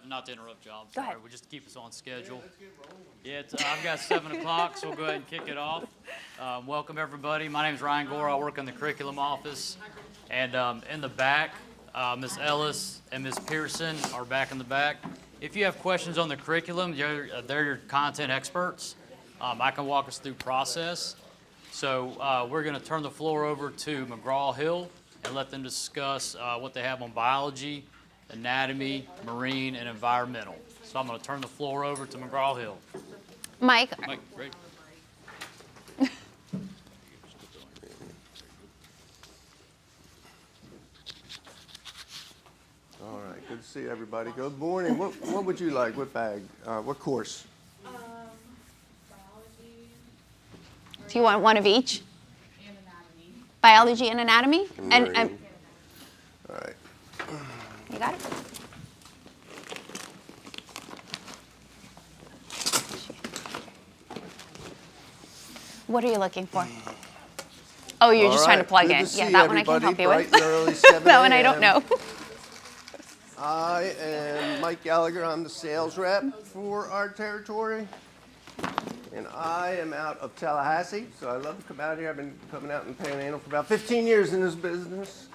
Not to interrupt, John. Go ahead. Sorry, we'll just keep us on schedule. Yeah, I've got 7 o'clock, so we'll go ahead and kick it off. Welcome, everybody. My name is Ryan Gore. I work in the curriculum office. And in the back, Ms. Ellis and Ms. Pearson are back in the back. If you have questions on the curriculum, they're your content experts. I can walk us through process. So we're going to turn the floor over to McGraw-Hill and let them discuss what they have on biology, anatomy, marine, and environmental. So I'm going to turn the floor over to McGraw-Hill. Mike, Great. All right, good to see everybody. Good morning. What would you like? What bag? What course? Biology do you want one of each? and anatomy. Biology and anatomy? And Marine. All right. you got it? What are you looking for? Oh, you're just trying to plug in. Yeah, that one I can help you with. That one I don't know. I am Mike Gallagher. I'm the sales rep for our territory. And I am out of Tallahassee, so I love to come out here. I've been coming out in Panhandle for about 15 years in this business.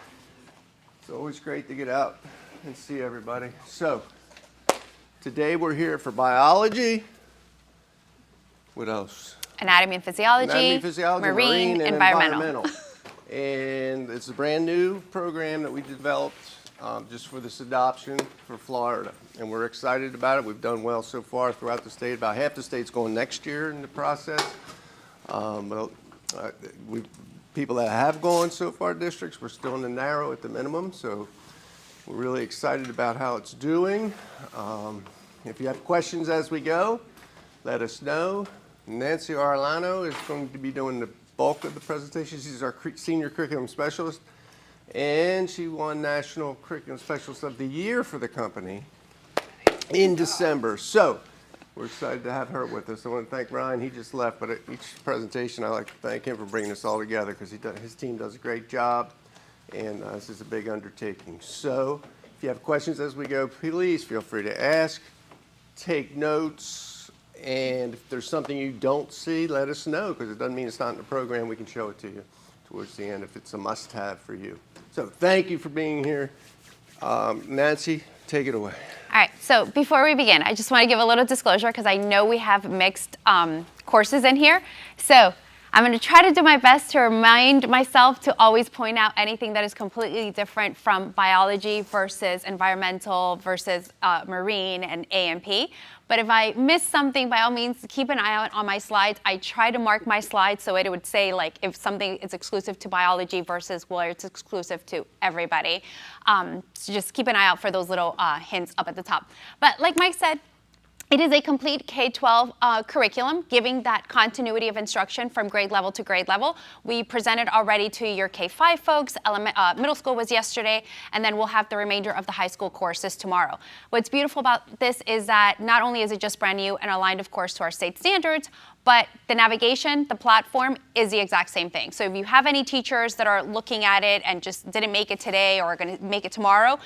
It's always great to get out and see everybody. So, today we're here for biology. What else? Anatomy and physiology, marine, environmental. And it's a brand new program that we developed just for this adoption for Florida. And we're excited about it. We've done well so far throughout the state. About half the state's going next year in the process. People that have gone so far, districts, we're still in the narrow at the minimum. So we're really excited about how it's doing. If you have questions as we go, let us know. Nancy Arlano is going to be doing the bulk of the presentation. She's our senior curriculum specialist, and she won National Curriculum Specialist of the Year for the company in December. So we're excited to have her with us. I want to thank Ryan. He just left, but at each presentation, I like to thank him for bringing this all together because his team does a great job, and this is a big undertaking. So if you have questions as we go, please feel free to ask, take notes. And if there's something you don't see, let us know, because it doesn't mean it's not in the program. We can show it to you towards the end if it's a must-have for you. So thank you for being here. Nancy, take it away. All right, so before we begin, I just want to give a little disclosure because I know we have mixed courses in here. So I'm going to try to do my best to remind myself to always point out anything that is completely different from biology versus environmental versus marine and A&P. But if I miss something, by all means, keep an eye out on my slides. I try to mark my slides so it would say like if something is exclusive to biology versus where it's exclusive to everybody. So just keep an eye out for those little hints up at the top. But like Mike said, it is a complete K-12 curriculum, giving that continuity of instruction from grade level to grade level. We presented already to your K-5 folks. Middle school was yesterday, and then we'll have the remainder of the high school courses tomorrow. What's beautiful about this is that not only is it just brand new and aligned, of course, to our state standards, but the navigation, the platform is the exact same thing. So if you have any teachers that are looking at it and just didn't make it today or are going to make it tomorrow,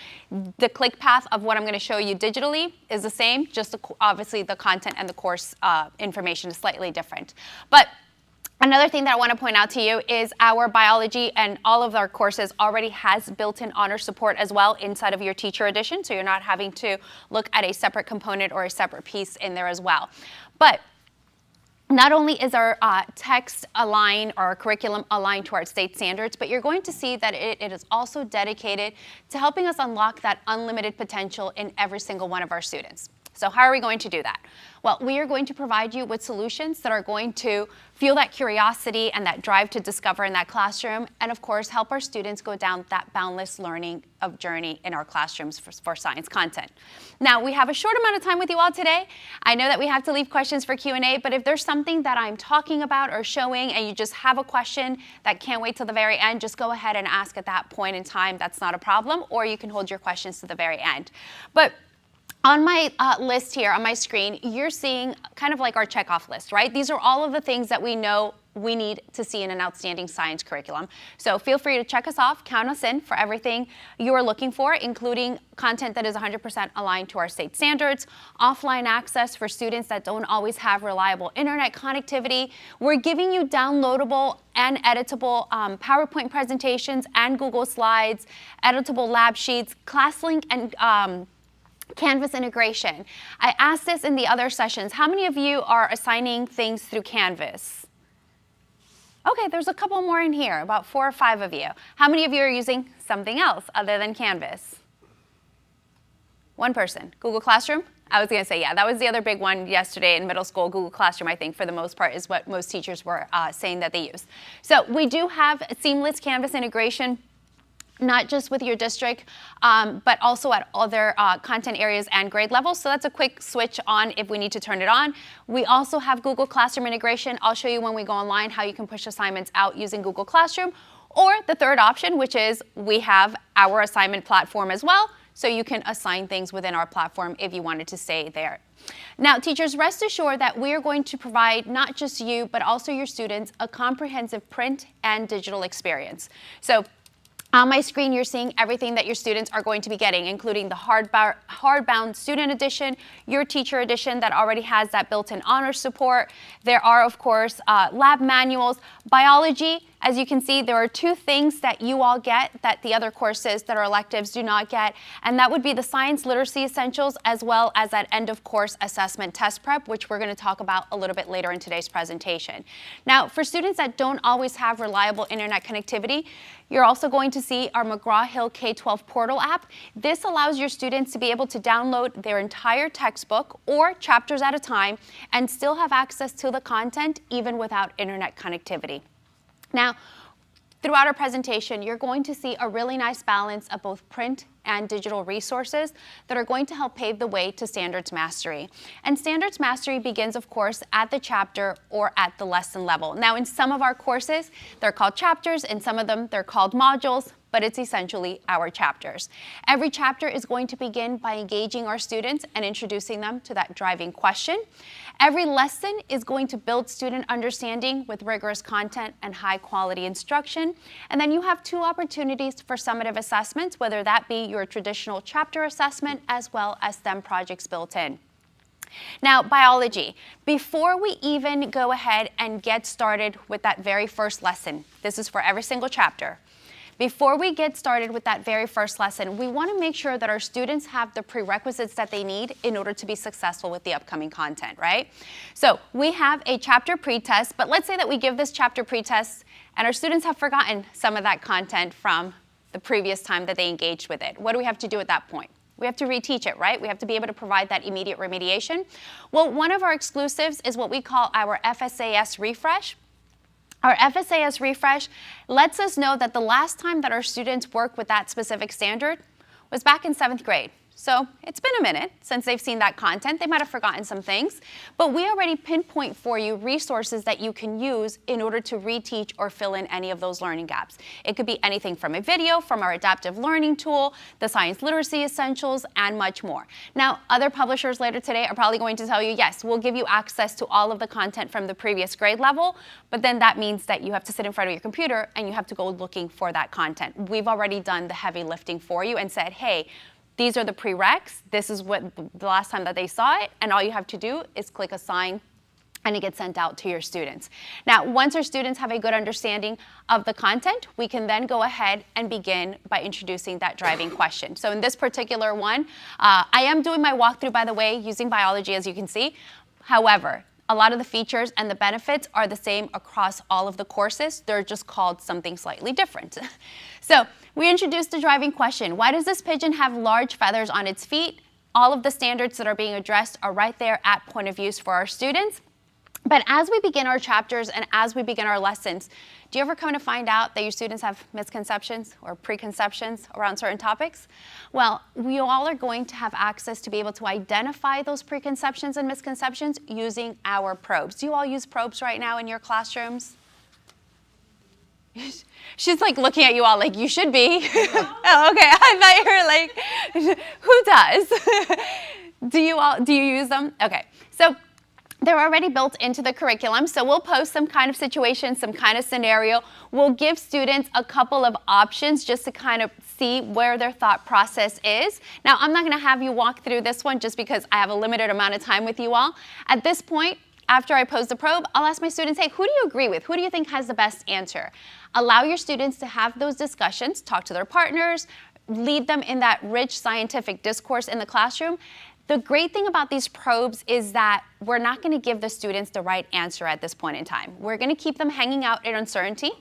the click path of what I'm going to show you digitally is the same, just obviously the content and the course information is slightly different. But another thing that I want to point out to you is our biology and all of our courses already has built-in honor support as well inside of your teacher edition, so you're not having to look at a separate component or a separate piece in there as well. But not only is our text aligned or our curriculum aligned to our state standards, but you're going to see that it is also dedicated to helping us unlock that unlimited potential in every single one of our students. So how are we going to do that? Well, we are going to provide you with solutions that are going to fuel that curiosity and that drive to discover in that classroom, and of course, help our students go down that boundless learning of journey in our classrooms for science content. Now, we have a short amount of time with you all today. I know that we have to leave questions for Q&A, but if there's something that I'm talking about or showing and you just have a question that can't wait till the very end, just go ahead and ask at that point in time. That's not a problem, or you can hold your questions to the very end. But on my list here on my screen, you're seeing kind of like our checkoff list, right? These are all of the things that we know we need to see in an outstanding science curriculum. So feel free to check us off, count us in for everything you are looking for, including content that is 100% aligned to our state standards, offline access for students that don't always have reliable internet connectivity. We're giving you downloadable and editable PowerPoint presentations and Google Slides, editable lab sheets, ClassLink, and Canvas integration. I asked this in the other sessions. How many of you are assigning things through Canvas? Okay, there's a couple more in here, about 4 or 5 of you. How many of you are using something else other than Canvas? One person. Google Classroom? I was going to say, yeah, that was the other big one yesterday in middle school. Google Classroom, I think, for the most part, is what most teachers were saying that they use. So we do have seamless Canvas integration, not just with your district, but also at other content areas and grade levels. So that's a quick switch on if we need to turn it on. We also have Google Classroom integration. I'll show you when we go online how you can push assignments out using Google Classroom. Or the third option, which is we have our assignment platform as well. So you can assign things within our platform if you wanted to stay there. Now, teachers, rest assured that we are going to provide not just you, but also your students a comprehensive print and digital experience. So on my screen, you're seeing everything that your students are going to be getting, including the hardbound student edition, your teacher edition that already has that built-in honor support. There are, of course, lab manuals. Biology, as you can see, there are 2 things that you all get that the other courses that are electives do not get, and that would be the science literacy essentials as well as that end-of-course assessment test prep, which we're going to talk about a little bit later in today's presentation. Now, for students that don't always have reliable internet connectivity, you're also going to see our McGraw-Hill K-12 portal app. This allows your students to be able to download their entire textbook or chapters at a time and still have access to the content even without internet connectivity. Now, throughout our presentation, you're going to see a really nice balance of both print and digital resources that are going to help pave the way to standards mastery. And standards mastery begins, of course, at the chapter or at the lesson level. Now, in some of our courses, they're called chapters, and some of them, they're called modules, but it's essentially our chapters. Every chapter is going to begin by engaging our students and introducing them to that driving question. Every lesson is going to build student understanding with rigorous content and high quality instruction. And then you have 2 opportunities for summative assessments, whether that be your traditional chapter assessment as well as STEM projects built in. Now, biology. Before we even go ahead and get started with that very first lesson, this is for every single chapter. Before we get started with that very first lesson, we want to make sure that our students have the prerequisites that they need in order to be successful with the upcoming content, right? So we have a chapter pretest, but let's say that we give this chapter pretest and our students have forgotten some of that content from the previous time that they engaged with it. What do we have to do at that point? We have to reteach it, right? We have to be able to provide that immediate remediation. Well, one of our exclusives is what we call our FSAS refresh. Our FSAS refresh lets us know that the last time that our students worked with that specific standard was back in 7th grade. So it's been a minute since they've seen that content. They might have forgotten some things, but we already pinpoint for you resources that you can use in order to reteach or fill in any of those learning gaps. It could be anything from a video, from our adaptive learning tool, the science literacy essentials, and much more. Now, other publishers later today are probably going to tell you, yes, we'll give you access to all of the content from the previous grade level, but then that means that you have to sit in front of your computer and you have to go looking for that content. We've already done the heavy lifting for you and said, hey, these are the prereqs. This is what the last time that they saw it, and all you have to do is click assign, and it gets sent out to your students. Now, once our students have a good understanding of the content, we can then go ahead and begin by introducing that driving question. So in this particular one, I am doing my walkthrough, by the way, using biology, as you can see. However, a lot of the features and the benefits are the same across all of the courses. They're just called something slightly different. So we introduced the driving question. Why does this pigeon have large feathers on its feet? All of the standards that are being addressed are right there at point of use for our students. But as we begin our chapters and as we begin our lessons, do you ever come to find out that your students have misconceptions or preconceptions around certain topics? Well, we all are going to have access to be able to identify those preconceptions and misconceptions using our probes. Do you all use probes right now in your classrooms? She's like looking at you all like, you should be. Oh, okay, I thought you were like, who does? Do you use them? Okay, so they're already built into the curriculum. So we'll post some kind of situation, some kind of scenario. We'll give students a couple of options just to kind of see where their thought process is. Now, I'm not going to have you walk through this one just because I have a limited amount of time with you all. At this point, after I pose the probe, I'll ask my students, hey, who do you agree with? Who do you think has the best answer? Allow your students to have those discussions, talk to their partners, lead them in that rich scientific discourse in the classroom. The great thing about these probes is that we're not going to give the students the right answer at this point in time. We're going to keep them hanging out in uncertainty,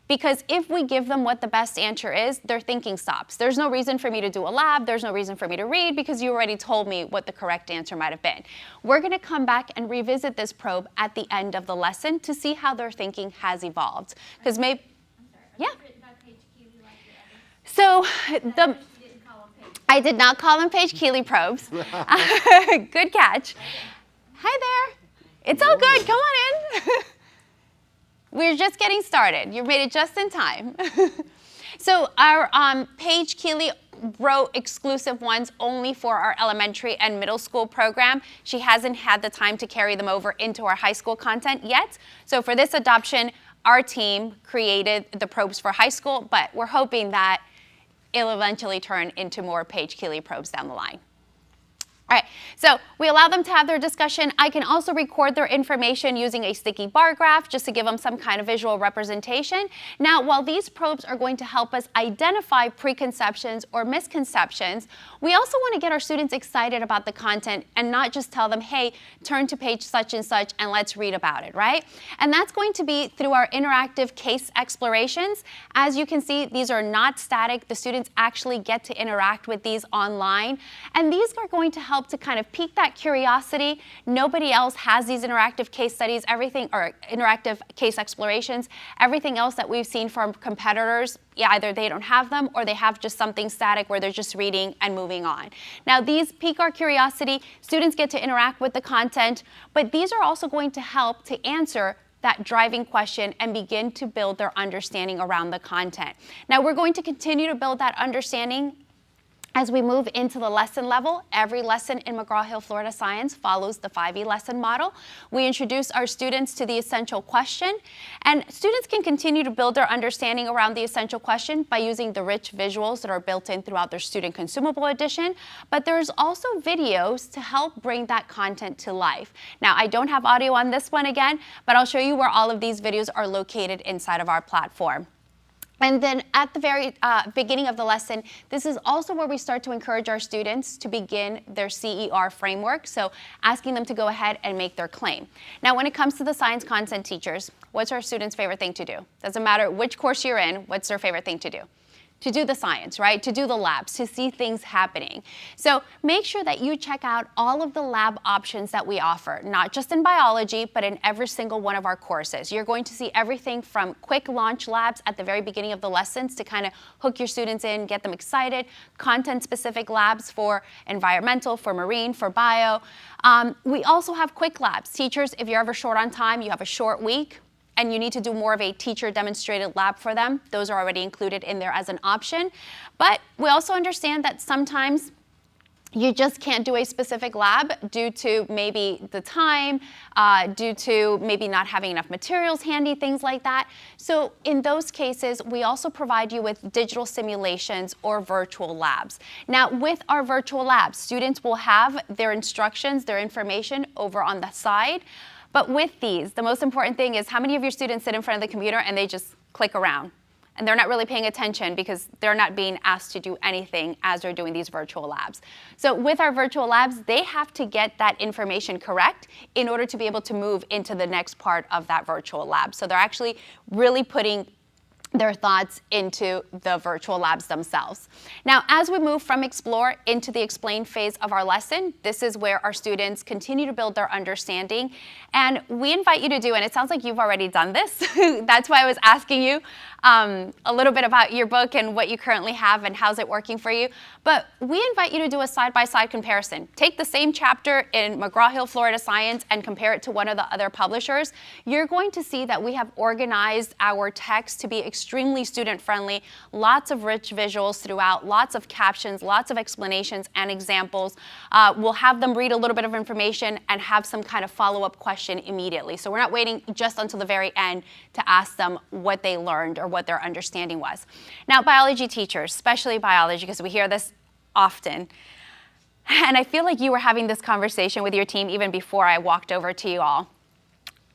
because if we give them what the best answer is, their thinking stops. There's no reason for me to do a lab. There's no reason for me to read because you already told me what the correct answer might have been. We're going to come back and revisit this probe at the end of the lesson to see how their thinking has evolved. Because maybe, yeah. So I did not call them Paige Keeley probes. Good catch. Hi there. It's all good. Come on in. We're just getting started. You made it just in time. So our Paige Keeley wrote exclusive ones only for our elementary and middle school program. She hasn't had the time to carry them over into our high school content yet. So for this adoption, our team created the probes for high school, but we're hoping that it'll eventually turn into more Paige Keeley probes down the line. All right, so we allow them to have their discussion. I can also record their information using a sticky bar graph just to give them some kind of visual representation. Now, while these probes are going to help us identify preconceptions or misconceptions, we also want to get our students excited about the content and not just tell them, hey, turn to page such and such and let's read about it, right? And that's going to be through our interactive case explorations. As you can see, these are not static. The students actually get to interact with these online. And these are going to help to kind of pique that curiosity. Nobody else has these interactive case studies, or interactive case explorations. Everything else that we've seen from competitors, either they don't have them or they have just something static where they're just reading and moving on. Now, these pique our curiosity. Students get to interact with the content, but these are also going to help to answer that driving question and begin to build their understanding around the content. Now, we're going to continue to build that understanding as we move into the lesson level. Every lesson in McGraw-Hill Florida Science follows the 5E lesson model. We introduce our students to the essential question, and students can continue to build their understanding around the essential question by using the rich visuals that are built in throughout their student consumable edition, but there's also videos to help bring that content to life. Now, I don't have audio on this one again, but I'll show you where all of these videos are located inside of our platform. And then at the very beginning of the lesson, this is also where we start to encourage our students to begin their CER framework, so asking them to go ahead and make their claim. Now, when it comes to the science content teachers, what's our students' favorite thing to do? Doesn't matter which course you're in, what's their favorite thing to do? To do the science, right? To do the labs, to see things happening. So make sure that you check out all of the lab options that we offer, not just in biology, but in every single one of our courses. You're going to see everything from quick launch labs at the very beginning of the lessons to kind of hook your students in, get them excited, content-specific labs for environmental, for marine, for bio. We also have quick labs. Teachers, if you're ever short on time, you have a short week, and you need to do more of a teacher-demonstrated lab for them, those are already included in there as an option. But we also understand that sometimes you just can't do a specific lab due to maybe the time, due to maybe not having enough materials handy, things like that. So in those cases, we also provide you with digital simulations or virtual labs. Now, with our virtual labs, students will have their instructions, their information over on the side. But with these, the most important thing is how many of your students sit in front of the computer and they just click around? And they're not really paying attention because they're not being asked to do anything as they're doing these virtual labs. So with our virtual labs, they have to get that information correct in order to be able to move into the next part of that virtual lab. So they're actually really putting their thoughts into the virtual labs themselves. Now, as we move from Explore into the Explain phase of our lesson, this is where our students continue to build their understanding. And we invite you to do, and it sounds like you've already done this, that's why I was asking you, a little bit about your book and what you currently have and how's it working for you. But we invite you to do a side-by-side comparison. Take the same chapter in McGraw-Hill Florida Science and compare it to one of the other publishers. You're going to see that we have organized our text to be extremely student-friendly, lots of rich visuals throughout, lots of captions, lots of explanations and examples. We'll have them read a little bit of information and have some kind of follow-up question immediately. So we're not waiting just until the very end to ask them what they learned or what their understanding was. Now, biology teachers, especially biology, because we hear this often, and I feel like you were having this conversation with your team even before I walked over to you all.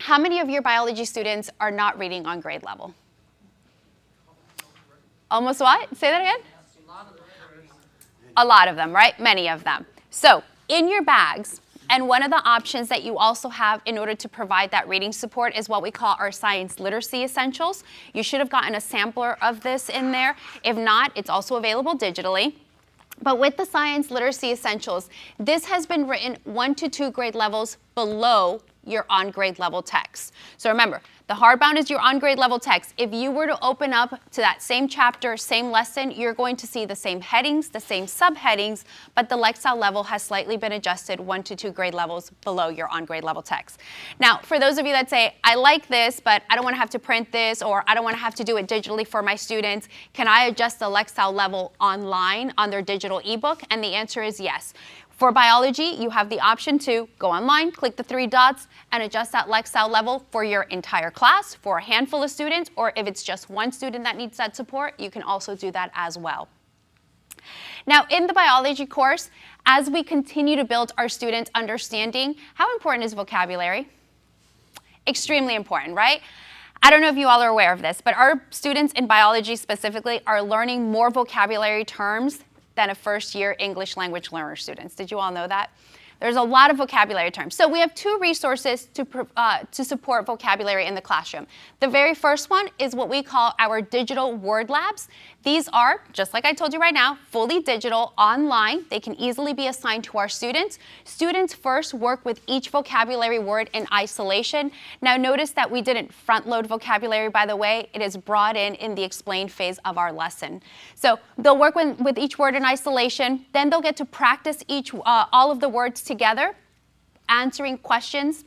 How many of your biology students are not reading on grade level? Almost what? Say that again? A lot of them, right? Many of them. So in your bags, and one of the options that you also have in order to provide that reading support is what we call our science literacy essentials. You should have gotten a sampler of this in there. If not, it's also available digitally. But with the science literacy essentials, this has been written 1 to 2 grade levels below your on-grade level text. So remember, the hardbound is your on-grade level text. If you were to open up to that same chapter, same lesson, you're going to see the same headings, the same subheadings, but the Lexile level has slightly been adjusted 1 to 2 grade levels below your on-grade level text. Now, for those of you that say, I like this, but I don't want to have to print this, or I don't want to have to do it digitally for my students, can I adjust the Lexile level online on their digital ebook? And the answer is yes. For biology, you have the option to go online, click the 3 dots, and adjust that Lexile level for your entire class, for a handful of students, or if it's just one student that needs that support, you can also do that as well. Now, in the biology course, as we continue to build our students' understanding, how important is vocabulary? Extremely important, right? I don't know if you all are aware of this, but our students in biology specifically are learning more vocabulary terms than a first-year English language learner students. Did you all know that? There's a lot of vocabulary terms. So we have 2 resources to support vocabulary in the classroom. The very first one is what we call our digital word labs. These are, just like I told you right now, fully digital, online. They can easily be assigned to our students. Students first work with each vocabulary word in isolation. Now notice that we didn't front load vocabulary, by the way. It is brought in the explain phase of our lesson. So they'll work with each word in isolation. Then they'll get to practice all of the words together, answering questions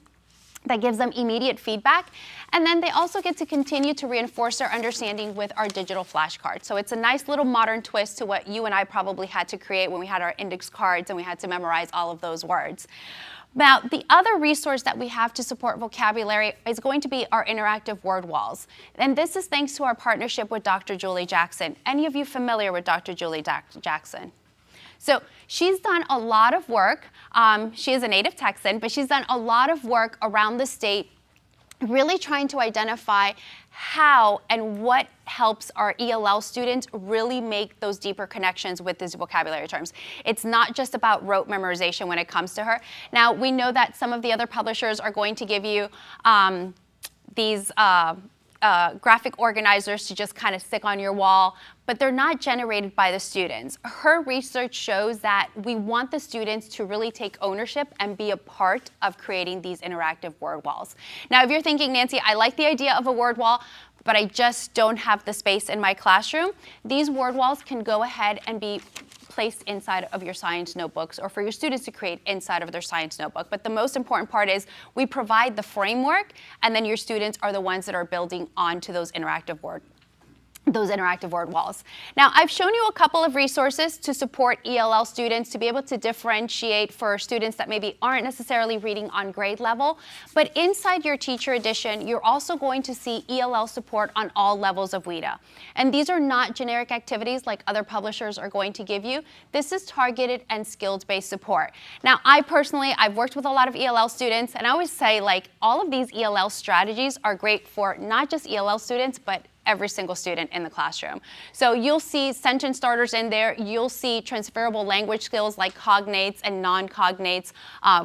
that gives them immediate feedback. And then they also get to continue to reinforce their understanding with our digital flashcards. So it's a nice little modern twist to what you and I probably had to create when we had our index cards and we had to memorize all of those words. Now, the other resource that we have to support vocabulary is going to be our interactive word walls. And this is thanks to our partnership with Dr. Julie Jackson. Any of you familiar with Dr. Julie Jackson? So she's done a lot of work. She is a native Texan, but she's done a lot of work around the state really trying to identify how and what helps our ELL students really make those deeper connections with these vocabulary terms. It's not just about rote memorization when it comes to her. Now, we know that some of the other publishers are going to give you these graphic organizers to just kind of stick on your wall, but they're not generated by the students. Her research shows that we want the students to really take ownership and be a part of creating these interactive word walls. Now, if you're thinking, Nancy, I like the idea of a word wall, but I just don't have the space in my classroom, these word walls can go ahead and be placed inside of your science notebooks or for your students to create inside of their science notebook. But the most important part is we provide the framework, and then your students are the ones that are building onto those interactive word walls. Now, I've shown you a couple of resources to support ELL students to be able to differentiate for students that maybe aren't necessarily reading on grade level. But inside your teacher edition, you're also going to see ELL support on all levels of WIDA. And these are not generic activities like other publishers are going to give you. This is targeted and skills-based support. Now, I've worked with a lot of ELL students, and I always say, like, all of these ELL strategies are great for not just ELL students, but every single student in the classroom. So you'll see sentence starters in there. You'll see transferable language skills like cognates and non-cognates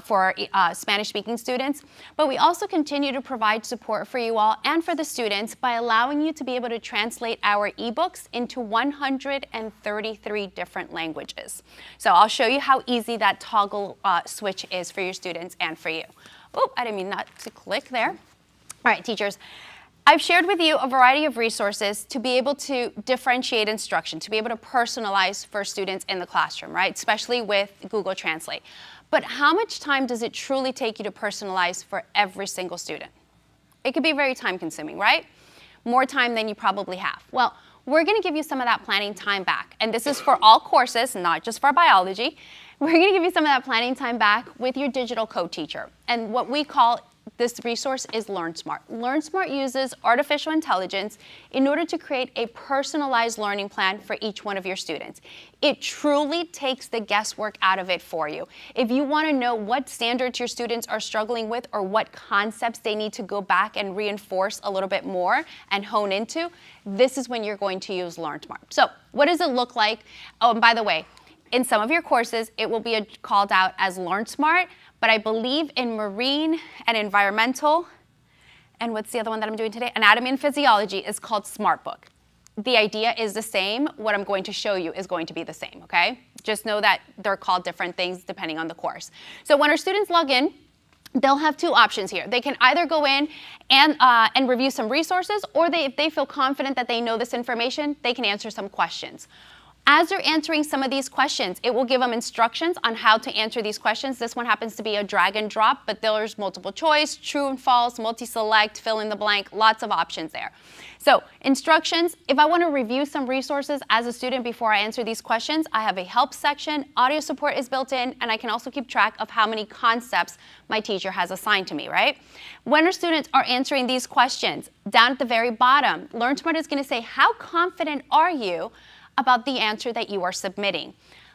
for Spanish-speaking students. But we also continue to provide support for you all and for the students by allowing you to be able to translate our ebooks into 133 different languages. So I'll show you how easy that toggle switch is for your students and for you. Oh, I didn't mean not to click there. All right, teachers. I've shared with you a variety of resources to be able to differentiate instruction, to be able to personalize for students in the classroom, right? Especially with Google Translate. But how much time does it truly take you to personalize for every single student? It could be very time consuming, right? More time than you probably have. Well, we're gonna give you some of that planning time back. And this is for all courses, not just for biology. We're gonna give you some of that planning time back with your digital co-teacher. And what we call this resource is LearnSmart. LearnSmart uses artificial intelligence in order to create a personalized learning plan for each one of your students. It truly takes the guesswork out of it for you. If you want to know what standards your students are struggling with or what concepts they need to go back and reinforce a little bit more and hone into, this is when you're going to use LearnSmart. So what does it look like? Oh, and by the way, in some of your courses, it will be called out as LearnSmart, but I believe in marine and environmental, and what's the other one that I'm doing today? Anatomy and physiology is called SmartBook. The idea is the same. What I'm going to show you is going to be the same, okay? Just know that they're called different things depending on the course. So when our students log in, they'll have two options here. They can either go in and review some resources, or if they feel confident that they know this information, they can answer some questions. As they're answering some of these questions, it will give them instructions on how to answer these questions. This one happens to be a drag and drop, but there's multiple choice, true and false, multi-select, fill in the blank, lots of options there. So instructions, if I want to review some resources as a student before I answer these questions, I have a help section, audio support is built in, and I can also keep track of how many concepts my teacher has assigned to me, right? When our students are answering these questions, down at the very bottom, LearnSmart is going to say, how confident are you about the answer that you are submitting?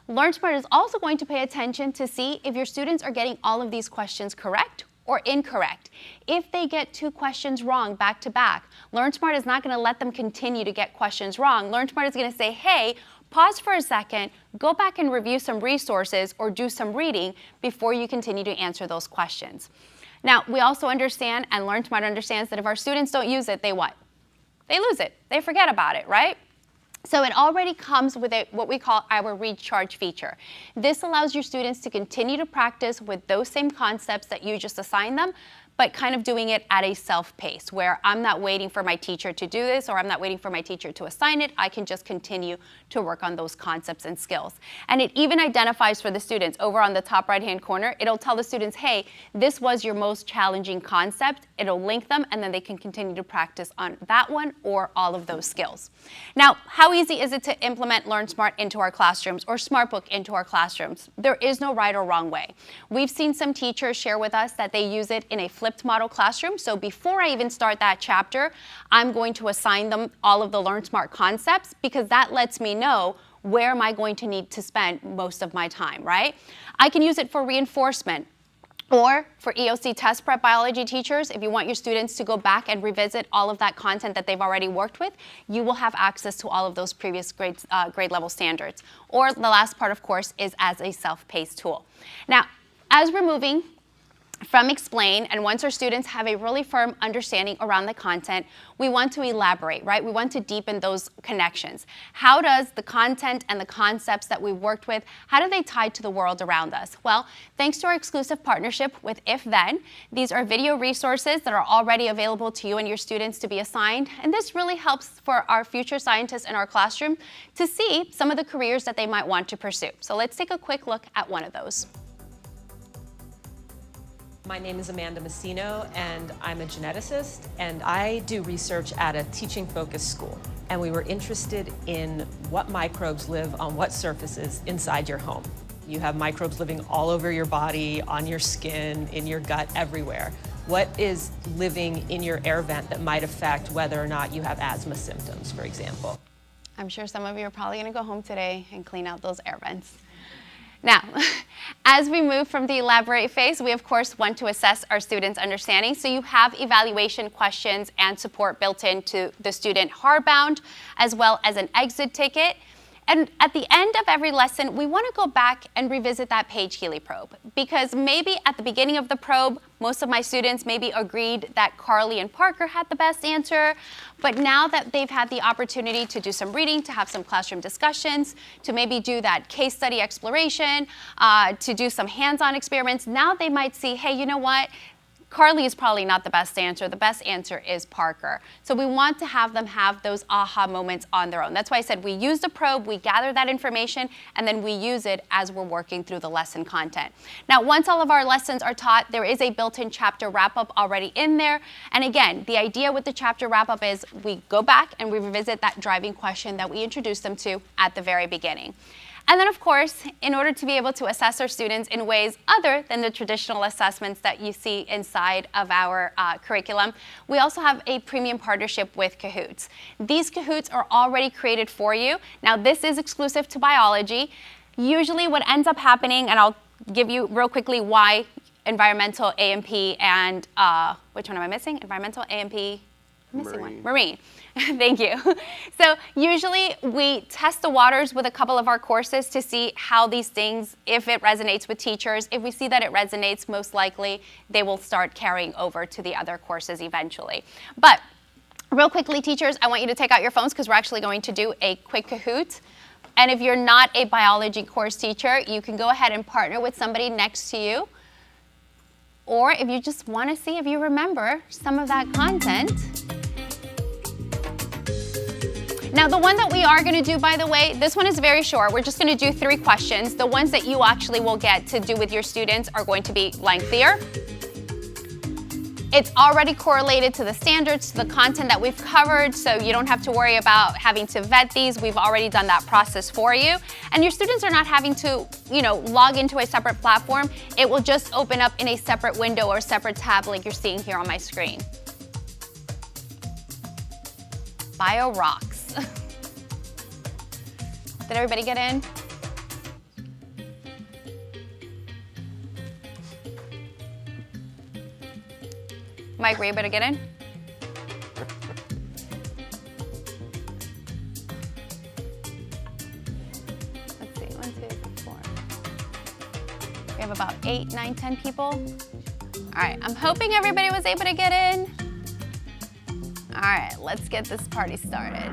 LearnSmart is also going to pay attention to see if your students are getting all of these questions correct or incorrect. If they get two questions wrong back to back, LearnSmart is not going to let them continue to get questions wrong. LearnSmart is going to say, hey, pause for a second, go back and review some resources or do some reading before you continue to answer those questions. Now, we also understand, and LearnSmart understands, that if our students don't use it, they what? They lose it. They forget about it, right? So it already comes with what we call our recharge feature. This allows your students to continue to practice with those same concepts that you just assigned them, but kind of doing it at a self-pace, where I'm not waiting for my teacher to do this, or I'm not waiting for my teacher to assign it. I can just continue to work on those concepts and skills. And it even identifies for the students, over on the top right-hand corner, it'll tell the students, hey, this was your most challenging concept. It'll link them, and then they can continue to practice on that one or all of those skills. Now, how easy is it to implement LearnSmart into our classrooms or SmartBook into our classrooms? There is no right or wrong way. We've seen some teachers share with us that they use it in a flipped model classroom. So before I even start that chapter, I'm going to assign them all of the LearnSmart concepts, because that lets me know where am I going to need to spend most of my time, right? I can use it for reinforcement. Or for EOC test prep biology teachers, if you want your students to go back and revisit all of that content that they've already worked with, you will have access to all of those previous grade level standards. Or the last part, of course, is as a self-paced tool. Now, as we're moving from explain, and once our students have a really firm understanding around the content, we want to elaborate, right? We want to deepen those connections. How does the content and the concepts that we've worked with, how do they tie to the world around us? Well, thanks to our exclusive partnership with If Then, these are video resources that are already available to you and your students to be assigned, and this really helps for our future scientists in our classroom to see some of the careers that they might want to pursue. So let's take a quick look at one of those. My name is Amanda Messino, and I'm a geneticist, and I do research at a teaching-focused school. And we were interested in what microbes live on what surfaces inside your home. You have microbes living all over your body, on your skin, in your gut, everywhere. What is living in your air vent that might affect whether or not you have asthma symptoms, for example? I'm sure some of you are probably going to go home today and clean out those air vents. Now, as we move from the elaborate phase, we of course want to assess our students' understanding. So you have evaluation questions and support built into the student hardbound, as well as an exit ticket. And at the end of every lesson, we want to go back and revisit that Paige Healy probe, because maybe at the beginning of the probe, most of my students maybe agreed that Carly and Parker had the best answer, but now that they've had the opportunity to do some reading, to have some classroom discussions, to maybe do that case study exploration, to do some hands-on experiments, now they might see, hey, you know what? Carly is probably not the best answer. The best answer is Parker. So we want to have them have those aha moments on their own. That's why I said we use the probe, we gather that information, and then we use it as we're working through the lesson content. Now, once all of our lessons are taught, there is a built-in chapter wrap-up already in there. And again, the idea with the chapter wrap-up is we go back and we revisit that driving question that we introduced them to at the very beginning. And then, of course, in order to be able to assess our students in ways other than the traditional assessments that you see inside of our curriculum, we also have a premium partnership with Kahoots. These Kahoots are already created for you. Now, this is exclusive to biology. Usually what ends up happening, and I'll give you real quickly why environmental, A&P, and which one am I missing? Environmental, A&P, I'm missing one. Marine. Thank you. So usually we test the waters with a couple of our courses to see how these things, if it resonates with teachers. If we see that it resonates, most likely they will start carrying over to the other courses eventually. But real quickly, teachers, I want you to take out your phones because we're actually going to do a quick Kahoot. And if you're not a biology course teacher, you can go ahead and partner with somebody next to you. Or if you just want to see if you remember some of that content. Now, the one that we are going to do, by the way, this one is very short. We're just going to do 3 questions. The ones that you actually will get to do with your students are going to be lengthier. It's already correlated to the standards, to the content that we've covered, so you don't have to worry about having to vet these. We've already done that process for you. And your students are not having to, log into a separate platform. It will just open up in a separate window or separate tab like you're seeing here on my screen. Bio rocks. Did everybody get in? Mike, were you able to get in? Let's see, 1, 2, 4. We have about 8, 9, 10 people. All right, I'm hoping everybody was able to get in. All right, let's get this party started.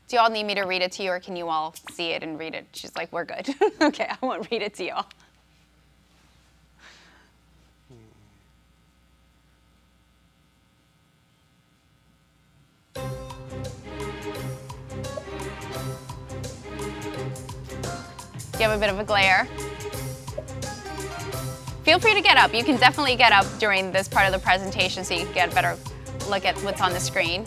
Do you all need me to read it to you, or can you all see it and read it? She's like, we're good. Okay, I won't read it to you all. Do you have a bit of a glare? Feel free to get up. You can definitely get up during this part of the presentation so you can get a better look at what's on the screen.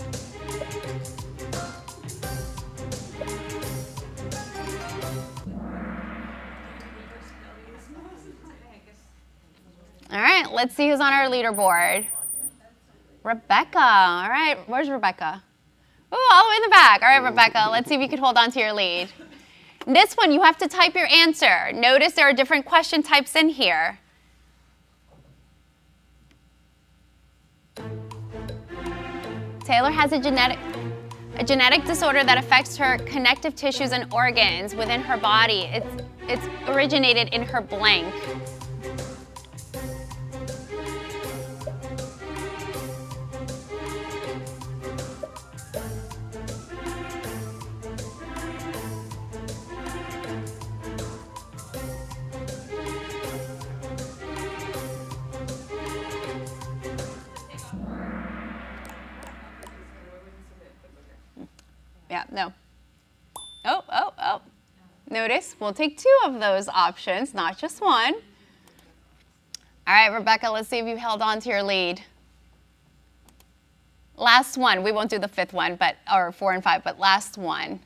All right, let's see who's on our leaderboard. Rebecca. All right, where's Rebecca? Ooh, all the way in the back. All right, Rebecca, let's see if you can hold on to your lead. This one, you have to type your answer. Notice there are different question types in here. Taylor has a genetic disorder that affects her connective tissues and organs within her body. It's originated in her blank. Yeah, no. Oh. Notice, we'll take 2 of those options, not just one. All right, Rebecca, let's see if you held on to your lead. Last one. We won't do the 5th one, or 4 and 5, but last one.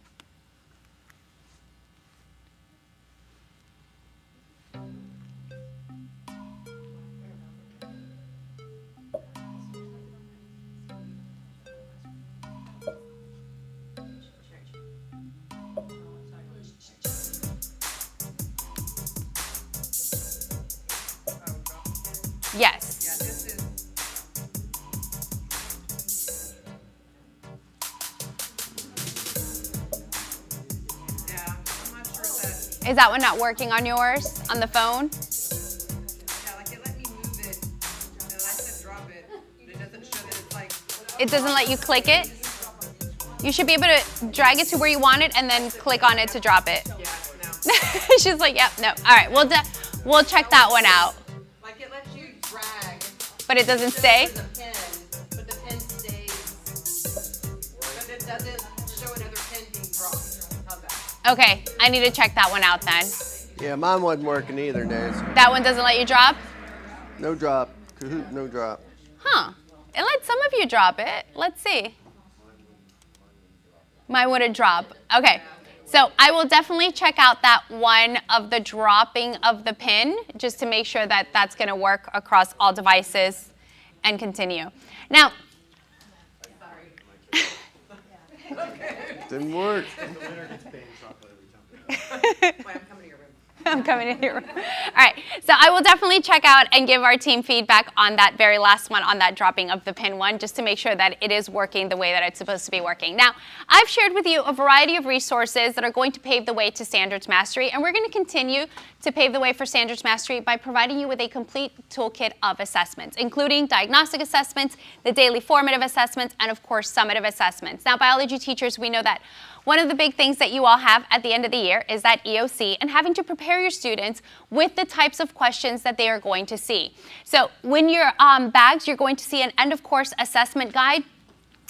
Yes. Yeah, this is. Yeah, I'm not sure that. Is that one not working on yours, on the phone? Yeah, like it let me move it, and I said drop it, but it doesn't show that it's like. It doesn't let you click it? You should be able to drag it to where you want it and then click on it to drop it. Yeah, no. She's like, yep, no. All right, we'll check that one out. Like it lets you drag. But it doesn't stay? There's a pin, but the pin stays. But it doesn't show another pin being dropped. How's that? Okay, I need to check that one out then. Yeah, mine wasn't working either, Nancy. That one doesn't let you drop? No drop. Kahoot, no drop. Huh. It let some of you drop it. Let's see. Mine wouldn't drop. Okay. So I will definitely check out that one of the dropping of the pin just to make sure that that's going to work across all devices and continue. Now, Didn't work. Wait, I'm coming to your room. I'm coming in here. All right, so I will definitely check out and give our team feedback on that very last one, on that dropping of the pin one, just to make sure that it is working the way that it's supposed to be working. Now, I've shared with you a variety of resources that are going to pave the way to standards mastery, and we're going to continue to pave the way for standards mastery by providing you with a complete toolkit of assessments, including diagnostic assessments, the daily formative assessments, and of course, summative assessments. Now, biology teachers, we know that one of the big things that you all have at the end of the year is that EOC and having to prepare your students with the types of questions that they are going to see. So when your bags, you're going to see an end of course assessment guide.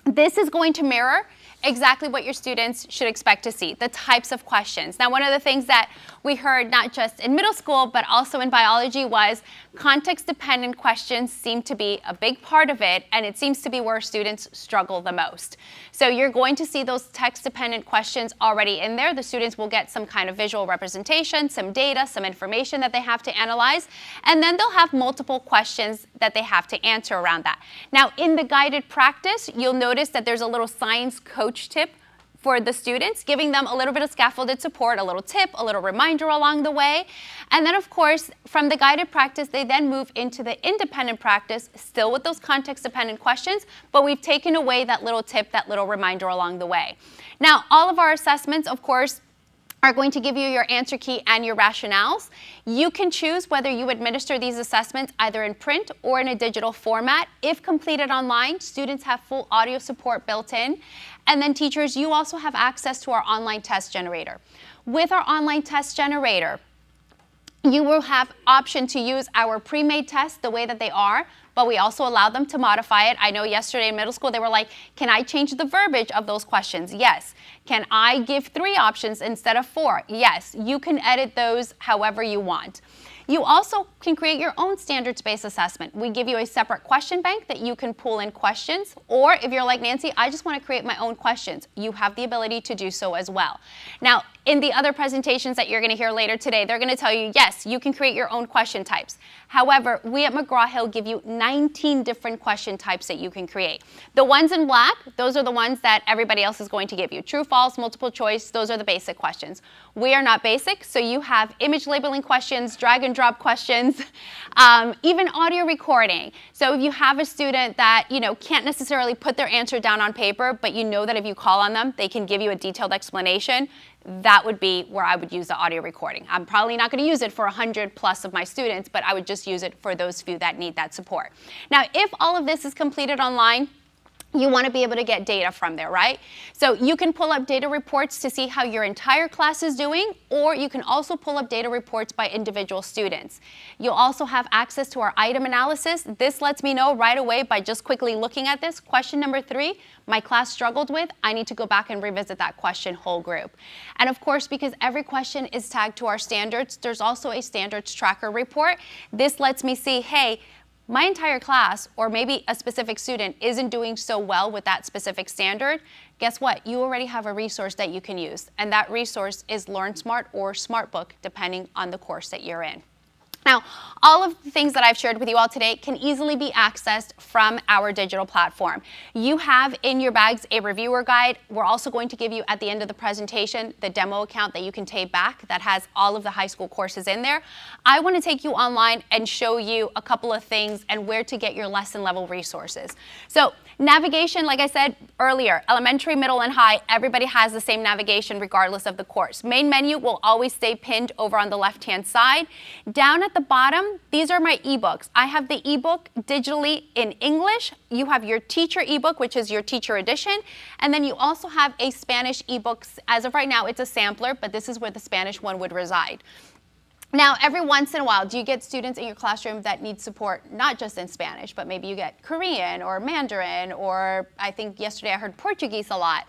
This is going to mirror exactly what your students should expect to see, the types of questions. Now, one of the things that we heard not just in middle school, but also in biology was context-dependent questions seem to be a big part of it, and it seems to be where students struggle the most. So you're going to see those text-dependent questions already in there. The students will get some kind of visual representation, some data, some information that they have to analyze, and then they'll have multiple questions that they have to answer around that. Now, in the guided practice, you'll notice that there's a little science coach tip for the students, giving them a little bit of scaffolded support, a little tip, a little reminder along the way. And then, of course, from the guided practice, they then move into the independent practice, still with those context-dependent questions, but we've taken away that little tip, that little reminder along the way. Now, all of our assessments, of course, are going to give you your answer key and your rationales. You can choose whether you administer these assessments either in print or in a digital format. If completed online, students have full audio support built in. And then teachers, you also have access to our online test generator. With our online test generator, you will have option to use our pre-made tests the way that they are, but we also allow them to modify it. I know yesterday in middle school, they were like, can I change the verbiage of those questions? Yes. Can I give 3 options instead of 4? Yes. You can edit those however you want. You also can create your own standards-based assessment. We give you a separate question bank that you can pull in questions, or if you're like Nancy, I just want to create my own questions, you have the ability to do so as well. Now, in the other presentations that you're going to hear later today, they're going to tell you, yes, you can create your own question types. However, we at McGraw-Hill give you 19 different question types that you can create. The ones in black, those are the ones that everybody else is going to give you. True, false, multiple choice, those are the basic questions. We are not basic, so you have image labeling questions, drag and drop questions, even audio recording. So if you have a student that can't necessarily put their answer down on paper, but you know that if you call on them, they can give you a detailed explanation, that would be where I would use the audio recording. I'm probably not going to use it for 100 plus of my students, but I would just use it for those few that need that support. Now, if all of this is completed online, you want to be able to get data from there, right? So you can pull up data reports to see how your entire class is doing, or you can also pull up data reports by individual students. You'll also have access to our item analysis. This lets me know right away by just quickly looking at this. Question number 3, my class struggled with, I need to go back and revisit that question whole group. And of course, because every question is tagged to our standards, there's also a standards tracker report. This lets me see, hey, my entire class, or maybe a specific student, isn't doing so well with that specific standard. Guess what? You already have a resource that you can use, and that resource is LearnSmart or SmartBook, depending on the course that you're in. Now, all of the things that I've shared with you all today can easily be accessed from our digital platform. You have in your bags a reviewer guide. We're also going to give you at the end of the presentation the demo account that you can take back that has all of the high school courses in there. I want to take you online and show you a couple of things and where to get your lesson level resources. So navigation, like I said earlier, elementary, middle, and high, everybody has the same navigation regardless of the course. Main menu will always stay pinned over on the left-hand side. Down at the the bottom, these are my ebooks. I have the ebook digitally in English. You have your teacher ebook, which is your teacher edition. And then you also have a Spanish ebook. As of right now, it's a sampler, but this is where the Spanish one would reside. Now, every once in a while, do you get students in your classroom that need support, not just in Spanish, but maybe you get Korean or Mandarin, or I think yesterday I heard Portuguese a lot.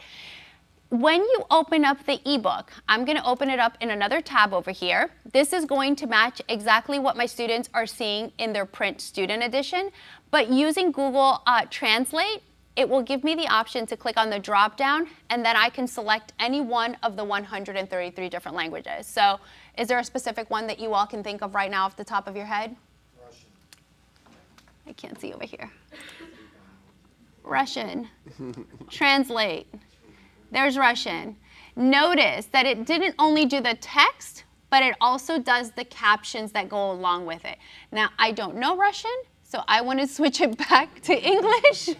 When you open up the ebook, I'm going to open it up in another tab over here. This is going to match exactly what my students are seeing in their print student edition, but using Google Translate, it will give me the option to click on the drop down, and then I can select any one of the 133 different languages. So is there a specific one that you all can think of right now off the top of your head? Russian. I can't see over here. Russian. Translate. There's Russian. Notice that it didn't only do the text, but it also does the captions that go along with it. Now, I don't know Russian, so I want to switch it back to English.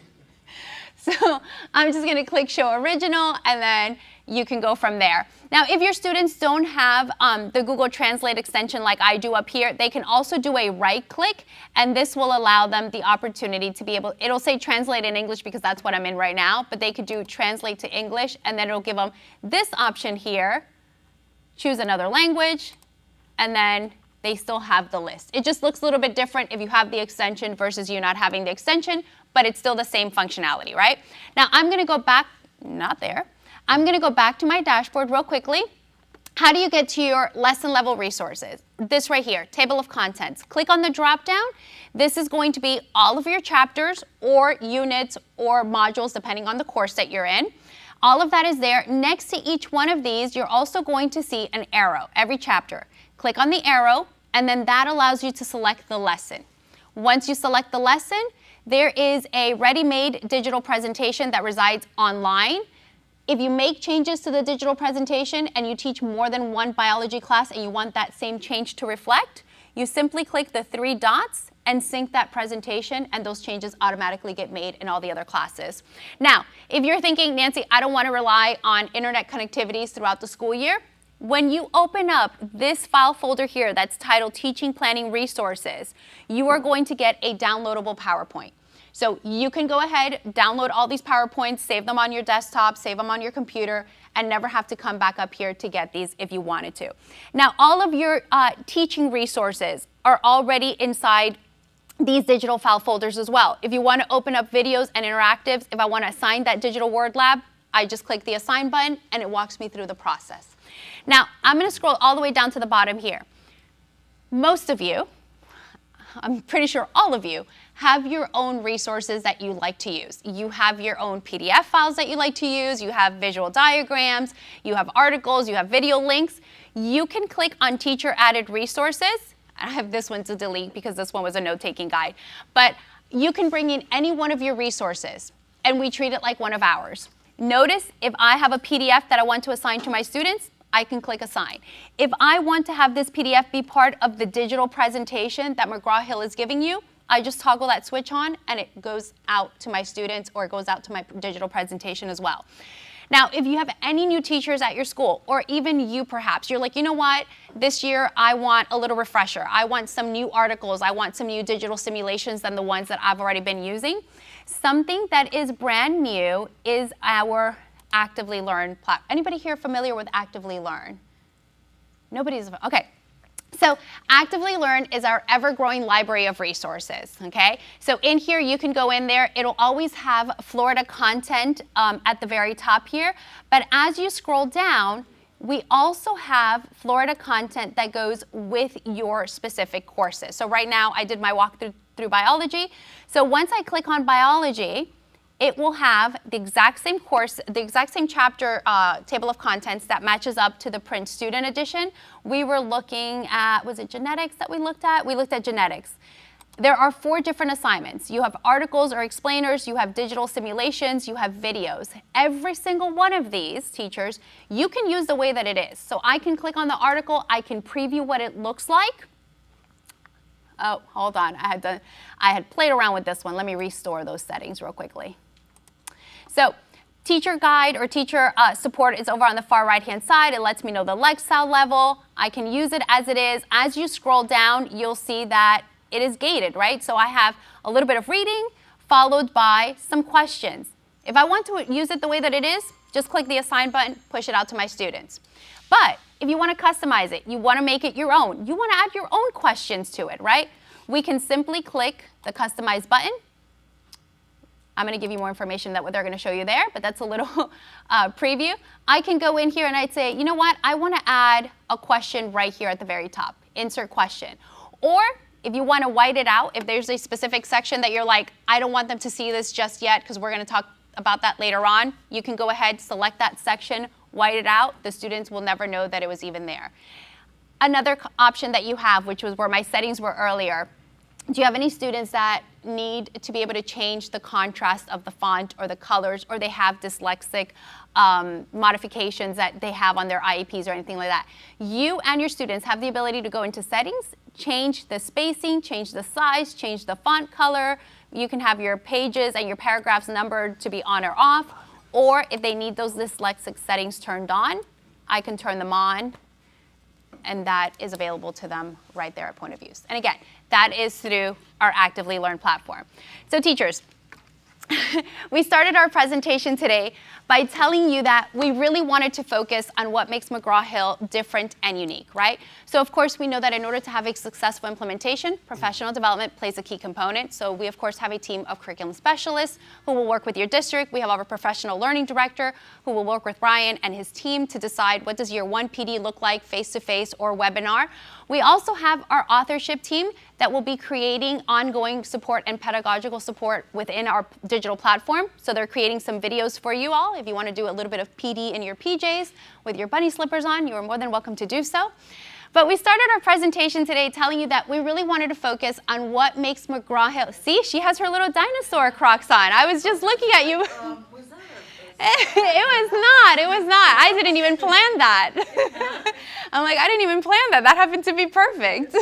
So I'm just going to click Show Original, and then you can go from there. Now, if your students don't have the Google Translate extension like I do up here, they can also do a right click, and this will allow them the opportunity to be able, it'll say Translate in English because that's what I'm in right now, but they could do Translate to English, and then it'll give them this option here, choose another language, and then they still have the list. It just looks a little bit different if you have the extension versus you not having the extension, but it's still the same functionality, right? Now I'm going to go back, not there. I'm going to go back to my dashboard real quickly. How do you get to your lesson level resources? This right here, table of contents. Click on the drop down. This is going to be all of your chapters or units or modules depending on the course that you're in. All of that is there. Next to each one of these, you're also going to see an arrow, every chapter. Click on the arrow, and then that allows you to select the lesson. Once you select the lesson, there is a ready-made digital presentation that resides online. If you make changes to the digital presentation and you teach more than one biology class and you want that same change to reflect, you simply click the 3 dots and sync that presentation, and those changes automatically get made in all the other classes. Now, if you're thinking, Nancy, I don't want to rely on internet connectivities throughout the school year, when you open up this file folder here that's titled Teaching Planning Resources, you are going to get a downloadable PowerPoint. So you can go ahead, download all these PowerPoints, save them on your desktop, save them on your computer, and never have to come back up here to get these if you wanted to. Now, all of your teaching resources are already inside these digital file folders as well. If you want to open up videos and interactives, if I want to assign that digital word lab, I just click the assign button and it walks me through the process. Now, I'm going to scroll all the way down to the bottom here. Most of you, I'm pretty sure all of you, have your own resources that you like to use. You have your own PDF files that you like to use, you have visual diagrams, you have articles, you have video links. You can click on Teacher Added Resources. I have this one to delete because this one was a note-taking guide. But you can bring in any one of your resources, and we treat it like one of ours. Notice if I have a PDF that I want to assign to my students, I can click Assign. If I want to have this PDF be part of the digital presentation that McGraw-Hill is giving you, I just toggle that switch on and it goes out to my students, or it goes out to my digital presentation as well. Now, if you have any new teachers at your school, or even you perhaps, you're like, you know what, this year I want a little refresher. I want some new articles. I want some new digital simulations than the ones that I've already been using. Something that is brand new is our Actively Learn platform. Anybody here familiar with Actively Learn? Nobody's, okay. So Actively Learn is our ever-growing library of resources, okay? So in here, you can go in there. It'll always have Florida content at the very top here. But as you scroll down, we also have Florida content that goes with your specific courses. So right now, I did my walkthrough through biology. So once I click on biology, it will have the exact same course, the exact same chapter table of contents that matches up to the print student edition. We were looking at, was it genetics that we looked at? We looked at genetics. There are 4 different assignments. You have articles or explainers, you have digital simulations, you have videos. Every single one of these, teachers, you can use the way that it is. So I can click on the article, I can preview what it looks like. Oh, hold on, I had played around with this one. Let me restore those settings real quickly. So Teacher guide or teacher support is over on the far right-hand side. It lets me know the Lexile level. I can use it as it is. As you scroll down, you'll see that it is gated, right? So I have a little bit of reading followed by some questions. If I want to use it the way that it is, just click the assign button, push it out to my students. But if you want to customize it, you want to make it your own, you want to add your own questions to it, right? We can simply click the customize button. I'm going to give you more information that what they're going to show you there, but that's a little preview. I can go in here and I'd say, you know what, I want to add a question right here at the very top, insert question. Or if you want to white it out, if there's a specific section that you're like, I don't want them to see this just yet because we're going to talk about that later on, you can go ahead, select that section, white it out. The students will never know that it was even there. Another option that you have, which was where my settings were earlier, do you have any students that need to be able to change the contrast of the font or the colors, or they have dyslexic modifications that they have on their IEPs or anything like that? You and your students have the ability to go into settings, change the spacing, change the size, change the font color. You can have your pages and your paragraphs numbered to be on or off, or if they need those dyslexic settings turned on, I can turn them on, and that is available to them right there at point of use. And again, that is through our Actively Learn platform. So teachers, we started our presentation today by telling you that we really wanted to focus on what makes McGraw-Hill different and unique, right? So of course we know that in order to have a successful implementation, professional development plays a key component. So we of course have a team of curriculum specialists who will work with your district. We have our professional learning director who will work with Ryan and his team to decide what does year one PD look like, face-to-face or webinar. We also have our authorship team that will be creating ongoing support and pedagogical support within our digital platform. So they're creating some videos for you all. If you want to do a little bit of PD in your PJs with your bunny slippers on, you are more than welcome to do so. But we started our presentation today telling you that we really wanted to focus on what makes McGraw-Hill. See, she has her little dinosaur Crocs on. I was just looking at you. It was not. I didn't even plan that. I'm like, I didn't even plan that. That happened to be perfect.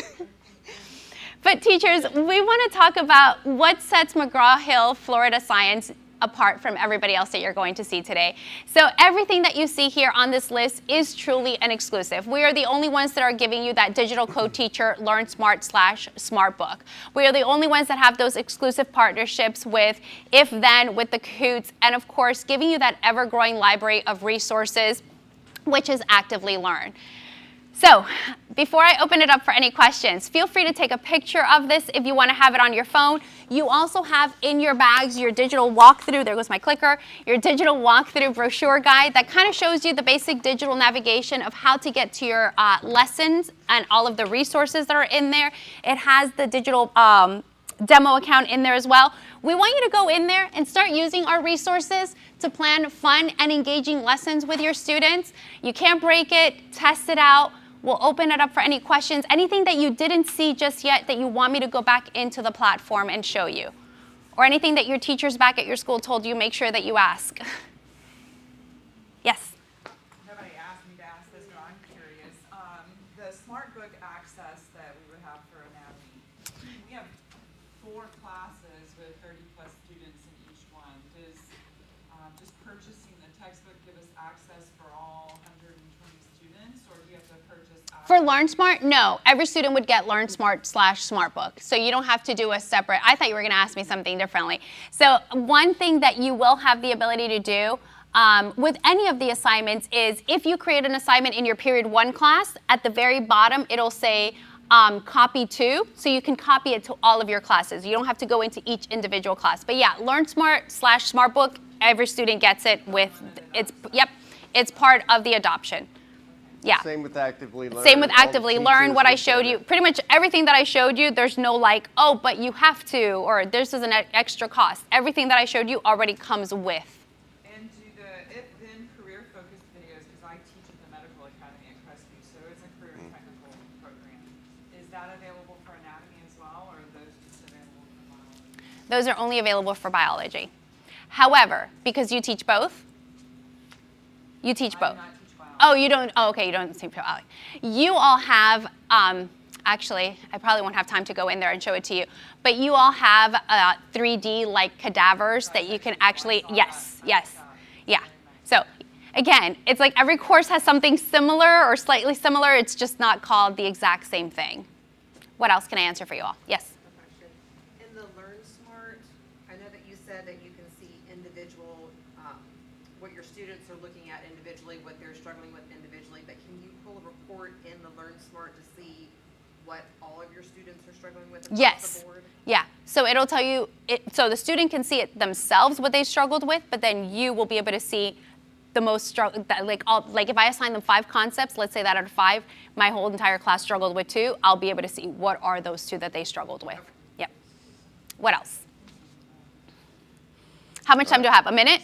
But teachers, we want to talk about what sets McGraw-Hill Florida Science apart from everybody else that you're going to see today. So everything that you see here on this list is truly an exclusive. We are the only ones that are giving you that digital co-teacher Learn Smart / Smart Book. We are the only ones that have those exclusive partnerships with If Then, with the Kahoots, and of course giving you that ever-growing library of resources, which is Actively Learn. So before I open it up for any questions, feel free to take a picture of this if you want to have it on your phone. You also have in your bags your digital walkthrough, there goes my clicker, your digital walkthrough brochure guide that kind of shows you the basic digital navigation of how to get to your lessons and all of the resources that are in there. It has the digital demo account in there as well. We want you to go in there and start using our resources to plan fun and engaging lessons with your students. You can't break it, test it out. We'll open it up for any questions, anything that you didn't see just yet that you want me to go back into the platform and show you. Or anything that your teachers back at your school told you, make sure that you ask. Yes? Nobody asked me to ask this, but I'm curious. The Smart Book access that we would have for anatomy, we have 4 classes with 30+ students in each one. Does just purchasing the textbook give us access for all 120 students, or do you have to purchase? For LearnSmart, no. Every student would get LearnSmart / SmartBook. So you don't have to do a separate, I thought you were going to ask me something differently. So one thing that you will have the ability to do with any of the assignments is if you create an assignment in your period 1 class, at the very bottom it'll say copy to, so you can copy it to all of your classes. You don't have to go into each individual class. But yeah, LearnSmart / SmartBook, every student gets it with, it's part of the adoption. Yeah. Same with Actively Learn. Same with All the Actively Learn. teachers What I get showed it. you, pretty much everything that I showed you, there's no like, oh, but you have to, or this is an extra cost. Everything that I showed you already comes with. And do the If Then career-focused videos, because I teach at the Medical Academy at Crestview, so it's a career technical program. Is that available for anatomy as well, or are those just available for biology? Those are only available for biology. However, because you teach both, you teach I do both. not teach biology. Oh, you don't, oh, okay, you don't teach biology. You all have, actually, I probably won't have time to go in there and show it to you, but you all have 3D like cadavers that you can actually, yes, yeah. Again, it's like every course has something similar or slightly similar. It's just not called the exact same thing. What else can I answer for you all? Yes? Question. In the Learn Smart, I know that you said that you can see individual, what your students are looking at individually, what they're struggling with individually, but can you pull a report in the Learn Smart to see what all of your students are struggling with across Yes. the board? Yeah. So it'll tell you, so the student can see it themselves, what they struggled with, but then you will be able to see the most struggle, like if I assign them 5 concepts, let's say that out of 5, my whole entire class struggled with 2, I'll be able to see what are those 2 that they struggled with. Yep. What else? How much time do I have? A minute?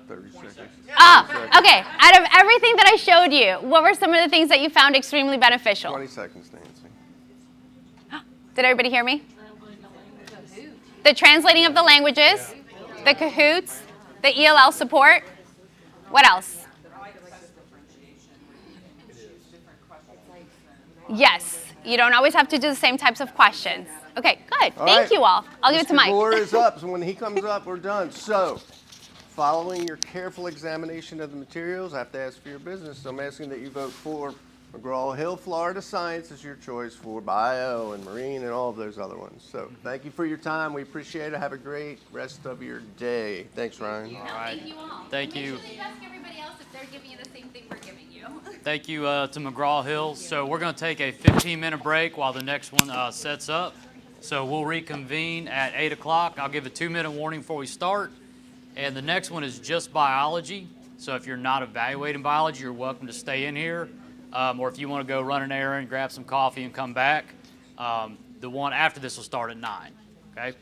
30 seconds. Oh, okay. Out of everything that I showed you, what were some of the things that you found extremely beneficial? 20 seconds, Nancy. Did everybody hear me? The translating of the languages, the Kahoots, the ELL support. What else? Yes. You don't always have to do the same types of questions. Okay, good. All Thank right. you all. I'll give it to Mr. Mike. Gore is up, so when he comes up, we're done. So, following your careful examination of the materials, I have to ask for your business. So I'm asking that you vote for McGraw-Hill Florida Science is your choice for bio and marine and all of those other ones. So thank you for your time. We appreciate it. Have a great rest of your day. Thanks, Ryan. All right. Thank you all. Thank you. Make sure they ask everybody else if they're giving you the same thing we're giving you. Thank you to McGraw-Hill. So we're going to take a 15-minute break while the next one sets up. So we'll reconvene at 8 o'clock. I'll give a 2-minute warning before we start. And the next one is just biology. So if you're not evaluating biology, you're welcome to stay in here. Or if you want to go run an errand, grab some coffee, and come back, the one after this will start at 9. Okay?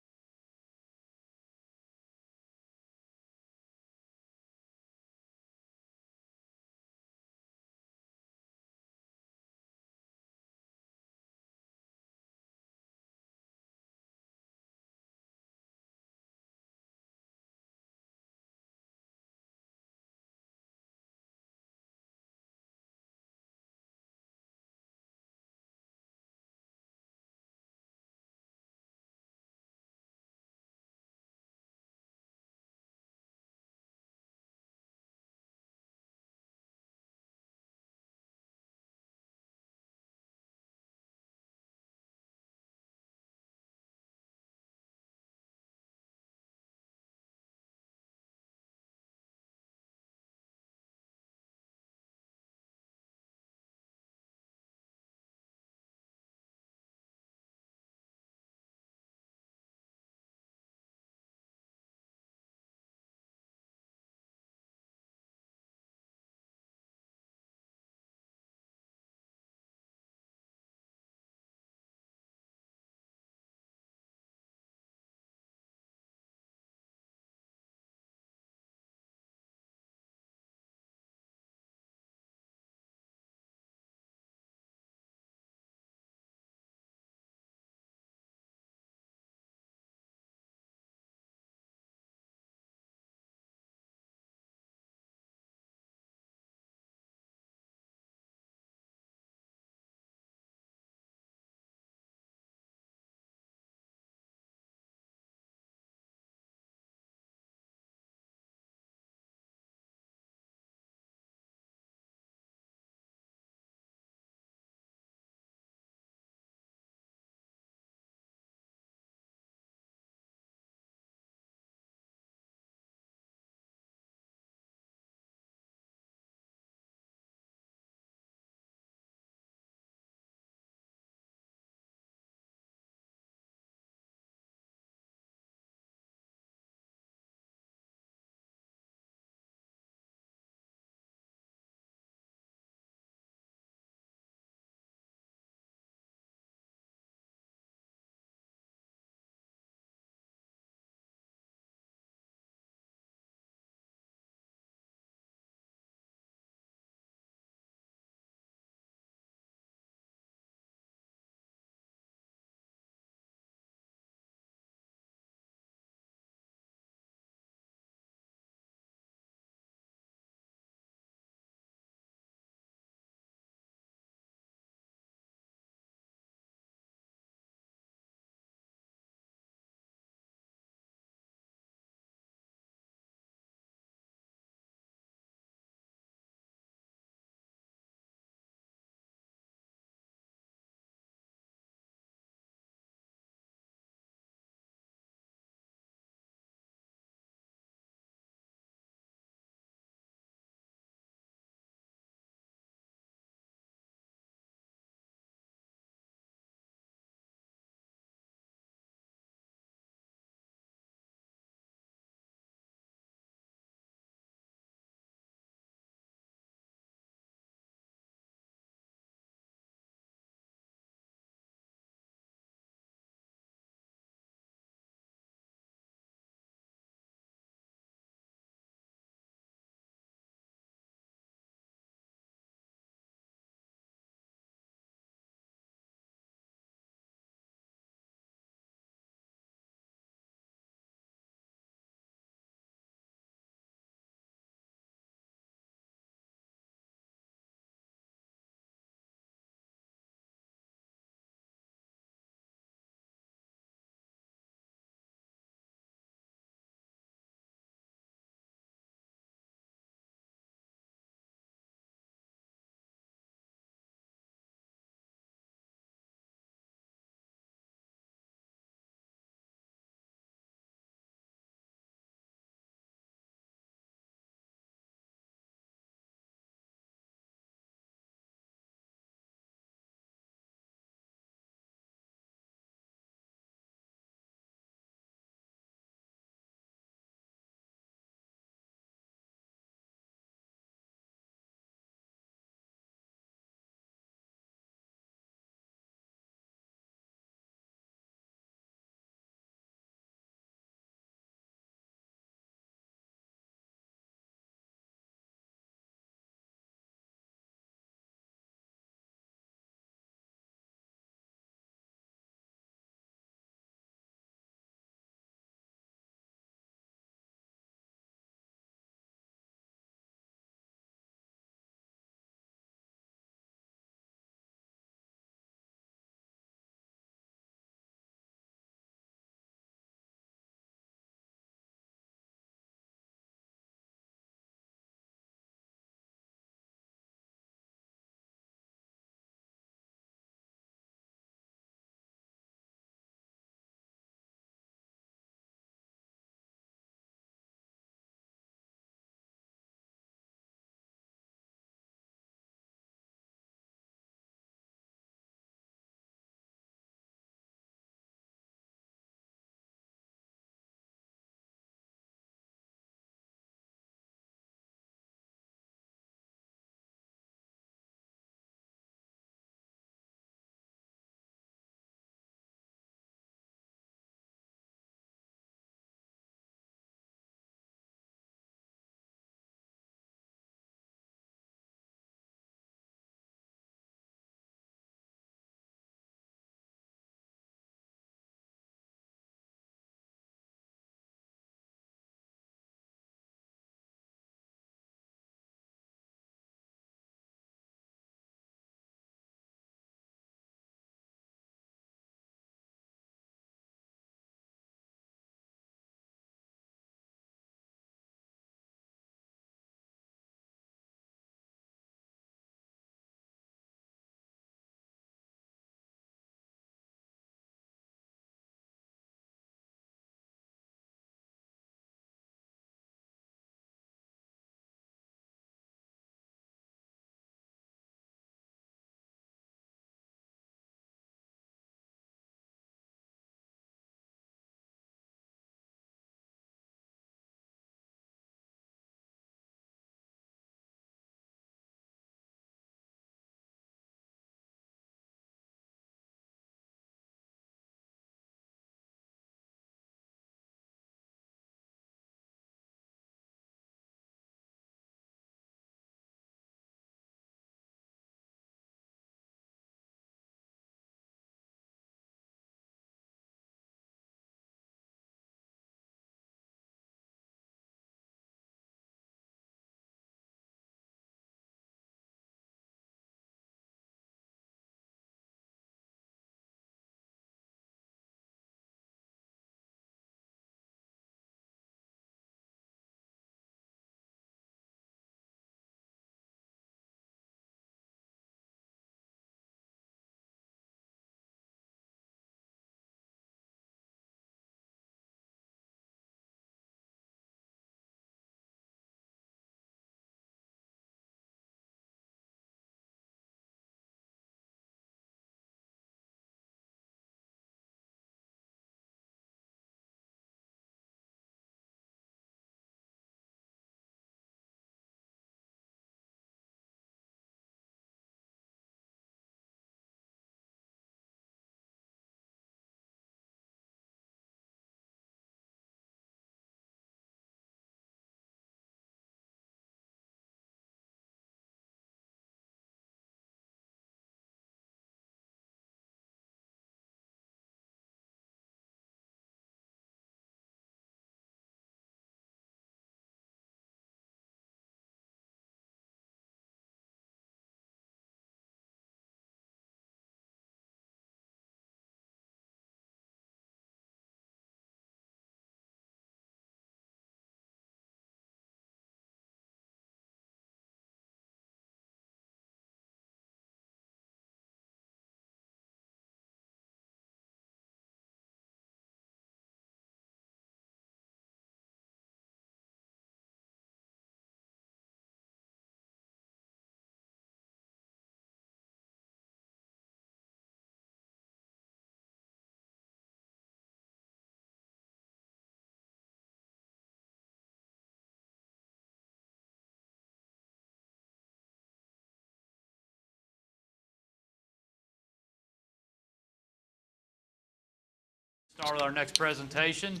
Start with our next presentation.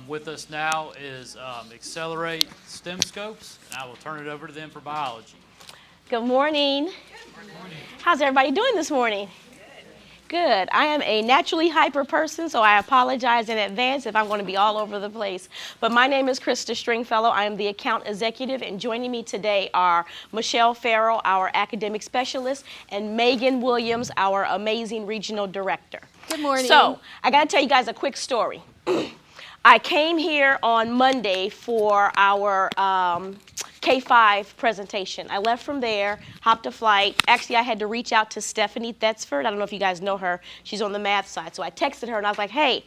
With us now is Accelerate STEM Scopes, and I will turn it over to them for biology. Good morning. How's everybody doing this morning? Good. I am a naturally hyper person, so I apologize in advance if I'm going to be all over the place. But my name is Krista Stringfellow. I am the account executive, and joining me today are Michelle Farrell, our academic specialist, and Megan Williams, our amazing regional director. Good morning. So I got to tell you guys a quick story. I came here on Monday for our K-5 presentation. I left from there, hopped a flight. Actually, I had to reach out to Stephanie Thetford. I don't know if you guys know her. She's on the math side. So I texted her and I was like, hey,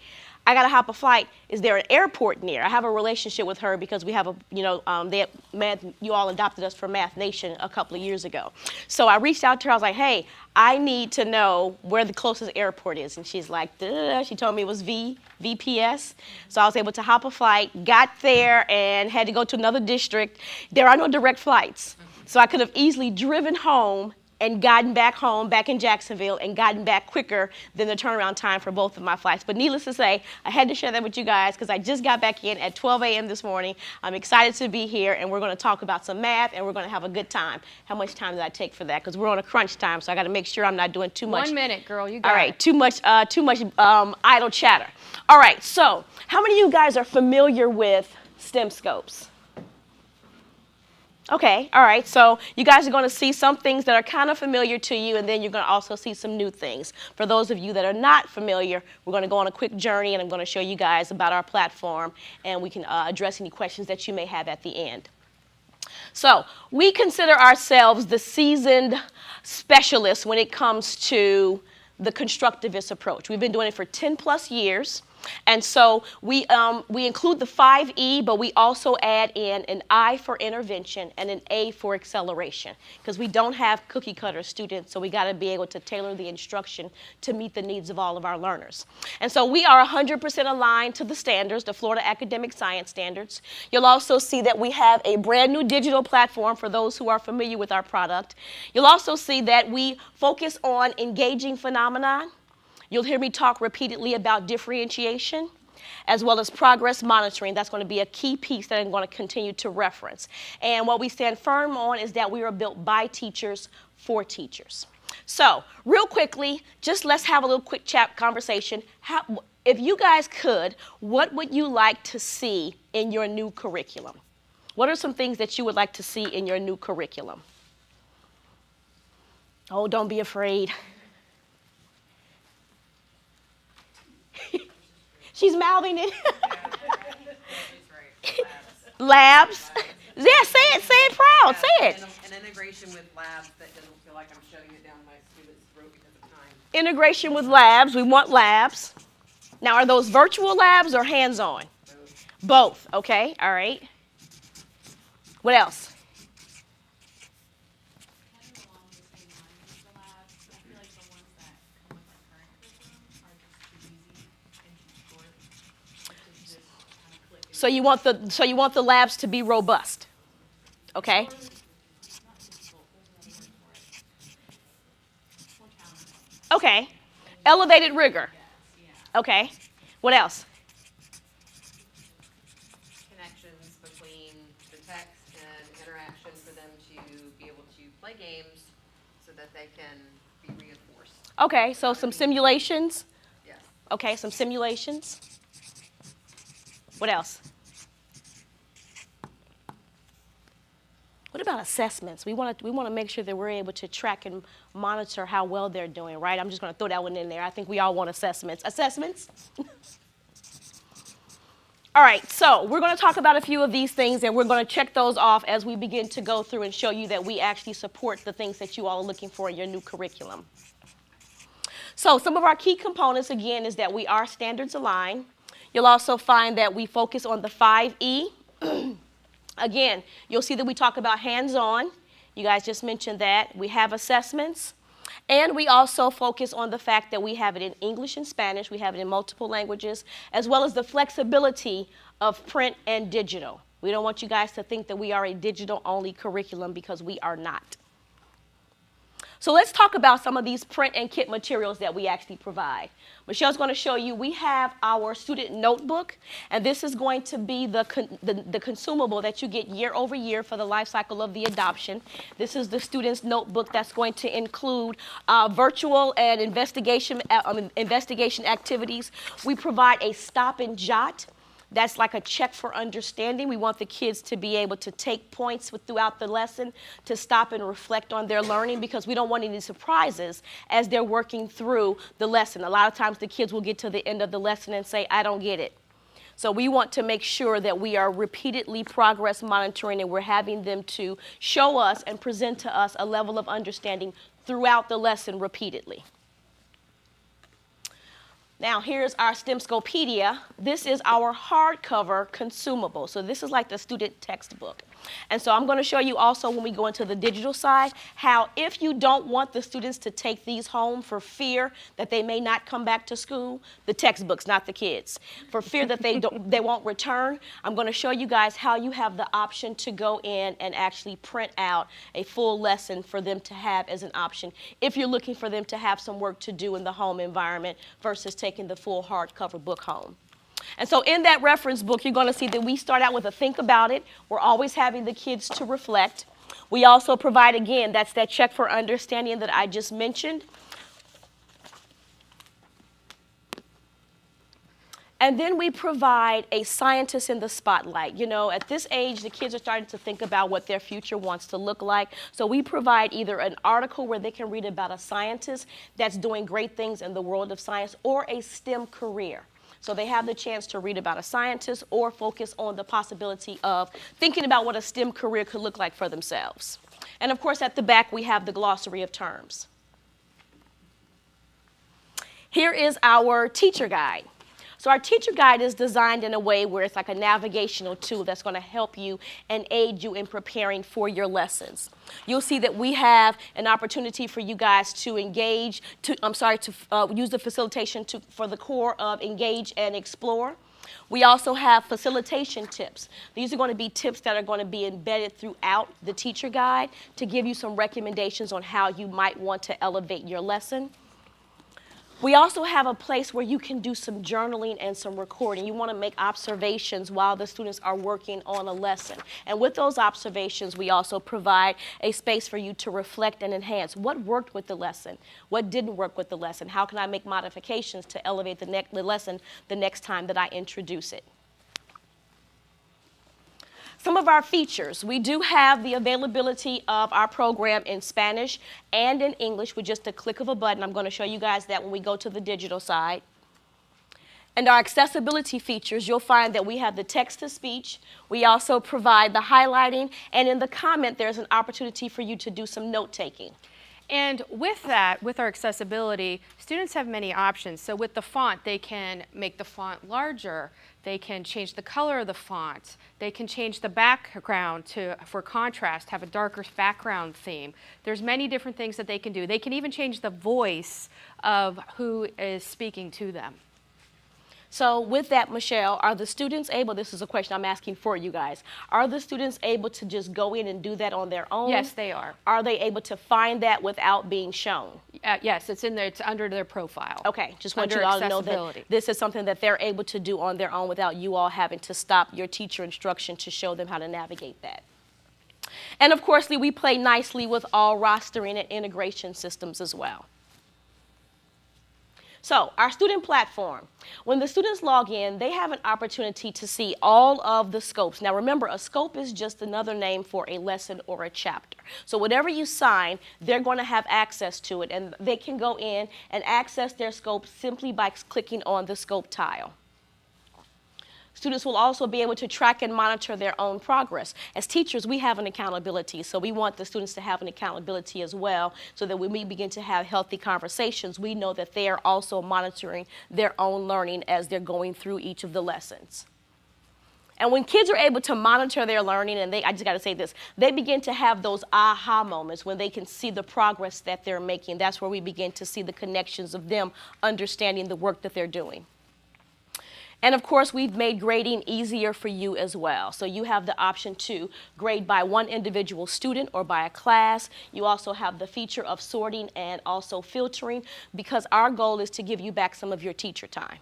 I got to hop a flight. Is there an airport near? I have a relationship with her because we have you all adopted us for Math Nation a couple of years ago. So I reached out to her. I was like, hey, I need to know where the closest airport is. And she's like, duh. She told me it was VPS. So I was able to hop a flight, got there, and had to go to another district. There are no direct flights. So I could have easily driven home and gotten back home, back in Jacksonville, and gotten back quicker than the turnaround time for both of my flights. But needless to say, I had to share that with you guys because I just got back in at 12 a.m. this morning. I'm excited to be here, and we're going to talk about some math, and we're going to have a good time. How much time did I take for that? Because we're on a crunch time, so I got to make sure I'm not doing too much. 1 minute, girl. You got All right, it. too much idle chatter. All right, so how many of you guys are familiar with STEM scopes? Okay, all right, so you guys are going to see some things that are kind of familiar to you, and then you're going to also see some new things. For those of you that are not familiar, we're going to go on a quick journey, and I'm going to show you guys about our platform, and we can address any questions that you may have at the end. So we consider ourselves the seasoned specialists when it comes to the constructivist approach. We've been doing it for 10 plus years. And so we include the 5E, but we also add in an I for intervention and an A for acceleration, because we don't have cookie cutter students, so we got to be able to tailor the instruction to meet the needs of all of our learners. And so we are 100% aligned to the standards, the Florida Academic Science Standards. You'll also see that we have a brand new digital platform for those who are familiar with our product. You'll also see that we focus on engaging phenomenon. You'll hear me talk repeatedly about differentiation, as well as progress monitoring. That's going to be a key piece that I'm going to continue to reference. And what we stand firm on is that we are built by teachers for teachers. So real quickly, just let's have a little quick chat conversation. If you guys could, what would you like to see in your new curriculum? What are some things that you would like to see in your new curriculum? Oh, don't be afraid. She's mouthing it. Labs. Yeah, say it proud. Say it. An integration with labs that doesn't feel like I'm shoving it down my student's throat because of time. Integration with labs. We want labs. Now, are those virtual labs or hands-on? Both. Okay. All right. What else? So you want the labs to be robust, okay? Okay. Elevated rigor. Okay. What else? Connections between the text and interaction for them to be able to play games so that they can be reinforced. Okay, so some simulations. Yes. Okay, some simulations. What else? What about assessments? We want to make sure that we're able to track and monitor how well they're doing, right? I'm just going to throw that one in there. I think we all want assessments. Assessments? All right, so we're going to talk about a few of these things, and we're going to check those off as we begin to go through and show you that we actually support the things that you all are looking for in your new curriculum. So some of our key components, again, is that we are standards aligned. You'll also find that we focus on the 5E. Again, you'll see that we talk about hands-on. You guys just mentioned that. We have assessments. And we also focus on the fact that we have it in English and Spanish. We have it in multiple languages, as well as the flexibility of print and digital. We don't want you guys to think that we are a digital-only curriculum, because we are not. So let's talk about some of these print and kit materials that we actually provide. Michelle's going to show you, we have our student notebook, and this is going to be the consumable that you get year over year for the life cycle of the adoption. This is the student's notebook that's going to include virtual and investigation activities. We provide a stop and jot. That's like a check for understanding. We want the kids to be able to take points throughout the lesson, to stop and reflect on their learning, because we don't want any surprises as they're working through the lesson. A lot of times the kids will get to the end of the lesson and say, I don't get it. So we want to make sure that we are repeatedly progress monitoring, and we're having them to show us and present to us a level of understanding throughout the lesson repeatedly. Now, here's our STEMscopedia. This is our hardcover consumable. So this is like the student textbook. And so I'm going to show you also, when we go into the digital side, how if you don't want the students to take these home for fear that they may not come back to school, the textbooks, not the kids, for fear that they won't return, I'm going to show you guys how you have the option to go in and actually print out a full lesson for them to have as an option if you're looking for them to have some work to do in the home environment versus taking the full hardcover book home. And so in that reference book, you're going to see that we start out with a think about it. We're always having the kids to reflect. We also provide, again, that's that check for understanding that I just mentioned. And then we provide a scientist in the spotlight. You know, at this age, the kids are starting to think about what their future wants to look like. So we provide either an article where they can read about a scientist that's doing great things in the world of science, or a STEM career. So they have the chance to read about a scientist or focus on the possibility of thinking about what a STEM career could look like for themselves. And of course, at the back, we have the glossary of terms. Here is our teacher guide. So our teacher guide is designed in a way where it's like a navigational tool that's going to help you and aid you in preparing for your lessons. You'll see that we have an opportunity for you guys to engage, use the facilitation for the core of Engage and Explore. We also have facilitation tips. These are going to be tips that are going to be embedded throughout the teacher guide to give you some recommendations on how you might want to elevate your lesson. We also have a place where you can do some journaling and some recording. You want to make observations while the students are working on a lesson. And with those observations, we also provide a space for you to reflect and enhance. What worked with the lesson? What didn't work with the lesson? How can I make modifications to elevate the lesson the next time that I introduce it? Some of our features, we do have the availability of our program in Spanish and in English with just a click of a button. I'm going to show you guys that when we go to the digital side. And our accessibility features, you'll find that we have the text-to-speech. We also provide the highlighting, and in the comment, there's an opportunity for you to do some note-taking. And with that, with our accessibility, students have many options. So with the font, they can make the font larger. They can change the color of the font. They can change the background for contrast, have a darker background theme. There's many different things that they can do. They can even change the voice of who is speaking to them. So with that, Michelle, are the students able, this is a question I'm asking for you guys, are the students able to just go in and do that on their own? Yes, they are. Are they able to find that without being shown? Yes, it's in there. It's under their profile. Okay, just want you Under all to know that accessibility. this is something that they're able to do on their own without you all having to stop your teacher instruction to show them how to navigate that. And of course, we play nicely with all rostering and integration systems as well. So our student platform, when the students log in, they have an opportunity to see all of the scopes. Now remember, a scope is just another name for a lesson or a chapter. So whatever you sign, they're going to have access to it, and they can go in and access their scope simply by clicking on the scope tile. Students will also be able to track and monitor their own progress. As teachers, we have an accountability, so we want the students to have an accountability as well, so that when we begin to have healthy conversations, we know that they are also monitoring their own learning as they're going through each of the lessons. And when kids are able to monitor their learning, and I just got to say this, they begin to have those aha moments when they can see the progress that they're making. That's where we begin to see the connections of them understanding the work that they're doing. And of course, we've made grading easier for you as well. So you have the option to grade by one individual student or by a class. You also have the feature of sorting and also filtering, because our goal is to give you back some of your teacher time.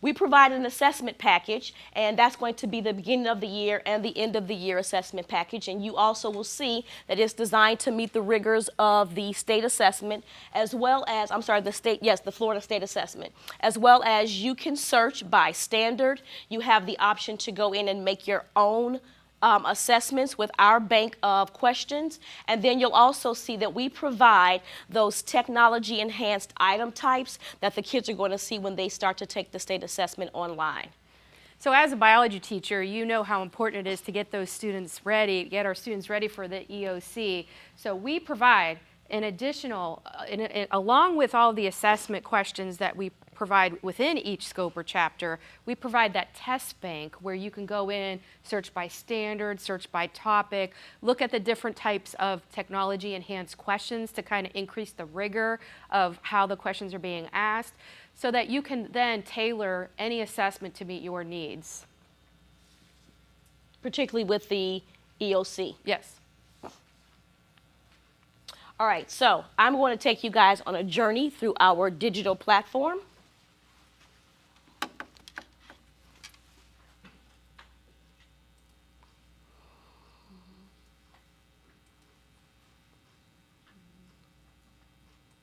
We provide an assessment package, and that's going to be the beginning of the year and the end of the year assessment package. And you also will see that it's designed to meet the rigors of the state assessment, as well as, the Florida State Assessment, as well as you can search by standard. You have the option to go in and make your own assessments with our bank of questions. And then you'll also see that we provide those technology enhanced item types that the kids are going to see when they start to take the state assessment online. So as a biology teacher, you know how important it is to get those students ready, get our students ready for the EOC. So we provide an additional, along with all the assessment questions that we provide within each scope or chapter, we provide that test bank where you can go in, search by standard, search by topic, look at the different types of technology enhanced questions to kind of increase the rigor of how the questions are being asked, so that you can then tailor any assessment to meet your needs. Particularly with the EOC. Yes. All right, so I'm going to take you guys on a journey through our digital platform.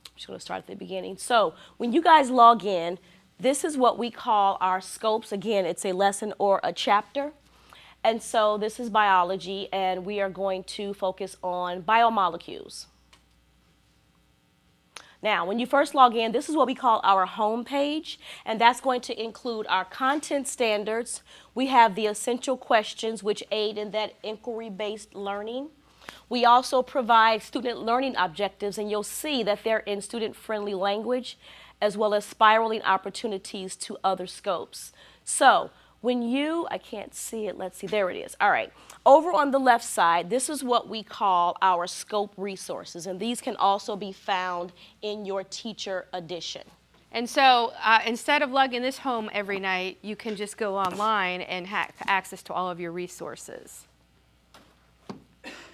I'm just going to start at the beginning. So when you guys log in, this is what we call our scopes. Again, it's a lesson or a chapter. And so this is biology, and we are going to focus on biomolecules. Now, when you first log in, this is what we call our home page, and that's going to include our content standards. We have the essential questions which aid in that inquiry-based learning. We also provide student learning objectives, and you'll see that they're in student-friendly language, as well as spiraling opportunities to other scopes. So when you, I can't see it, let's see, there it is. All right, over on the left side, this is what we call our scope resources, and these can also be found in your teacher edition. And so instead of lugging this home every night, you can just go online and have access to all of your resources.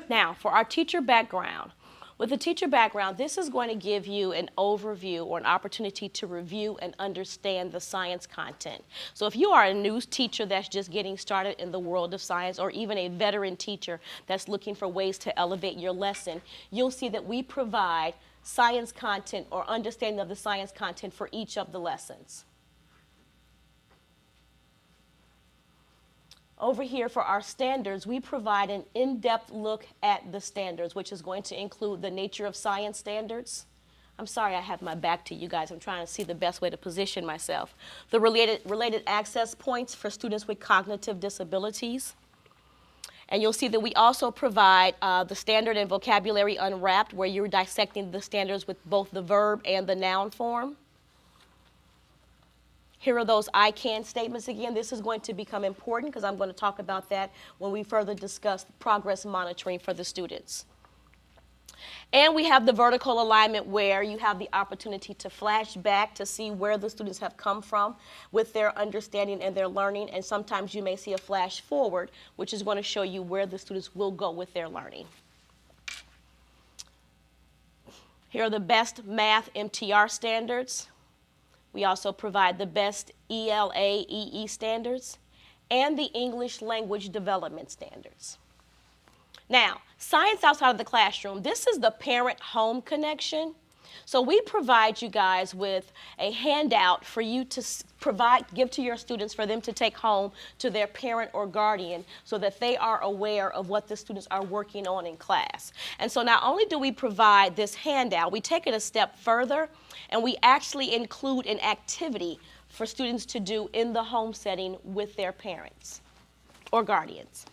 Now, for our teacher background. With the teacher background, this is going to give you an overview or an opportunity to review and understand the science content. So if you are a new teacher that's just getting started in the world of science, or even a veteran teacher that's looking for ways to elevate your lesson, you'll see that we provide science content or understanding of the science content for each of the lessons. Over here for our standards, we provide an in-depth look at the standards, which is going to include the nature of science standards. I'm sorry I have my back to you guys. I'm trying to see the best way to position myself. The related access points for students with cognitive disabilities. And you'll see that we also provide the standard and vocabulary unwrapped, where you're dissecting the standards with both the verb and the noun form. Here are those I can statements again. This is going to become important because I'm going to talk about that when we further discuss progress monitoring for the students. And we have the vertical alignment, where you have the opportunity to flash back to see where the students have come from with their understanding and their learning. And sometimes you may see a flash forward, which is going to show you where the students will go with their learning. Here are the best math MTR standards. We also provide the best ELA EE standards and the English language development standards. Now, science outside of the classroom, this is the parent-home connection. So we provide you guys with a handout for you to give to your students for them to take home to their parent or guardian, so that they are aware of what the students are working on in class. And so not only do we provide this handout, we take it a step further, and we actually include an activity for students to do in the home setting with their parents or guardians.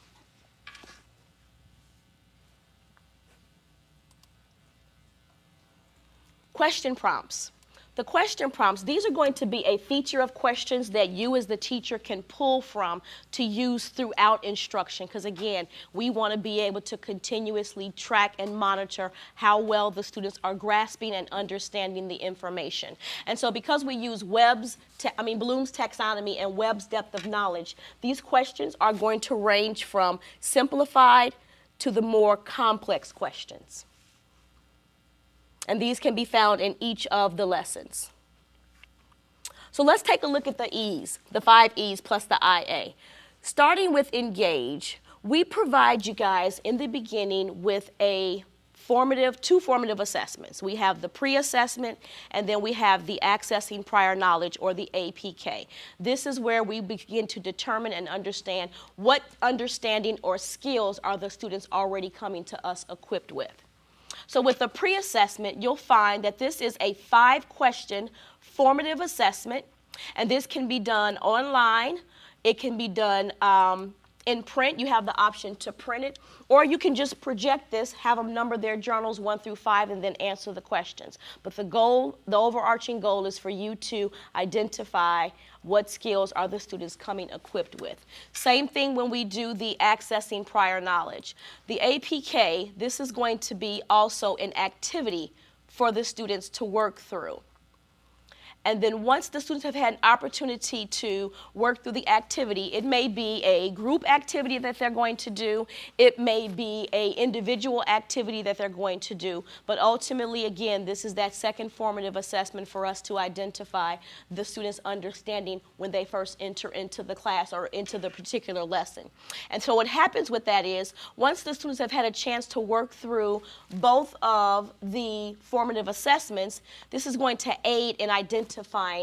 Question prompts. The question prompts, these are going to be a feature of questions that you as the teacher can pull from to use throughout instruction, because again, we want to be able to continuously track and monitor how well the students are grasping and understanding the information. And so because we use Bloom's taxonomy and Webb's depth of knowledge, these questions are going to range from simplified to the more complex questions. And these can be found in each of the lessons. So let's take a look at the E's, the 5 E's plus the IA. Starting with engage, we provide you guys in the beginning with two formative assessments. We have the pre-assessment, and then we have the accessing prior knowledge, or the APK. This is where we begin to determine and understand what understanding or skills are the students already coming to us equipped with. So with the pre-assessment, you'll find that this is a 5-question formative assessment, and this can be done online. It can be done in print. You have the option to print it, or you can just project this, have them number their journals 1 through 5, and then answer the questions. But the overarching goal is for you to identify what skills are the students coming equipped with. Same thing when we do the accessing prior knowledge. The APK, this is going to be also an activity for the students to work through. And then once the students have had an opportunity to work through the activity, it may be a group activity that they're going to do, it may be an individual activity that they're going to do, but ultimately, again, this is that second formative assessment for us to identify the students' understanding when they first enter into the class or into the particular lesson. And so what happens with that is, once the students have had a chance to work through both of the formative assessments, this is going to aid in identifying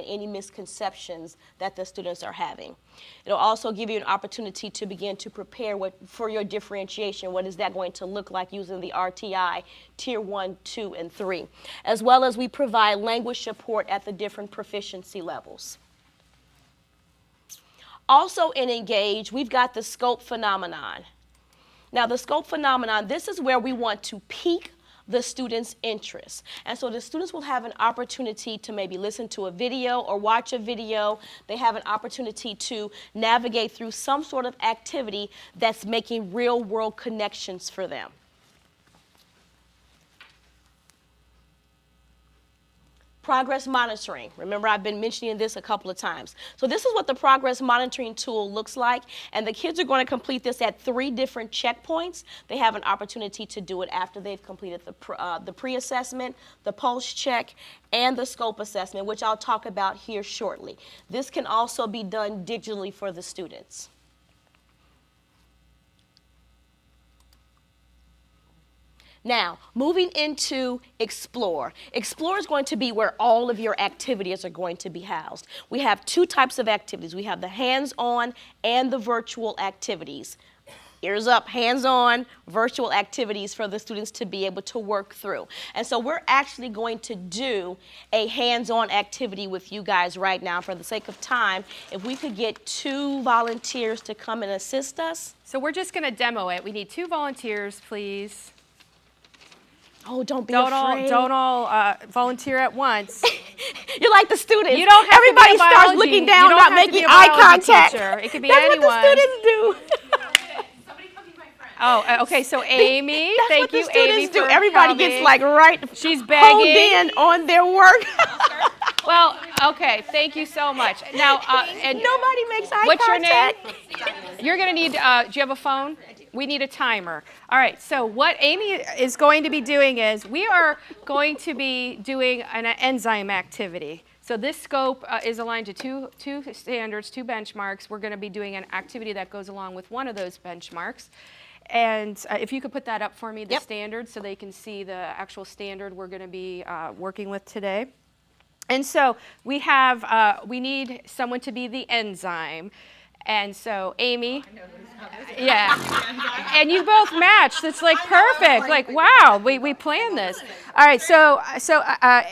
any misconceptions that the students are having. It'll also give you an opportunity to begin to prepare for your differentiation. What is that going to look like using the RTI Tier 1, 2, and 3? As well as we provide language support at the different proficiency levels. Also in Engage, we've got the scope phenomenon. Now the scope phenomenon, this is where we want to peak the students' interest. And so the students will have an opportunity to maybe listen to a video or watch a video. They have an opportunity to navigate through some sort of activity that's making real-world connections for them. Progress monitoring. Remember, I've been mentioning this a couple of times. So this is what the progress monitoring tool looks like, and the kids are going to complete this at 3 different checkpoints. They have an opportunity to do it after they've completed the pre-assessment, the pulse check, and the scope assessment, which I'll talk about here shortly. This can also be done digitally for the students. Now, moving into Explore. Explore is going to be where all of your activities are going to be housed. We have 2 types of activities. We have the hands-on and the virtual activities. Ears up, hands-on, virtual activities for the students to be able to work through. And so we're actually going to do a hands-on activity with you guys right now. For the sake of time, if we could get 2 volunteers to come and assist us. So we're just going to demo it. We need 2 volunteers, please. Oh, don't be afraid. Don't all volunteer at once. You're like the students. You don't have Everybody to be a starts biology- looking you down, don't not have to be making a eye biology contact. teacher. It could be That's anyone. what the students do. Oh, okay. So Amy, That's thank what you, the students Amy, do. for Everybody coming. gets like right She's honed begging. in on their work. Well, okay. Thank you so much. Now, and Nobody makes eye what's your name? contact. You're going to need. Do you have a phone? We need a timer. All right, so what Amy is going to be doing is we are going to be doing an enzyme activity. So this scope is aligned to two standards, 2 benchmarks. We're going to be doing an activity that goes along with one of those benchmarks. And if you could put that up for me, the standard, so they can see the actual standard we're going to be working with today. And so we need someone to be the enzyme. And so Amy, yeah, and you both matched. It's like perfect. Like, wow, we planned this. All right, so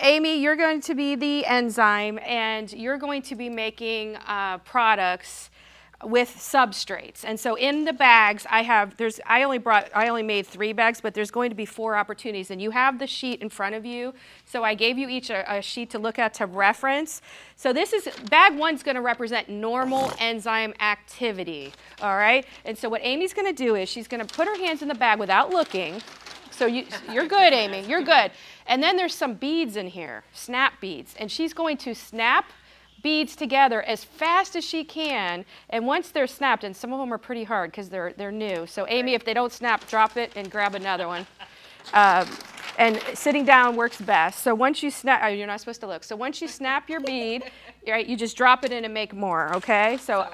Amy, you're going to be the enzyme, and you're going to be making products with substrates. And so in the bags, I only made 3 bags, but there's going to be 4 opportunities. And you have the sheet in front of you. So I gave you each a sheet to look at to reference. So bag 1's going to represent normal enzyme activity, all right? And so what Amy's going to do is she's going to put her hands in the bag without looking. So you're good, Amy, you're good. And then there's some beads in here, snap beads. And she's going to snap beads together as fast as she can, and once they're snapped, and some of them are pretty hard because they're new. So Amy, if they don't snap, drop it and grab another one. And sitting down works best. So once you snap, you're not supposed to look. So once you snap your bead, right, you just drop it in and make more. Okay? So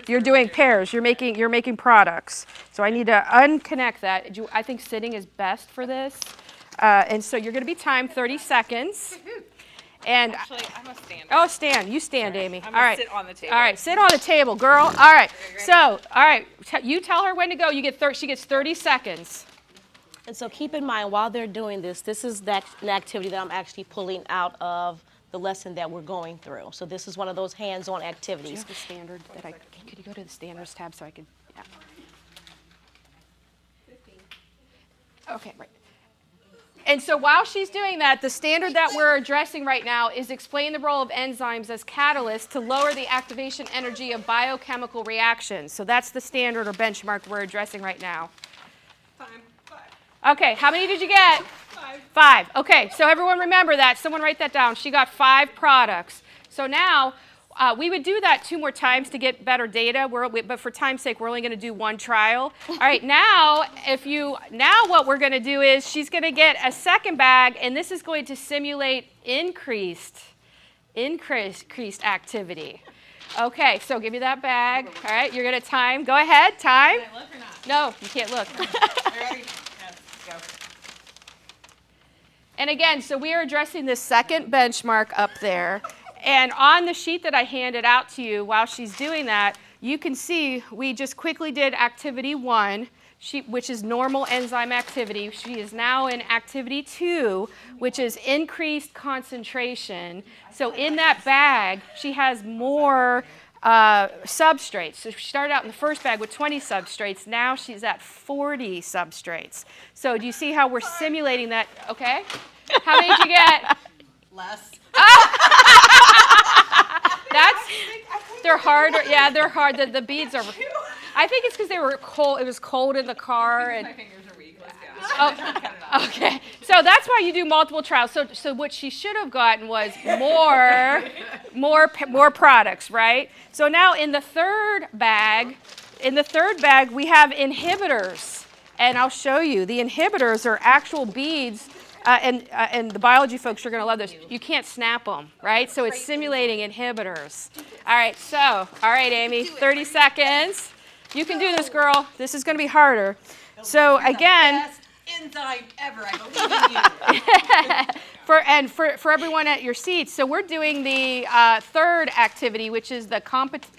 you're doing pairs. You're making products. So I need to unconnect that. I think sitting is best for this. And so you're going to be timed 30 seconds. And Actually, I'm a stand. oh, stand. You stand, Amy. I'm All right. gonna sit on the table. All right, sit on the table, girl. All right. So, all right, you tell her when to go. She gets 30 seconds. And so keep in mind, while they're doing this is an activity that I'm actually pulling out of the lesson that we're going through. So this is one of those hands-on Do you activities. have the standard could you go to the standards tab so I could, yeah. 15. Okay, right. And so while she's doing that, the standard that we're addressing right now is explain the role of enzymes as catalysts to lower the activation energy of biochemical reactions. So that's the standard or benchmark we're addressing right now. Time. 5. Okay, how many did you get? 5. 5. Okay, so everyone remember that. Someone write that down. She got 5 products. So now we would do that 2 more times to get better data, but for time's sake, we're only going to do 1 trial. All right, now what we're going to do is she's going to get a second bag, and this is going to simulate increased activity. Okay, so give me that bag. All right, you're going to time. Go ahead, time. Can I look or not? No, you can't look. Are you ready? Yes, go. And again, so we are addressing this second benchmark up there. And on the sheet that I handed out to you while she's doing that, you can see we just quickly did activity 1, which is normal enzyme activity. She is now in activity 2, which is increased concentration. So in that bag, she has more substrates. So she started out in the first bag with 20 substrates. Now she's at 40 substrates. So do you see how we're simulating that? Okay. How many did you get? Less. They're harder. Yeah, they're hard. The beads are. I think it's because they were cold. It was cold in the car. My fingers are weak. Let's go. Oh, okay. So that's why you do multiple trials. So what she should have gotten was more products, right? So now in the third bag, we have inhibitors, and I'll show you. The inhibitors are actual beads. And the biology folks are going to love this. You can't snap them, right? So it's simulating inhibitors. All right, Amy, 30 seconds. You can do this, girl. This is going to be harder. So again, Best enzyme ever. I believe in you. for everyone at your seats, so we're doing the third activity, which is the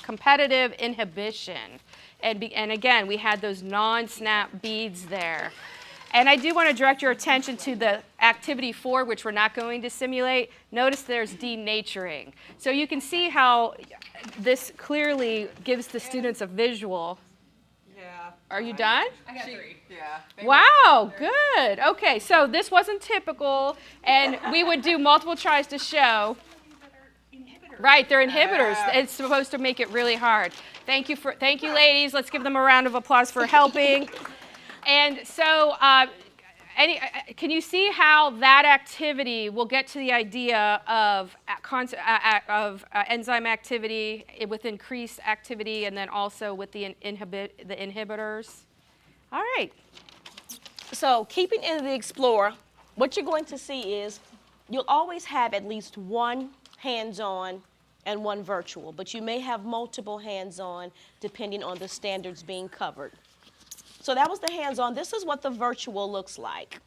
competitive inhibition. And again, we had those non-snap beads there. And I do want to direct your attention to the activity 4, which we're not going to simulate. Notice there's denaturing. So you can see how this clearly gives the students a visual. Yeah. Are you done? I got 3. Yeah. Wow, good. Okay, so this wasn't typical, and we would do multiple tries to show. Right, they're inhibitors. It's supposed to make it really hard. Thank you, ladies. Let's give them a round of applause for helping. And so, can you see how that activity will get to the idea of enzyme activity with increased activity, and then also with the inhibitors? All right. So keeping in the Explorer, what you're going to see is you'll always have at least 1 hands-on and 1 virtual, but you may have multiple hands-on depending on the standards being covered. So that was the hands-on. This is what the virtual looks like.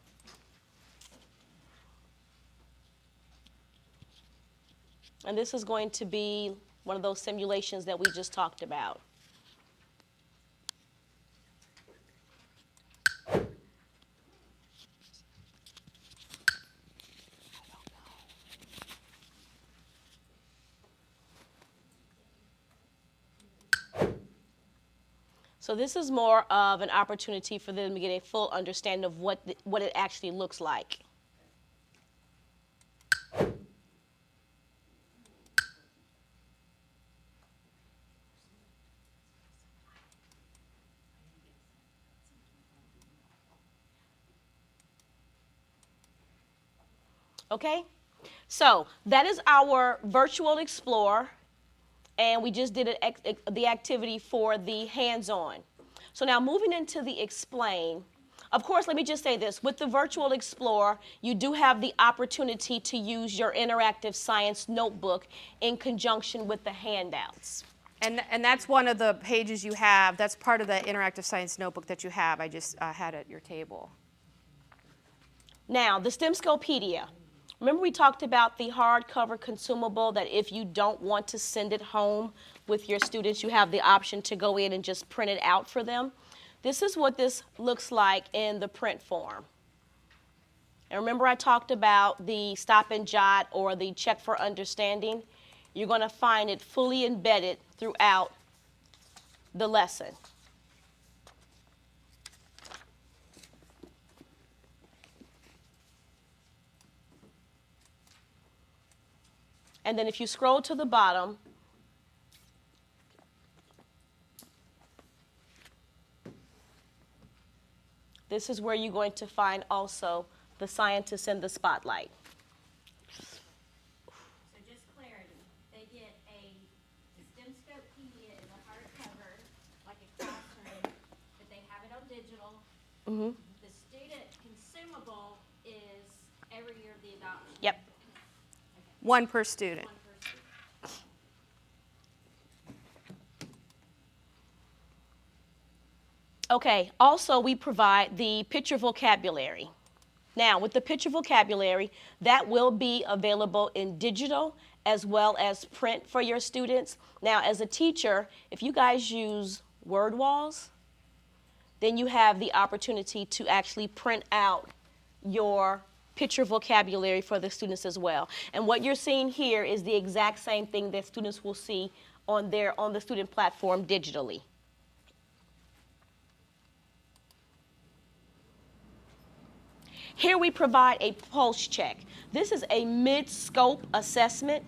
And this is going to be one of those simulations that we just talked about. So this is more of an opportunity for them to get a full understanding of what it actually looks like. Okay, so that is our virtual Explorer, and we just did the activity for the hands-on. So now moving into the Explain, of course, let me just say this, with the virtual Explorer, you do have the opportunity to use your interactive science notebook in conjunction with the handouts. And that's one of the pages you have. That's part of the interactive science notebook that you have. I just had at your table. Now, the STEMscopedia. Remember we talked about the hardcover consumable that if you don't want to send it home with your students, you have the option to go in and just print it out for them. This is what this looks like in the print form. And remember I talked about the stop and jot or the check for understanding? You're going to find it fully embedded throughout the lesson. And then if you scroll to the bottom, this is where you're going to find also the scientists in the spotlight. So just clarity, they get a STEMscopedia in a hardcover, like a classroom, but they have it on digital. Mm-hmm. The student consumable is every year of the adoption. Yep. One per student. One per student. Okay, also we provide the picture vocabulary. Now, with the picture vocabulary, that will be available in digital as well as print for your students. Now, as a teacher, if you guys use word walls, then you have the opportunity to actually print out your picture vocabulary for the students as well. And what you're seeing here is the exact same thing that students will see on the student platform digitally. Here we provide a pulse check. This is a mid-scope assessment.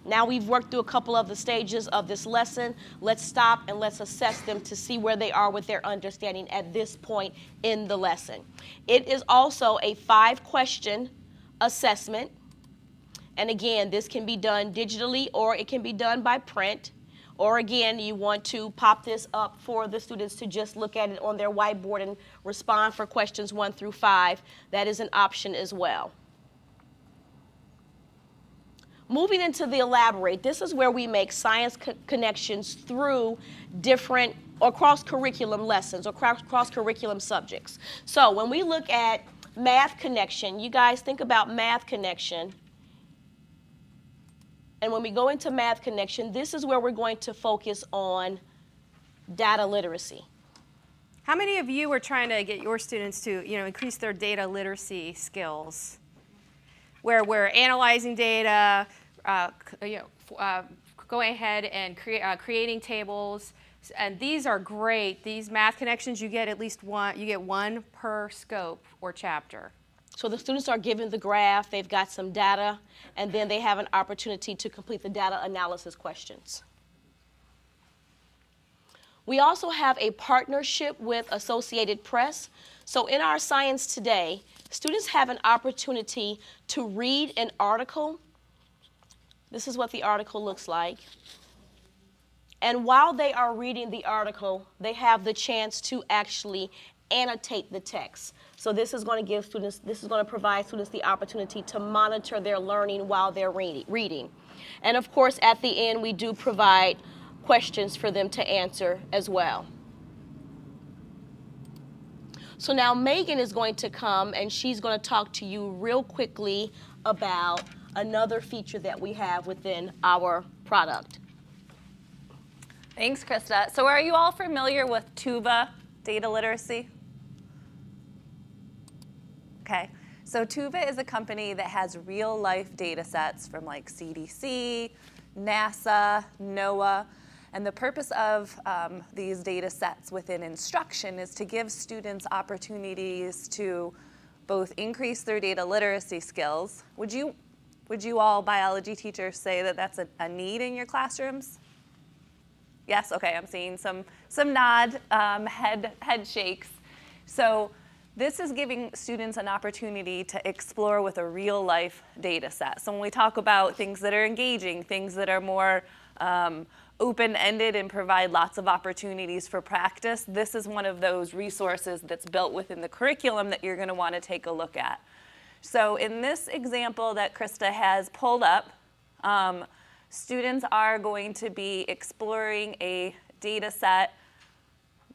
Now we've worked through a couple of the stages of this lesson. Let's stop and let's assess them to see where they are with their understanding at this point in the lesson. It is also a 5-question assessment. And again, this can be done digitally or it can be done by print. Or again, you want to pop this up for the students to just look at it on their whiteboard and respond for questions 1 through 5. That is an option as well. Moving into the Elaborate, this is where we make science connections through different or cross-curriculum lessons or cross-curriculum subjects. So when we look at Math Connection, you guys think about Math Connection. And when we go into Math Connection, this is where we're going to focus on data literacy. How many of you are trying to get your students to, increase their data literacy skills? Where we're analyzing data, going ahead and creating tables, and these are great. These Math Connections, you get at least one. You get one per scope or chapter. So the students are given the graph, they've got some data, and then they have an opportunity to complete the data analysis questions. We also have a partnership with Associated Press. So in our Science Today, students have an opportunity to read an article. This is what the article looks like. And while they are reading the article, they have the chance to actually annotate the text. So this is going to provide students the opportunity to monitor their learning while they're reading. And of course, at the end, we do provide questions for them to answer as well. So now Megan is going to come and she's going to talk to you real quickly about another feature that we have within our product. Thanks, Krista. So are you all familiar with Tuva data literacy? Okay, so Tuva is a company that has real-life data sets from like CDC, NASA, NOAA, And the purpose of these data sets within instruction is to give students opportunities to both increase their data literacy skills. Would you all biology teachers say that that's a need in your classrooms? Yes, okay, I'm seeing some nod, head shakes. So this is giving students an opportunity to explore with a real life data set. So when we talk about things that are engaging, things that are more open-ended and provide lots of opportunities for practice, this is one of those resources that's built within the curriculum that you're going to want to take a look at. So in this example that Krista has pulled up, students are going to be exploring a data set.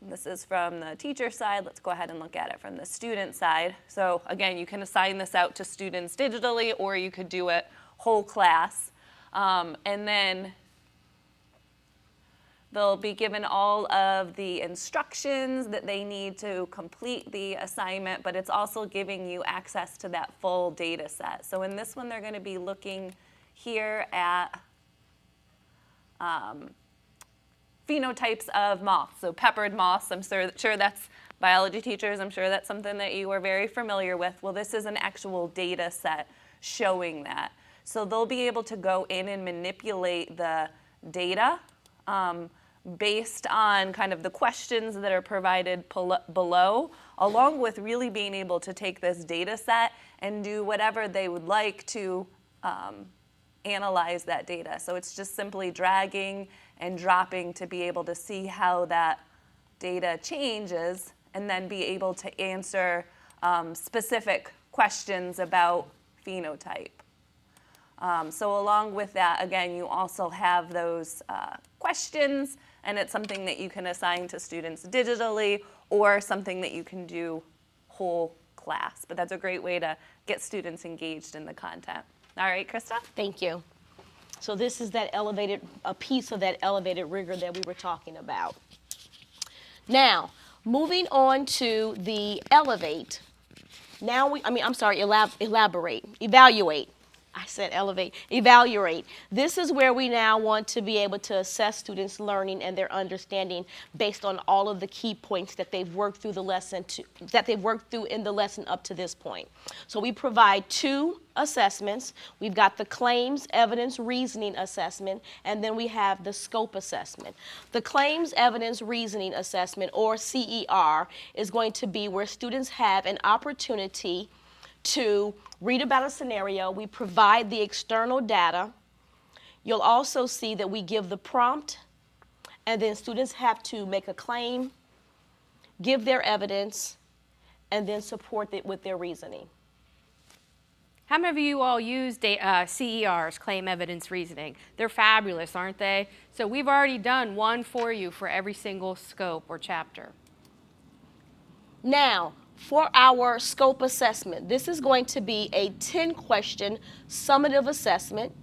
This is from the teacher side. Let's go ahead and look at it from the student side. So again, you can assign this out to students digitally, or you could do it whole class. And then they'll be given all of the instructions that they need to complete the assignment, but it's also giving you access to that full data set. So in this one, they're going to be looking here at phenotypes of moths, so peppered moths. I'm sure that's biology teachers. I'm sure that's something that you are very familiar with. Well, this is an actual data set showing that. So they'll be able to go in and manipulate the data based on kind of the questions that are provided below, along with really being able to take this data set and do whatever they would like to analyze that data. So it's just simply dragging and dropping to be able to see how that data changes and then be able to answer specific questions about phenotype. So along with that, again, you also have those questions, and it's something that you can assign to students digitally or something that you can do whole class. But that's a great way to get students engaged in the content. All right, Krista? Thank you. So this is that a piece of that elevated rigor that we were talking about. Now, moving on to the elevate. Now elaborate, evaluate. I said elevate, evaluate. This is where we now want to be able to assess students' learning and their understanding based on all of the key points that they've worked through the lesson in the lesson up to this point. So we provide 2 assessments. We've got the claims, evidence, reasoning assessment, and then we have the scope assessment. The claims, evidence, reasoning assessment, or CER, is going to be where students have an opportunity to read about a scenario. We provide the external data. You'll also see that we give the prompt, and then students have to make a claim, give their evidence, and then support it with their reasoning. How many of you all use CERs, claim evidence reasoning? They're fabulous, aren't they? So we've already done one for you for every single scope or chapter. Now, for our scope assessment, this is going to be a 10-question summative assessment,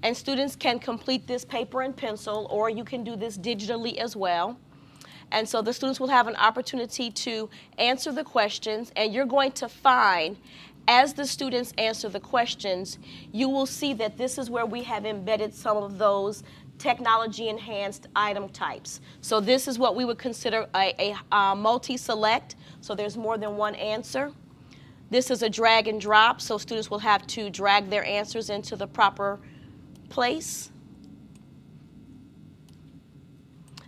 and students can complete this paper and pencil, or you can do this digitally as well. And so the students will have an opportunity to answer the questions, and you're going to find, as the students answer the questions, you will see that this is where we have embedded some of those technology-enhanced item types. So this is what we would consider a multi-select, so there's more than one answer. This is a drag and drop, so students will have to drag their answers into the proper place.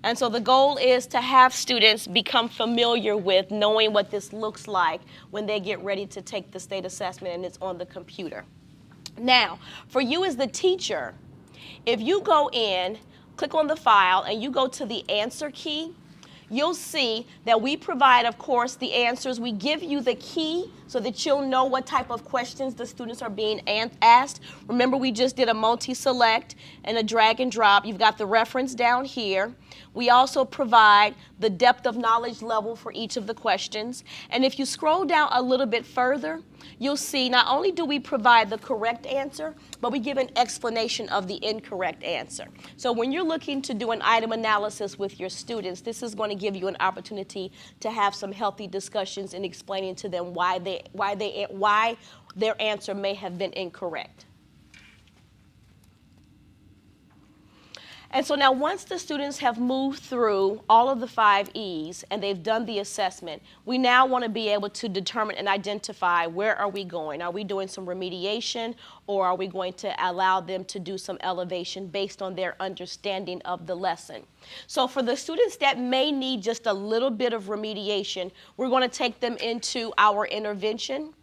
And so the goal is to have students become familiar with knowing what this looks like when they get ready to take the state assessment and it's on the computer. Now, for you as the teacher, if you go in, click on the file, and you go to the answer key, you'll see that we provide, of course, the answers. We give you the key so that you'll know what type of questions the students are being asked. Remember, we just did a multi-select and a drag and drop. You've got the reference down here. We also provide the depth of knowledge level for each of the questions. And if you scroll down a little bit further, you'll see not only do we provide the correct answer, but we give an explanation of the incorrect answer. So when you're looking to do an item analysis with your students, this is going to give you an opportunity to have some healthy discussions in explaining to them why their answer may have been incorrect. And so now once the students have moved through all of the 5 E's and they've done the assessment, we now want to be able to determine and identify where are we going. Are we doing some remediation, or are we going to allow them to do some elevation based on their understanding of the lesson? So for the students that may need just a little bit of remediation, we're going to take them into our intervention.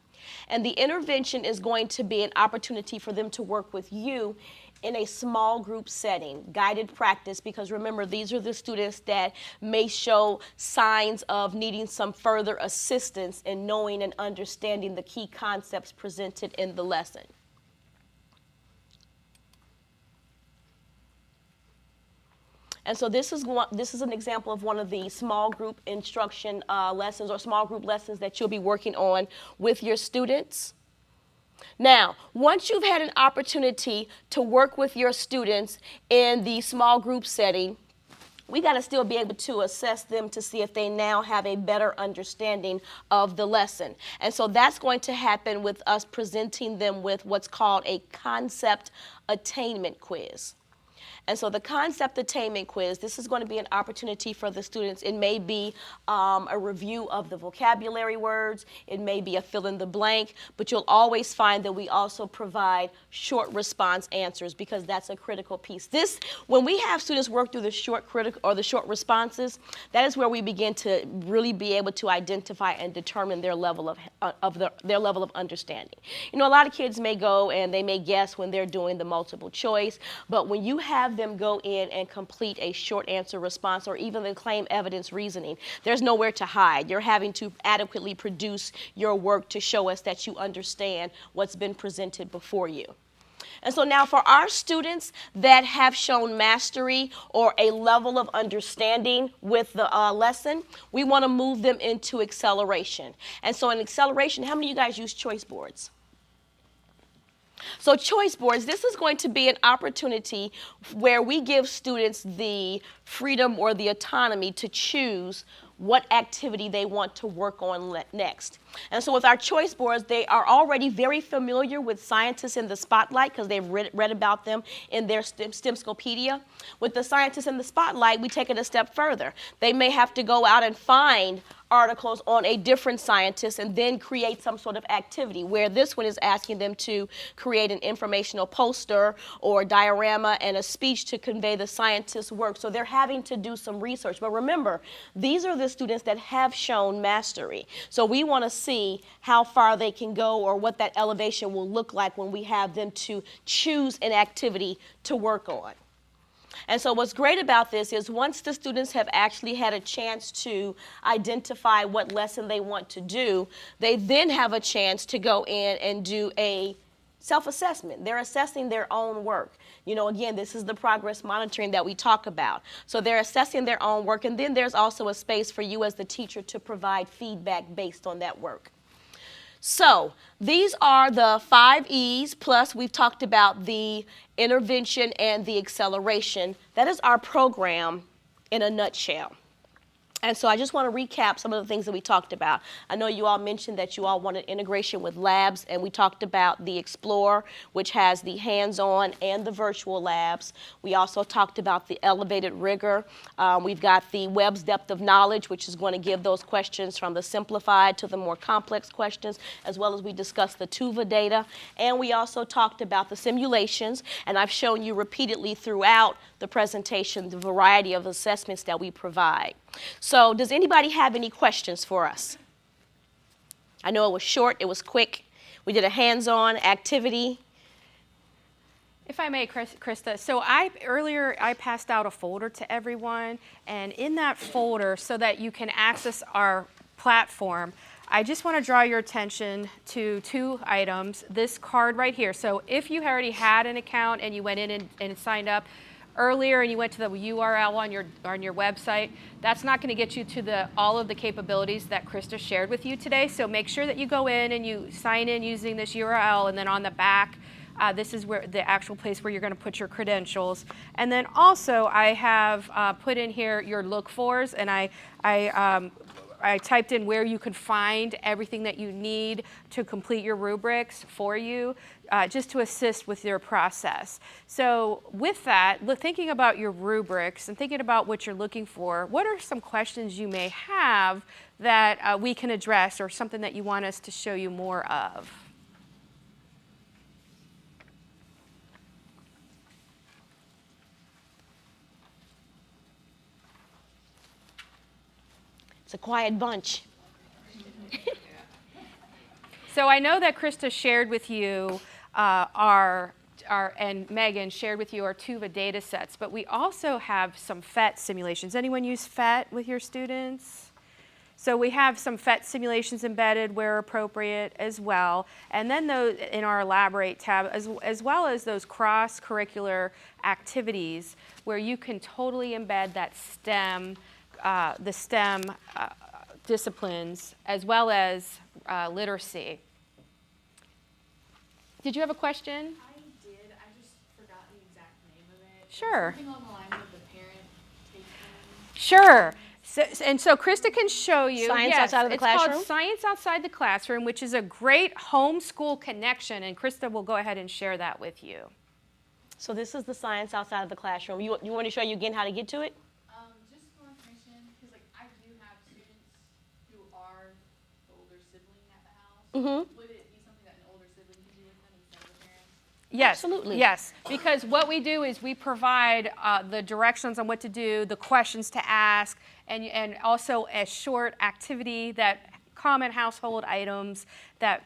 And the intervention is going to be an opportunity for them to work with you in a small group setting, guided practice, because remember, these are the students that may show signs of needing some further assistance in knowing and understanding the key concepts presented in the lesson. And so this is an example of one of the small group instruction lessons or small group lessons that you'll be working on with your students. Now, once you've had an opportunity to work with your students in the small group setting, we got to still be able to assess them to see if they now have a better understanding of the lesson. And so that's going to happen with us presenting them with what's called a concept attainment quiz. And so the concept attainment quiz, this is going to be an opportunity for the students. It may be a review of the vocabulary words. It may be a fill in the blank, but you'll always find that we also provide short response answers, because that's a critical piece. When we have students work through the short responses, that is where we begin to really be able to identify and determine their level of understanding. You know, a lot of kids may go and they may guess when they're doing the multiple choice, but when you have them go in and complete a short answer response or even the claim evidence reasoning, there's nowhere to hide. You're having to adequately produce your work to show us that you understand what's been presented before you. And so now for our students that have shown mastery or a level of understanding with the lesson, we want to move them into acceleration. And so in acceleration, how many of you guys use choice boards? So choice boards, this is going to be an opportunity where we give students the freedom or the autonomy to choose what activity they want to work on next. And so with our choice boards, they are already very familiar with Scientists in the Spotlight because they've read about them in their STEMscopedia. With the Scientists in the Spotlight, we take it a step further. They may have to go out and find articles on a different scientist and then create some sort of activity, where this one is asking them to create an informational poster or diorama and a speech to convey the scientist's work. So they're having to do some research. But remember, these are the students that have shown mastery. So we want to see how far they can go or what that elevation will look like when we have them to choose an activity to work on. And so what's great about this is once the students have actually had a chance to identify what lesson they want to do, they then have a chance to go in and do a self-assessment. They're assessing their own work. You know, again, this is the progress monitoring that we talk about. So they're assessing their own work, and then there's also a space for you as the teacher to provide feedback based on that work. So these are the 5 E's, plus we've talked about the intervention and the acceleration. That is our program in a nutshell. And so I just want to recap some of the things that we talked about. I know you all mentioned that you all wanted integration with labs, and we talked about the Explore, which has the hands-on and the virtual labs. We also talked about the elevated rigor. We've got the Webb's depth of knowledge, which is going to give those questions from the simplified to the more complex questions, as well as we discussed the TUVA data. And we also talked about the simulations, and I've shown you repeatedly throughout the presentation the variety of assessments that we provide. So does anybody have any questions for us? I know it was short, it was quick. We did a hands-on activity. If I may, Krista, so earlier I passed out a folder to everyone, and in that folder, so that you can access our platform, I just want to draw your attention to 2 items. This card right here. So if you already had an account and you went in and signed up earlier and you went to the URL on your website, that's not going to get you to all of the capabilities that Krista shared with you today. So make sure that you go in and you sign in using this URL, and then on the back, this is where the actual place where you're going to put your credentials. And then also I have put in here your look-fors, and I I typed in where you can find everything that you need to complete your rubrics for you, just to assist with your process. So with that, thinking about your rubrics and thinking about what you're looking for, what are some questions you may have that we can address, or something that you want us to show you more of? It's a quiet bunch. So I know that Krista shared with you and Megan shared with you our TUVA data sets, but we also have some PhET simulations. Anyone use PhET with your students? So we have some PhET simulations embedded where appropriate as well. And then those in our Elaborate tab, as well as those cross-curricular activities where you can totally embed that the STEM disciplines, as well as literacy. Did you have a question? I did. I just forgot the exact name of it. Sure. Something along the lines of the parent take home. Sure. So Krista can show you. Science yes, Outside of the it's Classroom? called Science Outside the Classroom, which is a great homeschool connection, and Krista will go ahead and share that with you. So this is the Science Outside of the Classroom. You want to show you again how to get to it? Just for information, because like I do have students who are the older sibling at the house. Mm-hmm. Would it be something that an older sibling can do with them instead of the parents? Yes, Absolutely. yes, because what we do is we provide the directions on what to do, the questions to ask, and also a short activity that common household items that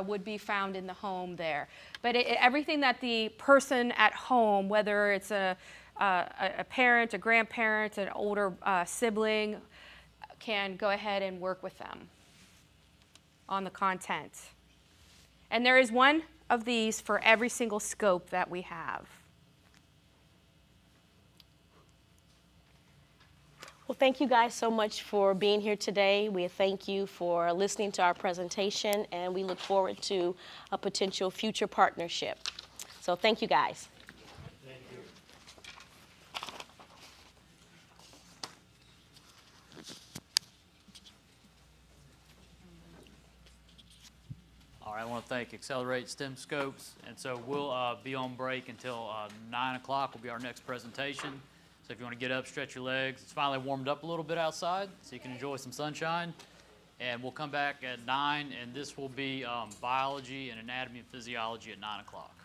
would be found in the home there. But everything that the person at home, whether it's a parent, a grandparent, an older sibling, can go ahead and work with them on the content. And there is one of these for every single scope that we have. Well, thank you guys so much for being here today. We thank you for listening to our presentation, and we look forward to a potential future partnership. So thank you guys. All right, I want to thank Accelerate STEM Scopes, and so we'll be on break until 9 o'clock will be our next presentation. So if you want to get up, stretch your legs. It's finally warmed up a little bit outside, so you can enjoy some sunshine. And we'll come back at 9, and this will be biology and anatomy and physiology at 9 o'clock.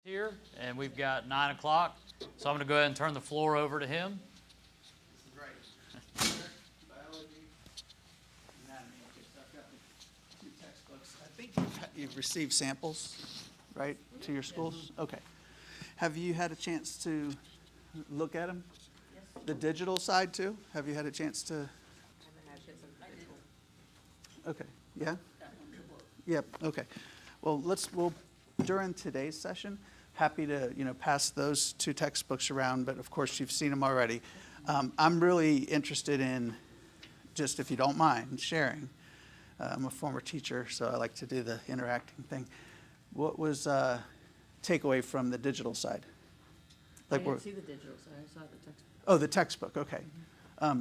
here, and we've got 9 o'clock. So I'm going to go ahead and turn the floor over to him. Biology, anatomy. Okay, so I've got the 2 textbooks. I think you've received samples, right, to your schools? Okay. Have you had a chance to look at them? Yes. The digital side too? Have you had a chance to? Okay, yeah? Yep, okay. Well, during today's session, happy to, pass those 2 textbooks around, but of course you've seen them already. I'm really interested in, just if you don't mind, sharing. I'm a former teacher, so I like to do the interacting thing. What was takeaway from the digital side? I didn't see the digital side, I saw the textbook. Oh, the textbook, okay.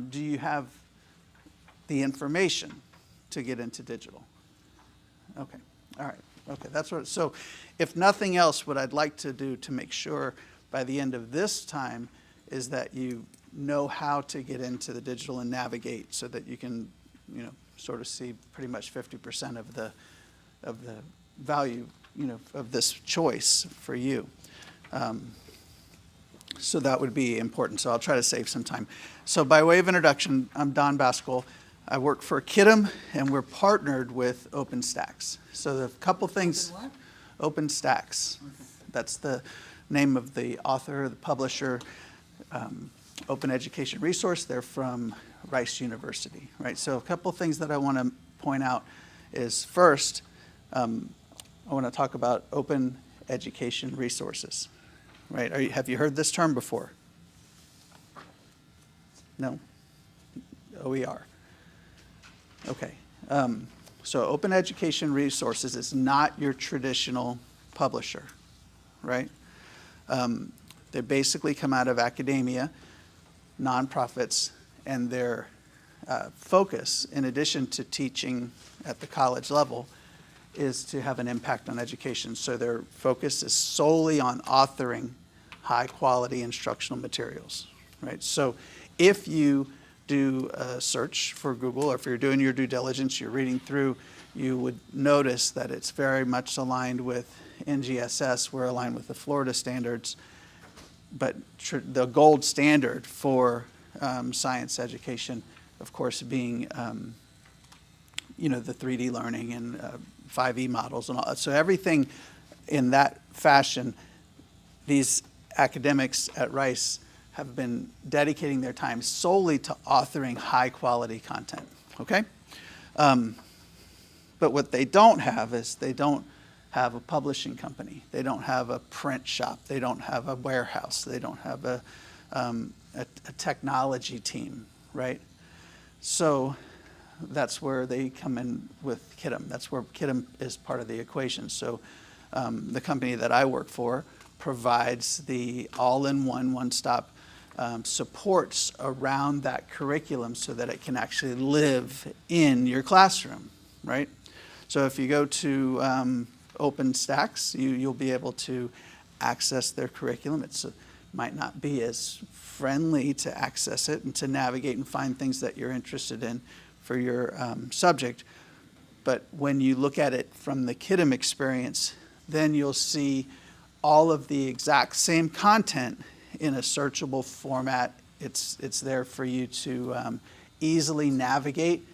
Do you have the information to get into digital? Okay, all right, okay, that's what, so if nothing else, what I'd like to do to make sure by the end of this time is that you know how to get into the digital and navigate so that you can, sort of see pretty much 50% of the value, of this choice for you. So that would be important. So I'll try to save some time. So by way of introduction, I'm Don Baskell. I work for KIDM, and we're partnered with OpenStax. So a couple things. OpenStax. Okay. That's the name of the author, the publisher, Open Education Resource. They're from Rice University, right? So a couple things that I want to point out is first, I want to talk about Open Education Resources, right? Have you heard this term before? No? OER. Okay. So Open Education Resources is not your traditional publisher, right? They basically come out of academia, nonprofits, and their focus, in addition to teaching at the college level, is to have an impact on education. So their focus is solely on authoring high-quality instructional materials, right? So if you do a search for Google, or if you're doing your due diligence, you're reading through, you would notice that it's very much aligned with NGSS. We're aligned with the Florida standards, but the gold standard for science education, of course, being the 3D learning and 5E models and all that. So everything in that fashion, these academics at Rice have been dedicating their time solely to authoring high quality content, okay? But what they don't have is they don't have a publishing company. They don't have a print shop. They don't have a warehouse. They don't have a technology team, right? So that's where they come in with KIDM. That's where KIDM is part of the equation. So the company that I work for provides the all-in-one, one-stop supports around that curriculum so that it can actually live in your classroom, right? So if you go to OpenStax, you'll be able to access their curriculum. It might not be as friendly to access it and to navigate and find things that you're interested in for your subject. But when you look at it from the KIDM experience, then you'll see all of the exact same content in a searchable format. It's there for you to easily navigate.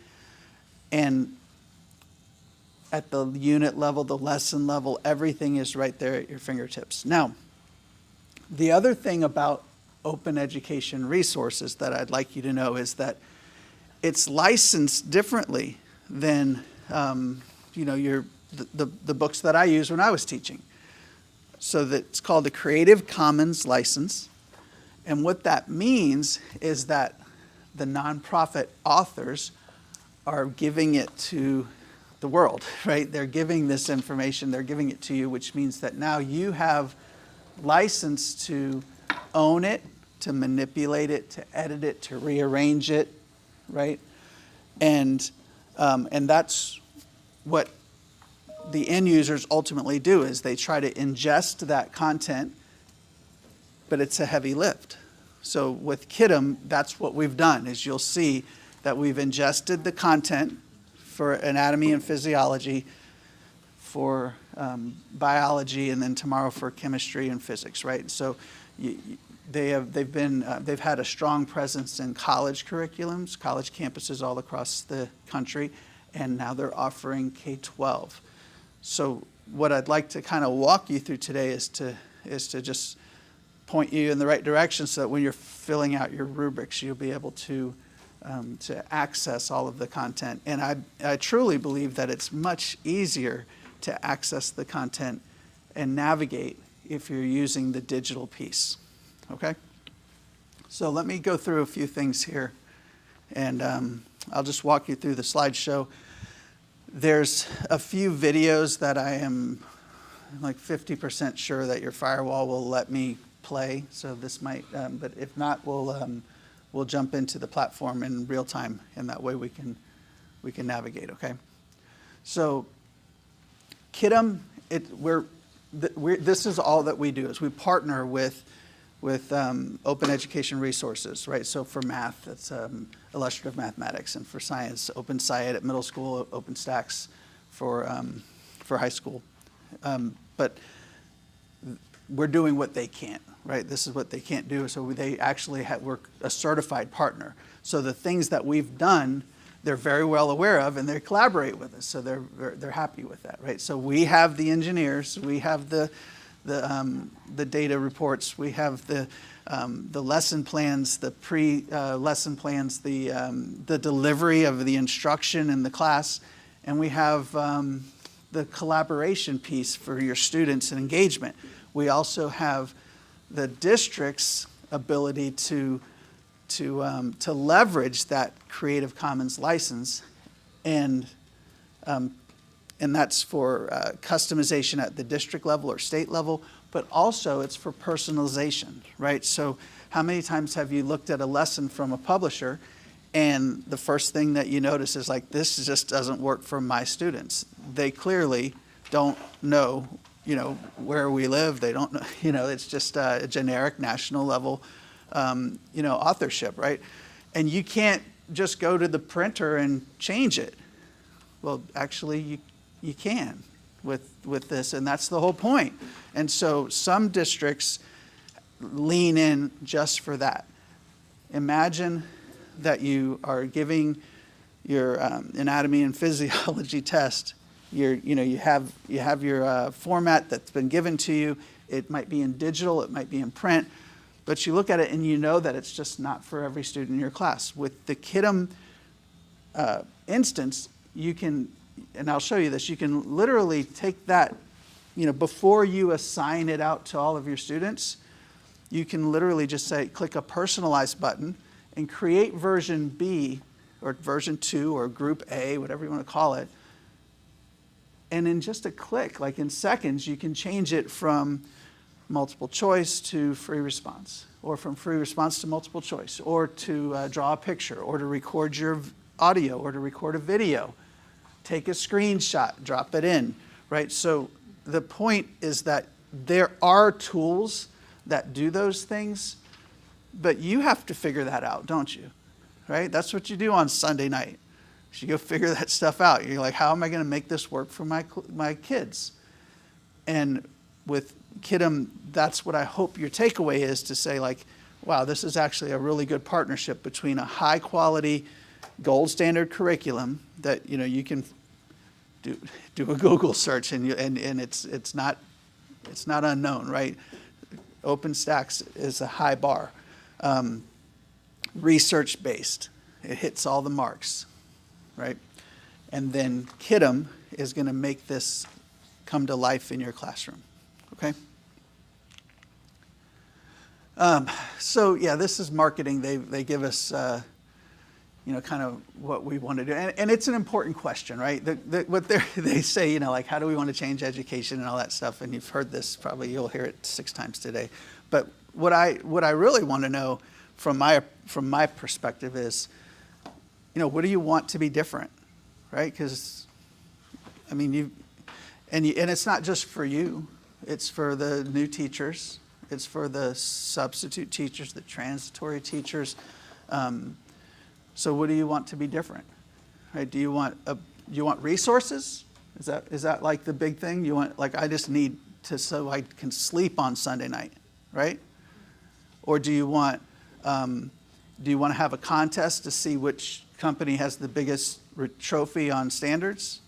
And at the unit level, the lesson level, everything is right there at your fingertips. Now, the other thing about Open Education Resources that I'd like you to know is that it's licensed differently than the books that I used when I was teaching. So that it's called the Creative Commons license. And what that means is that the nonprofit authors are giving it to the world, right? They're giving this information, they're giving it to you, which means that now you have license to own it, to manipulate it, to edit it, to rearrange it, right? And that's what the end users ultimately do, is they try to ingest that content, but it's a heavy lift. So with KIDM, that's what we've done, is you'll see that we've ingested the content for anatomy and physiology, for biology, and then tomorrow for chemistry and physics, right? So they've had a strong presence in college curriculums, college campuses all across the country, and now they're offering K-12. So what I'd like to kind of walk you through today is to just point you in the right direction so that when you're filling out your rubrics, you'll be able to access all of the content. And I truly believe that it's much easier to access the content and navigate if you're using the digital piece, okay? So let me go through a few things here, and I'll just walk you through the slideshow. There's a few videos that I am like 50% sure that your firewall will let me play, so this might, but if not, we'll jump into the platform in real time, and that way we can navigate, okay? So KIDM, this is all that we do, is we partner with open education resources, right? So for math, it's illustrative mathematics, and for science, OpenSciEd at middle school, OpenStax for high school. But we're doing what they can't, right? This is what they can't do, so they actually we're a certified partner. So the things that we've done, they're very well aware of, and they collaborate with us, so they're happy with that, right? So we have the engineers, we have the data reports, we have the lesson plans, the lesson plans, the delivery of the instruction in the class, and we have the collaboration piece for your students and engagement. We also have the district's ability to leverage that Creative Commons license, and that's for customization at the district level or state level, but also it's for personalization, right? So how many times have you looked at a lesson from a publisher and the first thing that you notice is like, this just doesn't work for my students? They clearly don't know, where we live. They don't know, it's just a generic national level, authorship, right? And you can't just go to the printer and change it. Well, actually, you can with this, and that's the whole point. And so some districts lean in just for that. Imagine that you are giving your anatomy and physiology test. You have your format that's been given to you. It might be in digital, it might be in print, but you look at it and you know that it's just not for every student in your class. With the KIDM instance, you can, and I'll show you this, you can literally take that, before you assign it out to all of your students, you can literally just say, click a personalized button and create version B or version 2 or group A, whatever you want to call it. And in just a click, like in seconds, you can change it from multiple choice to free response, or from free response to multiple choice, or to draw a picture, or to record your audio, or to record a video. Take a screenshot, drop it in, right? So the point is that there are tools that do those things, but you have to figure that out, don't you? Right? That's what you do on Sunday night. You go figure that stuff out. You're like, how am I going to make this work for my kids? And with KIDM, that's what I hope your takeaway is, to say like, wow, this is actually a really good partnership between a high quality gold standard curriculum that you can do a Google search and it's not unknown, right? OpenStax is a high bar. Research based, it hits all the marks, right? And then KIDM is going to make this come to life in your classroom, okay? So yeah, this is marketing. They give us, kind of what we want to do, and it's an important question, right? What they say, like, how do we want to change education and all that stuff? And you've heard this probably. You'll hear it 6 times today. But what I really want to know from my perspective is, what do you want to be different, right? Because, I mean, and it's not just for you. It's for the new teachers. It's for the substitute teachers, the transitory teachers. So what do you want to be different, right? Do you want resources? Is that like the big thing? You want, like, I just need to, so I can sleep on Sunday night, right? Or do you want to have a contest to see which company has the biggest trophy on standards?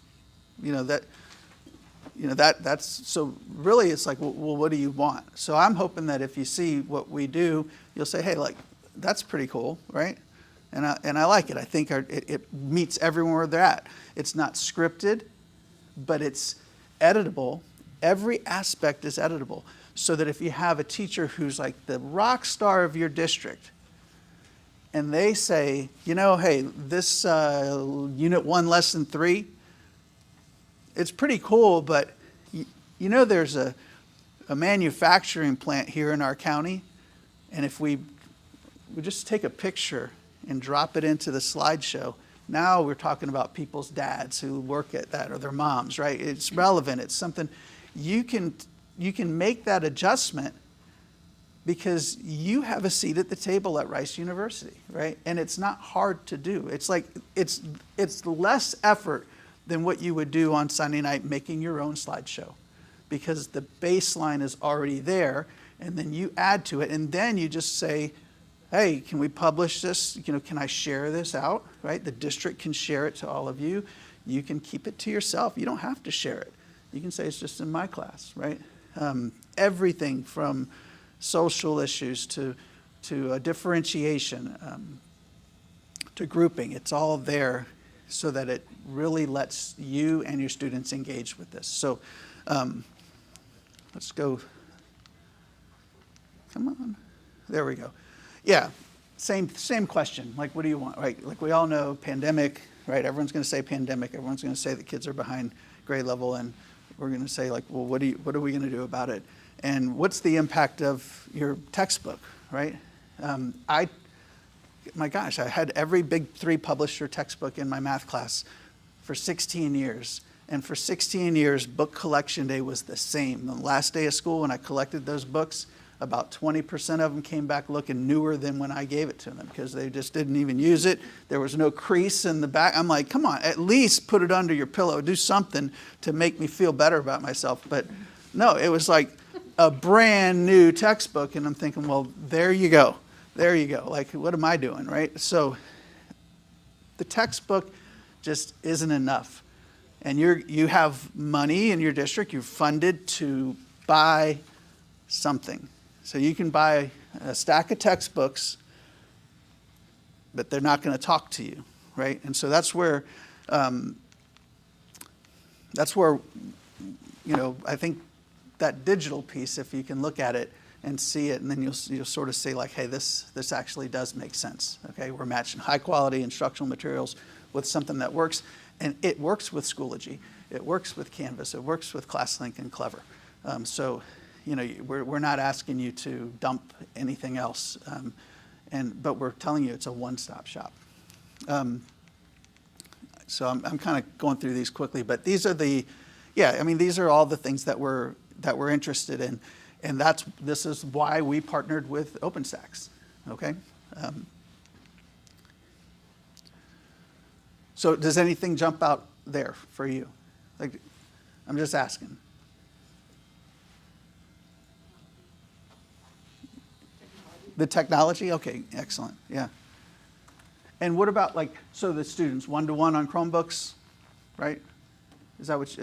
That's, so really it's like, well, what do you want? So I'm hoping that if you see what we do, you'll say, hey, like, that's pretty cool, right? And I like it. I think it meets everyone where they're at. It's not scripted, but it's editable. Every aspect is editable. So that if you have a teacher who's like the rock star of your district, and they say, hey, this Unit 1 Lesson 3, it's pretty cool, but there's a manufacturing plant here in our county, and if we just take a picture and drop it into the slideshow, now we're talking about people's dads who work at that, or their moms, right? It's relevant. It's something you can make that adjustment because you have a seat at the table at Rice University, right? And it's not hard to do. It's like it's less effort than what you would do on Sunday night making your own slideshow, because the baseline is already there, and then you add to it, and then you just say, hey, can we publish this? Can I share this out, right? The district can share it to all of you. You can keep it to yourself. You don't have to share it. You can say it's just in my class, right? Everything from social issues to differentiation, to grouping, it's all there so that it really lets you and your students engage with this. So let's go. Come on. There we go. Yeah, same question. Like, what do you want, right? Like, we all know pandemic, right? Everyone's going to say pandemic. Everyone's going to say that kids are behind grade level, and we're going to say, like, well, what are we going to do about it? And what's the impact of your textbook, right? My gosh, I had every big 3 publisher textbook in my math class for 16 years. And for 16 years, book collection day was the same. The last day of school, when I collected those books, about 20% of them came back looking newer than when I gave it to them because they just didn't even use it. There was no crease in the back. I'm like, come on, at least put it under your pillow. Do something to make me feel better about myself. But no, it was like a brand new textbook. And I'm thinking, well, there you go. There you go. Like, what am I doing, right? So the textbook just isn't enough. And you have money in your district. You're funded to buy something. So you can buy a stack of textbooks, but they're not going to talk to you, right? And so that's where I think that digital piece, if you can look at it and see it, and then you'll sort of say, like, hey, this actually does make sense. Okay, we're matching high quality instructional materials with something that works, and it works with Schoology, it works with Canvas, it works with ClassLink and Clever. We're not asking you to dump anything else, but we're telling you it's a one-stop shop. So I'm kind of going through these quickly, but these are these are all the things that we're interested in, and this is why we partnered with OpenStax. Okay. So does anything jump out there for you? Like, I'm just asking. The technology? Okay, excellent. Yeah. And what about, like, so the students one-to-one on Chromebooks, right? Is that what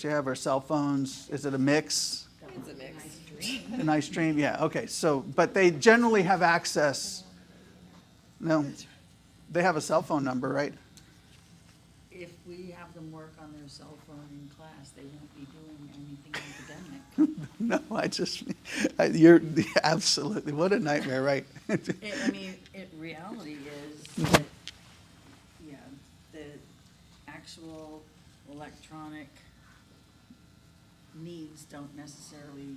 you have, or cell phones? Is it a mix? It's a mix. A nice stream, yeah. Okay. So, but they generally have access. No, they have a cell phone number, right? If we have them work on their cell phone in class, they won't be doing anything academic. No, you're absolutely, what a nightmare, right? Reality is that, the actual electronic needs don't necessarily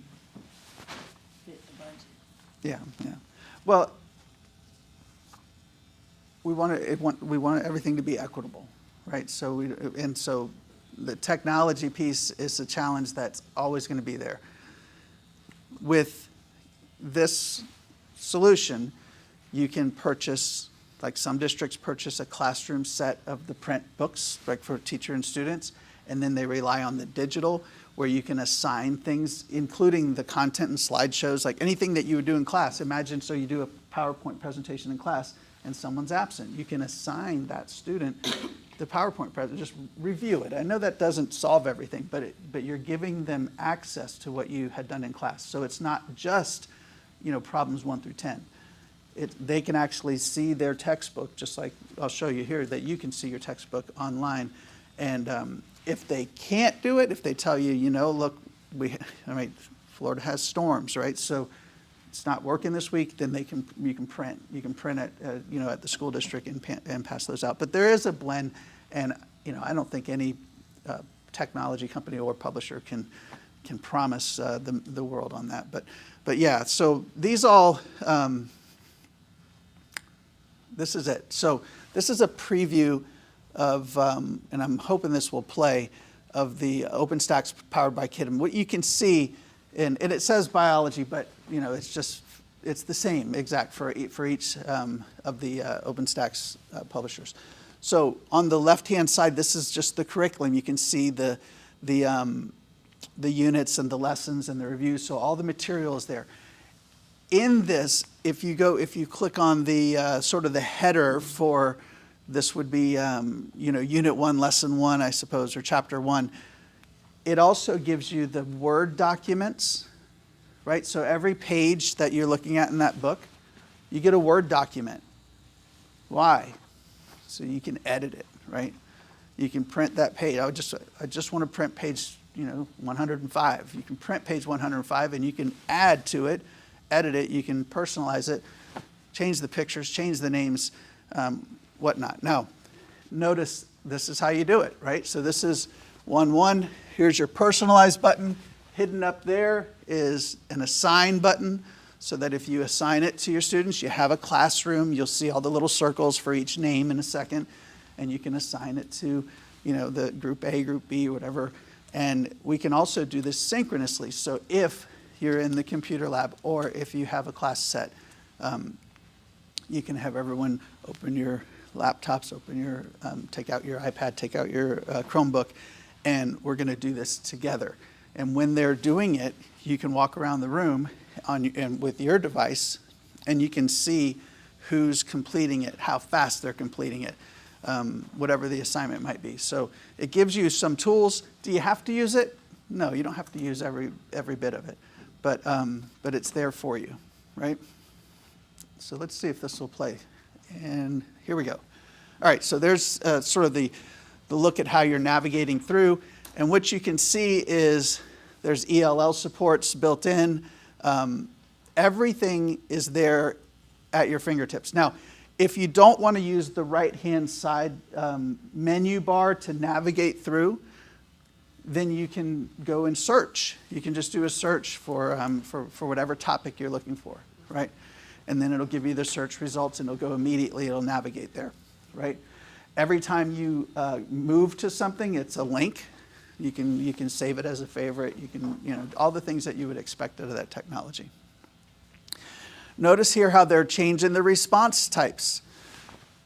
fit the budget. Yeah. Well, we want everything to be equitable, right? So the technology piece is a challenge that's always going to be there. With this solution, you can purchase, like some districts purchase a classroom set of the print books, like for teacher and students, and then they rely on the digital, where you can assign things, including the content and slideshows, like anything that you would do in class. Imagine, so you do a PowerPoint presentation in class and someone's absent. You can assign that student the PowerPoint presentation, just review it. I know that doesn't solve everything, but you're giving them access to what you had done in class. So it's not just, problems 1 through 10. They can actually see their textbook, just like I'll show you here, that you can see your textbook online. And if they can't do it, if they tell you, look, Florida has storms, right? So it's not working this week, then you can print it, at the school district and pass those out. But there is a blend, and I don't think any technology company or publisher can promise the world on that. But yeah, so these all. This is it. So this is a preview of, and I'm hoping this will play, of the OpenStax powered by Kidem. What you can see, and it says biology, but it's the same exact for each of the OpenStax publishers. So on the left-hand side, this is just the curriculum. You can see the units and the lessons and the reviews. So all the material is there. In this, if you click on the sort of the header for this would be Unit 1, Lesson 1, I suppose, or Chapter 1. It also gives you the Word documents, right? So every page that you're looking at in that book, you get a Word document. Why? So you can edit it, right? You can print that page. I just want to print page 105. You can print page 105 and you can add to it, edit it, you can personalize it, change the pictures, change the names, whatnot. Now, notice this is how you do it, right? So this is 1.1. Here's your personalize button. Hidden up there is an assign button, so that if you assign it to your students, you have a classroom. You'll see all the little circles for each name in a second, and you can assign it to, the group A, group B, whatever. And we can also do this synchronously. So if you're in the computer lab, or if you have a class set, you can have everyone open your laptops, take out your iPad, take out your Chromebook, and we're going to do this together. And when they're doing it, you can walk around the room and with your device, and you can see who's completing it, how fast they're completing it, whatever the assignment might be. So it gives you some tools. Do you have to use it? No, you don't have to use every bit of it. But it's there for you, right? So let's see if this will play. And here we go. All right, so there's sort of the look at how you're navigating through. And what you can see is there's ELL supports built in. Everything is there at your fingertips. Now, if you don't want to use the right-hand side menu bar to navigate through, then you can go and search. You can just do a search for whatever topic you're looking for, right? And then it'll give you the search results, and it'll go immediately. It'll navigate there, right? Every time you move to something, it's a link. You can save it as a favorite. You can, all the things that you would expect out of that technology. Notice here how they're changing the response types.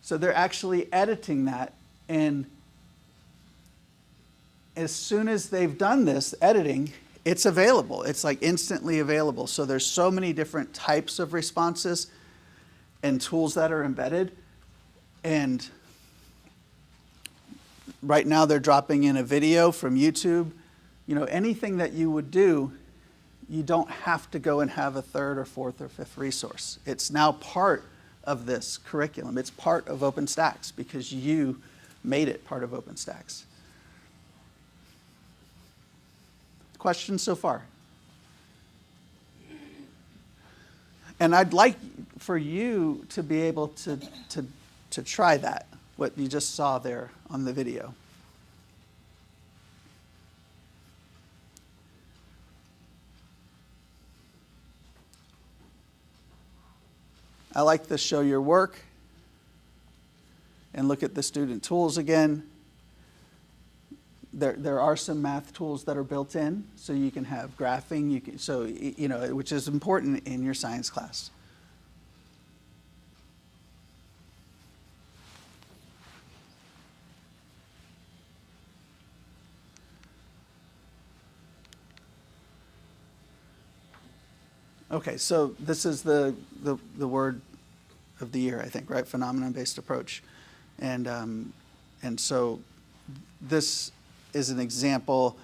So they're actually editing that, and as soon as they've done this editing, it's available. It's like instantly available. So there's so many different types of responses and tools that are embedded. And right now they're dropping in a video from YouTube. Anything that you would do, you don't have to go and have a third or fourth or fifth resource. It's now part of this curriculum. It's part of OpenStax because you made it part of OpenStax. Questions so far? And I'd like for you to be able to try that, what you just saw there on the video. I like to show your work and look at the student tools again. There are some math tools that are built in, so you can have graphing, which is important in your science class. Okay, so this is the word of the year, I think, right? Phenomenon-based approach. And so this is an example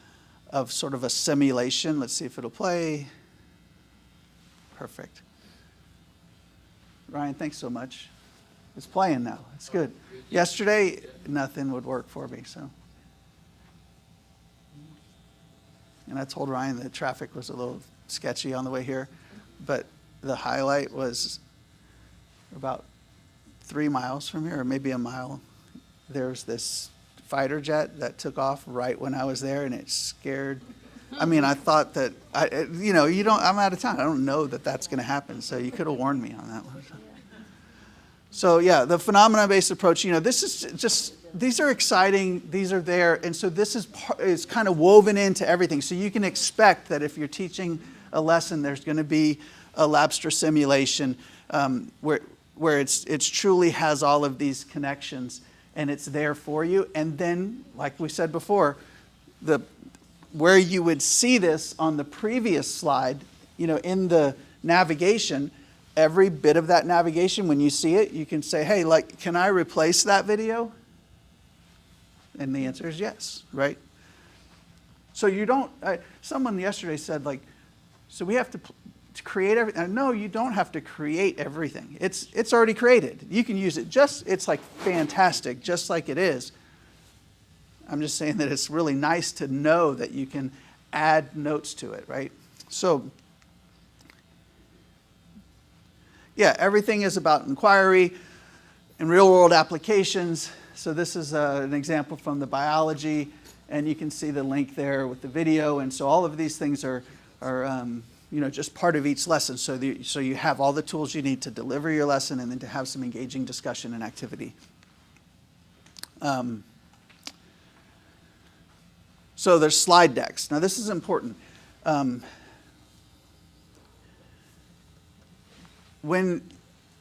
of sort of a simulation. Let's see if it'll play. Perfect. Ryan, thanks so much. It's playing now. It's good. Yesterday, nothing would work for me, so. And I told Ryan that traffic was a little sketchy on the way here, but the highlight was about 3 miles from here, or maybe a mile. There's this fighter jet that took off right when I was there, and it scared. I mean, I thought that, I'm out of town. I don't know that that's going to happen, so you could have warned me on that one. So yeah, the phenomenon-based approach, this is just, these are exciting, these are there, and so this is kind of woven into everything. So you can expect that if you're teaching a lesson, there's going to be a Labster simulation where it's truly has all of these connections, and it's there for you. And then, like we said before, where you would see this on the previous slide, in the navigation, every bit of that navigation, when you see it, you can say, hey, can I replace that video? And the answer is yes, right? So you don't, someone yesterday said, so we have to create everything. No, you don't have to create everything. It's already created. You can use it it's fantastic, just like it is. I'm just saying that it's really nice to know that you can add notes to it, right? So, yeah, everything is about inquiry and real-world applications. So this is an example from the biology, and you can see the link there with the video. And so all of these things are just part of each lesson. So you have all the tools you need to deliver your lesson and then to have some engaging discussion and activity. So there's slide decks. Now this is important. When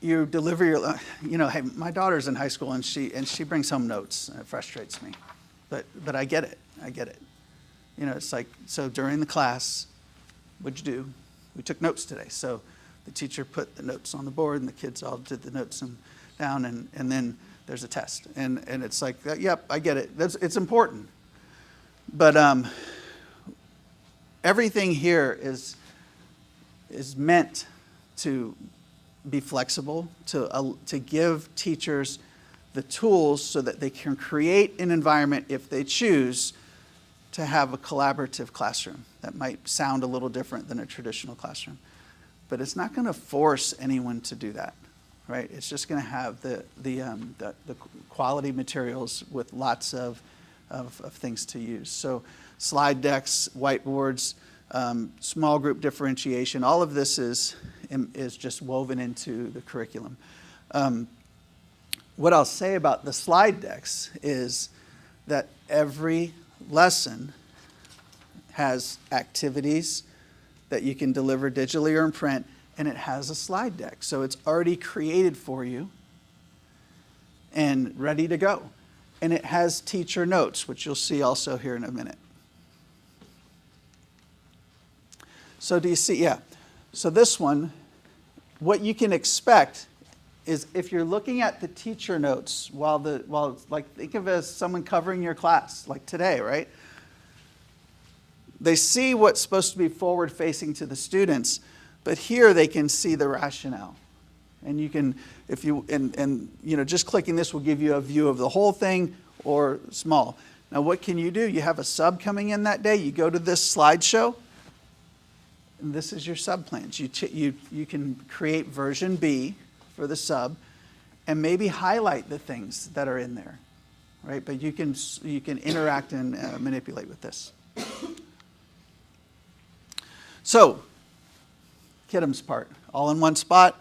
you deliver your, hey, my daughter's in high school and she brings home notes, and it frustrates me, but I get it. It's like, so during the class, what'd you do? We took notes today. So the teacher put the notes on the board, and the kids all did the notes down, and then there's a test, and it's like, yep, I get it. It's important, but everything here is meant to be flexible, to give teachers the tools so that they can create an environment, if they choose, to have a collaborative classroom. That might sound a little different than a traditional classroom, but it's not going to force anyone to do that, right? It's just going to have the quality materials with lots of things to use. So slide decks, whiteboards, small group differentiation, all of this is just woven into the curriculum. What I'll say about the slide decks is that every lesson has activities that you can deliver digitally or in print, and it has a slide deck. So it's already created for you and ready to go. And it has teacher notes, which you'll see also here in a minute. So do you see? Yeah. So this one, what you can expect is if you're looking at the teacher notes think of it as someone covering your class, like today, right? They see what's supposed to be forward-facing to the students, but here they can see the rationale. And you can, just clicking this will give you a view of the whole thing or small. Now, what can you do? You have a sub coming in that day. You go to this slideshow, and this is your sub plans. You can create version B for the sub, and maybe highlight the things that are in there, right? But you can interact and manipulate with this. So, Kiddam's part, all in one spot,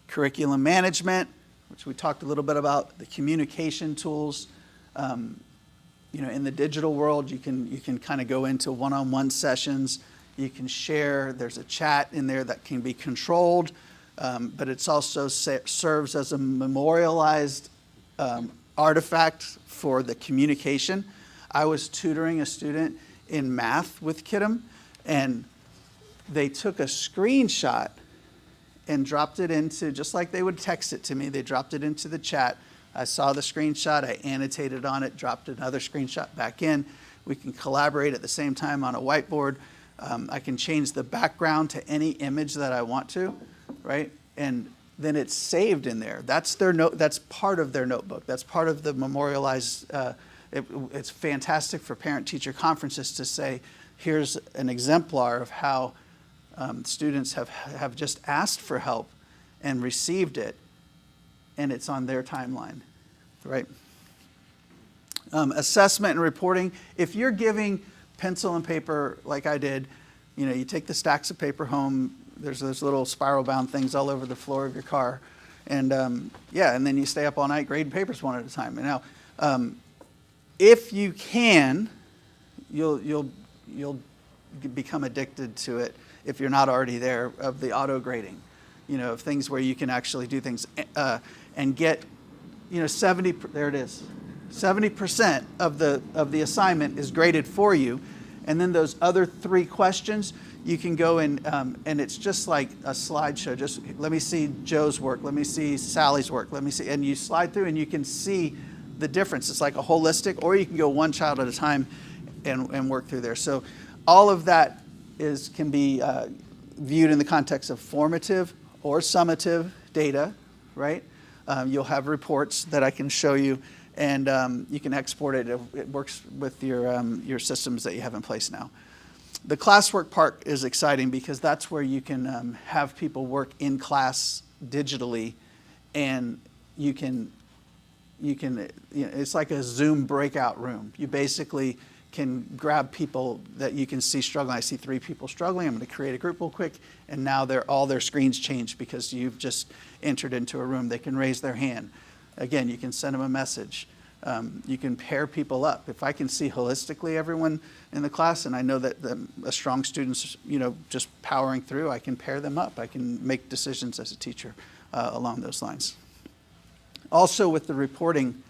curriculum management, which we talked a little bit about, the communication tools. In the digital world, you can kind of go into one-on-one sessions. You can share. There's a chat in there that can be controlled, but it's also serves as a memorialized artifact for the communication. I was tutoring a student in math with Kiddam, and they took a screenshot and dropped it into, just like they would text it to me, they dropped it into the chat. I saw the screenshot, I annotated on it, dropped another screenshot back in. We can collaborate at the same time on a whiteboard. I can change the background to any image that I want to, right? And then it's saved in there. That's their note. That's part of their notebook. That's part of the memorialized. It's fantastic for parent-teacher conferences to say, here's an exemplar of how students have just asked for help and received it, and it's on their timeline, right? Assessment and reporting. If you're giving pencil and paper like I did, you take the stacks of paper home. There's those little spiral-bound things all over the floor of your car, and and then you stay up all night grading papers one at a time. And now, if you can, you'll become addicted to it if you're not already there, of the auto grading, of things where you can actually do things and get 70% of the assignment is graded for you, and then those other 3 questions you can go in, and it's just like a slideshow. Just let me see Joe's work, let me see Sally's work, let me see, and you slide through and you can see the difference. It's like a holistic, or you can go one child at a time and work through there. So all of that can be viewed in the context of formative or summative data, right? You'll have reports that I can show you, and you can export it. It works with your systems that you have in place now. The classwork part is exciting because that's where you can have people work in class digitally, and you can it's like a Zoom breakout room. You basically can grab people that you can see struggling. I see 3 people struggling. I'm going to create a group real quick, and now all their screens changed because you've just entered into a room. They can raise their hand. Again, you can send them a message. You can pair people up. If I can see holistically everyone in the class, and I know that a strong student's just powering through, I can pair them up. I can make decisions as a teacher along those lines. Also with the reporting,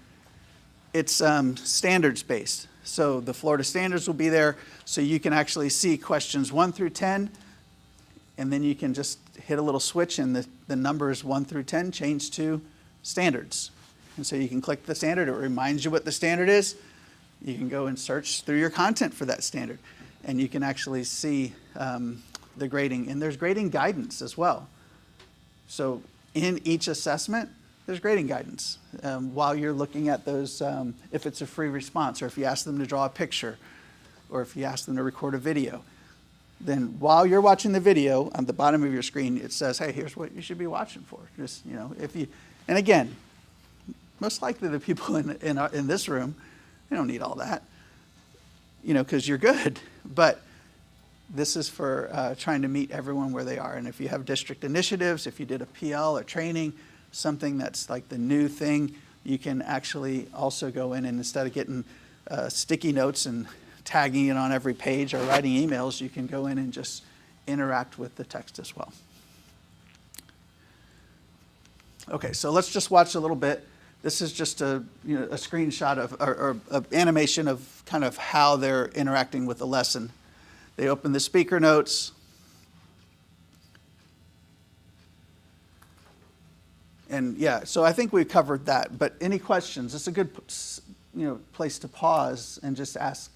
it's standards-based. So the Florida standards will be there, so you can actually see questions 1 through 10, and then you can just hit a little switch, and the numbers 1 through 10 change to standards. And so you can click the standard. It reminds you what the standard is. You can go and search through your content for that standard, and you can actually see the grading. And there's grading guidance as well. So in each assessment, there's grading guidance while you're looking at those, if it's a free response, or if you ask them to draw a picture, or if you ask them to record a video. Then while you're watching the video, on the bottom of your screen, it says, hey, here's what you should be watching for. Just, and again, most likely the people in this room, they don't need all that, because you're good. But this is for trying to meet everyone where they are. And if you have district initiatives, if you did a PL or training, something that's like the new thing, you can actually also go in, and instead of getting sticky notes and tagging it on every page or writing emails, you can go in and just interact with the text as well. Okay, so let's just watch a little bit. This is just a screenshot of animation of kind of how they're interacting with the lesson. They open the speaker notes. And so I think we covered that. But any questions? It's a good place to pause and just ask,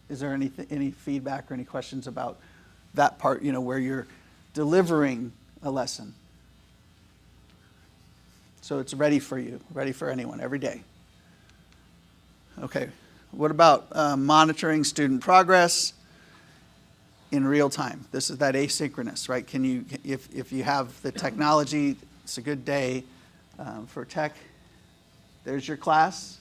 is there any feedback or any questions about that part, where you're delivering a lesson? So it's ready for you, ready for anyone, every day. Okay, what about monitoring student progress in real time? This is that asynchronous, right? Can you, if you have the technology, it's a good day for tech. There's your class.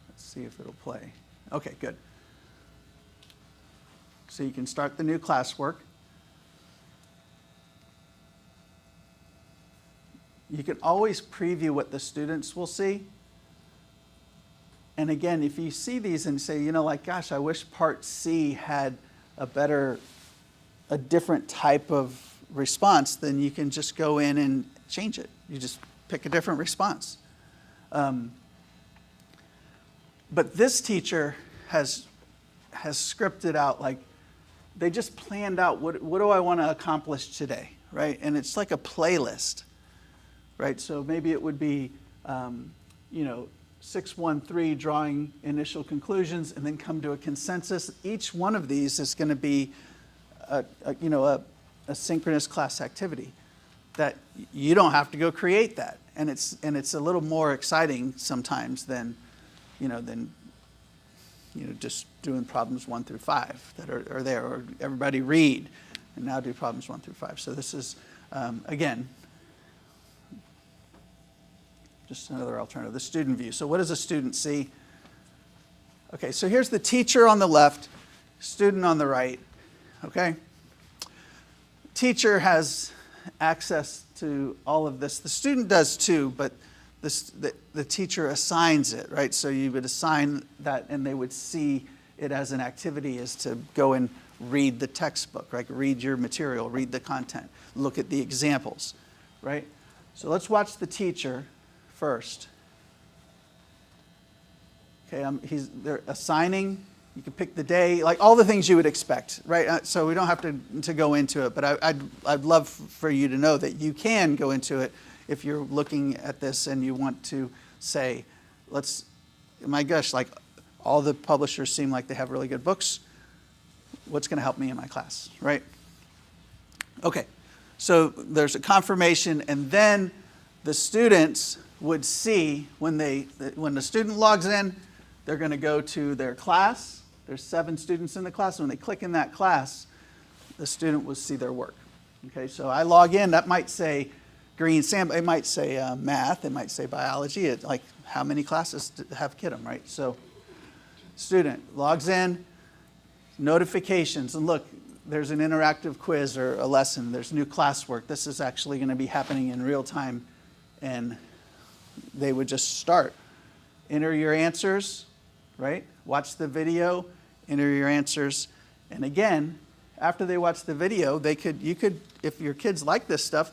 Let's see if it'll play. Okay, good. So you can start the new classwork. You can always preview what the students will see. And again, if you see these and say, gosh, I wish part C had a different type of response, then you can just go in and change it. You just pick a different response. But this teacher has scripted out they just planned out what do I want to accomplish today, right? And it's like a playlist, right? So maybe it would be, 613 drawing initial conclusions and then come to a consensus. Each one of these is going to be a synchronous class activity that you don't have to go create that. And it's a little more exciting sometimes than just doing problems 1 through 5 that are there, or everybody read and now do problems 1 through 5. So this is, again, just another alternative, the student view. So what does a student see? Okay, so here's the teacher on the left, student on the right, okay? Teacher has access to all of this. The student does too, but the teacher assigns it, right? So you would assign that and they would see it as an activity is to go and read the textbook, right? Read your material, read the content, look at the examples, right? So let's watch the teacher first. Okay, they're assigning. You can pick the day, like all the things you would expect, right? So we don't have to go into it, but I'd love for you to know that you can go into it if you're looking at this and you want to say, my gosh, like all the publishers seem like they have really good books. What's going to help me in my class, right? Okay, so there's a confirmation, and then the students would see when the student logs in, they're going to go to their class. There's 7 students in the class. When they click in that class, the student will see their work. Okay, so I log in. That might say green sample. It might say math. It might say biology. It's like how many classes have Kiddom, right? So student logs in, notifications, and look, there's an interactive quiz or a lesson. There's new classwork. This is actually going to be happening in real time, and they would just start. Enter your answers, right? Watch the video, enter your answers. And again, after they watch the video, you could, if your kids like this stuff,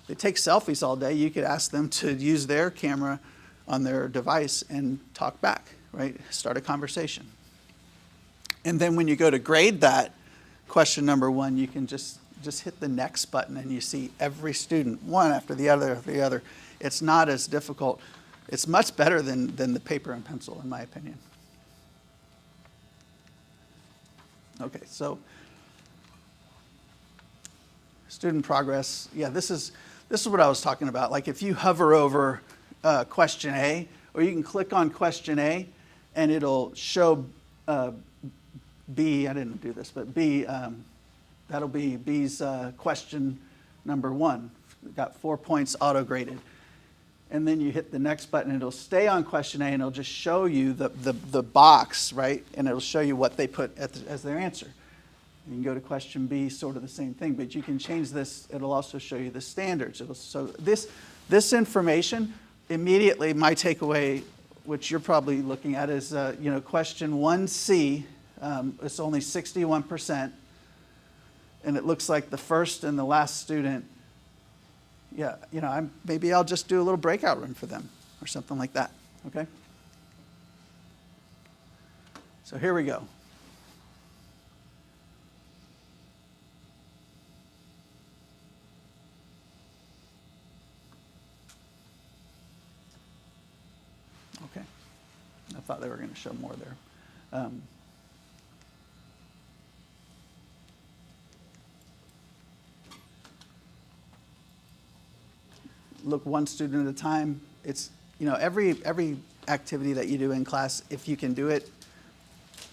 they take selfies all day, you could ask them to use their camera on their device and talk back, right? Start a conversation. And then when you go to grade that, question number 1, you can just hit the next button and you see every student, one after the other. It's not as difficult. It's much better than the paper and pencil, in my opinion. Okay, so student progress. Yeah, this is what I was talking about. Like if you hover over question A, or you can click on question A, and it'll show B. I didn't do this, but B. That'll be B's question number 1. Got 4 points auto-graded. And then you hit the next button, and it'll stay on question A, and it'll just show you the box, right? And it'll show you what they put as their answer. You can go to question B, sort of the same thing, but you can change this. It'll also show you the standards. So this information, immediately my takeaway, which you're probably looking at, is question 1C. It's only 61%, and it looks like the first and the last student. Yeah, maybe I'll just do a little breakout room for them or something like that, okay? So here we go. Okay, I thought they were going to show more there. Look one student at a time. It's, every activity that you do in class, if you can do it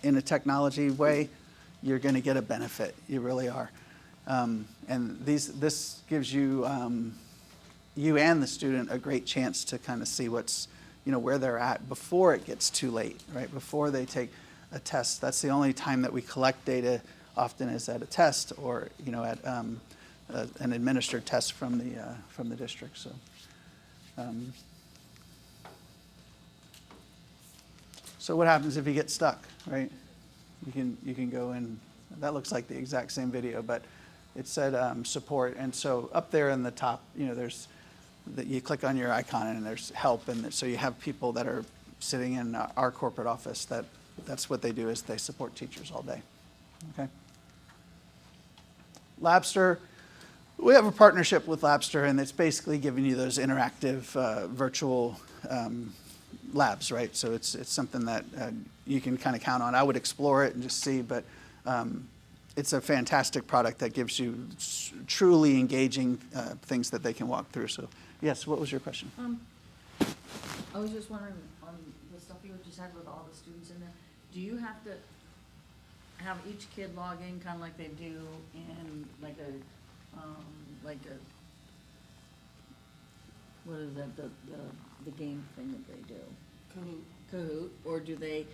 in a technology way, you're going to get a benefit. You really are. And this gives you, you and the student a great chance to kind of see what's, where they're at before it gets too late, right? Before they take a test. That's the only time that we collect data often is at a test or, at an administered test from the district. So what happens if you get stuck, right? You can go in. That looks like the exact same video, but it said support, and so up there in the top, there's you click on your icon and there's help, and so you have people that are sitting in our corporate office that's what they do is they support teachers all day. Okay. Labster, we have a partnership with Labster, and it's basically giving you those interactive virtual labs, right? So it's something that you can kind of count on. I would explore it and just see, but it's a fantastic product that gives you truly engaging things that they can walk through. So yes, what was your question? I was just wondering, on the stuff you just had with all the students in there, do you have to have each kid log in kind of like they do in like a, what is that, the game thing that they do? Kahoot, or do they,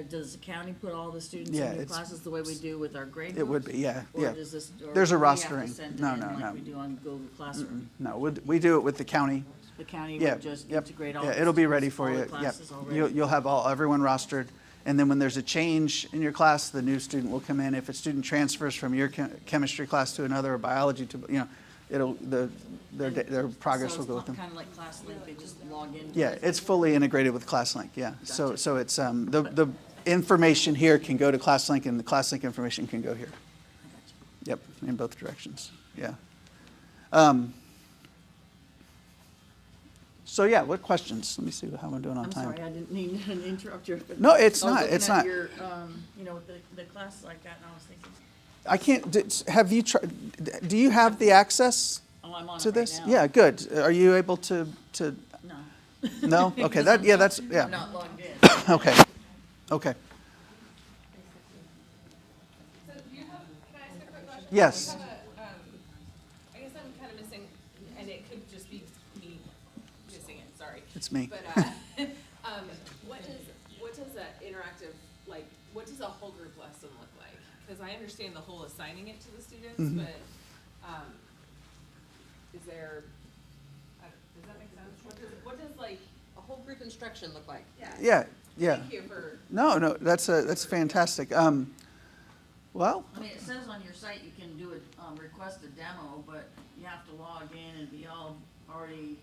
does the county put all the students Yeah, in new it's- classes the way we do with our grade It would books? be, yeah, Or yeah. does this, or There's a do we have to rostering. send it No, in no, like no. we do on Google Classroom? No, we do it with the county. The county Yeah, would just yep. integrate all Yeah, the it'll be students, ready for all you. the Yep. classes already? You'll have everyone rostered, and then when there's a change in your class, the new student will come in. If a student transfers from your chemistry class to another, or biology to, their progress will go with them. So it's kind of like ClassLink, they just log in? Yeah, it's fully integrated with ClassLink, yeah. So it's, the information here can go to ClassLink, and the ClassLink information can go here. Yep, in both directions, yeah. So yeah, what questions? Let me see how I'm doing on I'm time. sorry, I didn't mean to interrupt you. but No, it's I was not, looking it's at not. your, with the classes like that, and I was thinking, I can't, have you tried, do you have the access oh, I'm on to it right this? now. Yeah, good. Are you able to, No. no? Okay, yeah. I'm not logged in. Okay, okay. So do you have, can I ask a quick question? Yes. I guess I'm kind of missing, and it could just be me missing it, sorry. It's me. But, what does that interactive, like, what does a whole group lesson look like? Because I understand the whole assigning it to the students, Mhm. but, is there, does that make sense? What does like A whole group instruction look like? Yeah. Thank you for. No, that's fantastic. Well, I mean, it says on your site you can do a, request a demo, but you have to log in and be all already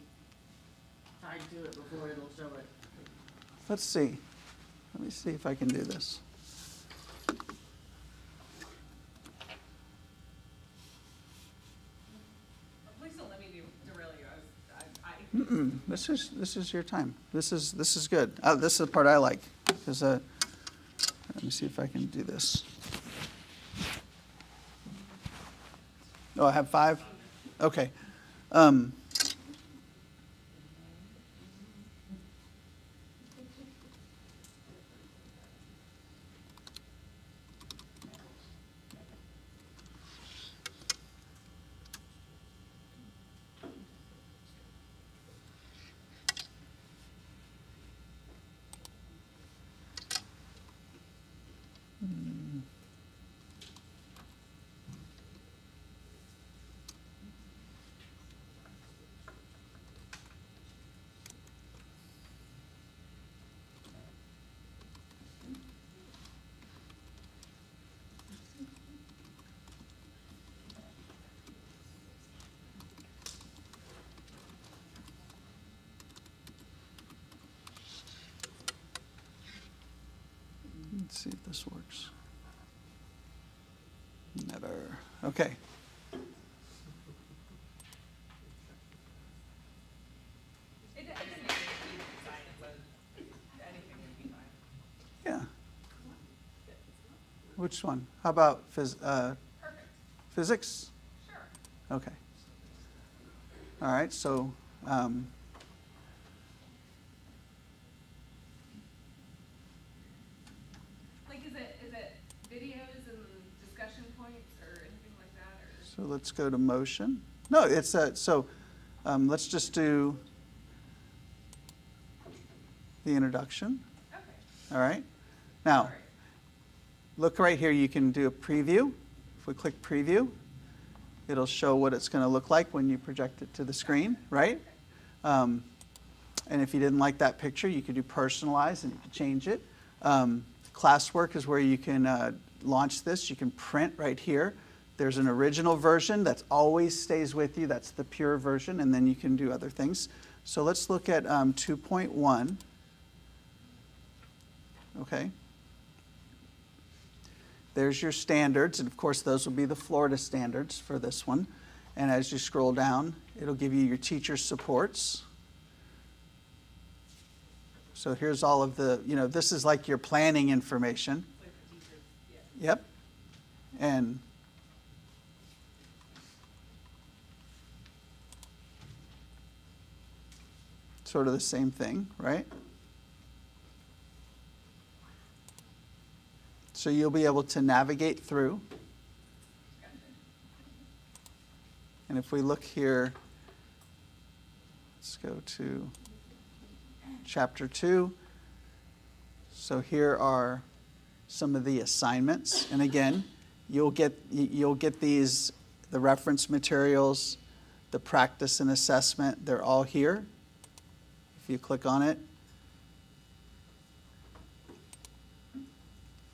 tied to it before it'll show it. let's see. Let me see if I can do this. Please don't let me derail you. This is your time. This is good. This is the part I like, because let me see if I can do this. Oh, I have 5? Okay. Let's see if this works. Never. Okay. It doesn't make it science, but anything would be fine. Yeah. Which one? How about physics? Sure. Okay. All right, so Like, is it videos and discussion points or anything like that, or? so let's go to motion. No, it's let's just do the introduction. Okay. All right. Now, look right here. You can do a preview. If we click preview, it'll show what it's going to look like when you project it to the screen, right? And if you didn't like that picture, you could do personalize and you can change it. Classwork is where you can launch this. You can print right here. There's an original version that always stays with you. That's the pure version, and then you can do other things. So let's look at 2.1. Okay. there's your standards, and of course those will be the Florida standards for this one. And as you scroll down, it'll give you your teacher supports. So here's all of the, this is like your planning information. Yep. And sort of the same thing, right? So you'll be able to navigate through. And if we look here, let's go to chapter 2. So here are some of the assignments. And again, you'll get these, the reference materials, the practice and assessment, they're all here. If you click on it,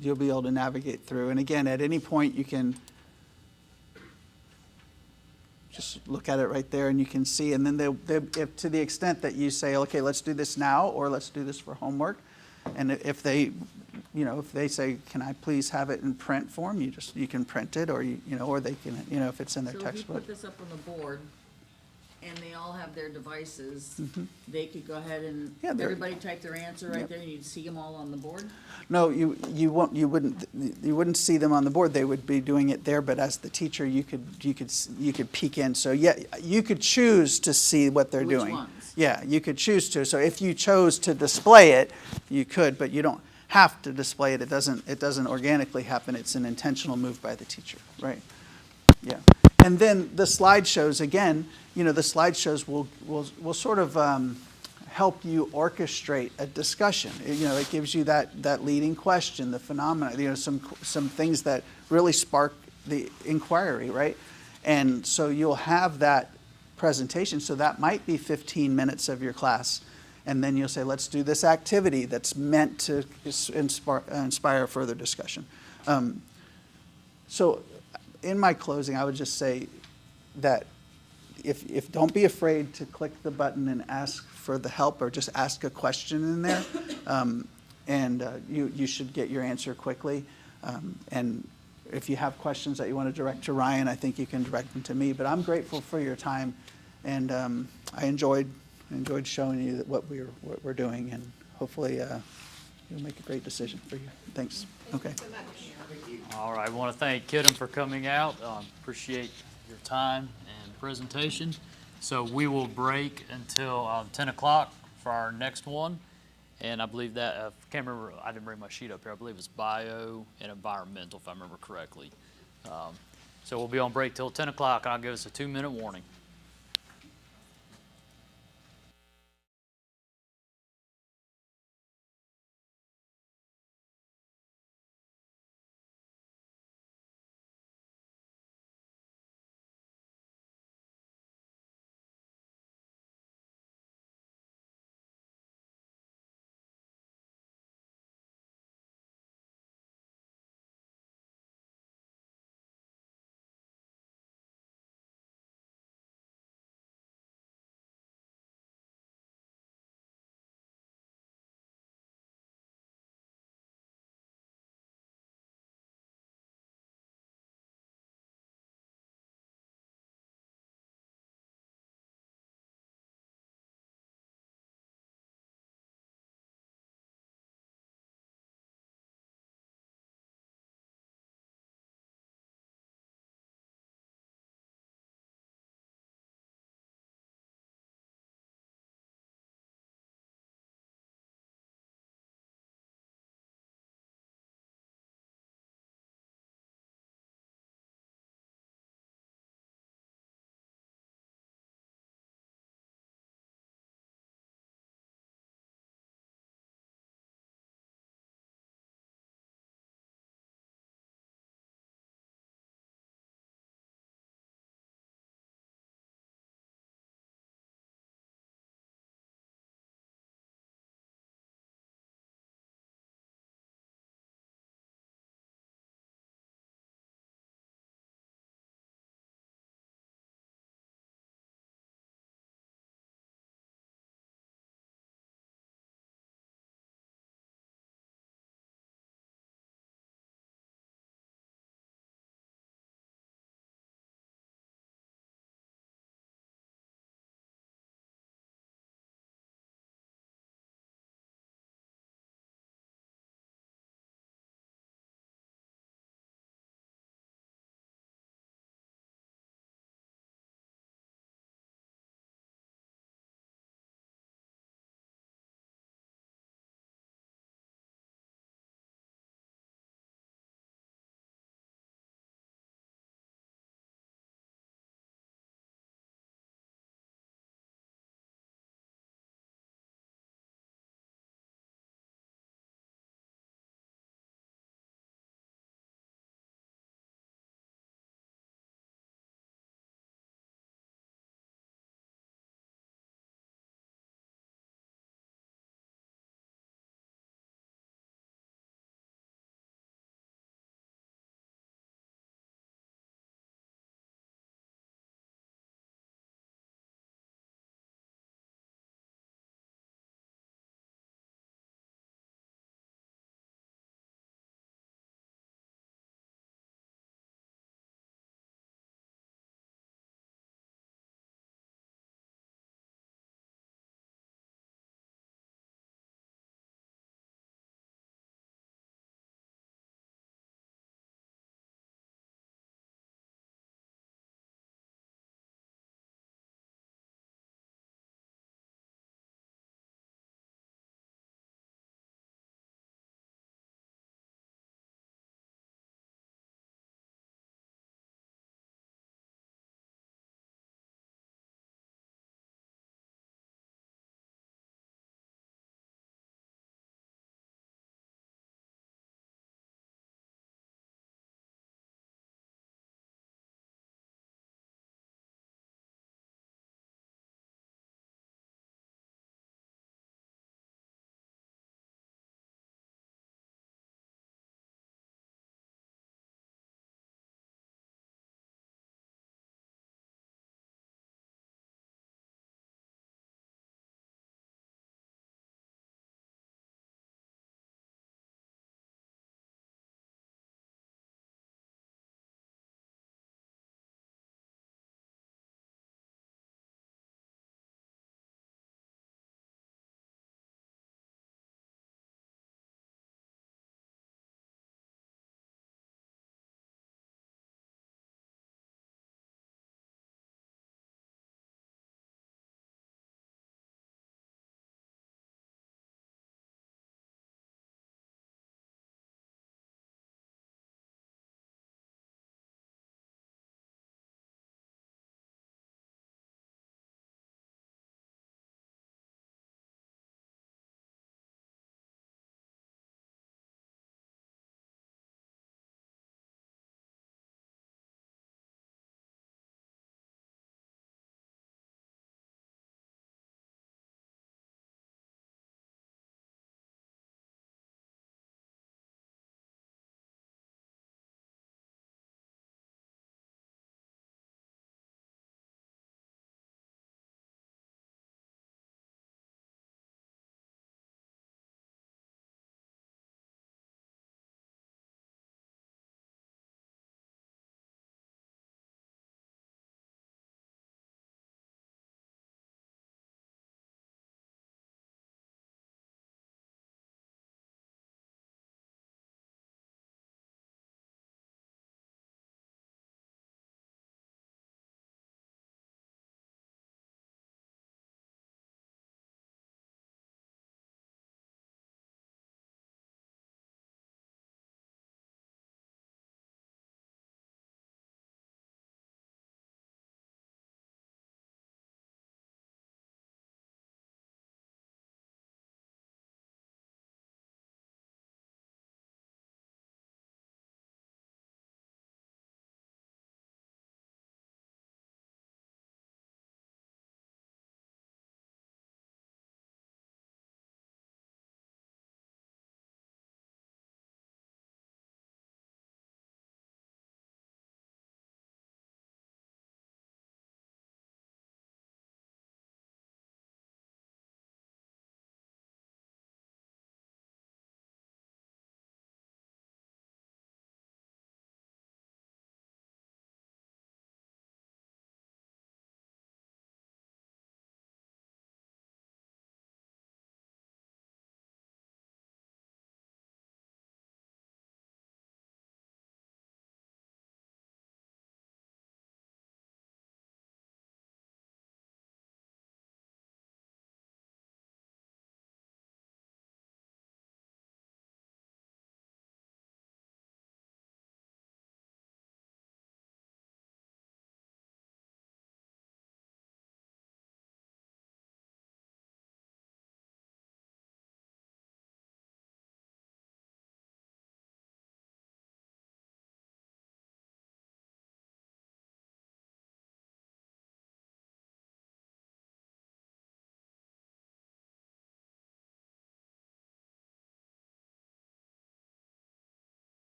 you'll be able to navigate through. And again, at any point you can just look at it right there and you can see. And then if to the extent that you say, okay, let's do this now or let's do this for homework. And if they, if they say, can I please have it in print form, you can print it, or or they can, if it's in their So if you textbook. put this up on the board, and they all have their devices, they could go ahead and, Yeah, they're- everybody type their answer right Yep. there, and you'd see them all on the board? No, you wouldn't see them on the board. They would be doing it there, but as the teacher, you could peek in. So yeah, you could choose to see what they're Which doing. ones? Yeah, you could choose to. So if you chose to display it, you could, but you don't have to display it. It doesn't organically happen. It's an intentional move by the teacher, right? Yeah. And then the slideshows, again, the slideshows will sort of help you orchestrate a discussion. It gives you that leading question, the phenomena, some things that really spark the inquiry, right? And so you'll have that presentation. So that might be 15 minutes of your class. And then you'll say, let's do this activity that's meant to inspire further discussion. So in my closing, I would just say that if don't be afraid to click the button and ask for the help, or just ask a question in there, and you should get your answer quickly. And if you have questions that you want to direct to Ryan, I think you can direct them to me. But I'm grateful for your time, and I enjoyed showing you what we're doing, and hopefully you'll make a great decision for you. Thanks. Okay. All right, I want to thank Kidam for coming out. Appreciate your time and presentation. So we will break until 10 o'clock for our next one. And I believe that, I can't remember, I didn't bring my sheet up here. I believe it's bio and environmental, if I remember correctly. So we'll be on break till 10 o'clock, and I'll give us a 2-minute warning.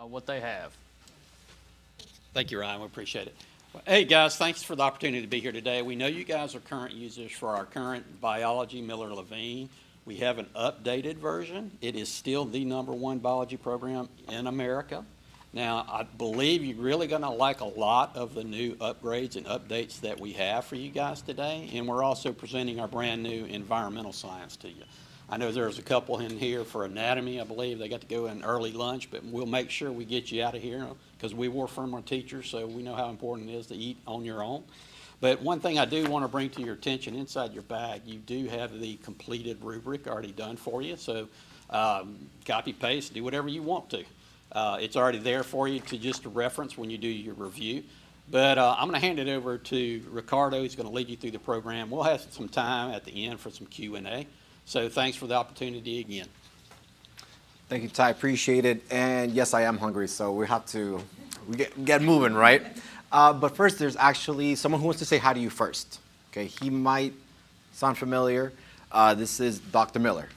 what they have. Thank you, Ryan. We appreciate it. Well, hey, guys, thanks for the opportunity to be here today. We know you guys are current users for our current biology Miller-Levine. We have an updated version. It is still the #1 biology program in America. Now, I believe you're really going to like a lot of the new upgrades and updates that we have for you guys today, and we're also presenting our brand new environmental science to you. I know there's a couple in here for anatomy. I believe they got to go in early lunch, but we'll make sure we get you out of here because we were former teachers, so we know how important it is to eat on your own. But one thing I do want to bring to your attention, inside your bag, you do have the completed rubric already done for you. So copy, paste, do whatever you want to. It's already there for you to just reference when you do your review. But I'm going to hand it over to Ricardo. He's going to lead you through the program. We'll have some time at the end for some Q&A. So thanks for the opportunity again. Thank you, Ty. Appreciate it. And yes, I am hungry, so we have to get moving, right? But first, there's actually someone who wants to say hi to you first. Okay, he might sound familiar. This is Dr. Miller.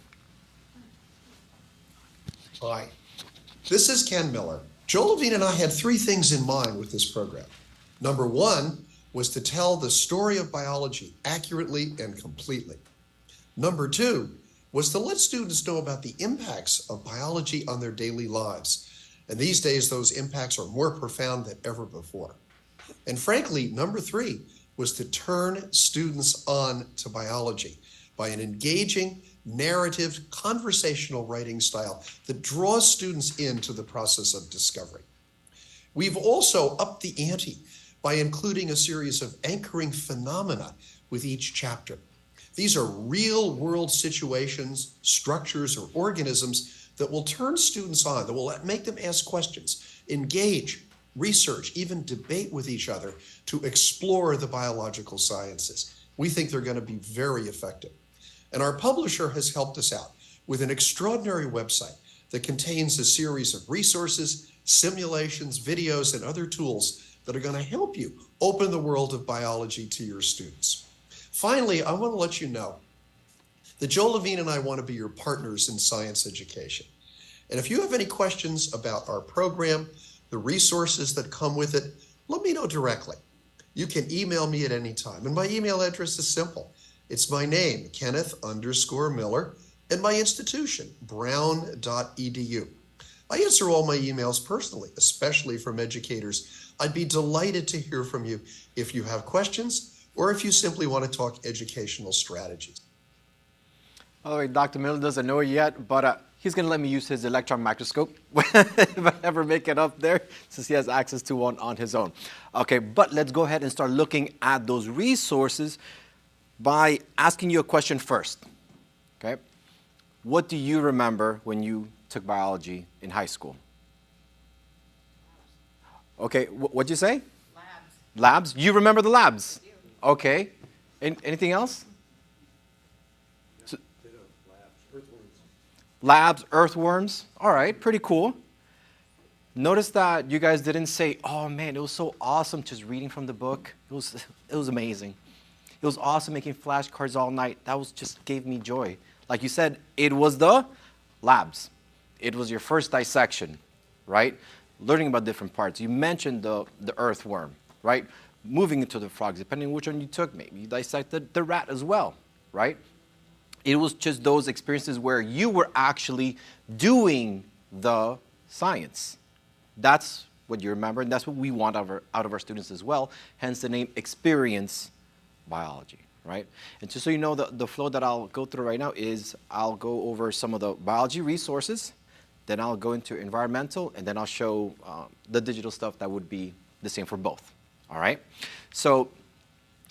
Hi, this is Ken Miller. Joel Levine and I had 3 things in mind with this program. Number 1 was to tell the story of biology accurately and completely. Number 2 was to let students know about the impacts of biology on their daily lives. And these days, those impacts are more profound than ever before. And frankly, number 3 was to turn students on to biology by an engaging, narrative, conversational writing style that draws students into the process of discovery. We've also upped the ante by including a series of anchoring phenomena with each chapter. These are real-world situations, structures, or organisms that will turn students on, that will make them ask questions, engage, research, even debate with each other to explore the biological sciences. We think they're going to be very effective. And our publisher has helped us out with an extraordinary website that contains a series of resources, simulations, videos, and other tools that are going to help you open the world of biology to your students. Finally, I want to let you know that Joel Levine and I want to be your partners in science education. And if you have any questions about our program, the resources that come with it, let me know directly. You can email me at any time. And my email address is simple. It's my name, Kenneth_Miller, and my institution, brown.edu. I answer all my emails personally, especially from educators. I'd be delighted to hear from you if you have questions or if you simply want to talk educational strategies. By the way, Dr. Miller doesn't know it yet, but he's going to let me use his electron microscope if I ever make it up there, since he has access to one on his own. Okay, but let's go ahead and start looking at those resources by asking you a question first. Okay, what do you remember when you took biology in high school? Okay, what'd you say? Labs. Labs? You remember the labs? Okay. Anything else? Labs, earthworms. All right, pretty cool. Notice that you guys didn't say, oh man, it was so awesome just reading from the book. It was amazing. It was awesome making flashcards all night. That was just gave me joy. Like you said, it was the labs. It was your first dissection, right? Learning about different parts. You mentioned the earthworm, right? Moving into the frogs, depending on which one you took. Maybe you dissected the rat as well, right? It was just those experiences where you were actually doing the science. That's what you remember, and that's what we want out of our students as well, hence the name Experience Biology, right? And just so you know, the flow that I'll go through right now is I'll go over some of the biology resources, then I'll go into environmental, and then I'll show the digital stuff that would be the same for both, all right? So,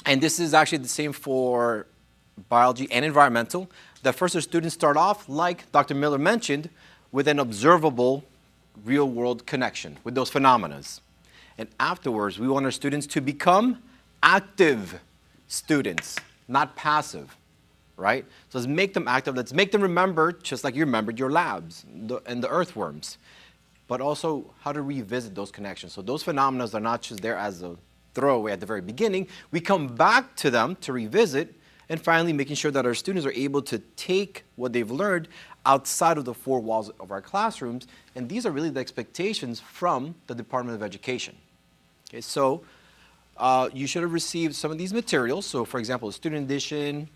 and this is actually the same for biology and environmental. That first, the students start off, like Dr. Miller mentioned, with an observable real-world connection with those phenomena. And afterwards, we want our students to become active students, not passive, right? So let's make them active. Let's make them remember, just like you remembered your labs and the earthworms, but also how to revisit those connections. So those phenomena are not just there as a throwaway at the very beginning. We come back to them to revisit, And finally, making sure that our students are able to take what they've learned outside of the four walls of our classrooms. And these are really the expectations from the Department of Education. Okay, so you should have received some of these materials. So for example, the student edition,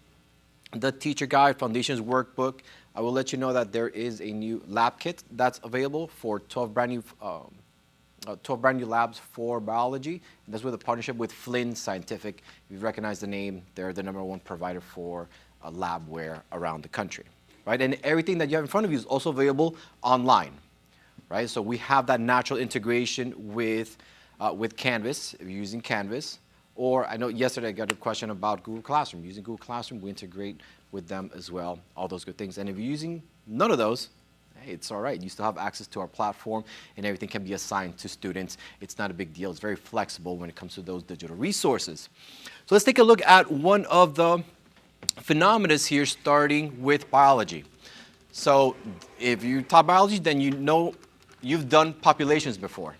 the teacher guide, foundations workbook. I will let you know that there is a new lab kit that's available for 12 brand new labs for biology. And that's with a partnership with Flynn Scientific. If you recognize the name, they're the #1 provider for labware around the country, right? And everything that you have in front of you is also available online, right? So we have that natural integration with Canvas, if you're using Canvas. Or I know yesterday I got a question about Google Classroom. Using Google Classroom, we integrate with them as well, all those good things. And if you're using none of those, hey, it's all right. You still have access to our platform, and everything can be assigned to students. It's not a big deal. It's very flexible when it comes to those digital resources. So let's take a look at one of the phenomena here, starting with biology. So if you taught biology, then you know you've done populations before.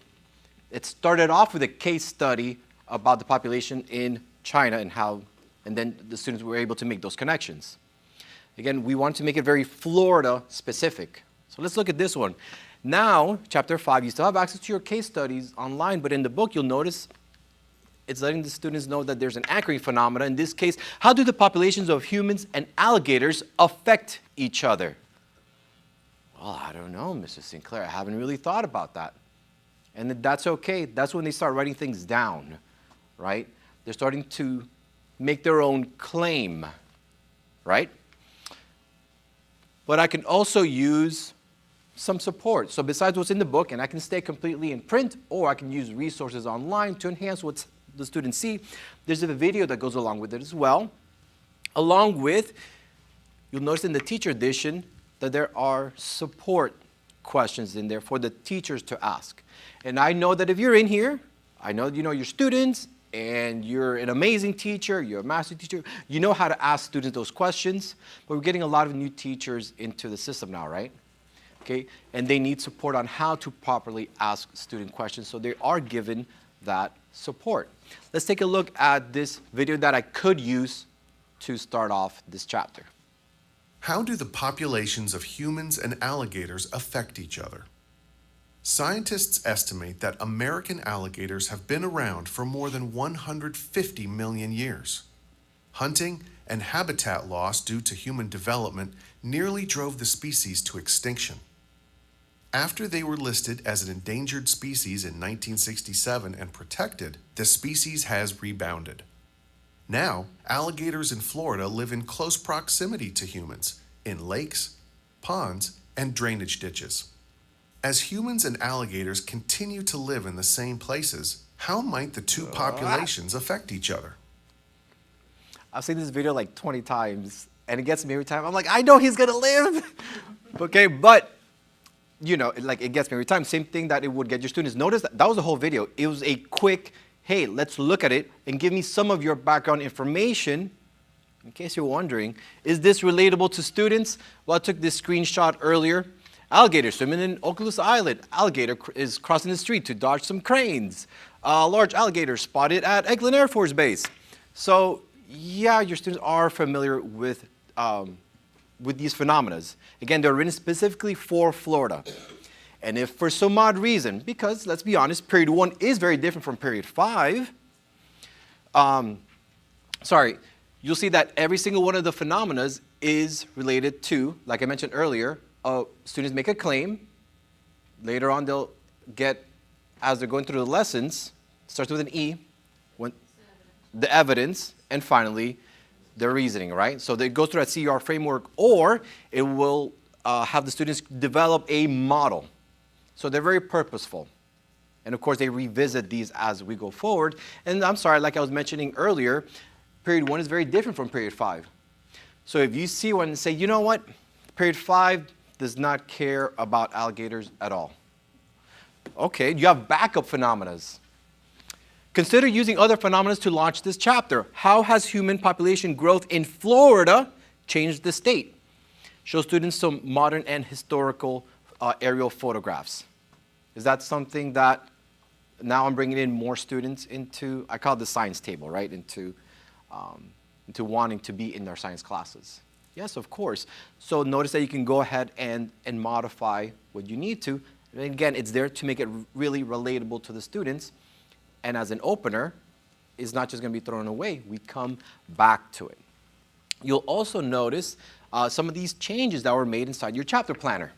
It started off with a case study about the population in China and then the students were able to make those connections. Again, we want to make it very Florida specific. So let's look at this one. Now, chapter 5, you still have access to your case studies online, but in the book, you'll notice it's letting the students know that there's an anchoring phenomena. In this case, how do the populations of humans and alligators affect each other? Well, I don't know, Mrs. Sinclair. I haven't really thought about that. And that's okay. That's when they start writing things down, right? They're starting to make their own claim, right? But I can also use some support. So besides what's in the book, and I can stay completely in print, or I can use resources online to enhance what the students see. There's a video that goes along with it as well. Along with, you'll notice in the teacher edition that there are support questions in there for the teachers to ask. And I know that if you're in here, I know you know your students, and you're an amazing teacher, you're a master teacher, you know how to ask students those questions, but we're getting a lot of new teachers into the system now, right? Okay, and they need support on how to properly ask student questions, so they are given that support. Let's take a look at this video that I could use to start off this chapter. How do the populations of humans and alligators affect each other? Scientists estimate that American alligators have been around for more than 150 million years. Hunting and habitat loss due to human development nearly drove the species to extinction. After they were listed as an endangered species in 1967 and protected, the species has rebounded. Now, alligators in Florida live in close proximity to humans, in lakes, ponds, and drainage ditches. As humans and alligators continue to live in the same places, how might the two populations affect each other? I've seen this video like 20 times, and it gets me every time. I'm like, I know he's gonna live. Okay, but you know, like it gets me every time. Same thing that it would get your students. Notice that was the whole video. It was a quick, hey, let's look at it and give me some of your background information. In case you're wondering, is this relatable to students? Well, I took this screenshot earlier. Alligator swimming in Oculus Island. Alligator is crossing the street to dodge some cranes. Large alligator spotted at Eglin Air Force Base. So yeah, your students are familiar with these phenomena. Again, they're written specifically for Florida. And if for some odd reason, because let's be honest, period 1 is very different from period 5, you'll see that every single one of the phenomena is related to, like I mentioned earlier, students make a claim. Later on, they'll get, as they're going through the lessons, starts with an E, the evidence, and finally, the reasoning, right? So it goes through that CER framework, or it will have the students develop a model. So they're very purposeful. And of course, they revisit these as we go forward. And I'm sorry, like I was mentioning earlier, period 1 is very different from period 5. So if you see one and say, you know what, period 5 does not care about alligators at all. Okay, you have backup phenomena. Consider using other phenomena to launch this chapter. How has human population growth in Florida changed the state? Show students some modern and historical aerial photographs. Is that something that now I'm bringing in more students into, I call it the science table, right? Into into wanting to be in their science classes? Yes, of course. So notice that you can go ahead and modify what you need to. And again, it's there to make it really relatable to the students. And as an opener, it's not just going to be thrown away. We come back to it. You'll also notice some of these changes that were made inside your chapter planner.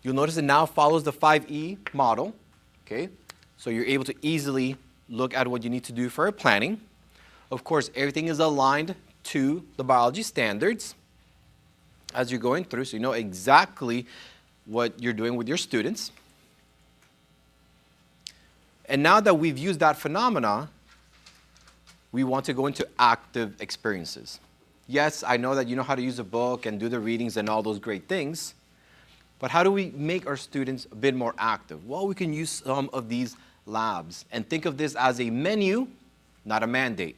You'll notice it now follows the 5E model. Okay? So you're able to easily look at what you need to do for planning. Of course, everything is aligned to the biology standards as you're going through, so you know exactly what you're doing with your students. And now that we've used that phenomena, we want to go into active experiences. Yes, I know that you know how to use a book and do the readings and all those great things, but how do we make our students a bit more active? Well, we can use some of these labs and think of this as a menu, not a mandate.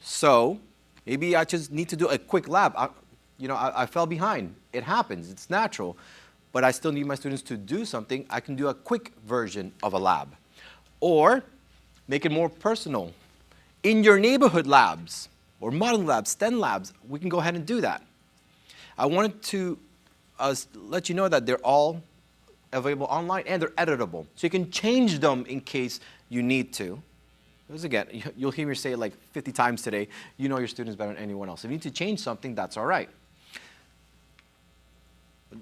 So maybe I just need to do a quick lab. I fell behind. It happens. It's natural. But I still need my students to do something. I can do a quick version of a lab. Or make it more personal. In your neighborhood labs, or modeling labs, STEM labs, we can go ahead and do that. I wanted to let you know that they're all available online and they're editable. So you can change them in case you need to. Because again, you'll hear me say it like 50 times today, you know your students better than anyone else. If you need to change something, that's all right.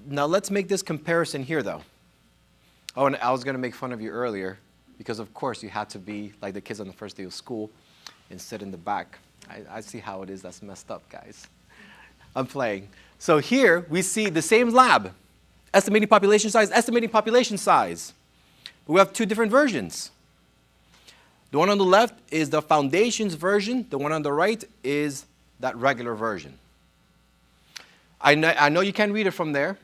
Now let's make this comparison here though. Oh, and I was going to make fun of you earlier because of course you had to be like the kids on the first day of school and sit in the back. I see how it is. That's messed up, guys. I'm playing. So here we see the same lab, estimating population size, estimating population size. But we have two different versions. The one on the left is the foundations version. The one on the right is that regular version. I know you can't read it from there,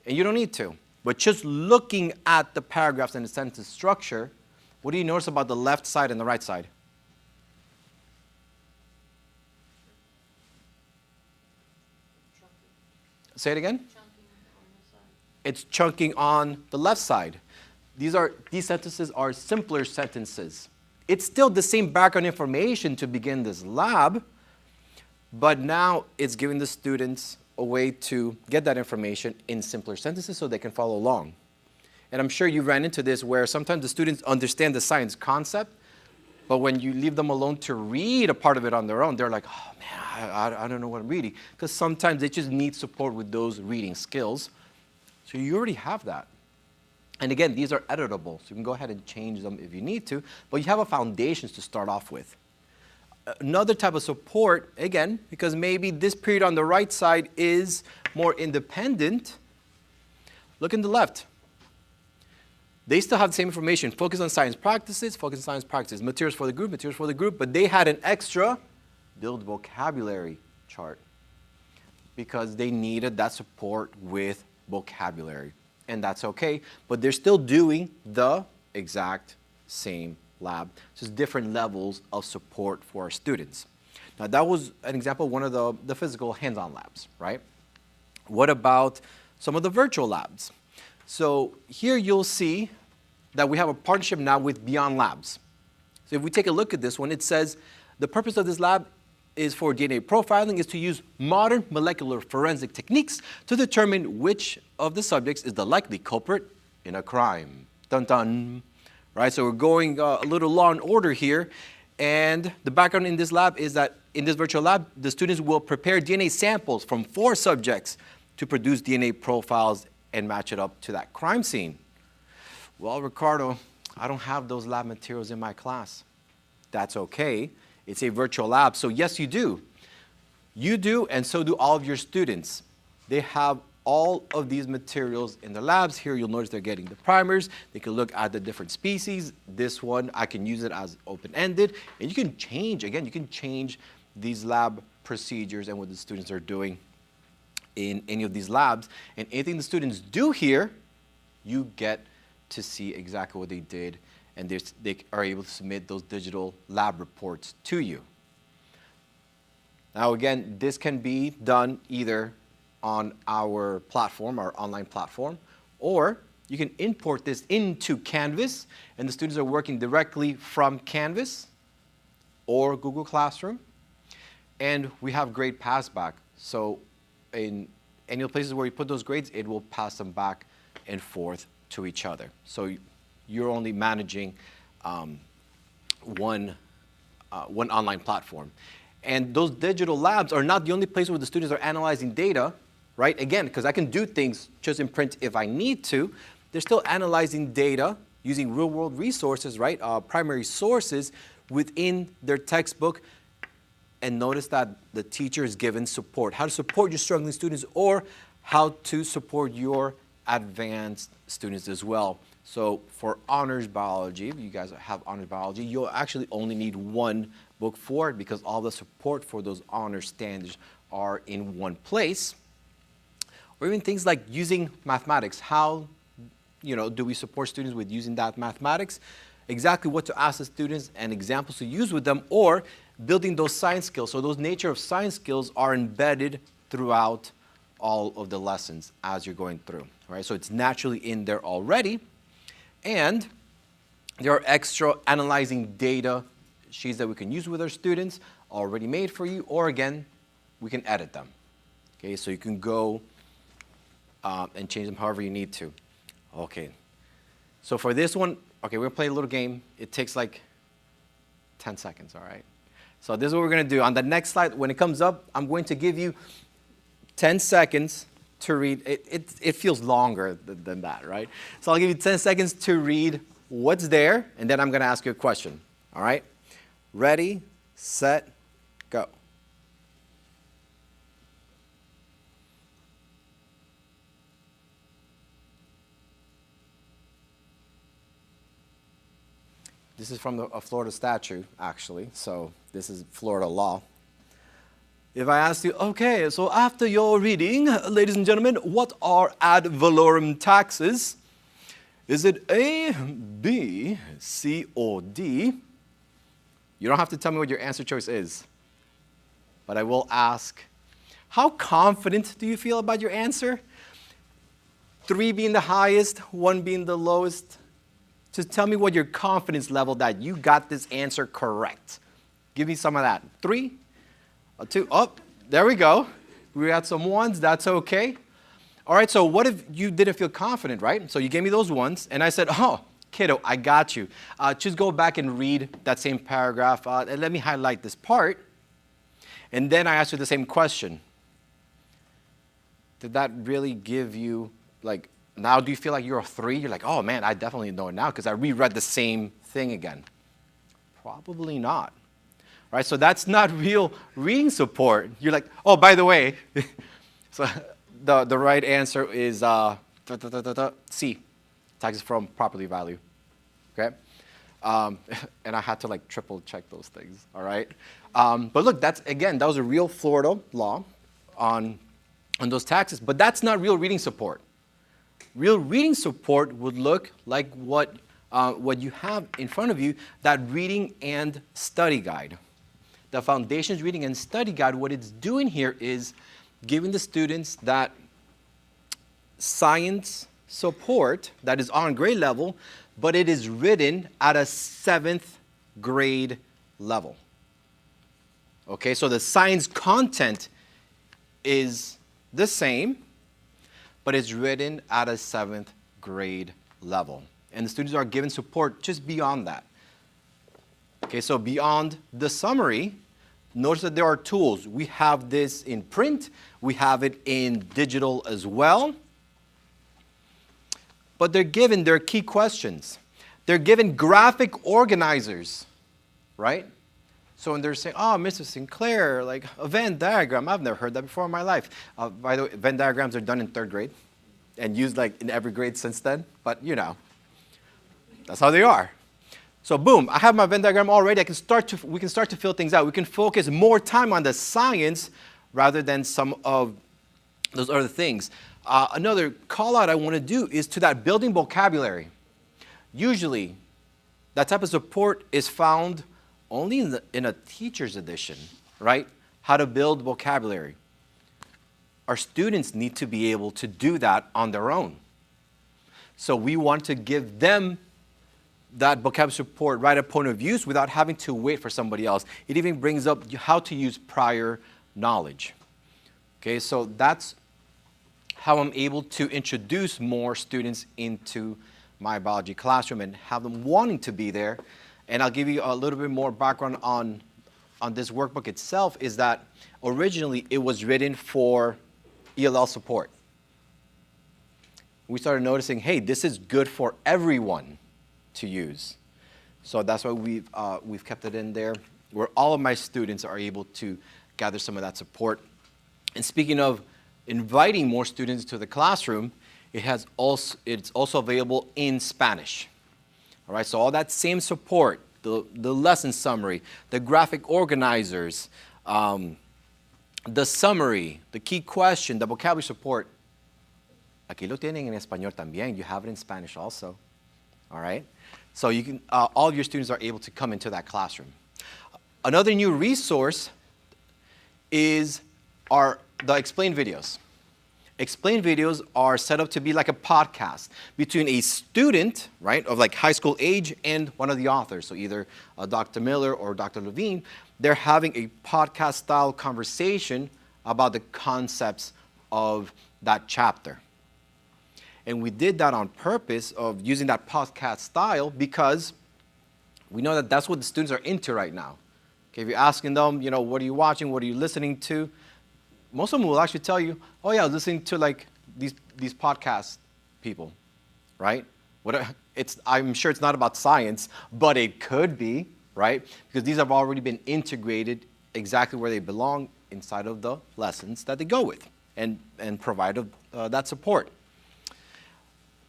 and you don't need to. But just looking at the paragraphs and the sentence structure, what do you notice about the left side and the right side? Say it again. It's chunking on the left side. These sentences are simpler sentences. It's still the same background information to begin this lab, but now it's giving the students a way to get that information in simpler sentences so they can follow along. And I'm sure you ran into this where sometimes the students understand the science concept, but when you leave them alone to read a part of it on their own, they're like, oh man, I don't know what I'm reading. Because sometimes they just need support with those reading skills. So you already have that. And again, these are editable, so you can go ahead and change them if you need to, but you have a foundation to start off with. Another type of support, again, because maybe this period on the right side is more independent, look in the left. They still have the same information, focus on science practices, materials for the group, but they had an extra build vocabulary chart because they needed that support with vocabulary. And that's okay, but they're still doing the exact same lab, just different levels of support for our students. Now that was an example of one of the physical hands-on labs, right? What about some of the virtual labs? So here you'll see that we have a partnership now with Beyond Labs. So if we take a look at this one, it says the purpose of this lab is for DNA profiling is to use modern molecular forensic techniques to determine which of the subjects is the likely culprit in a crime. Dun dun. Right, so we're going a little law and order here. And the background in this lab is that in this virtual lab, the students will prepare DNA samples from 4 subjects to produce DNA profiles and match it up to that crime scene. Well, Ricardo, I don't have those lab materials in my class. That's okay. It's a virtual lab, so yes, you do. You do, and so do all of your students. They have all of these materials in the labs. Here you'll notice they're getting the primers. They can look at the different species. This one, I can use it as open-ended. And you can change, again, you can change these lab procedures and what the students are doing in any of these labs. And anything the students do here, you get to see exactly what they did, and they are able to submit those digital lab reports to you. Now again, this can be done either on our platform, our online platform, or you can import this into Canvas, and the students are working directly from Canvas or Google Classroom. and we have grade pass back. So in any of the places where you put those grades, it will pass them back and forth to each other. So you're only managing one online platform. And those digital labs are not the only place where the students are analyzing data, right? Again, because I can do things just in print if I need to. They're still analyzing data using real-world resources, right? Primary sources within their textbook. And notice that the teacher is given support. How to support your struggling students or how to support your advanced students as well. So for honors biology, if you guys have honors biology, you'll actually only need one book for it because all the support for those honors standards are in one place. Or even things like using mathematics. How do we support students with using that mathematics? Exactly what to ask the students and examples to use with them, or building those science skills. So those nature of science skills are embedded throughout all of the lessons as you're going through, right? So it's naturally in there already. And there are extra analyzing data sheets that we can use with our students already made for you, or again, we can edit them. Okay, so you can go and change them however you need to. Okay, so for this one, okay, we're gonna play a little game. It takes like 10 seconds, all right? So this is what we're gonna do. On the next slide, when it comes up, I'm going to give you 10 seconds to read. It feels longer than that, right? So I'll give you 10 seconds to read what's there, and then I'm gonna ask you a question, all right? Ready, set, go. This is from a Florida statute, actually, so this is Florida law. If I ask you, okay, so after your reading, ladies and gentlemen, what are ad valorem taxes? Is it A, B, C, or D? You don't have to tell me what your answer choice is, but I will ask, how confident do you feel about your answer? 3 being the highest, 1 being the lowest. Just tell me what your confidence level that you got this answer correct. Give me some of that. 3, 2, oh, there we go. We got some 1s, that's okay. All right, so what if you didn't feel confident, right? So you gave me those 1s, and I said, oh, kiddo, I got you. Just go back and read that same paragraph, and let me highlight this part. And then I asked you the same question. Did that really give you, like, now do you feel like you're a 3? You're like, oh man, I definitely know it now because I reread the same thing again. Probably not. Right? So that's not real reading support. You're like, oh, by the way, so the right answer is C, taxes from property value. Okay? And I had to like triple check those things, all right? But look, that was a real Florida law on those taxes, but that's not real reading support. Real reading support would look like what you have in front of you, that reading and study guide. The Foundations Reading and Study Guide, what it's doing here is giving the students that science support that is on grade level, but it is written at a 7th grade level. Okay, so the science content is the same, but it's written at a 7th grade level. And the students are given support just beyond that. Okay, so beyond the summary, notice that there are tools. We have this in print, we have it in digital as well. But they're given their key questions. They're given graphic organizers, right? So when they're saying, oh, Mr. Sinclair, like a Venn diagram, I've never heard that before in my life. By the way, Venn diagrams are done in 3rd grade and used like in every grade since then, but you know, that's how they are. So boom, I have my Venn diagram already. We can start to fill things out. We can focus more time on the science rather than some of those other things. Another call out I want to do is to that building vocabulary. Usually, that type of support is found only in a teacher's edition, right? How to build vocabulary. Our students need to be able to do that on their own. So we want to give them that vocabulary support right at point of use without having to wait for somebody else. It even brings up how to use prior knowledge. Okay, so that's how I'm able to introduce more students into my biology classroom and have them wanting to be there. And I'll give you a little bit more background on this workbook itself, is that originally it was written for ELL support. We started noticing, hey, this is good for everyone to use. So that's why we've kept it in there, where all of my students are able to gather some of that support. And speaking of inviting more students to the classroom, it's also available in Spanish. All right, so all that same support, the lesson summary, the graphic organizers, the summary, the key question, the vocabulary support, aquí lo tienen en español también. You have it in Spanish also. All right, so you can all of your students are able to come into that classroom. Another new resource is the Explain videos. Explain videos are set up to be like a podcast between a student, right, of like high school age and one of the authors. So either Dr. Miller or Dr. Levine, they're having a podcast style conversation about the concepts of that chapter. And we did that on purpose of using that podcast style because we know that that's what the students are into right now. Okay, if you're asking them, you know, what are you watching, what are you listening to? Most of them will actually tell you, oh yeah, I was listening to like these podcast people, right? I'm sure it's not about science, but it could be, right? Because these have already been integrated exactly where they belong inside of the lessons that they go with and provide that support.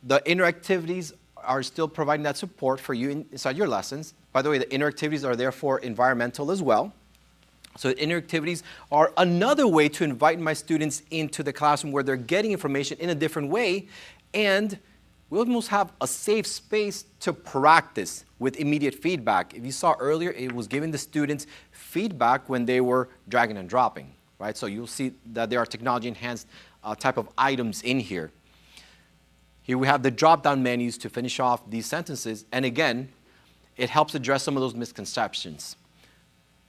The interactivities are still providing that support for you inside your lessons. By the way, the interactivities are there for environmental as well. So interactivities are another way to invite my students into the classroom where they're getting information in a different way, and we almost have a safe space to practice with immediate feedback. If you saw earlier, it was giving the students feedback when they were dragging and dropping, right? So you'll see that there are technology-enhanced type of items in here. Here we have the drop-down menus to finish off these sentences, and again, it helps address some of those misconceptions.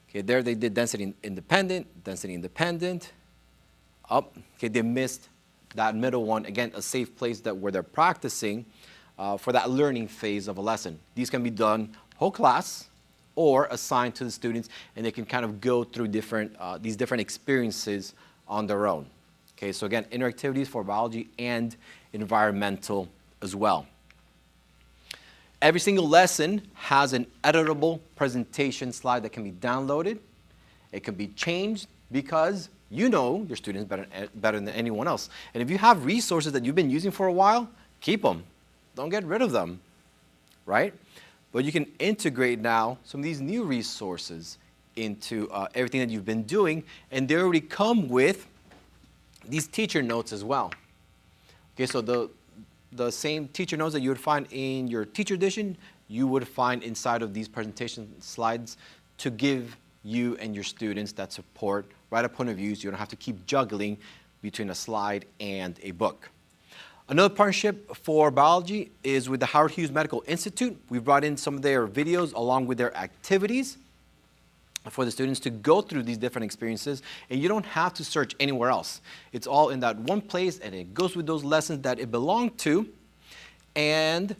Okay, there they did density independent. Okay, they missed that middle one. Again, a safe place where they're practicing for that learning phase of a lesson. These can be done whole class or assigned to the students, and they can kind of go through these different experiences on their own. Okay, so again, interactivities for biology and environmental as well. Every single lesson has an editable presentation slide that can be downloaded. It can be changed because you know your students better than anyone else. And if you have resources that you've been using for a while, keep them. Don't get rid of them, right? But you can integrate now some of these new resources into everything that you've been doing, and they already come with these teacher notes as well. Okay, so the same teacher notes that you would find in your teacher edition, you would find inside of these presentation slides to give you and your students that support right at point of use. You don't have to keep juggling between a slide and a book. Another partnership for biology is with the Howard Hughes Medical Institute. We've brought in some of their videos along with their activities for the students to go through these different experiences, and you don't have to search anywhere else. It's all in that one place, and it goes with those lessons that it belonged to, and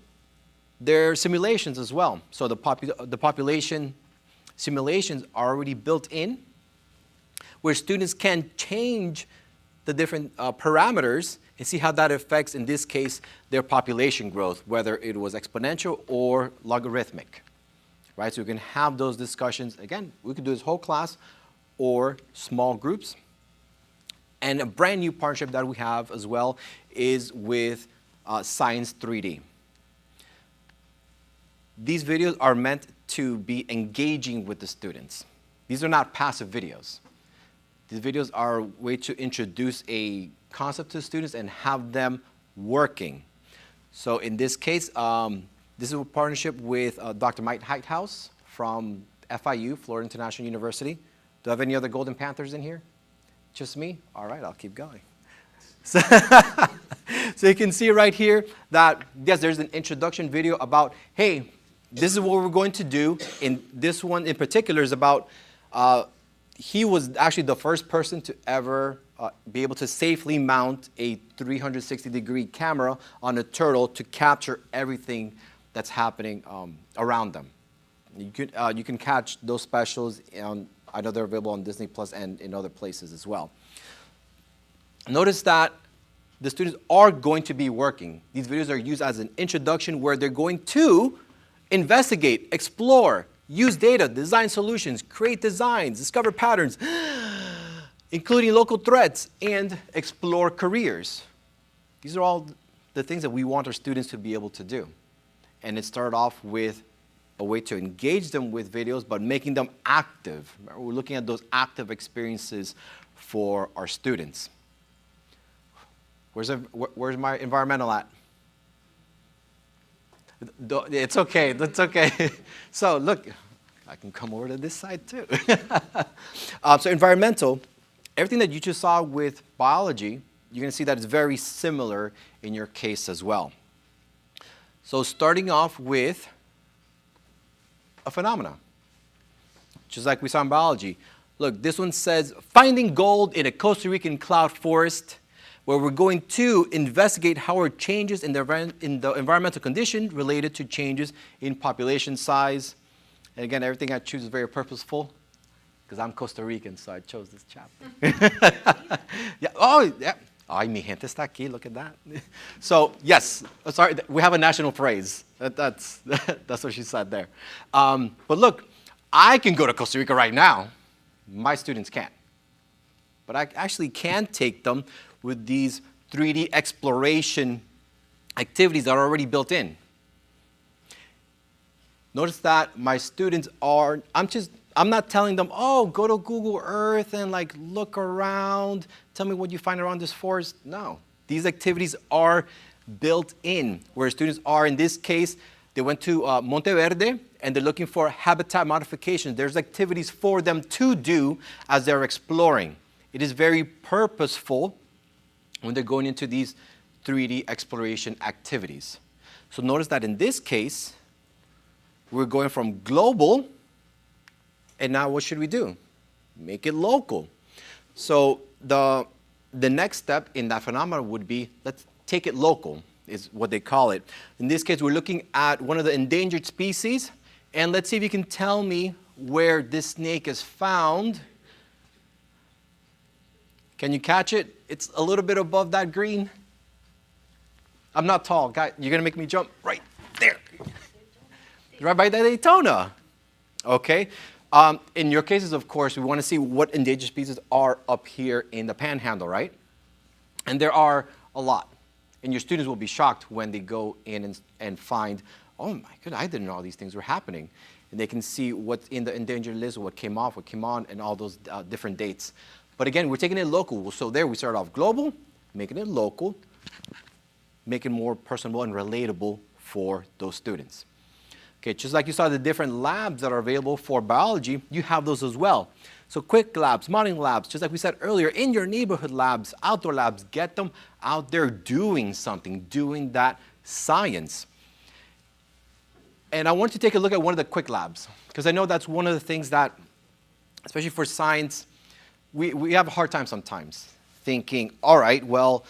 there are simulations as well. So the population simulations are already built in, where students can change the different parameters and see how that affects, in this case, their population growth, whether it was exponential or logarithmic. Right, so we can have those discussions. Again, we could do this whole class or small groups. And a brand new partnership that we have as well is with Science 3D. These videos are meant to be engaging with the students. These are not passive videos. These videos are a way to introduce a concept to students and have them working. So in this case, this is a partnership with Dr. Mike Heithaus from FIU, Florida International University. Do I have any other Golden Panthers in here? Just me? All right, I'll keep going. So you can see right here that, yes, there's an introduction video about, hey, this is what we're going to do. In this one in particular is about, he was actually the first person to ever be able to safely mount a 360-degree camera on a turtle to capture everything that's happening around them. You can catch those specials on, I know they're available on Disney Plus and in other places as well. Notice that the students are going to be working. These videos are used as an introduction where they're going to investigate, explore, use data, design solutions, create designs, discover patterns, including local threats, and explore careers. These are all the things that we want our students to be able to do. And it started off with a way to engage them with videos, but making them active. Remember, we're looking at those active experiences for our students. Where's my environmental at? It's okay, that's okay. So look, I can come over to this side too. So environmental, everything that you just saw with biology, you're gonna see that it's very similar in your case as well. So starting off with a phenomena, just like we saw in biology. Look, this one says, finding gold in a Costa Rican cloud forest, where we're going to investigate how are changes in the environmental condition related to changes in population size. And again, everything I choose is very purposeful, because I'm Costa Rican, so I chose this chapter. Yeah. Oh, yeah. Ay, mi gente está aquí, look at that. So, yes, sorry, we have a national phrase. That's what she said there. But look, I can go to Costa Rica right now. My students can't. But I actually can take them with these 3D exploration activities that are already built in. Notice that my students are, I'm not telling them, oh, go to Google Earth and like look around, tell me what you find around this forest. No, these activities are built in, where students are, in this case, they went to Monteverde and they're looking for habitat modification. There's activities for them to do as they're exploring. It is very purposeful when they're going into these 3D exploration activities. So notice that in this case, we're going from global, and now what should we do? Make it local. So the next step in that phenomenon would be, let's take it local, is what they call it. In this case, we're looking at one of the endangered species, and let's see if you can tell me where this snake is found. Can you catch it? It's a little bit above that green. I'm not tall, guy. You're gonna make me jump right there. Right by the Daytona. Okay. In your cases, of course, we want to see what endangered species are up here in the Panhandle, right? And there are a lot. And your students will be shocked when they go in and find, oh my goodness, I didn't know all these things were happening. And they can see what's in the endangered list, what came off, what came on, and all those different dates. But again, we're taking it local. So there we start off global, making it local, making it more personable and relatable for those students. Okay, just like you saw the different labs that are available for biology, you have those as well. So quick labs, modeling labs, just like we said earlier, in your neighborhood labs, outdoor labs, get them out there doing something, doing that science. And I want to take a look at one of the quick labs, because I know that's one of the things that, especially for science, we have a hard time sometimes thinking, all right, well,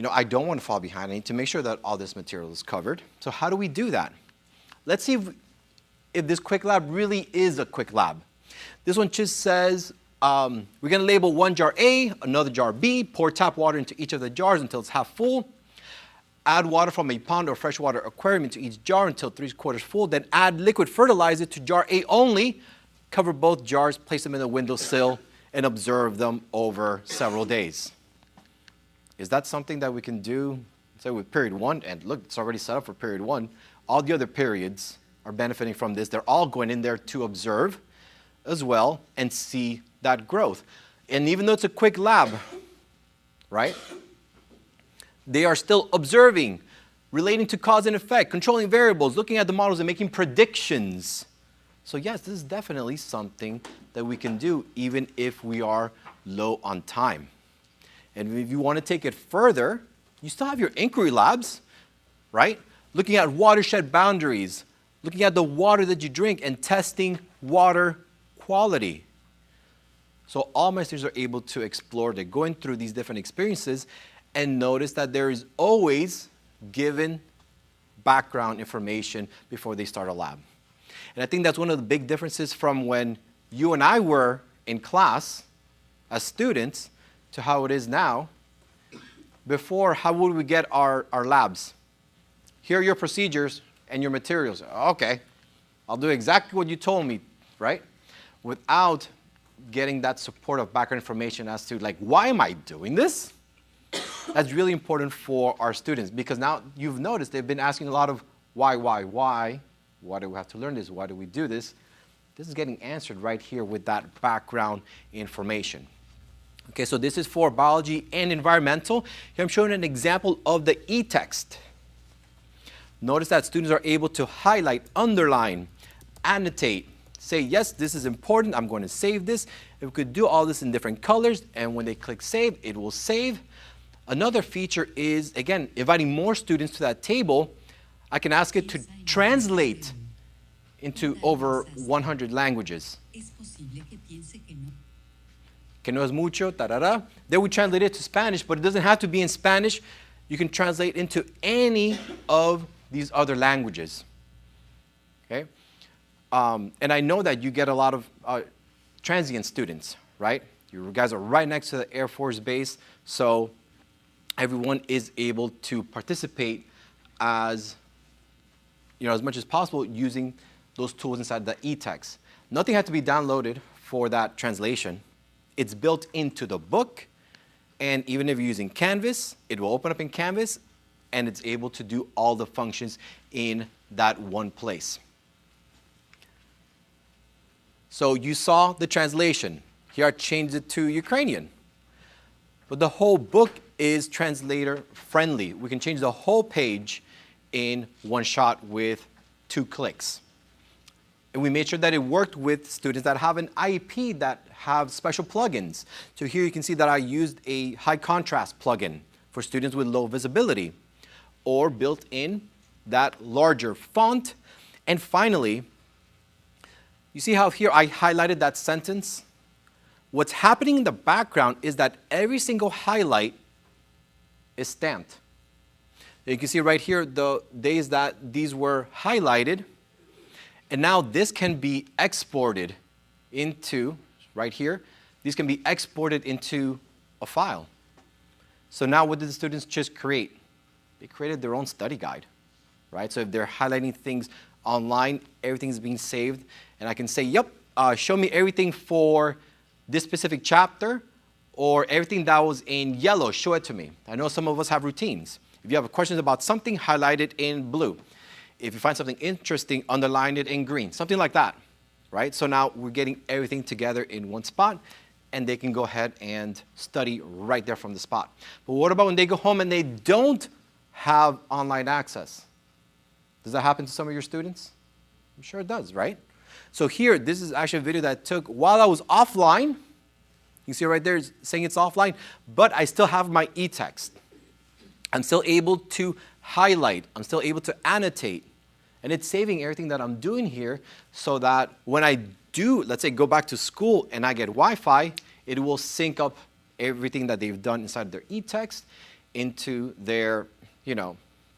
I don't want to fall behind. I need to make sure that all this material is covered. So how do we do that? Let's see if this quick lab really is a quick lab. This one just says, we're going to label one jar A, another jar B, pour tap water into each of the jars until it's half full, add water from a pond or freshwater aquarium into each jar until 3/4 full, then add liquid fertilizer to jar A only, cover both jars, place them in the windowsill, and observe them over several days. Is that something that we can do, say, with period 1? And look, it's already set up for period 1. All the other periods are benefiting from this. They're all going in there to observe as well and see that growth. And even though it's a quick lab, right, they are still observing, relating to cause and effect, controlling variables, looking at the models and making predictions. So yes, this is definitely something that we can do even if we are low on time. And if you want to take it further, you still have your inquiry labs, right? Looking at watershed boundaries, looking at the water that you drink and testing water quality. So all my students are able to explore, they're going through these different experiences and notice that there is always given background information before they start a lab. And I think that's one of the big differences from when you and I were in class as students to how it is now. Before, how would we get our labs? Here are your procedures and your materials. Okay, I'll do exactly what you told me, right? Without getting that support of background information as to like, why am I doing this? That's really important for our students because now you've noticed they've been asking a lot of why? Why do we have to learn this? Why do we do this? This is getting answered right here with that background information. Okay, so this is for biology and environmental. Here I'm showing an example of the e-text. Notice that students are able to highlight, underline, annotate, say, yes, this is important, I'm going to save this. If we could do all this in different colors, and when they click save, it will save. Another feature is, again, inviting more students to that table. I can ask it to translate into over 100 languages. Que no es mucho, tarara. Then we translate it to Spanish, but it doesn't have to be in Spanish. You can translate into any of these other languages. Okay? And I know that you get a lot of transient students, right? You guys are right next to the Air Force Base, so everyone is able to participate as much as possible using those tools inside the e-text. Nothing had to be downloaded for that translation. It's built into the book, and even if you're using Canvas, it will open up in Canvas, and it's able to do all the functions in that one place. So you saw the translation. Here I changed it to Ukrainian. But the whole book is translator friendly. We can change the whole page in one shot with 2 clicks. And we made sure that it worked with students that have an IEP that have special plugins. So here you can see that I used a high contrast plugin for students with low visibility, or built in that larger font. And finally, you see how here I highlighted that sentence? What's happening in the background is that every single highlight is stamped. You can see right here the days that these were highlighted. And now this can be exported into, right here, these can be exported into a file. So now what did the students just create? They created their own study guide, right? So if they're highlighting things online, everything's being saved. And I can say, yep, show me everything for this specific chapter, or everything that was in yellow, show it to me. I know some of us have routines. If you have questions about something, highlight it in blue. If you find something interesting, underline it in green, something like that, right? So now we're getting everything together in one spot, and they can go ahead and study right there from the spot. But what about when they go home and they don't have online access? Does that happen to some of your students? I'm sure it does, right? So here, this is actually a video that I took while I was offline. You can see right there it's saying it's offline, but I still have my e-text. I'm still able to highlight. I'm still able to annotate. And it's saving everything that I'm doing here so that when I do, let's say, go back to school and I get Wi-Fi, it will sync up everything that they've done inside their e-text into their,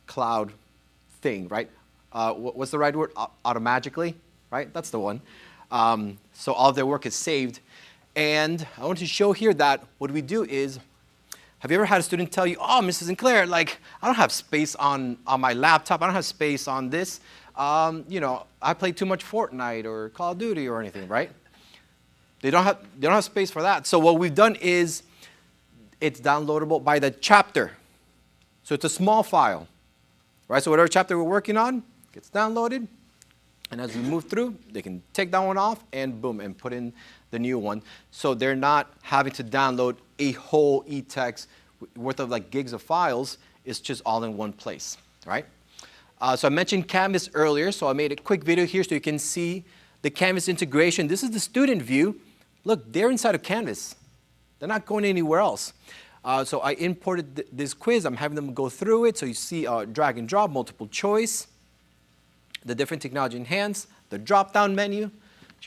cloud thing, right? What's the right word? Automagically, right? That's the one. So all of their work is saved. And I want to show here that what we do is, have you ever had a student tell you, oh, Mrs. Sinclair, like, I don't have space on my laptop. I don't have space on this. I play too much Fortnite or Call of Duty or anything, right? They don't have space for that. So what we've done is it's downloadable by the chapter. So it's a small file, right? So whatever chapter we're working on gets downloaded. And as we move through, they can take that one off and boom, and put in the new one. So they're not having to download a whole e-text worth of like gigs of files. It's just all in one place, right? So I mentioned Canvas earlier, so I made a quick video here so you can see the Canvas integration. This is the student view. Look, they're inside of Canvas. They're not going anywhere else. So I imported this quiz. I'm having them go through it. So you see drag and drop, multiple choice. the different technology enhanced, the drop-down menu. So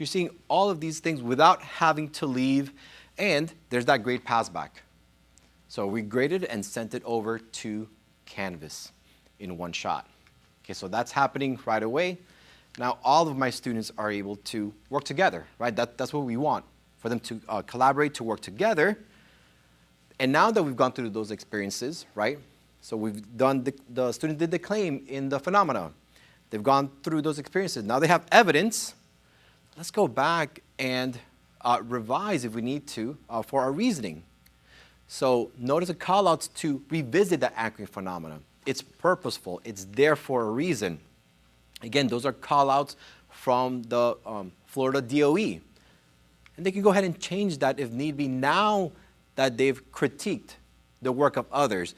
you're seeing all of these things without having to leave, and there's that grade pass back. So we graded and sent it over to Canvas in one shot. Okay, so that's happening right away. Now all of my students are able to work together, right? That's what we want, for them to collaborate, to work together. And now that we've gone through those experiences, right? So we've done, the student did the claim in the phenomena. They've gone through those experiences. Now they have evidence. Let's go back and revise if we need to for our reasoning. So notice the call-outs to revisit the anchoring phenomena. It's purposeful. It's there for a reason. Again, those are call-outs from the Florida DOE. And they can go ahead and change that if need be now that they've critiqued the work of others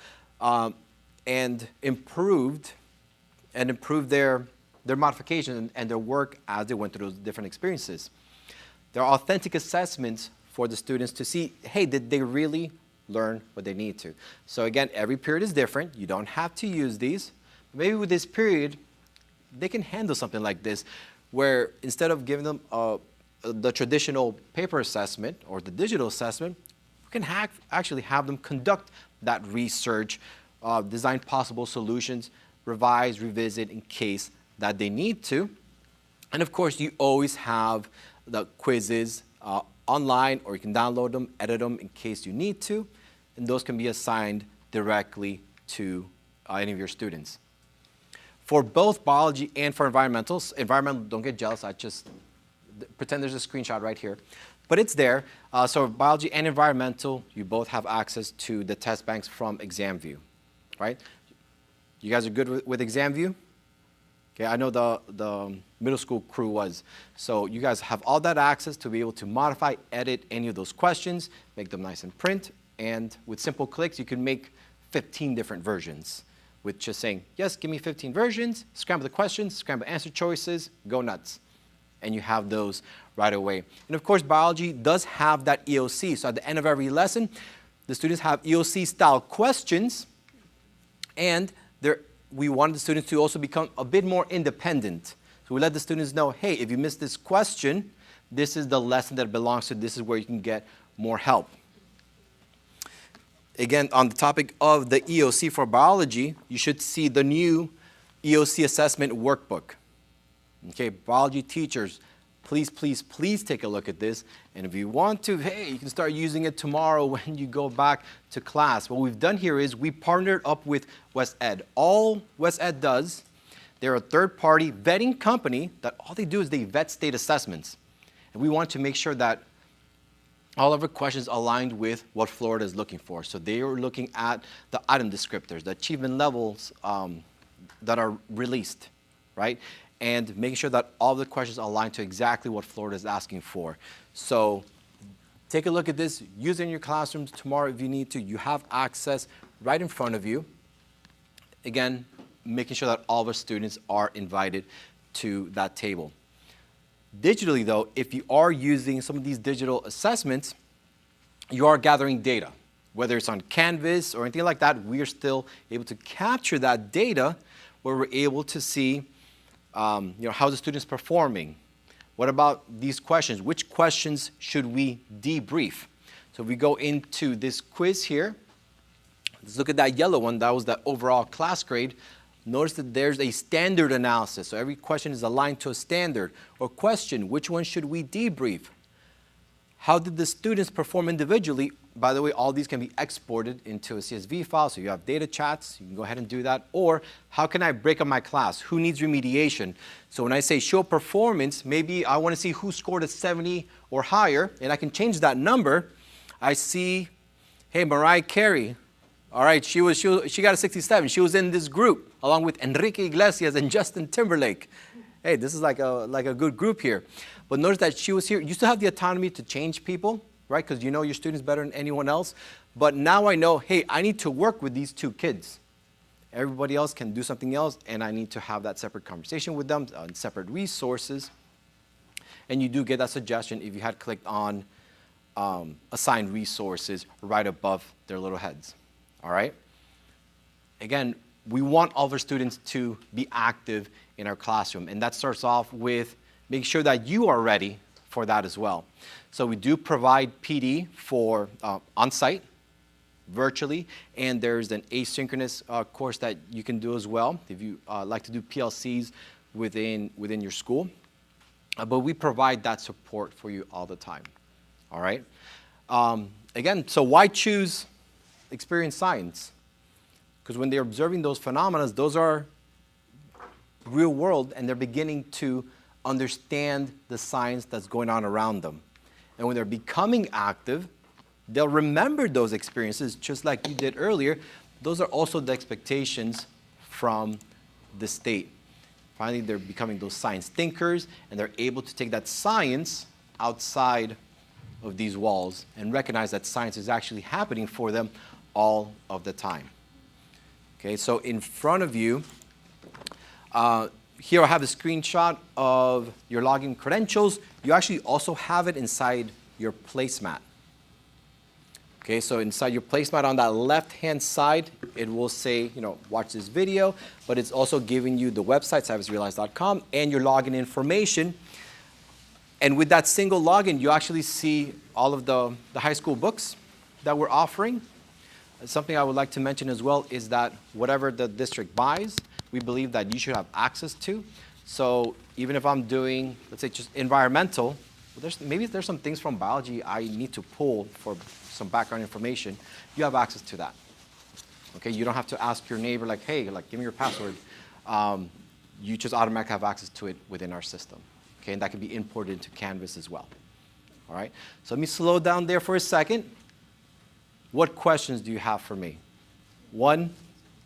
and improved their modifications and their work as they went through those different experiences. There are authentic assessments for the students to see, hey, did they really learn what they need to? So again, every period is different. You don't have to use these. Maybe with this period, they can handle something like this, where instead of giving them the traditional paper assessment or the digital assessment, we can actually have them conduct that research, design possible solutions, revise, revisit in case that they need to. And of course, you always have the quizzes online, or you can download them, edit them in case you need to, and those can be assigned directly to any of your students. For both biology and for environmental, don't get jealous, I just pretend there's a screenshot right here. But it's there. So biology and environmental, you both have access to the test banks from ExamView, right? You guys are good with ExamView? Okay, I know the middle school crew was. So you guys have all that access to be able to modify, edit any of those questions, make them nice and print, and with simple clicks, you can make 15 different versions with just saying, yes, give me 15 versions, scramble the questions, scramble answer choices, go nuts. And you have those right away. And of course, biology does have that EOC. So at the end of every lesson, the students have EOC-style questions, and we want the students to also become a bit more independent. So we let the students know, hey, if you missed this question, this is the lesson that it belongs to. This is where you can get more help. Again, on the topic of the EOC for biology, you should see the new EOC assessment workbook. Okay, biology teachers, please, please, please take a look at this. And if you want to, hey, you can start using it tomorrow when you go back to class. What we've done here is we partnered up with WestEd. All WestEd does, they're a third-party vetting company that all they do is they vet state assessments. And we want to make sure that all of our questions aligned with what Florida is looking for. So they are looking at the item descriptors, the achievement levels that are released, right? And making sure that all the questions align to exactly what Florida is asking for. So take a look at this, use it in your classrooms tomorrow if you need to. You have access right in front of you. Again, making sure that all of our students are invited to that table. Digitally though, if you are using some of these digital assessments, you are gathering data. Whether it's on Canvas or anything like that, we are still able to capture that data where we're able to see how the student's performing. What about these questions? Which questions should we debrief? So if we go into this quiz here, let's look at that yellow one. That was the overall class grade. Notice that there's a standard analysis. So every question is aligned to a standard. Or question, which one should we debrief? How did the students perform individually? By the way, all these can be exported into a CSV file, so you have data chats, you can go ahead and do that. Or how can I break up my class? Who needs remediation? So when I say show performance, maybe I want to see who scored a 70 or higher, and I can change that number. I see, hey, Mariah Carey, all right, she got a 67. She was in this group along with Enrique Iglesias and Justin Timberlake. Hey, this is like a good group here. But notice that she was here. You still have the autonomy to change people, right? Because you know your students better than anyone else. But now I know, hey, I need to work with these two kids. Everybody else can do something else, and I need to have that separate conversation with them on separate resources. And you do get that suggestion if you had clicked on assign resources right above their little heads. All right? Again, we want all of our students to be active in our classroom. And that starts off with making sure that you are ready for that as well. So we do provide PD for on-site, virtually, and there's an asynchronous course that you can do as well if you like to do PLCs within your school. But we provide that support for you all the time. All right? Again, so why choose Experience Science? Because when they're observing those phenomena, those are real world, and they're beginning to understand the science that's going on around them. And when they're becoming active, they'll remember those experiences, just like you did earlier. Those are also the expectations from the state. Finally, they're becoming those science thinkers, and they're able to take that science outside of these walls and recognize that science is actually happening for them all of the time. Okay, so in front of you, here I have a screenshot of your login credentials. You actually also have it inside your placemat. Okay, so inside your placemat on that left-hand side, it will say, watch this video, but it's also giving you the website, savasrealize.com, and your login information. And with that single login, you actually see all of the high school books that we're offering. Something I would like to mention as well is that whatever the district buys, we believe that you should have access to. So even if I'm doing, let's say, just environmental, maybe there's some things from biology I need to pull for some background information, you have access to that. Okay, you don't have to ask your neighbor, like, hey, give me your password. You just automatically have access to it within our system. Okay, and that can be imported into Canvas as well. All right, so let me slow down there for a second. What questions do you have for me? One,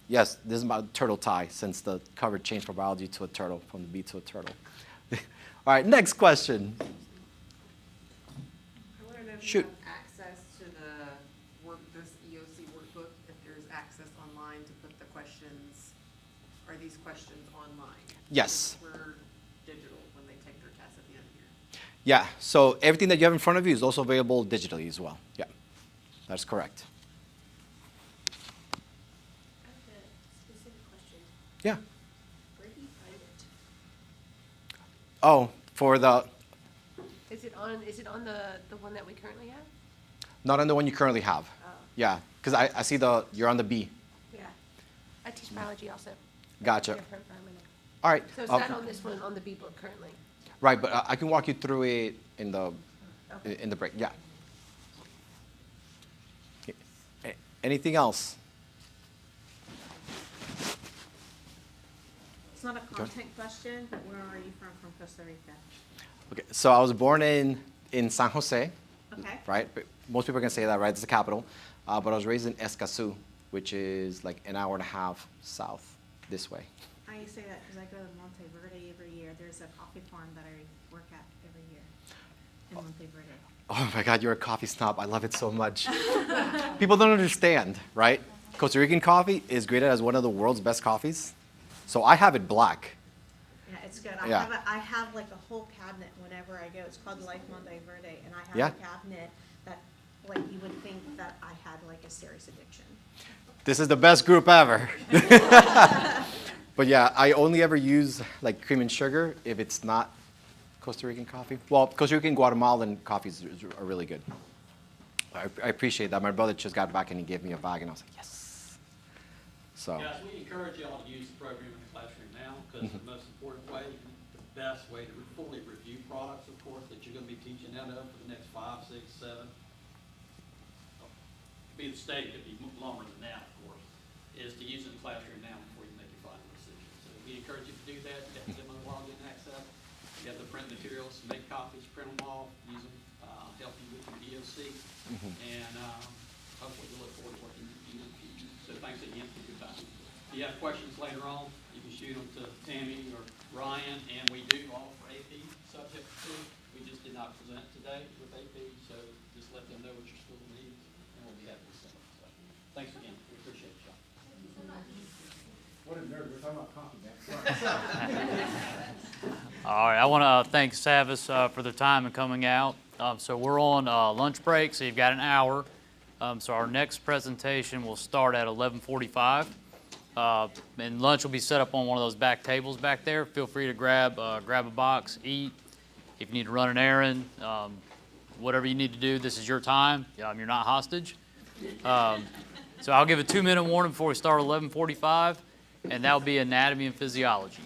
yes, this is about turtle tie, since the cover changed from biology to a turtle, from the bee to a turtle. All right, next question. I want to know if Shoot. you have access to this EOC workbook, if there's access online to put the questions, are these questions online? Yes. We're digital when they take their test at the end of the year. Yeah, so everything that you have in front of you is also available digitally as well. Yeah, that's correct. Yeah. Where do you find it? Oh, for the, Is it on the one that we currently have? not on the one you currently have. Oh. Yeah, because I see you're on the B. Yeah. I teach biology also. Gotcha. Different environmental. All right. So it's not on this one, on the B book currently. Right, but I can walk you through it in the break. Yeah. Anything else? It's not a content question, but where are you from Costa Rica? Okay, so I was born in San Jose. Okay. Right? But most people can say that, right? It's the capital. But I was raised in Escazú, which is like an hour and a half south this way. I say that because I go to Monteverde every year. There's a coffee farm that I work at every year in Monteverde. Oh my God, you're a coffee snob. I love it so much. People don't understand, right? Costa Rican coffee is graded as one of the world's best coffees. So I have it black. Yeah, it's good. Yeah. I have like a whole cabinet whenever I go. It's called Life Monteverde, and I have Yeah. a cabinet that, like, you would think that I had like a serious addiction. This is the best group ever. But yeah, I only ever use like cream and sugar if it's not Costa Rican coffee. Well, Costa Rican, Guatemalan coffees are really good. I appreciate that. My brother just got back and he gave me a bag, and I was like, yes. So. Guys, we encourage y'all to use the program in the classroom now, because the most important way, the best way to fully review products, of course, that you're going to be teaching out of for the next 5, 6, 7, could be the state, could be longer than that, of course, is to use it in the classroom now before you make your final decision. So we encourage you to do that. You have the demo login access. You have the print materials, make copies, print them off, use them, help you with your EOC, and hopefully we look forward to working with you in the future. So thanks again for your time. If you have questions later on, you can shoot them to Tammy or Ryan, and we do offer AP subjects too. We just did not present today with AP, so just let them know what your school needs, and we'll be happy to send them. So thanks again. We appreciate y'all. What a nerd. We're talking about coffee, man. All right, I want to thank Savas for their time and coming out. So we're on lunch break, so you've got an hour. So our next presentation will start at 11:45, And lunch will be set up on one of those back tables back there. Feel free to grab a box, eat. If you need to run an errand, whatever you need to do, this is your time. You're not hostage. So I'll give a 2-minute warning before we start at 11:45, and that'll be anatomy and physiology.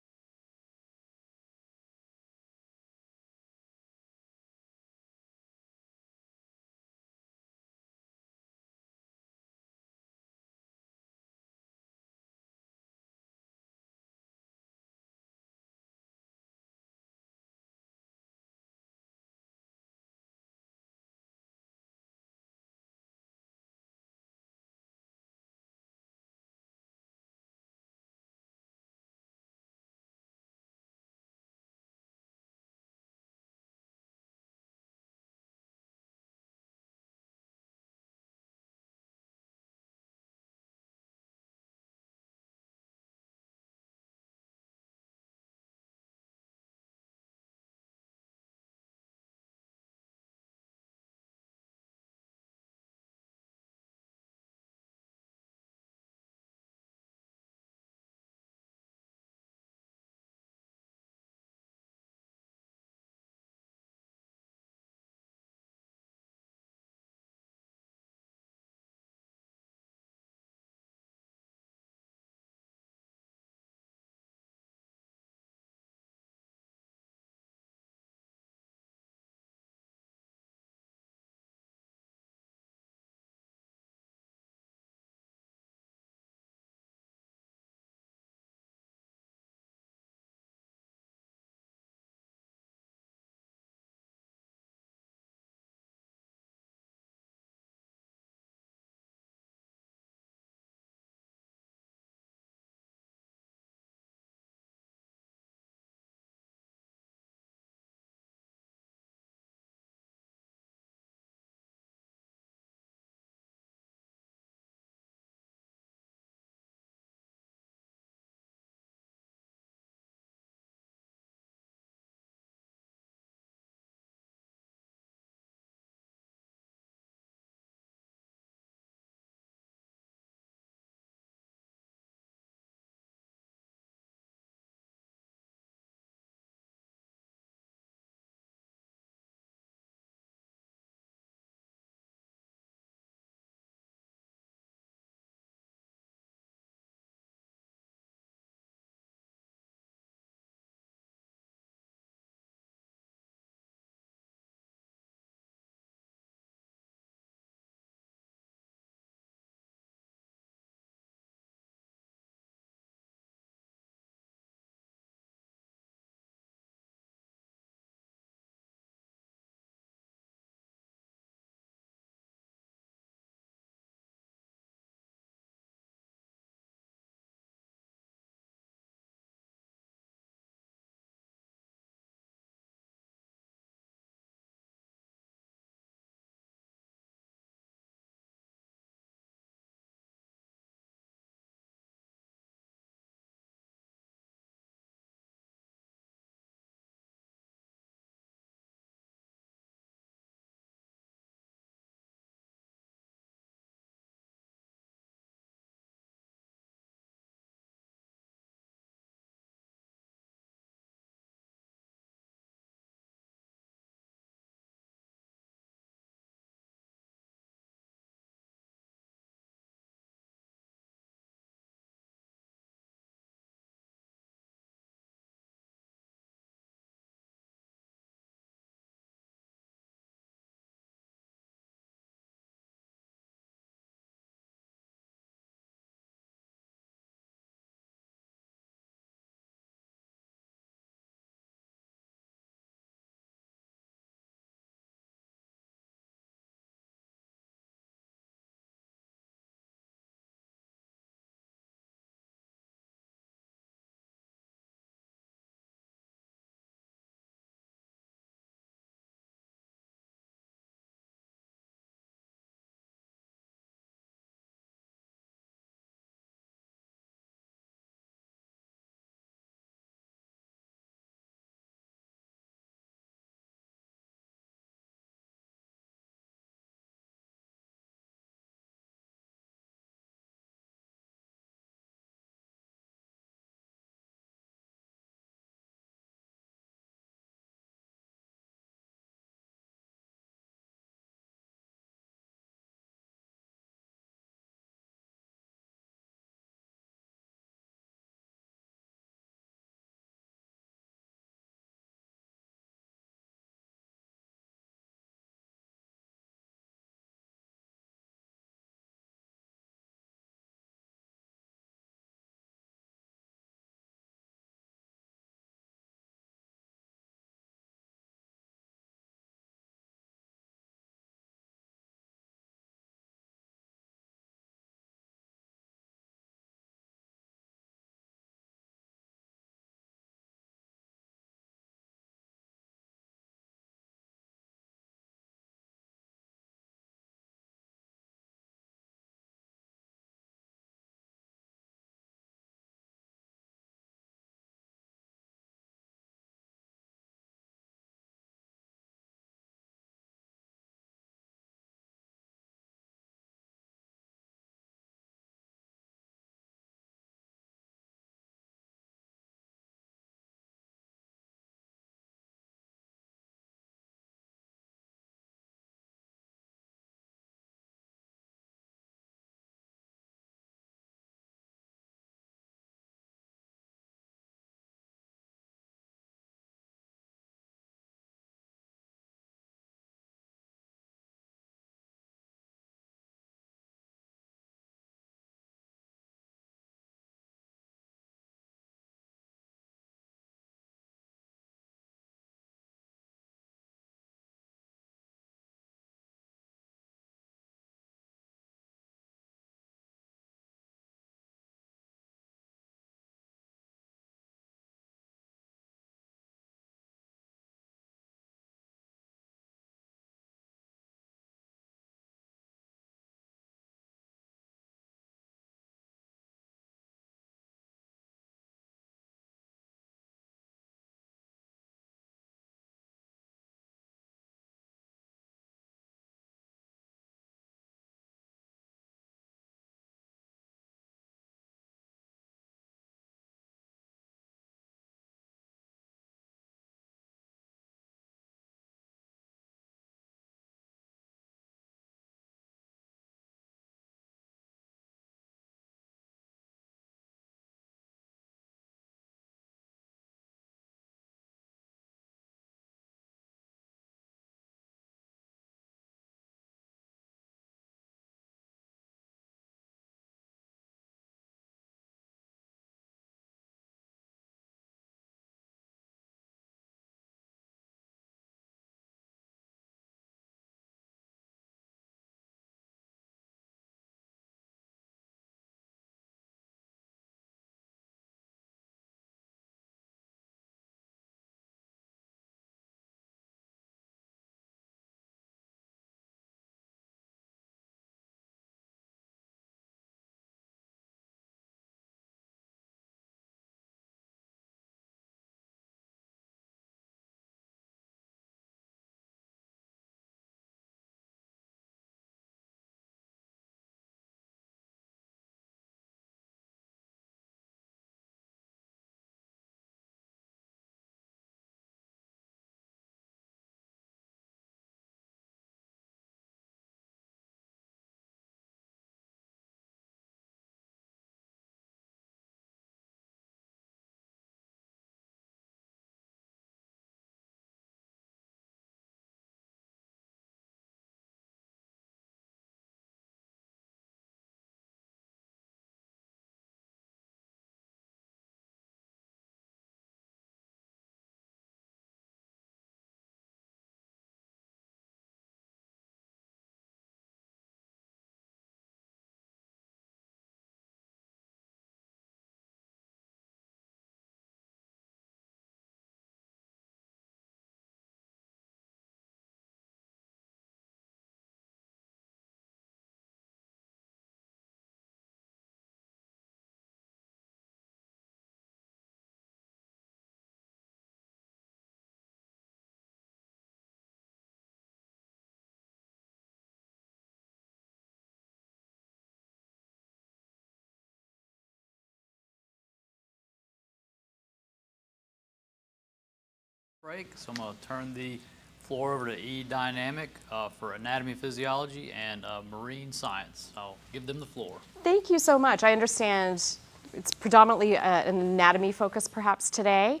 break, so I'm going to turn the floor over to E Dynamic for anatomy, physiology, and marine science. I'll give them the floor. Thank you so much. I understand it's predominantly an anatomy focus perhaps today.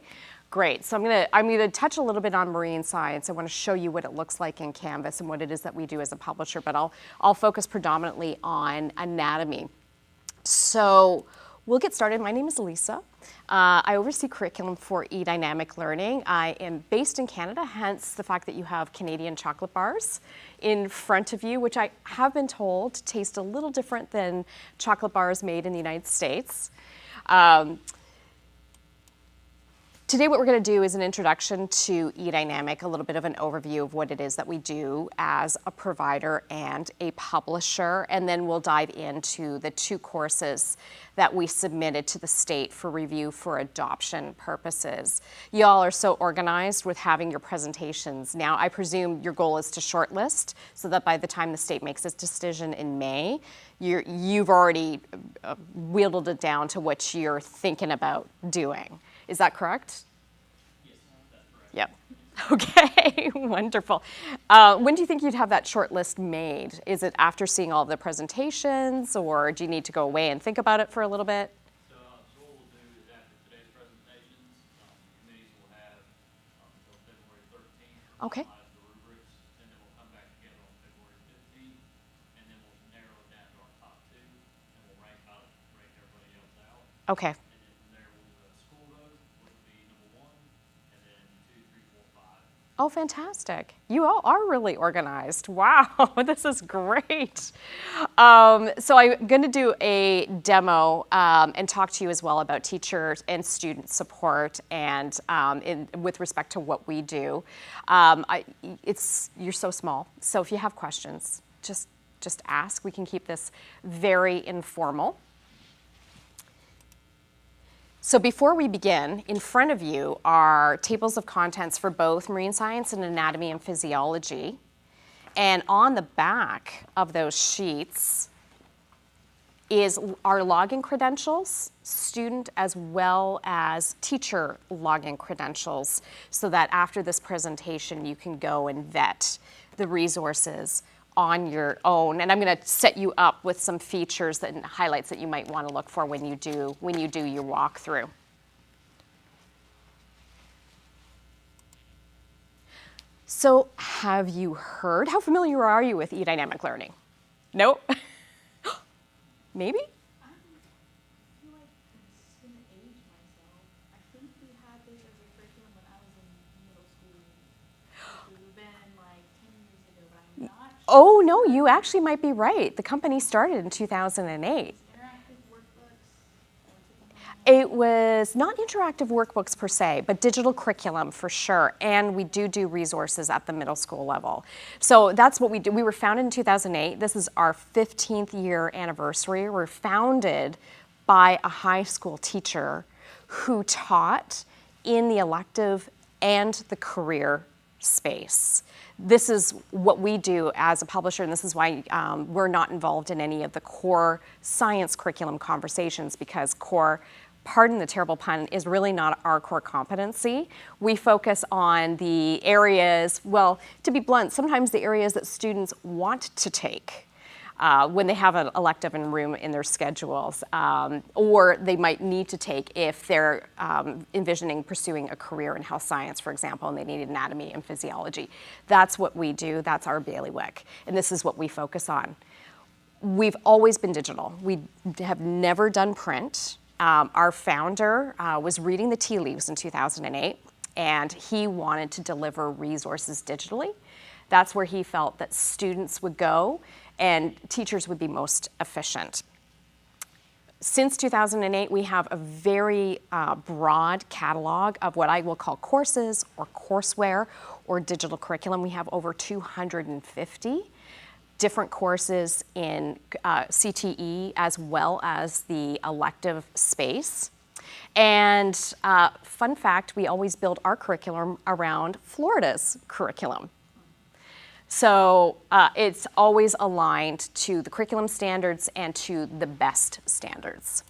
Great. So I'm gonna touch a little bit on marine science. I want to show you what it looks like in Canvas and what it is that we do as a publisher, but I'll focus predominantly on anatomy. So we'll get started. My name is Lisa. I oversee curriculum for eDynamic Learning. I am based in Canada, hence the fact that you have Canadian chocolate bars in front of you, which I have been told taste a little different than chocolate bars made in the United States. Today what we're going to do is an introduction to eDynamic, a little bit of an overview of what it is that we do as a provider and a publisher, and then we'll dive into the 2 courses that we submitted to the state for review for adoption purposes. Y'all are so organized with having your presentations. Now, I presume your goal is to shortlist so that by the time the state makes its decision in May, you've already wheedled it down to what you're thinking about doing. Is that correct? Yes, that's correct. Yep. Okay, wonderful. When do you think you'd have that short list made? Is it after seeing all of the presentations, or do you need to go away and think about it for a little bit? So what we'll do is after today's presentations, committees will have until February 13th. Okay. The rubrics, and then we'll come back together on February 15th, and then we'll narrow it down to our top 2, and we'll rank everybody else out. Okay. Oh, fantastic. You all are really organized. Wow, this is great. So I'm going to do a demo and talk to you as well about teacher and student support and with respect to what we do. You're so small, so if you have questions, just ask. We can keep this very informal. So before we begin, in front of you are tables of contents for both marine science and anatomy and physiology. And on the back of those sheets is our login credentials, student as well as teacher login credentials, so that after this presentation you can go and vet the resources on your own. And I'm going to set you up with some features and highlights that you might want to look for when you do your walkthrough. So have you heard? How familiar are you with eDynamic Learning? No? Maybe? Oh, no, you actually might be right. The company started in 2008. It was not interactive workbooks per se, but digital curriculum for sure. And we do resources at the middle school level. So that's what we do. We were founded in 2008. This is our 15th year anniversary. We're founded by a high school teacher who taught in the elective and the career space. This is what we do as a publisher, and this is why we're not involved in any of the core science curriculum conversations, because core, pardon the terrible pun, is really not our core competency. We focus on the areas, well, to be blunt, sometimes the areas that students want to take when they have an elective and room in their schedules, or they might need to take if they're envisioning pursuing a career in health science, for example, and they need anatomy and physiology. That's what we do. That's our bailiwick, and this is what we focus on. We've always been digital. We have never done print. Our founder was reading the tea leaves in 2008, and he wanted to deliver resources digitally. That's where he felt that students would go and teachers would be most efficient. Since 2008, we have a very broad catalog of what I will call courses or courseware or digital curriculum. We have over 250 different courses in CTE as well as the elective space. And fun fact, we always build our curriculum around Florida's curriculum. So it's always aligned to the curriculum standards and to the BEST standards.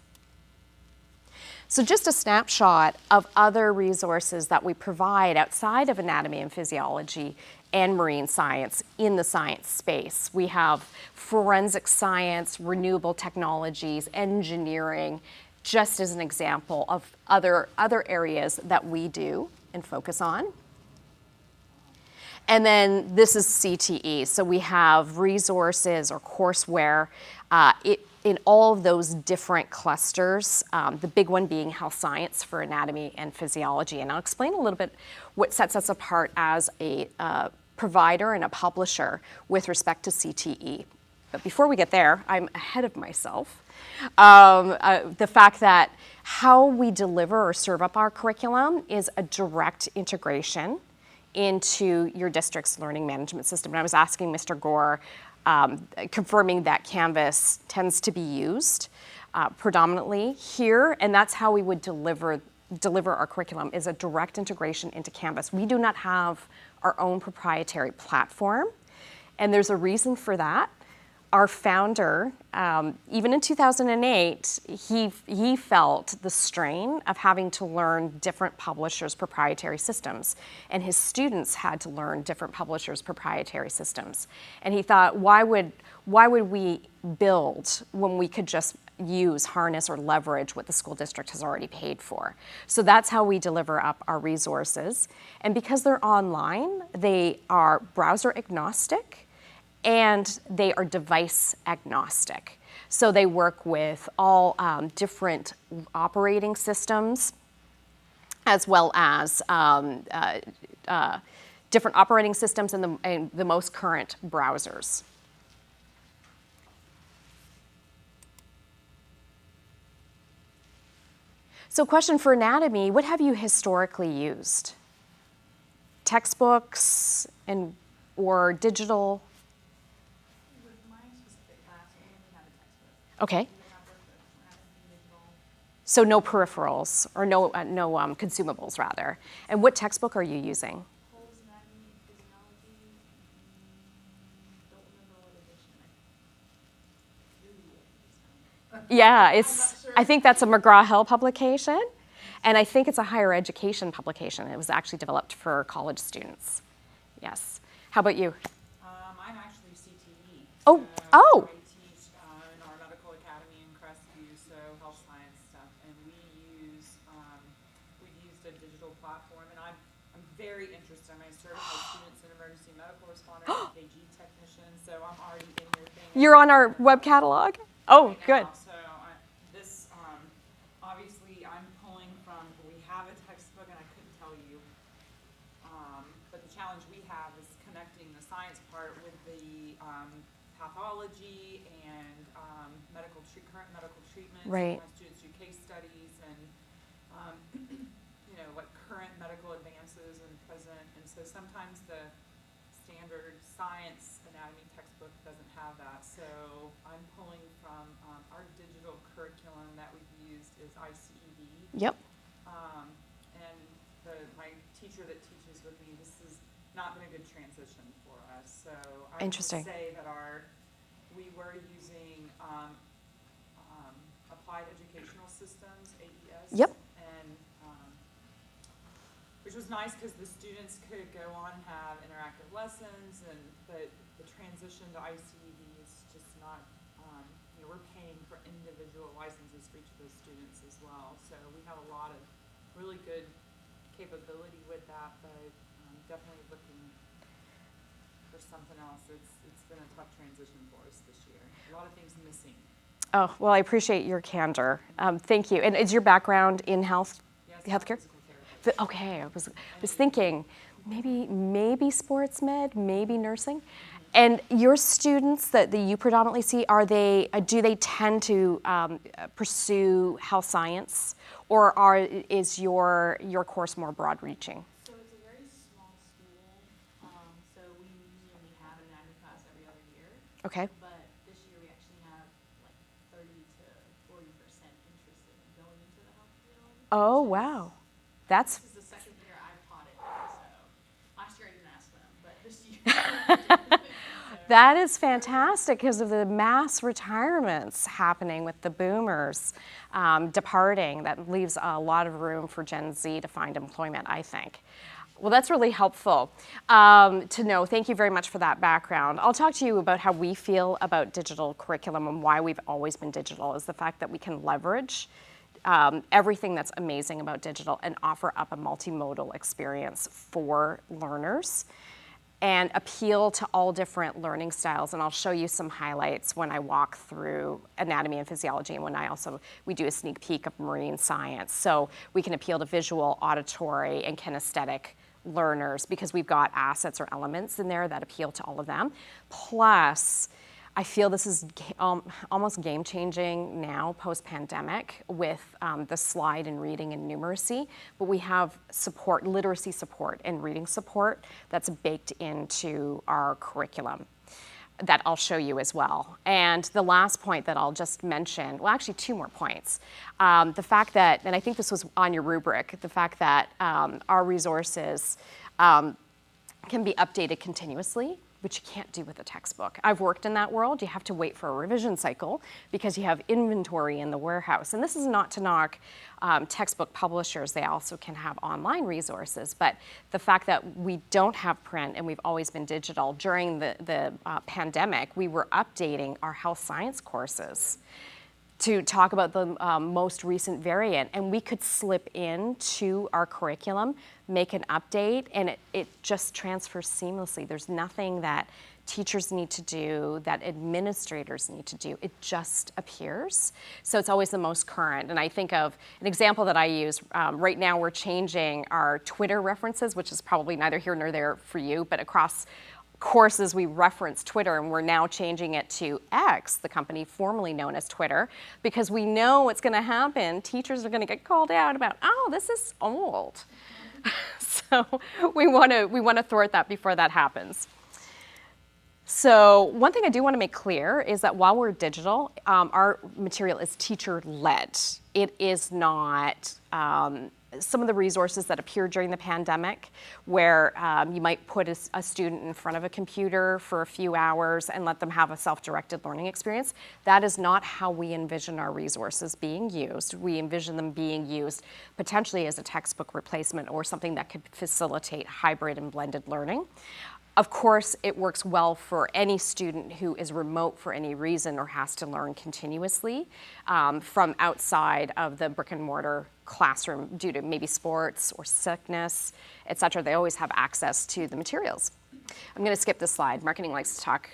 So just a snapshot of other resources that we provide outside of anatomy and physiology and marine science in the science space. We have forensic science, renewable technologies, engineering, just as an example of other areas that we do and focus on. And then this is CTE. So we have resources or courseware in all of those different clusters, the big one being health science for anatomy and physiology. And I'll explain a little bit what sets us apart as a provider and a publisher with respect to CTE. But before we get there, I'm ahead of myself. The fact that how we deliver or serve up our curriculum is a direct integration into your district's learning management system. And I was asking Mr. Gore, confirming that Canvas tends to be used predominantly here, and that's how we would deliver our curriculum, is a direct integration into Canvas. We do not have our own proprietary platform, and there's a reason for that. Our founder, even in 2008, he felt the strain of having to learn different publishers' proprietary systems, and his students had to learn different publishers' proprietary systems. And he thought, why would we build when we could just use, harness, or leverage what the school district has already paid for? So that's how we deliver up our resources. And because they're online, they are browser agnostic, and they are device agnostic. So they work with all different operating systems, as well as different operating systems and the most current browsers. So question for anatomy, what have you historically used? Textbooks or digital? Okay. So no peripherals, or no consumables, rather. And what textbook are you using? Yeah, I think that's a McGraw-Hill publication, and I think it's a higher education publication. It was actually developed for college students. Yes. How about you? I'm actually CTE. Oh. I teach in our medical academy in Crestview, so health science stuff, and we've used a digital platform, and I'm very interested. I'm a certified students in emergency medical responder, EKG technician, so I'm already in your thing. You're on our web catalog? Oh, good. So this, obviously, I'm pulling from, we have a textbook, and I couldn't tell you, but the challenge we have is connecting the science part with the pathology and current medical treatment. Right. My students do case studies and, what current medical advances and present, and so sometimes the standard science anatomy textbook doesn't have that, so I'm pulling from our digital curriculum that we've used is ICED. Yep. And my teacher that teaches with me, this has not been a good transition for us, so I would Interesting. say that we were using Applied Educational Systems, AES. Yep. And which was nice because the students could go on and have interactive lessons, but the transition to ICED is just not, we're paying for individual licenses for each of those students as well. So we have a lot of really good capability with that, but definitely looking for something else. It's been a tough transition for us this year. A lot of things missing. Oh, well, I appreciate your candor. Thank you. And is your background in healthcare? Okay, I was thinking maybe sports med, maybe nursing. And your students that you predominantly see, do they tend to pursue health science, or is your course more broad reaching? So it's a very small school, so we usually have an anatomy class every other year. Okay. But this year we actually have like 30 to 40% interested in going into the health field. Oh, wow. That's This is the second year I've taught it, so last year I didn't ask them, but this year. That is fantastic because of the mass retirements happening with the boomers departing. That leaves a lot of room for Gen Z to find employment, I think. Well, that's really helpful to know. Thank you very much for that background. I'll talk to you about how we feel about digital curriculum and why we've always been digital, is the fact that we can leverage everything that's amazing about digital and offer up a multimodal experience for learners and appeal to all different learning styles. And I'll show you some highlights when I walk through anatomy and physiology, and when we do a sneak peek of marine science. So we can appeal to visual, auditory, and kinesthetic learners because we've got assets or elements in there that appeal to all of them. Plus, I feel this is almost game-changing now, post-pandemic, with the slide in reading and numeracy, but we have support, literacy support and reading support that's baked into our curriculum that I'll show you as well. And the last point that I'll just mention, well, actually 2 more points. The fact that, and I think this was on your rubric, the fact that our resources can be updated continuously, which you can't do with a textbook. I've worked in that world. You have to wait for a revision cycle because you have inventory in the warehouse. And this is not to knock textbook publishers. They also can have online resources. But the fact that we don't have print and we've always been digital, during the pandemic, we were updating our health science courses to talk about the most recent variant, and we could slip into our curriculum, make an update, and it just transfers seamlessly. There's nothing that teachers need to do, that administrators need to do. It just appears. So it's always the most current. And I think of an example that I use. Right now we're changing our Twitter references, which is probably neither here nor there for you, but across courses we reference Twitter, and we're now changing it to X, the company formerly known as Twitter, because we know what's going to happen. Teachers are going to get called out about, oh, this is old. So we want to thwart that before that happens. So one thing I do want to make clear is that while we're digital, our material is teacher-led. It is not some of the resources that appeared during the pandemic, where you might put a student in front of a computer for a few hours and let them have a self-directed learning experience. That is not how we envision our resources being used. We envision them being used potentially as a textbook replacement or something that could facilitate hybrid and blended learning. Of course, it works well for any student who is remote for any reason or has to learn continuously from outside of the brick and mortar classroom due to maybe sports or sickness, et cetera. They always have access to the materials. I'm going to skip this slide. Marketing likes to talk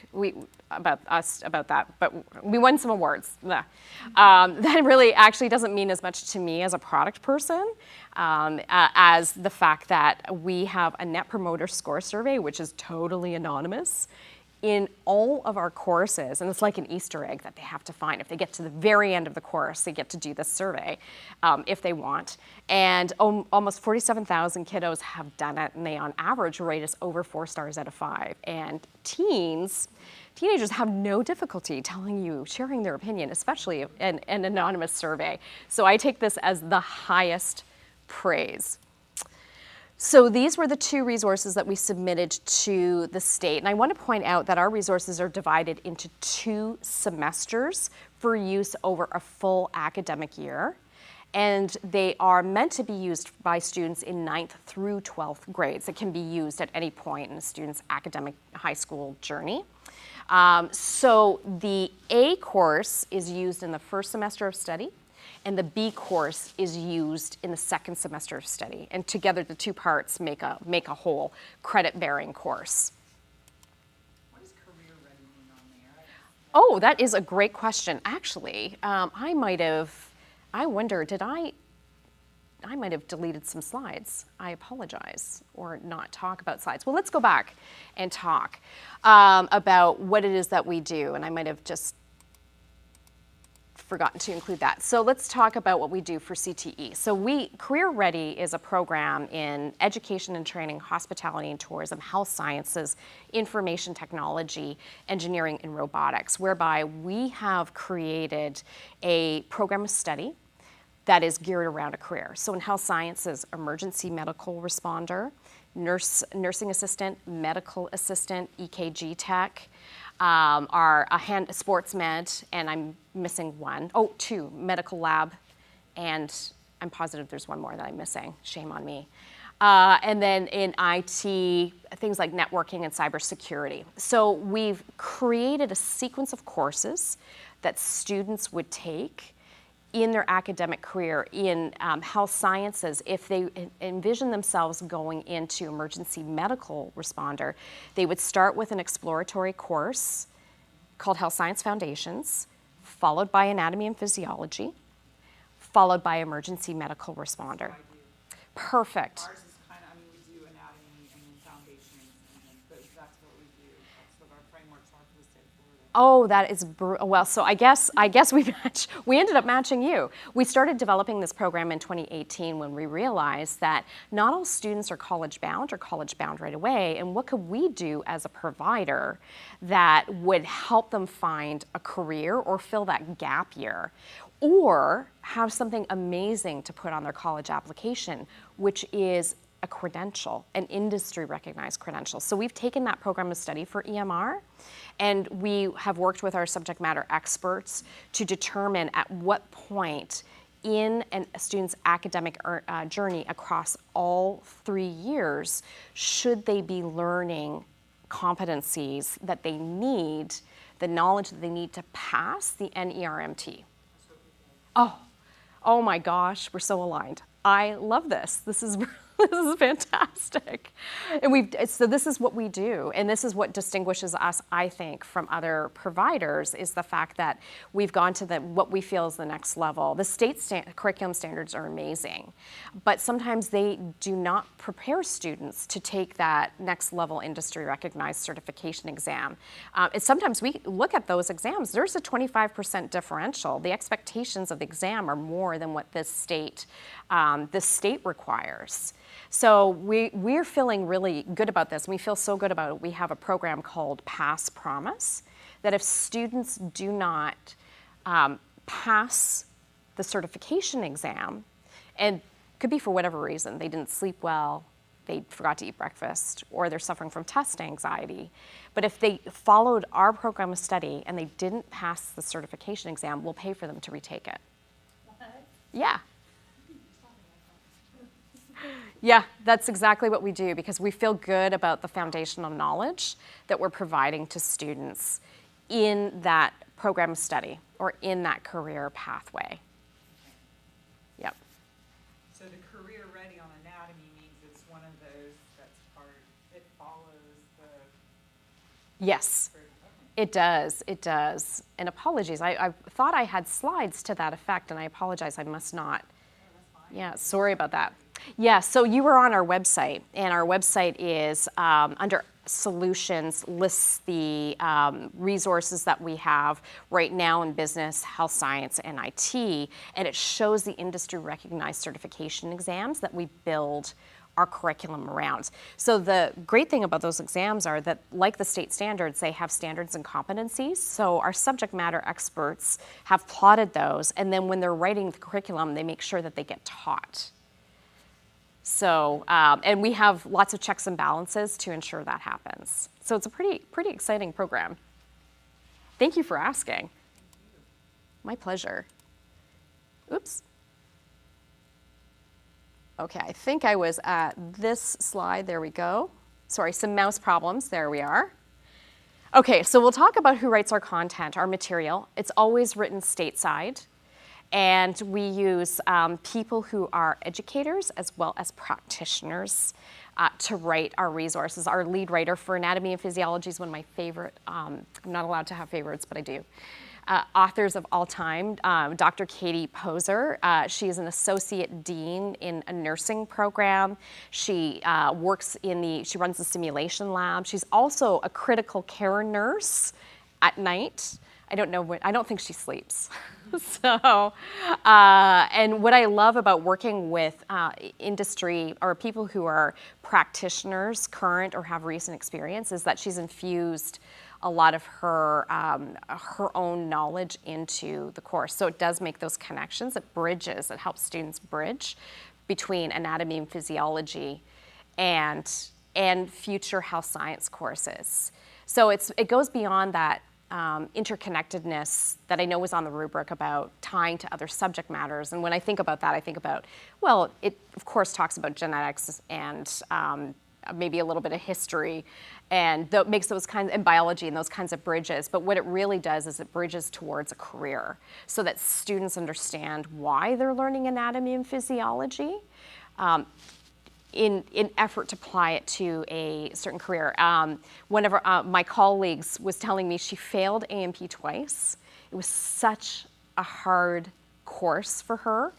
about that, but we won some awards. That really actually doesn't mean as much to me as a product person as the fact that we have a Net Promoter Score survey, which is totally anonymous, in all of our courses, and it's like an Easter egg that they have to find. If they get to the very end of the course, they get to do this survey if they want. And almost 47,000 kiddos have done it, and they on average rate us over 4 stars out of 5. And teenagers have no difficulty sharing their opinion, especially an anonymous survey. So I take this as the highest praise. So these were the 2 resources that we submitted to the state. And I want to point out that our resources are divided into 2 semesters for use over a full academic year. And they are meant to be used by students in 9th through 12th grades. It can be used at any point in a student's academic high school journey. So the A course is used in the first semester of study, and the B course is used in the second semester of study. And together the 2 parts make a whole credit-bearing course. What does career ready mean on there? Oh, that is a great question. Actually, I might have deleted some slides. I apologize, or not talk about slides. Well, let's go back and talk about what it is that we do, and I might have just forgotten to include that. So let's talk about what we do for CTE. So Career Ready is a program in education and training, hospitality and tourism, health sciences, information technology, engineering, and robotics, whereby we have created a program of study that is geared around a career. So in health sciences, emergency medical responder, nursing assistant, medical assistant, EKG tech, are a sports med, and I'm missing one. Oh, two, medical lab, and I'm positive there's one more that I'm missing. Shame on me. And then in IT, things like networking and cybersecurity. So we've created a sequence of courses that students would take in their academic career in health sciences. If they envision themselves going into emergency medical responder, they would start with an exploratory course called Health Science Foundations, followed by Anatomy and Physiology, followed by Emergency Medical Responder. Perfect. Ours is kind of, I mean, we do anatomy and then foundations, and then that's what we do. That's what our frameworks are for the state of Florida. Oh, that is well. So I guess we ended up matching you. We started developing this program in 2018 when we realized that not all students are college bound right away. And what could we do as a provider that would help them find a career or fill that gap year, or have something amazing to put on their college application, which is a credential, an industry recognized credential. So we've taken that program of study for EMR, and we have worked with our subject matter experts to determine at what point in a student's academic journey across all 3 years should they be learning competencies that they need, the knowledge that they need to pass the NERMT. Oh my gosh, we're so aligned. I love this. This is fantastic. And so this is what we do, and this is what distinguishes us, I think, from other providers, is the fact that we've gone to what we feel is the next level. The state curriculum standards are amazing, but sometimes they do not prepare students to take that next level industry recognized certification exam. And sometimes we look at those exams, there's a 25% differential. The expectations of the exam are more than what this state requires. So we're feeling really good about this. We feel so good about it. We have a program called Pass Promise, that if students do not pass the certification exam, and it could be for whatever reason, they didn't sleep well, they forgot to eat breakfast, or they're suffering from test anxiety. But if they followed our program of study and they didn't pass the certification exam, we'll pay for them to retake it. Yeah. Yeah, that's exactly what we do, because we feel good about the foundational knowledge that we're providing to students in that program of study or in that career pathway. Yep. So the career ready on anatomy means it's one of those it follows the... Yes, it does, it does. And apologies, I thought I had slides to that effect, and I apologize, I must not. Yeah, sorry about that. Yeah, so you were on our website, and our website is under solutions, lists the resources that we have right now in business, health science, and IT, and it shows the industry recognized certification exams that we build our curriculum around. So the great thing about those exams are that, like the state standards, they have standards and competencies. So our subject matter experts have plotted those, and then when they're writing the curriculum, they make sure that they get taught. So, and we have lots of checks and balances to ensure that happens. So it's a pretty exciting program. Thank you for asking. My pleasure. Oops. Okay, I think I was at this slide. There we go. Sorry, some mouse problems. There we are. Okay, so we'll talk about who writes our content, our material. It's always written stateside. And we use people who are educators as well as practitioners to write our resources. Our lead writer for Anatomy and Physiology is one of my favorite, I'm not allowed to have favorites, but I do. Authors of all time, Dr. Katie Poser. She is an associate dean in a nursing program. She she runs the simulation lab. She's also a critical care nurse at night. I don't think she sleeps. So, and what I love about working with industry or people who are practitioners, current or have recent experience, is that she's infused a lot of her own knowledge into the course. So it does make those connections. It helps students bridge between anatomy and physiology and future health science courses. So it goes beyond that interconnectedness that I know was on the rubric about tying to other subject matters. And when I think about that, I think about, well, it of course talks about genetics and maybe a little bit of history and makes those kinds, and biology and those kinds of bridges. But what it really does is it bridges towards a career so that students understand why they're learning anatomy and physiology. In effort to apply it to a certain career. One of my colleagues was telling me she failed A&P twice. It was such a hard course for her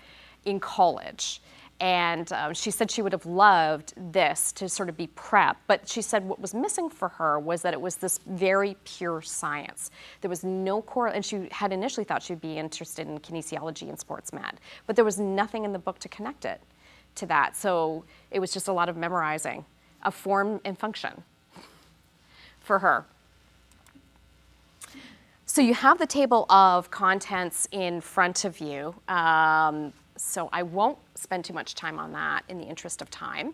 in college. And she said she would have loved this to sort of be prep, but she said what was missing for her was that it was this very pure science. There was no and she had initially thought she'd be interested in kinesiology and sports med, but there was nothing in the book to connect it to that. So it was just a lot of memorizing of form and function for her. So you have the table of contents in front of you. So I won't spend too much time on that in the interest of time.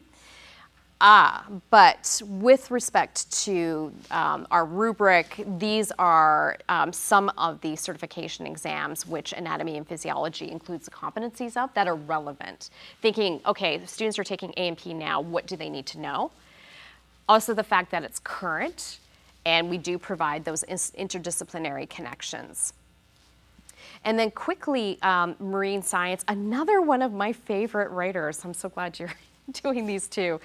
But with respect to our rubric, these are some of the certification exams which anatomy and physiology includes the competencies of that are relevant. Thinking, okay, the students are taking A&P now, what do they need to know? Also the fact that it's current, and we do provide those interdisciplinary connections. And then quickly, marine science, another one of my favorite writers. I'm so glad you're doing these two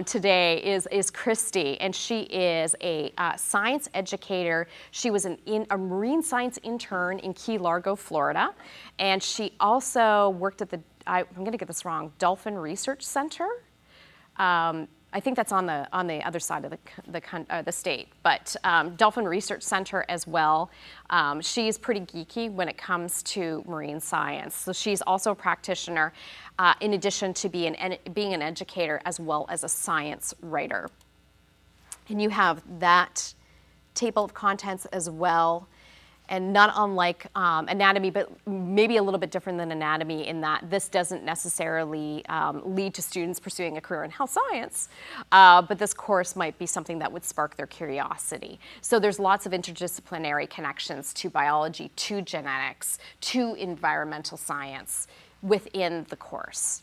today is Christy, and she is a science educator. She was a marine science intern in Key Largo, Florida, and she also worked at I'm going to get this wrong, Dolphin Research Center. I think that's on the other side of the state, but Dolphin Research Center as well. She's pretty geeky when it comes to marine science. So she's also a practitioner in addition to being an educator as well as a science writer. And you have that table of contents as well. And not unlike anatomy, but maybe a little bit different than anatomy in that this doesn't necessarily lead to students pursuing a career in health science, but this course might be something that would spark their curiosity. So there's lots of interdisciplinary connections to biology, to genetics, to environmental science within the course.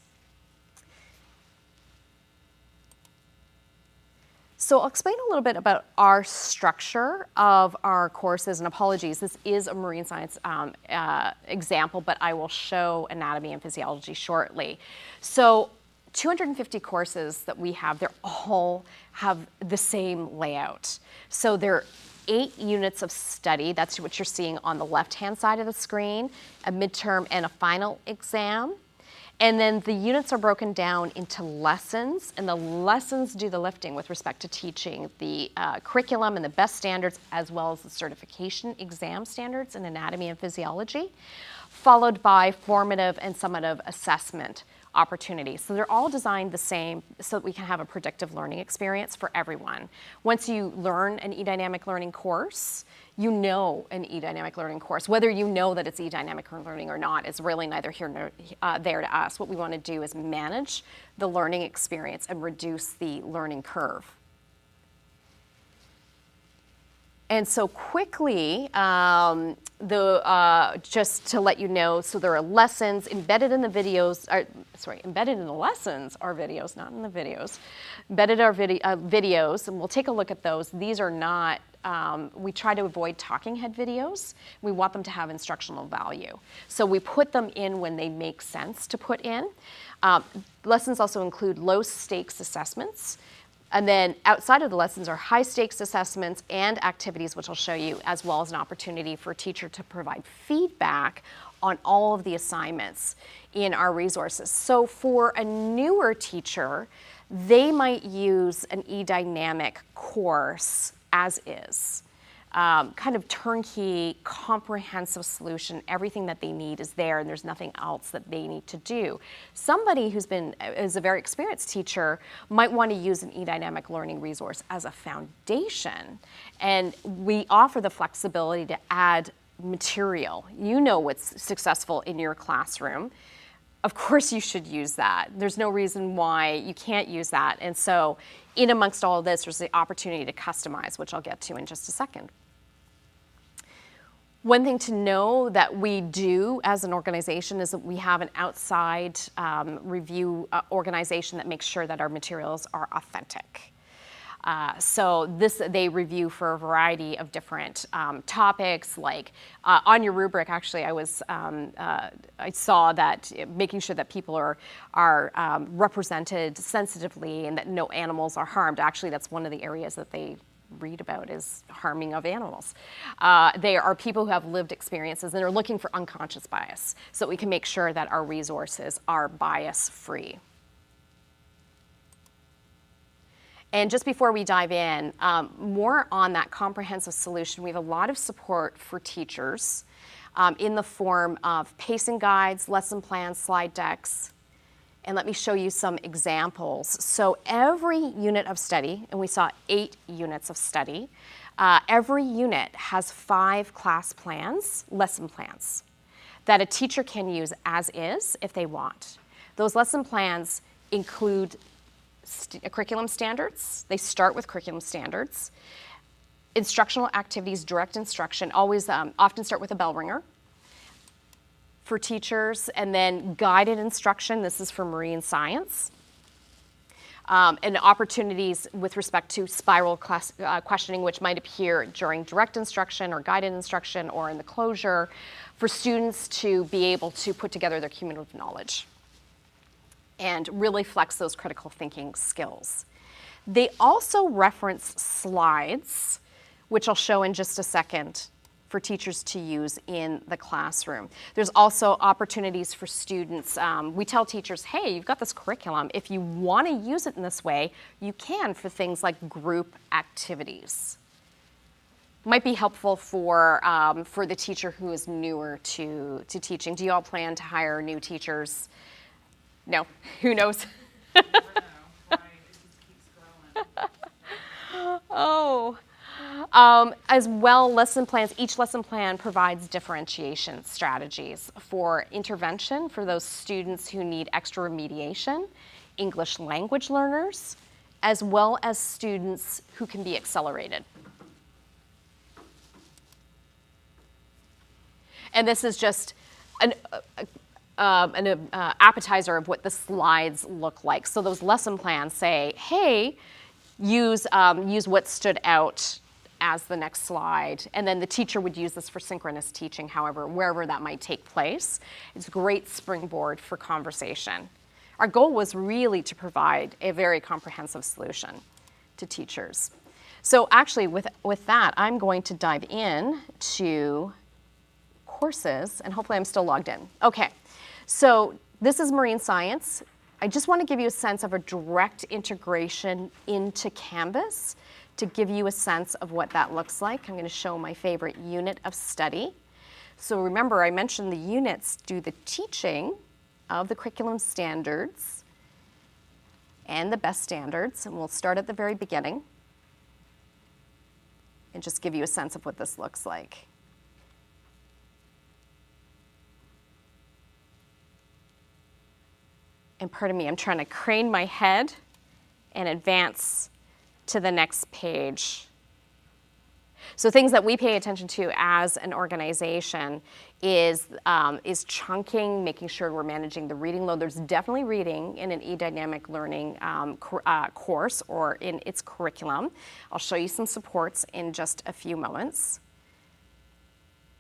So I'll explain a little bit about our structure of our courses, and apologies, this is a marine science example, but I will show anatomy and physiology shortly. So 250 courses that we have, they all have the same layout. So there are 8 units of study, that's what you're seeing on the left-hand side of the screen, a midterm and a final exam. And then the units are broken down into lessons, and the lessons do the lifting with respect to teaching the curriculum and the best standards, as well as the certification exam standards in anatomy and physiology, followed by formative and summative assessment opportunities. So they're all designed the same so that we can have a predictive learning experience for everyone. Once you learn an e-dynamic learning course, you know an e-dynamic learning course. Whether you know that it's e-dynamic learning or not is really neither here nor there to us. What we want to do is manage the learning experience and reduce the learning curve. And so quickly, just to let you know, so there are lessons embedded in the videos, embedded in the lessons are videos, not in the videos. Embedded are videos, and we'll take a look at those. These are not, we try to avoid talking head videos. We want them to have instructional value. So we put them in when they make sense to put in. Lessons also include low stakes assessments. And then outside of the lessons are high stakes assessments and activities, which I'll show you, as well as an opportunity for a teacher to provide feedback on all of the assignments in our resources. So for a newer teacher, they might use an e-dynamic course as is. Kind of turnkey, comprehensive solution. Everything that they need is there, and there's nothing else that they need to do. Somebody is a very experienced teacher might want to use an e-dynamic learning resource as a foundation, and we offer the flexibility to add material. You know what's successful in your classroom. Of course you should use that. There's no reason why you can't use that. And so in amongst all of this, there's the opportunity to customize, which I'll get to in just a second. One thing to know that we do as an organization is that we have an outside review organization that makes sure that our materials are authentic. So they review for a variety of different topics, like on your rubric, actually, I saw that making sure that people are represented sensitively and that no animals are harmed. Actually, that's one of the areas that they read about is harming of animals. They are people who have lived experiences and are looking for unconscious bias, so we can make sure that our resources are bias-free. And just before we dive in, more on that comprehensive solution, we have a lot of support for teachers in the form of pacing guides, lesson plans, slide decks, and let me show you some examples. So every unit of study, and we saw 8 units of study, every unit has 5 class plans, lesson plans, that a teacher can use as is if they want. Those lesson plans include curriculum standards. They start with curriculum standards. Instructional activities, direct instruction, always often start with a bell ringer for teachers, and then guided instruction. This is for marine science. And opportunities with respect to spiral questioning, which might appear during direct instruction or guided instruction or in the closure, for students to be able to put together their cumulative knowledge and really flex those critical thinking skills. They also reference slides, which I'll show in just a second, for teachers to use in the classroom. There's also opportunities for students. We tell teachers, hey, you've got this curriculum. If you want to use it in this way, you can for things like group activities. Might be helpful for the teacher who is newer to teaching. Do you all plan to hire new teachers? No, who knows? Oh. As well, lesson plans, each lesson plan provides differentiation strategies for intervention for those students who need extra remediation, English language learners, as well as students who can be accelerated. And this is just an appetizer of what the slides look like. So those lesson plans say, hey, use what stood out as the next slide, and then the teacher would use this for synchronous teaching, however, wherever that might take place. It's a great springboard for conversation. Our goal was really to provide a very comprehensive solution to teachers. So actually, with that, I'm going to dive in to courses, and hopefully I'm still logged in. Okay, so this is marine science. I just want to give you a sense of a direct integration into Canvas to give you a sense of what that looks like. I'm going to show my favorite unit of study. So remember, I mentioned the units do the teaching of the curriculum standards and the best standards, and we'll start at the very beginning and just give you a sense of what this looks like. And pardon me, I'm trying to crane my head and advance to the next page. So things that we pay attention to as an organization is chunking, making sure we're managing the reading load. There's definitely reading in an eDynamic Learning course or in its curriculum. I'll show you some supports in just a few moments.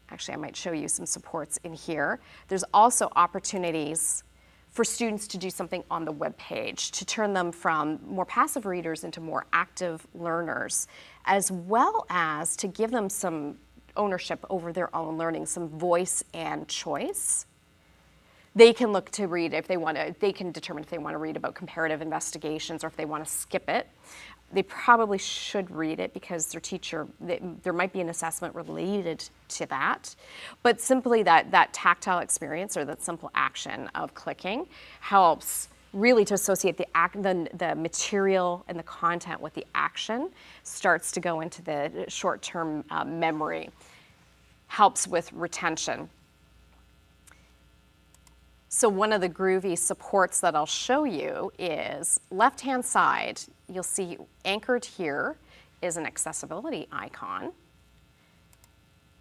Actually, I might show you some supports in here. There's also opportunities for students to do something on the web page, to turn them from more passive readers into more active learners, as well as to give them some ownership over their own learning, some voice and choice. They can look to read if they want to, they can determine if they want to read about comparative investigations or if they want to skip it. They probably should read it because their teacher, there might be an assessment related to that. But simply that tactile experience or that simple action of clicking helps really to associate the material and the content with the action, starts to go into the short-term memory, helps with retention. So one of the Groovy supports that I'll show you is left-hand side, you'll see anchored here is an accessibility icon.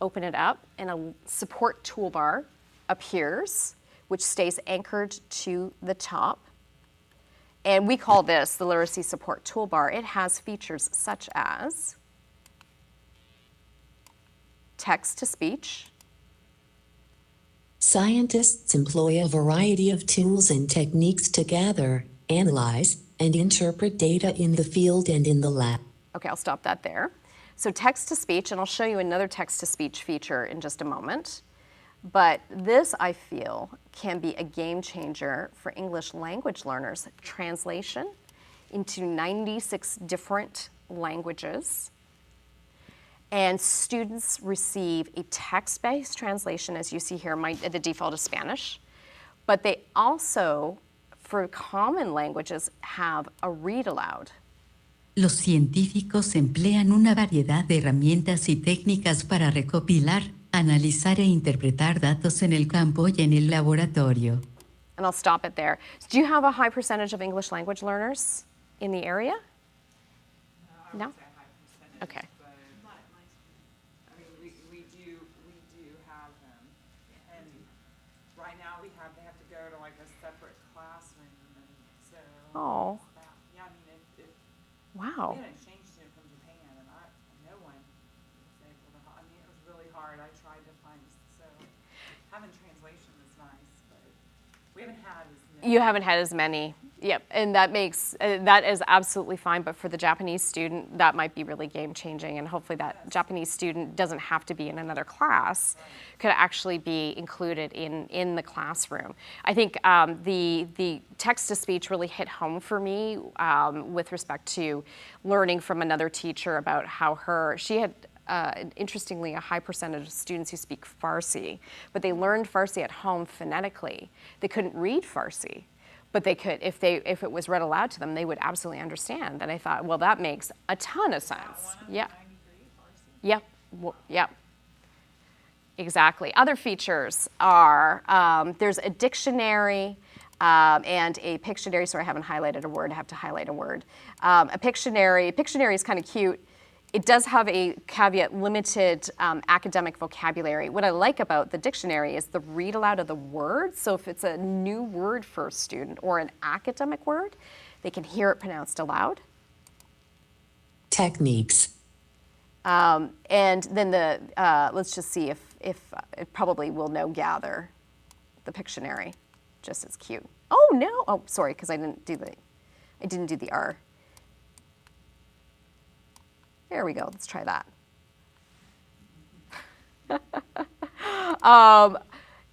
Open it up and a support toolbar appears, which stays anchored to the top. And we call this the Literacy Support Toolbar. It has features such as text-to-speech. Scientists employ a variety of tools and techniques to gather, analyze, and interpret data in the field and in the lab. Okay, I'll stop that there. So text-to-speech, and I'll show you another text-to-speech feature in just a moment. But this, I feel, can be a game changer for English language learners. Translation into 96 different languages. And students receive a text-based translation, as you see here, the default is Spanish. But they also, for common languages, have a read aloud. Los científicos emplean una variedad de herramientas y técnicas para recopilar, analizar e interpretar datos en el campo y en el laboratorio. And I'll stop it there. Do you have a high percentage of English language learners in the area? No? Okay. I mean, we do have them, and right now they have to go to like a separate classroom, and so. Oh. Yeah, I mean, Wow. we haven't changed it from Japan, and no one was able to, I mean, it was really hard. I tried to find, so having translation is nice, but we haven't had as many. You haven't had as many. Yep, and that makes, that is absolutely fine, but for the Japanese student, that might be really game-changing, and hopefully that Japanese student doesn't have to be in another class, could actually be included in the classroom. I think the text-to-speech really hit home for me with respect to learning from another teacher about how she had interestingly, a high percentage of students who speak Farsi, but they learned Farsi at home phonetically. They couldn't read Farsi, but they could, if it was read aloud to them, they would absolutely understand. And I thought, well, that makes a ton of sense. Yeah. Yep. Yep. Exactly. Other features are there's a dictionary and a Pictionary. Sorry, I haven't highlighted a word. I have to highlight a word. A Pictionary. Pictionary is kind of cute. It does have a caveat, limited academic vocabulary. What I like about the dictionary is the read aloud of the words. So if it's a new word for a student or an academic word, they can hear it pronounced aloud. Techniques. And then let's just see if it probably will know gather, the Pictionary, just as cute. Oh no, oh sorry, because I didn't do the R. There we go, let's try that.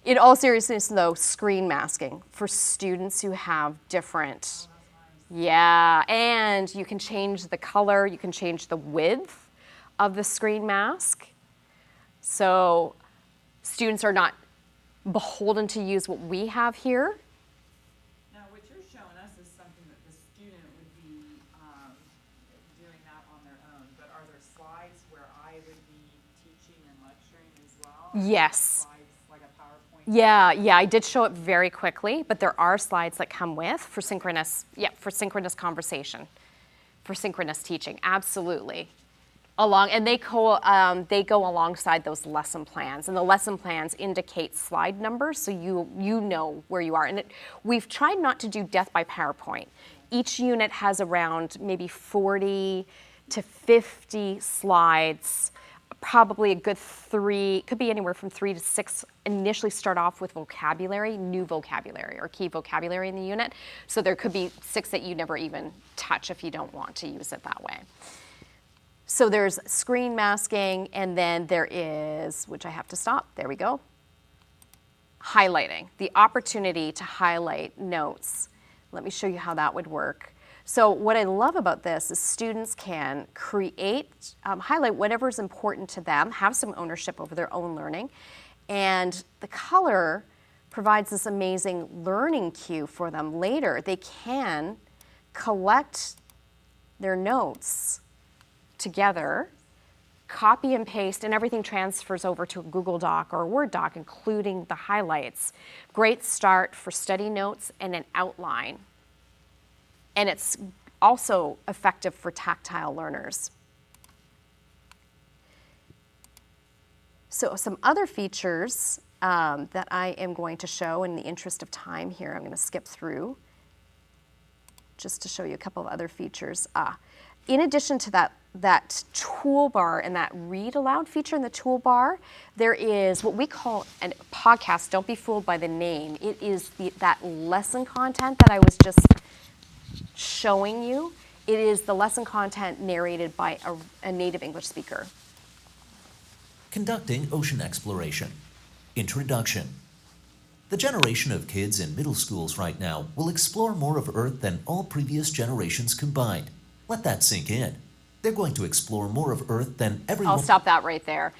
In all seriousness though, screen masking for students who have different, yeah, and you can change the color, you can change the width of the screen mask. So students are not beholden to use what we have here. Now, what you're showing us is something that the student would be doing that on their own, but are there slides where I would be teaching and lecturing as well? Yes. Slides, like a PowerPoint? Yeah, I did show it very quickly, but there are slides that come with for synchronous conversation, for synchronous teaching, absolutely. And they go alongside those lesson plans, and the lesson plans indicate slide numbers, so you know where you are. And we've tried not to do death by PowerPoint. Each unit has around maybe 40 to 50 slides, probably a good 3, could be anywhere from 3 to 6. Initially start off with vocabulary, new vocabulary, or key vocabulary in the unit. So there could be 6 that you never even touch if you don't want to use it that way. So there's screen masking, and then there is, which I have to stop, there we go, highlighting, the opportunity to highlight notes. Let me show you how that would work. So what I love about this is students can create, highlight whatever's important to them, have some ownership over their own learning, and the color provides this amazing learning cue for them later. They can collect their notes together, copy and paste, and everything transfers over to a Google Doc or a Word doc, including the highlights. Great start for study notes and an outline. And it's also effective for tactile learners. So some other features that I am going to show in the interest of time here, I'm going to skip through just to show you a couple of other features. In addition to that toolbar and that read aloud feature in the toolbar, there is what we call a podcast. Don't be fooled by the name. It is that lesson content that I was just showing you. It is the lesson content narrated by a native English speaker. Conducting ocean exploration. Introduction. The generation of kids in middle schools right now will explore more of Earth than all previous generations combined. Let that sink in. They're going to explore more of Earth than everyone. I'll stop that right there.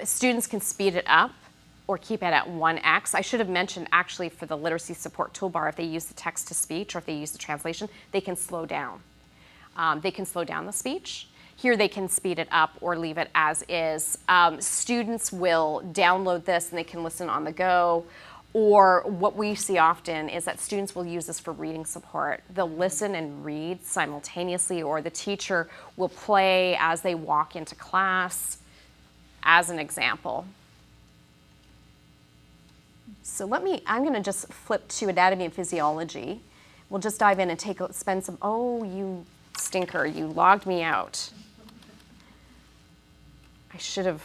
Students can speed it up or keep it at 1x. I should have mentioned actually for the literacy support toolbar, if they use the text to speech or if they use the translation, they can slow down. They can slow down the speech. Here they can speed it up or leave it as is. Students will download this and they can listen on the go. Or what we see often is that students will use this for reading support. They'll listen and read simultaneously, or the teacher will play as they walk into class, as an example. So I'm gonna just flip to anatomy and physiology. We'll just dive in and spend some, oh, you stinker, you logged me out. I should have.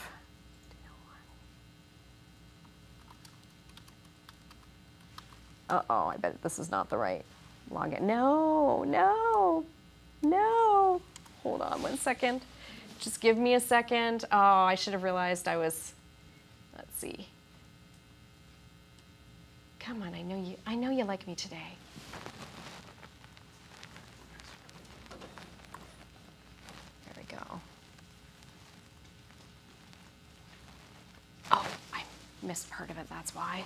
Uh-oh, I bet this is not the right login. No. Hold on 1 second. Just give me a second. Oh, I should have realized let's see. Come on, I know you like me today. There we go. Oh, I missed part of it, that's why.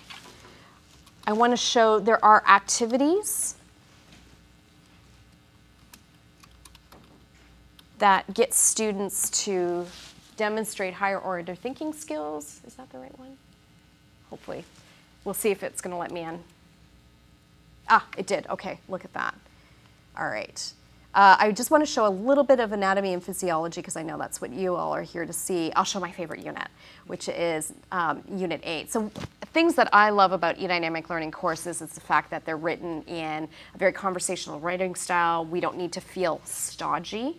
I want to show there are activities that get students to demonstrate higher order thinking skills. Is that the right one? Hopefully. We'll see if it's going to let me in. It did. Okay, look at that. All right. I just want to show a little bit of anatomy and physiology because I know that's what you all are here to see. I'll show my favorite unit, which is Unit 8. So things that I love about eDynamic Learning courses is the fact that they're written in a very conversational writing style. We don't need to feel stodgy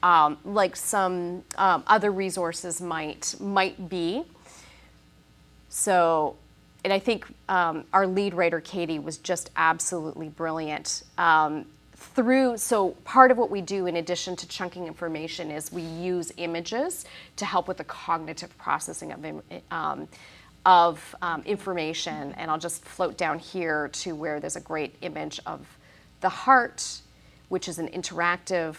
like some other resources might be. So, and I think our lead writer, Katie, was just absolutely brilliant. So part of what we do in addition to chunking information is we use images to help with the cognitive processing of information. And I'll just float down here to where there's a great image of the heart, which is an interactive,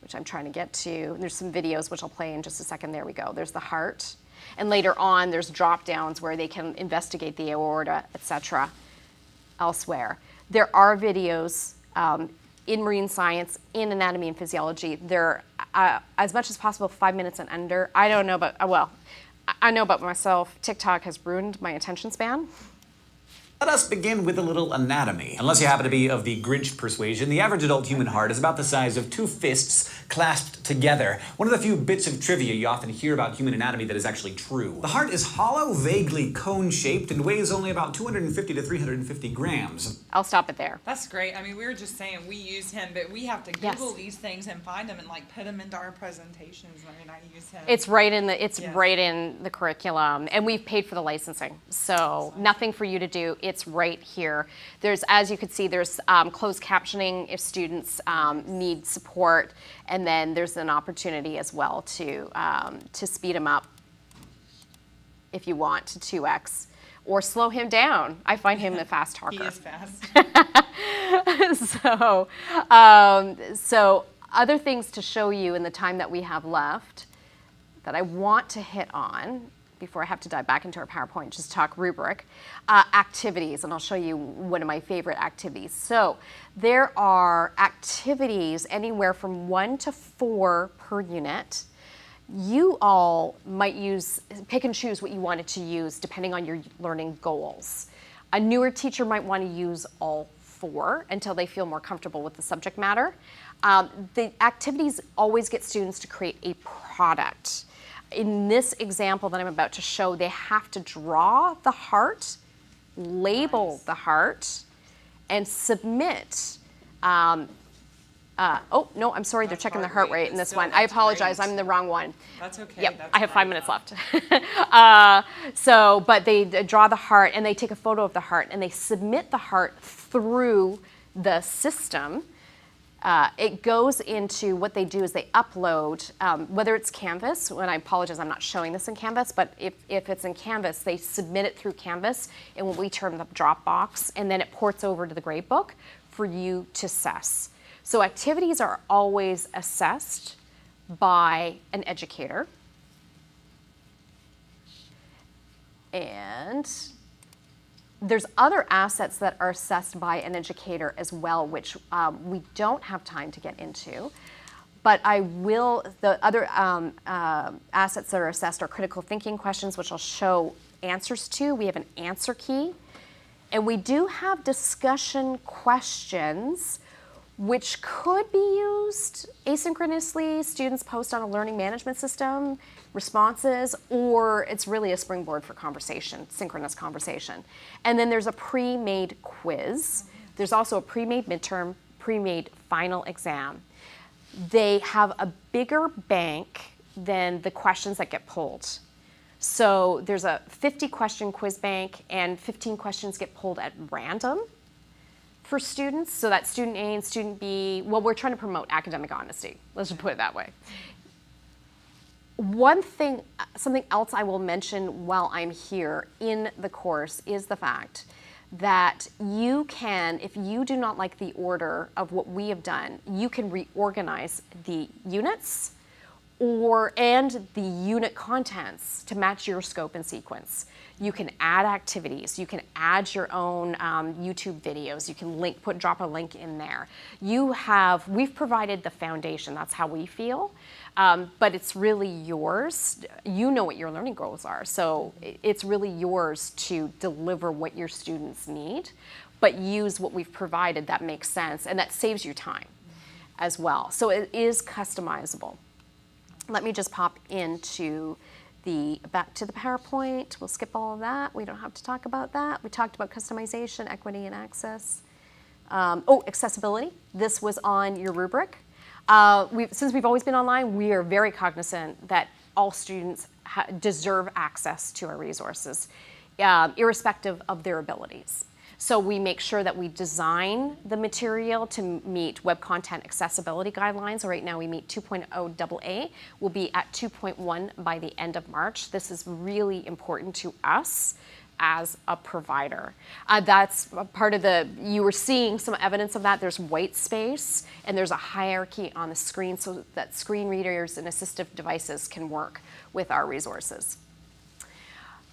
which I'm trying to get to. There's some videos which I'll play in just a second. There we go. There's the heart. And later on, there's drop downs where they can investigate the aorta, etc. elsewhere. There are videos in marine science, in anatomy and physiology. They're as much as possible 5 minutes and under. I don't know about, I know about myself, TikTok has ruined my attention span. Let us begin with a little anatomy. Unless you happen to be of the Grinch persuasion, the average adult human heart is about the size of 2 fists clasped together. One of the few bits of trivia you often hear about human anatomy that is actually true. The heart is hollow, vaguely cone-shaped, and weighs only about 250 to 350 grams. I'll stop it there. That's great. I mean, we were just saying we use him, but we have to Google these things and find them and put them into our presentations. I mean, I use him. It's right in the curriculum, and we've paid for the licensing, so nothing for you to do. It's right here. There's, as you can see, there's closed captioning if students need support, and then there's an opportunity as well to speed them up if you want to 2x, or slow him down. I find him a fast talker. He is fast. So other things to show you in the time that we have left that I want to hit on before I have to dive back into our PowerPoint, just talk rubric, activities, and I'll show you one of my favorite activities. So there are activities anywhere from 1 to 4 per unit. you all might pick and choose what you wanted to use depending on your learning goals. A newer teacher might want to use all 4 until they feel more comfortable with the subject matter. The activities always get students to create a product. In this example that I'm about to show, they have to draw the heart, label the heart, and submit. Oh, no, I'm sorry, they're checking the heart rate in this one. I apologize, I'm in the wrong one. That's okay. Yep, that's I have 5 fine. minutes left. But they draw the heart and they take a photo of the heart and they submit the heart through the system. It goes into what they do is they upload, whether it's Canvas, and I apologize, I'm not showing this in Canvas, but if it's in Canvas, they submit it through Canvas in what we term the Dropbox, and then it ports over to the gradebook for you to assess. So activities are always assessed by an educator. And there's other assets that are assessed by an educator as well, which we don't have time to get into. But the other assets that are assessed are critical thinking questions, which I'll show answers to. We have an answer key. And we do have discussion questions, which could be used asynchronously. Students post on a learning management system responses, or it's really a springboard for conversation, synchronous conversation. And then there's a pre-made quiz. There's also a pre-made midterm, pre-made final exam. They have a bigger bank than the questions that get pulled. So there's a 50 question quiz bank and 15 questions get pulled at random for students. So that student A and student B, well, we're trying to promote academic honesty. Let's just put it that way. One thing, something else I will mention while I'm here in the course is the fact that you can, if you do not like the order of what we have done, you can reorganize the units and the unit contents to match your scope and sequence. You can add activities, you can add your own YouTube videos, you can drop a link in there. We've provided the foundation, that's how we feel, but it's really yours. You know what your learning goals are, so it's really yours to deliver what your students need, but use what we've provided that makes sense and that saves you time as well. So it is customizable. Let me just pop into back to the PowerPoint. We'll skip all of that. We don't have to talk about that. We talked about customization, equity, and access. Accessibility. This was on your rubric. Since we've always been online, we are very cognizant that all students deserve access to our resources, irrespective of their abilities. So we make sure that we design the material to meet Web Content Accessibility Guidelines. Right now we meet 2.0 AA. We'll be at 2.1 by the end of March. This is really important to us as a provider. That's a part of you were seeing some evidence of that. There's white space and there's a hierarchy on the screen so that screen readers and assistive devices can work with our resources.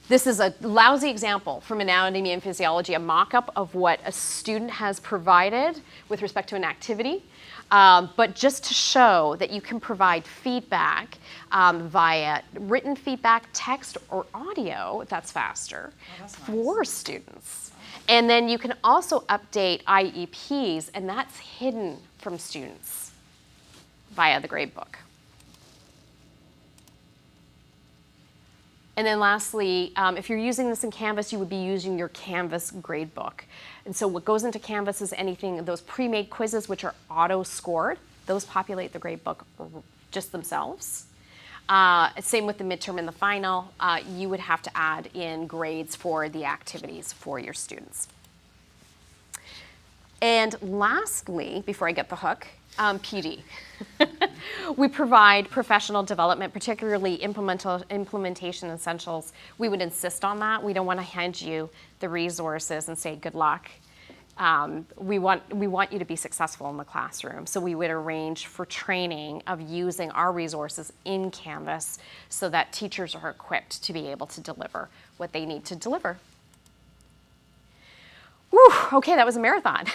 This is a lousy example from Anatomy and Physiology, a mock-up of what a student has provided with respect to an activity, but just to show that you can provide feedback via written feedback, text, or audio, if that's faster, for students. And then you can also update IEPs, and that's hidden from students via the gradebook. And then lastly, if you're using this in Canvas, you would be using your Canvas gradebook. And so what goes into Canvas is anything, those pre-made quizzes, which are auto-scored, those populate the gradebook just themselves. Same with the midterm and the final. You would have to add in grades for the activities for your students. And lastly, before I get the hook, PD. We provide professional development, particularly implementation essentials. We would insist on that. We don't want to hand you the resources and say, good luck. We want you to be successful in the classroom. So we would arrange for training of using our resources in Canvas so that teachers are equipped to be able to deliver what they need to deliver. Whew, okay, that was a marathon.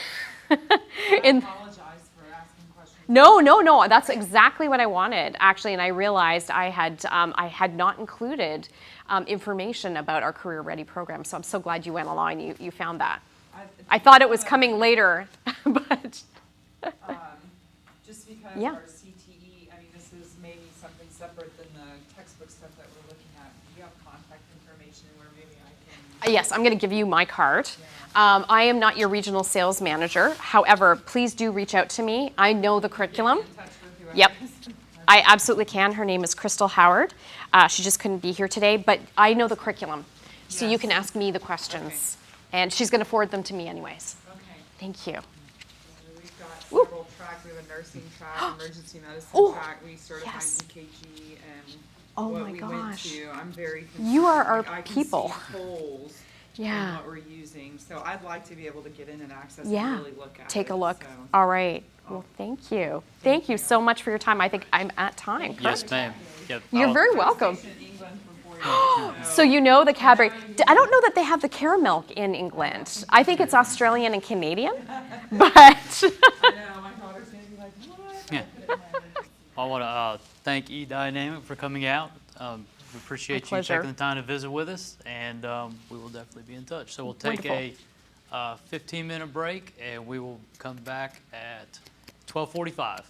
I apologize for asking questions No, no, no. That's exactly what I wanted, actually. And I realized I had not included information about our Career Ready program. So I'm so glad you went along. You found that. I thought it was coming later, but Just because Yeah. our CTE, I mean, this is maybe something separate than the textbook stuff that we're looking at. Do you have contact information where maybe I can? yes, I'm going to give you my card. I am not your regional sales manager. However, please do reach out to me. I know the curriculum. Yep, I absolutely can. Her name is Crystal Howard. She just couldn't be here today, but I know the curriculum. So you can ask me the questions. And she's going to forward them to me anyways. Okay. Thank you. We've got several tracks. We have a nursing track, emergency medicine track. We certify EKG and Oh what my we went gosh. to. I'm very concerned. You are our I can people. see holes Yeah. in what we're using. So I'd like to be able to get in and access Yeah. and really look at Take it. a look. So. All right. Well, thank you. Thank you so much for your time. I think I'm at time. Yes, correct? ma'am. Yep. You're I'll- very welcome. So you know the Cadbury. I don't know that they have the caramel in England. I think it's Australian and Canadian, but I know, my daughter's gonna be like, what? Yeah. I want to thank eDynamic for coming out. We appreciate you pleasure. taking the time to visit with us, and we will definitely be in touch. So we'll take Wonderful. a 15-minute break, and we will come back at 12:45.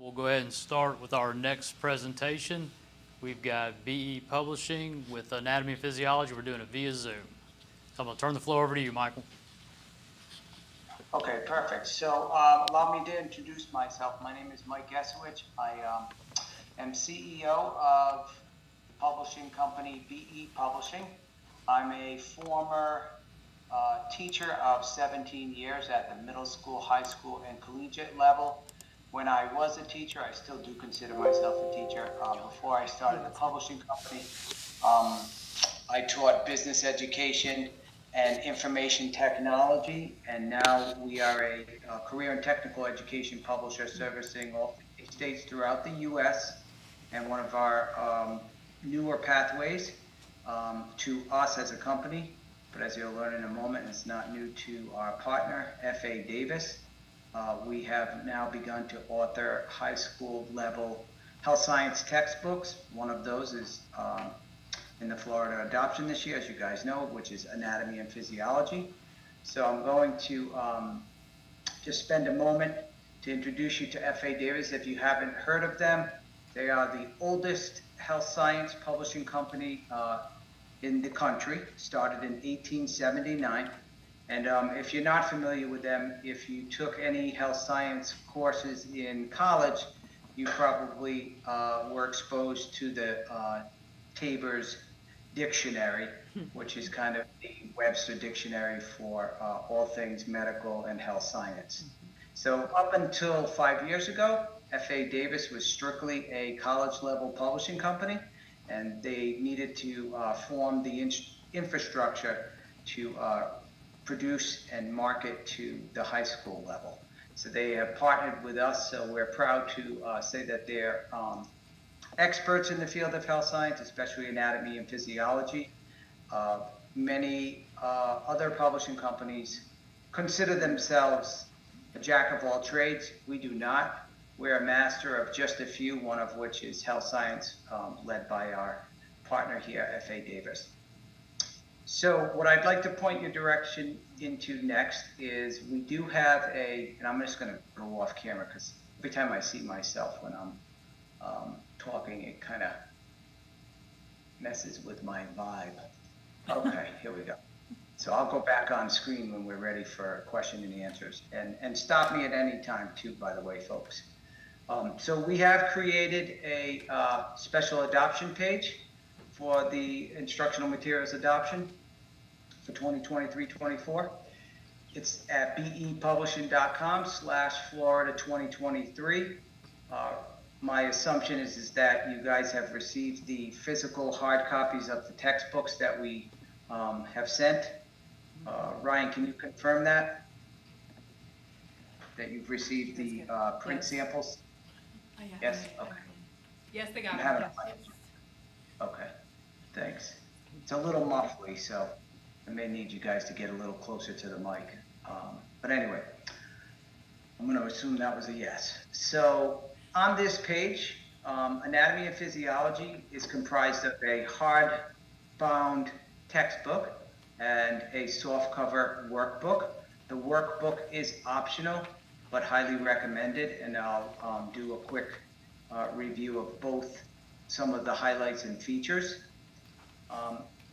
We'll go ahead and start with our next presentation. We've got BE Publishing with Anatomy and Physiology. We're doing it via Zoom. So I'm going to turn the floor over to you, Michael. Okay, perfect. So allow me to introduce myself. My name is Mike Gesowich. I am CEO of the publishing company BE Publishing. I'm a former teacher of 17 years at the middle school, high school, and collegiate level. When I was a teacher, I still do consider myself a teacher. Before I started the publishing company, I taught business education and information technology, and now we are a career and technical education publisher servicing all states throughout the U.S. And one of our newer pathways to us as a company, but as you'll learn in a moment, it's not new to our partner, F.A. Davis. We have now begun to author high school level health science textbooks. One of those is in the Florida adoption this year, as you guys know, which is Anatomy and Physiology. So I'm going to just spend a moment to introduce you to F.A. Davis. If you haven't heard of them, they are the oldest health science publishing company in the country, started in 1879. And if you're not familiar with them, if you took any health science courses in college, you probably were exposed to the Taber's Dictionary, which is kind of the Webster Dictionary for all things medical and health science. So up until 5 years ago, F.A. Davis was strictly a college-level publishing company, and they needed to form the infrastructure to produce and market to the high school level. So they have partnered with us, so we're proud to say that they're experts in the field of health science, especially anatomy and physiology. Many other publishing companies consider themselves a jack of all trades. We do not. We're a master of just a few, one of which is health science, led by our partner here, F.A. Davis. So what I'd like to point your direction into next is we do have and I'm just going to go off camera because every time I see myself when I'm talking, it kind of messes with my vibe. Okay, here we go. So I'll go back on screen when we're ready for question and answers. And stop me at any time too, by the way, folks. So we have created a special adoption page for the instructional materials adoption for 2023-24. It's at bepublishing.com/Florida 2023. My assumption is that you guys have received the physical hard copies of the textbooks that we have sent. Ryan, can you confirm that you've received the print samples? Yes? Okay. Yes, they got You it. have it? Yes. Okay, thanks. It's a little muffly, so I may need you guys to get a little closer to the mic. But anyway, I'm going to assume that was a yes. So on this page, Anatomy and Physiology is comprised of a hard-bound textbook and a softcover workbook. The workbook is optional, but highly recommended, and I'll do a quick review of both some of the highlights and features.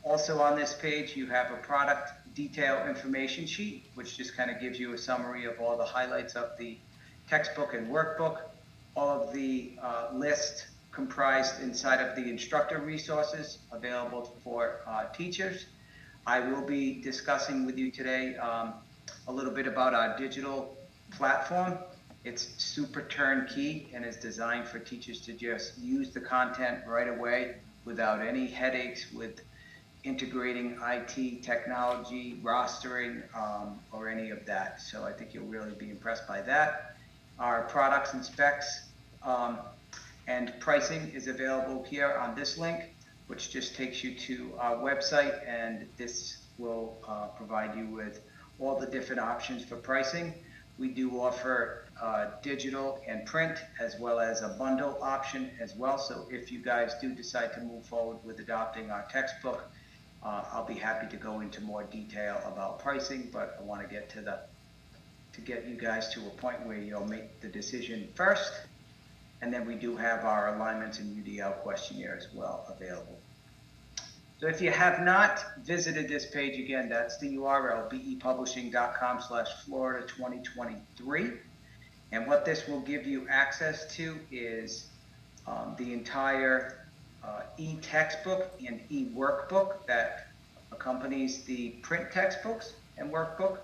Also on this page, you have a product detail information sheet, which just kind of gives you a summary of all the highlights of the textbook and workbook. All of the list comprised inside of the instructor resources available for teachers. I will be discussing with you today a little bit about our digital platform. It's super turnkey and is designed for teachers to just use the content right away without any headaches with integrating IT technology, rostering, or any of that. So I think you'll really be impressed by that. Our products and specs and pricing is available here on this link, which just takes you to our website, and this will provide you with all the different options for pricing. We do offer digital and print, as well as a bundle option as well. So if you guys do decide to move forward with adopting our textbook, I'll be happy to go into more detail about pricing, but I want to get to get you guys to a point where you'll make the decision first. And then we do have our alignments and UDL questionnaire as well available. So if you have not visited this page, again, that's the URL, bepublishing.com/Florida2023. And what this will give you access to is the entire e-textbook and e-workbook that accompanies the print textbooks and workbook,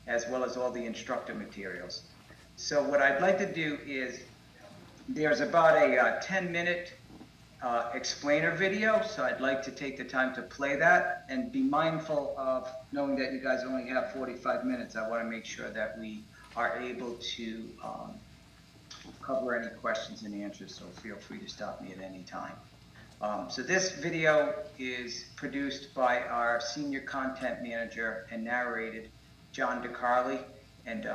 as well as all the instructor materials. So what I'd like to do is, there's about a 10-minute explainer video, so I'd like to take the time to play that and be mindful of knowing that you guys only have 45 minutes. I want to make sure that we are able to cover any questions and answers, so feel free to stop me at any time. So this video is produced by our senior content manager and narrated, John DeCarli, and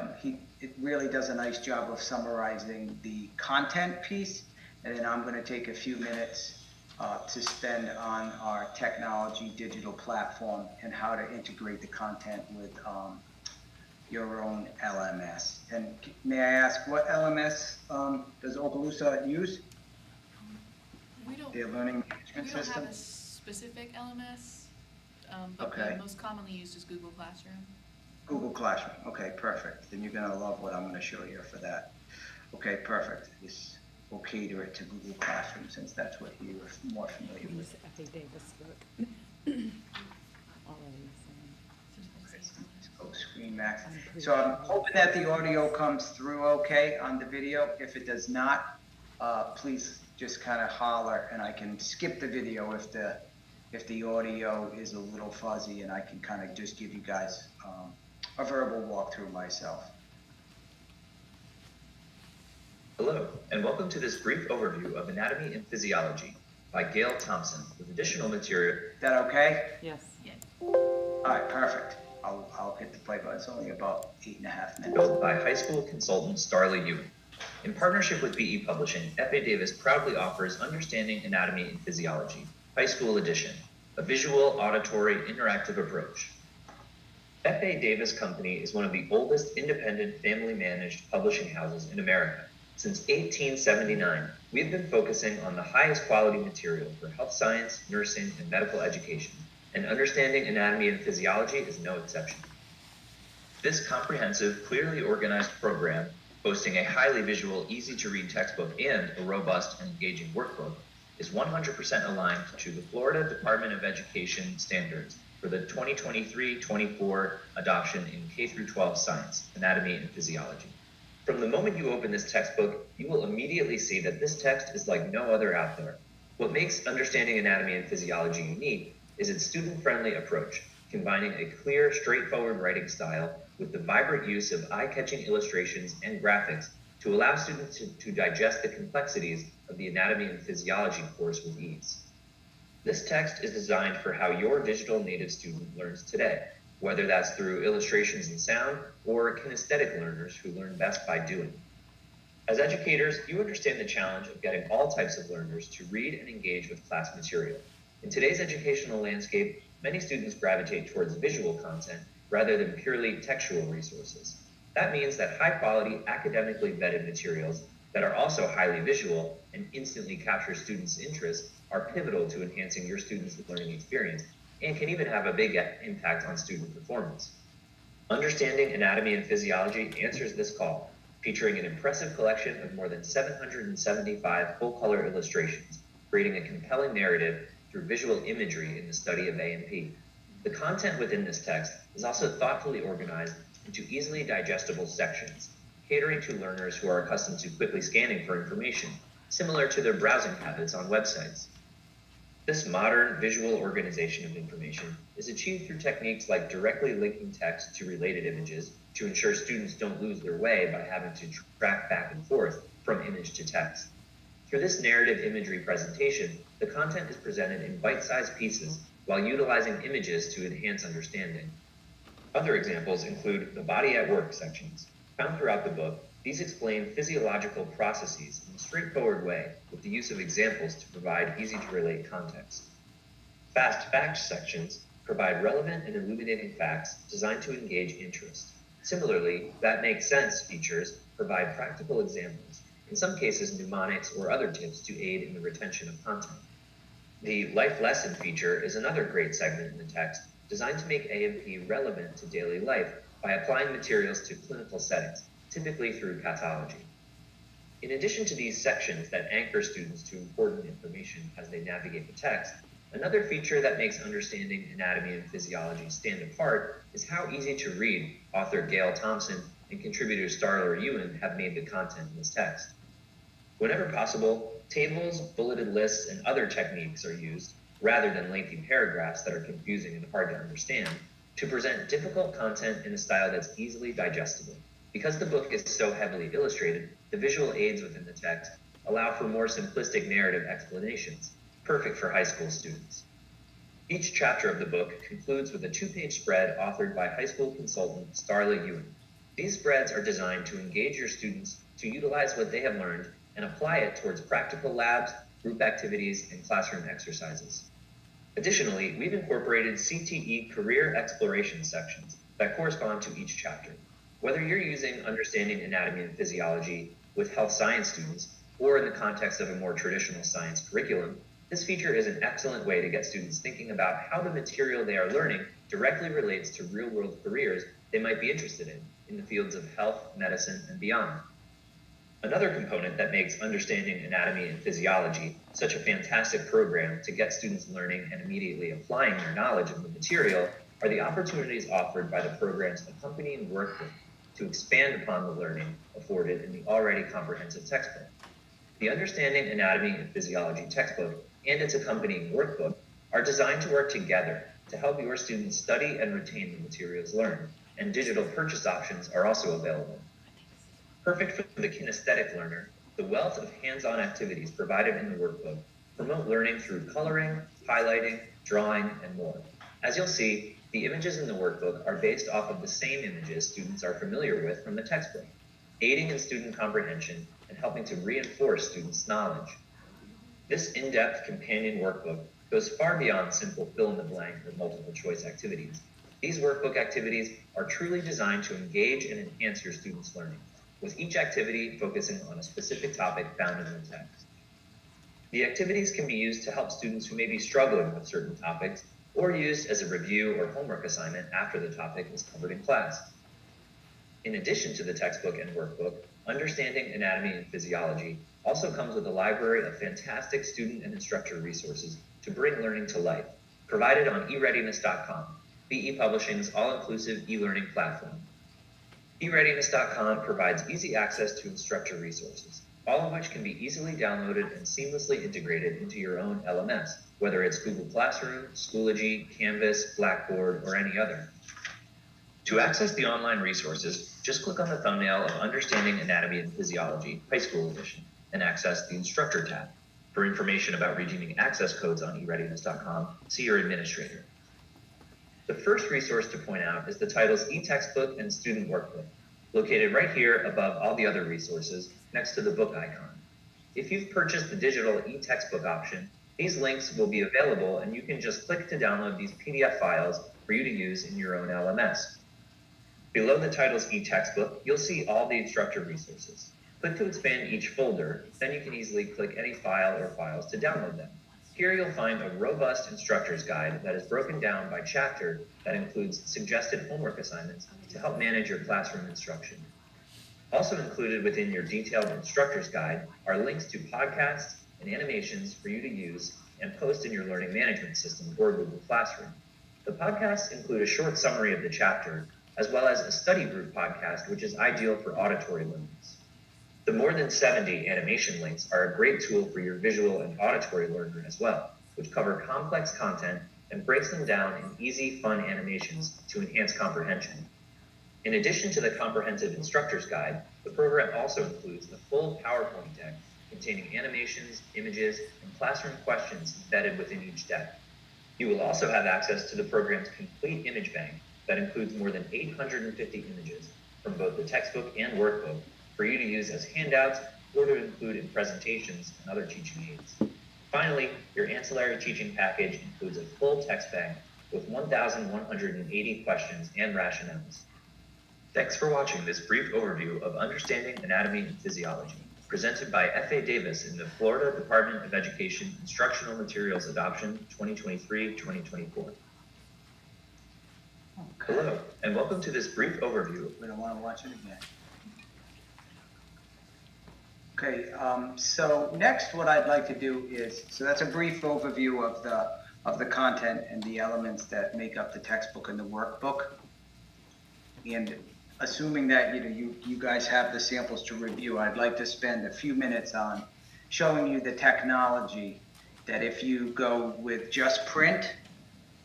it really does a nice job of summarizing the content piece, and then I'm going to take a few minutes to spend on our technology digital platform and how to integrate the content with your own LMS. And may I ask, what LMS does Opelousas use? Their learning management We don't system? have a specific LMS, but Okay. the most commonly used is Google Classroom. Google Classroom. Okay, perfect. Then you're gonna love what I'm gonna show you for that. Okay, perfect. This will cater it to Google Classroom since that's what you're more familiar with. Go Screen Max. So I'm hoping that the audio comes through okay on the video. If it does not, please just kind of holler and I can skip the video if the audio is a little fuzzy, and I can kind of just give you guys a verbal walkthrough myself. Hello, and welcome to this brief overview of Anatomy and Physiology by Gail Thompson with additional material. Is that okay? Yes. All right, perfect. I'll hit the play button. It's only about 8.5 minutes. Built by high school consultant Starley Ewing. In partnership with BE Publishing, F.A. Davis proudly offers Understanding Anatomy and Physiology, High School Edition, a visual, auditory, interactive approach. F.A. Davis Company is one of the oldest independent family-managed publishing houses in America. Since 1879, we have been focusing on the highest quality material for health science, nursing, and medical education, and Understanding Anatomy and Physiology is no exception. This comprehensive, clearly organized program, boasting a highly visual, easy-to-read textbook and a robust and engaging workbook, is 100% aligned to the Florida Department of Education standards for the 2023-24 adoption in K-12 science, anatomy, and physiology. From the moment you open this textbook, you will immediately see that this text is like no other out there. What makes Understanding Anatomy and Physiology unique is its student-friendly approach, combining a clear, straightforward writing style with the vibrant use of eye-catching illustrations and graphics to allow students to digest the complexities of the anatomy and physiology course with ease. This text is designed for how your digital native student learns today, whether that's through illustrations and sound or kinesthetic learners who learn best by doing. As educators, you understand the challenge of getting all types of learners to read and engage with class material. In today's educational landscape, many students gravitate towards visual content rather than purely textual resources. That means that high-quality, academically vetted materials that are also highly visual and instantly capture students' interest are pivotal to enhancing your students' learning experience and can even have a big impact on student performance. Understanding Anatomy and Physiology answers this call, featuring an impressive collection of more than 775 full-color illustrations, creating a compelling narrative through visual imagery in the study of A&P. The content within this text is also thoughtfully organized into easily digestible sections, catering to learners who are accustomed to quickly scanning for information, similar to their browsing habits on websites. This modern visual organization of information is achieved through techniques like directly linking text to related images to ensure students don't lose their way by having to track back and forth from image to text. Through this narrative imagery presentation, the content is presented in bite-sized pieces while utilizing images to enhance understanding. Other examples include the Body at Work sections. Found throughout the book, these explain physiological processes in a straightforward way with the use of examples to provide easy-to-relate context. Fast Facts sections provide relevant and illuminating facts designed to engage interest. Similarly, That Makes Sense features provide practical examples, in some cases mnemonics or other tips to aid in the retention of content. The Life Lesson feature is another great segment in the text designed to make A&P relevant to daily life by applying materials to clinical settings, typically through pathology. In addition to these sections that anchor students to important information as they navigate the text, another feature that makes understanding anatomy and physiology stand apart is how easy to read author Gail Thompson and contributor Starler Ewan have made the content in this text. Whenever possible, tables, bulleted lists, and other techniques are used, rather than lengthy paragraphs that are confusing and hard to understand, to present difficult content in a style that's easily digestible. Because the book is so heavily illustrated, the visual aids within the text allow for more simplistic narrative explanations, perfect for high school students. Each chapter of the book concludes with a 2-page spread authored by high school consultant Starla Ewan. These spreads are designed to engage your students to utilize what they have learned and apply it towards practical labs, group activities, and classroom exercises. Additionally, we've incorporated CTE career exploration sections that correspond to each chapter. Whether you're using Understanding Anatomy and Physiology with health science students or in the context of a more traditional science curriculum, this feature is an excellent way to get students thinking about how the material they are learning directly relates to real-world careers they might be interested in the fields of health, medicine, and beyond. Another component that makes Understanding Anatomy and Physiology such a fantastic program to get students learning and immediately applying their knowledge of the material are the opportunities offered by the program's accompanying workbook to expand upon the learning afforded in the already comprehensive textbook. The Understanding Anatomy and Physiology textbook and its accompanying workbook are designed to work together to help your students study and retain the materials learned, and digital purchase options are also available. Perfect for the kinesthetic learner, the wealth of hands-on activities provided in the workbook promote learning through coloring, highlighting, drawing, and more. As you'll see, the images in the workbook are based off of the same images students are familiar with from the textbook, aiding in student comprehension and helping to reinforce students' knowledge. This in-depth companion workbook goes far beyond simple fill-in-the-blank or multiple-choice activities. These workbook activities are truly designed to engage and enhance your students' learning, with each activity focusing on a specific topic found in the text. The activities can be used to help students who may be struggling with certain topics, or used as a review or homework assignment after the topic is covered in class. In addition to the textbook and workbook, Understanding Anatomy and Physiology also comes with a library of fantastic student and instructor resources to bring learning to life, provided on eReadiness.com, BE Publishing's all-inclusive e-learning platform. eReadiness.com provides easy access to instructor resources, all of which can be easily downloaded and seamlessly integrated into your own LMS, whether it's Google Classroom, Schoology, Canvas, Blackboard, or any other. To access the online resources, just click on the thumbnail of Understanding Anatomy and Physiology, High School Edition, and access the Instructor tab. For information about redeeming access codes on eReadiness.com, see your administrator. The first resource to point out is the title's e-textbook and student workbook, located right here above all the other resources next to the book icon. If you've purchased the digital e-textbook option, these links will be available and you can just click to download these PDF files for you to use in your own LMS. Below the title's e-textbook, you'll see all the instructor resources. Click to expand each folder, then you can easily click any file or files to download them. Here you'll find a robust instructor's guide that is broken down by chapter that includes suggested homework assignments to help manage your classroom instruction. Also included within your detailed instructor's guide are links to podcasts and animations for you to use and post in your learning management system or Google Classroom. The podcasts include a short summary of the chapter, as well as a study group podcast, which is ideal for auditory learners. The more than 70 animation links are a great tool for your visual and auditory learner as well, which cover complex content and breaks them down in easy, fun animations to enhance comprehension. In addition to the comprehensive instructor's guide, the program also includes a full PowerPoint deck containing animations, images, and classroom questions embedded within each deck. You will also have access to the program's complete image bank that includes more than 850 images from both the textbook and workbook for you to use as handouts or to include in presentations and other teaching aids. Finally, your ancillary teaching package includes a full text bank with 1,180 questions and rationales. Thanks for watching this brief overview of Understanding Anatomy and Physiology. presented by F.A. Davis in the Florida Department of Education Instructional Materials Adoption 2023-2024. Hello, and welcome to this brief overview. We don't want to watch it again. Okay, so next what I'd like to do is, so that's a brief overview of the content and the elements that make up the textbook and the workbook. And assuming that you guys have the samples to review, I'd like to spend a few minutes on showing you the technology that if you go with just print,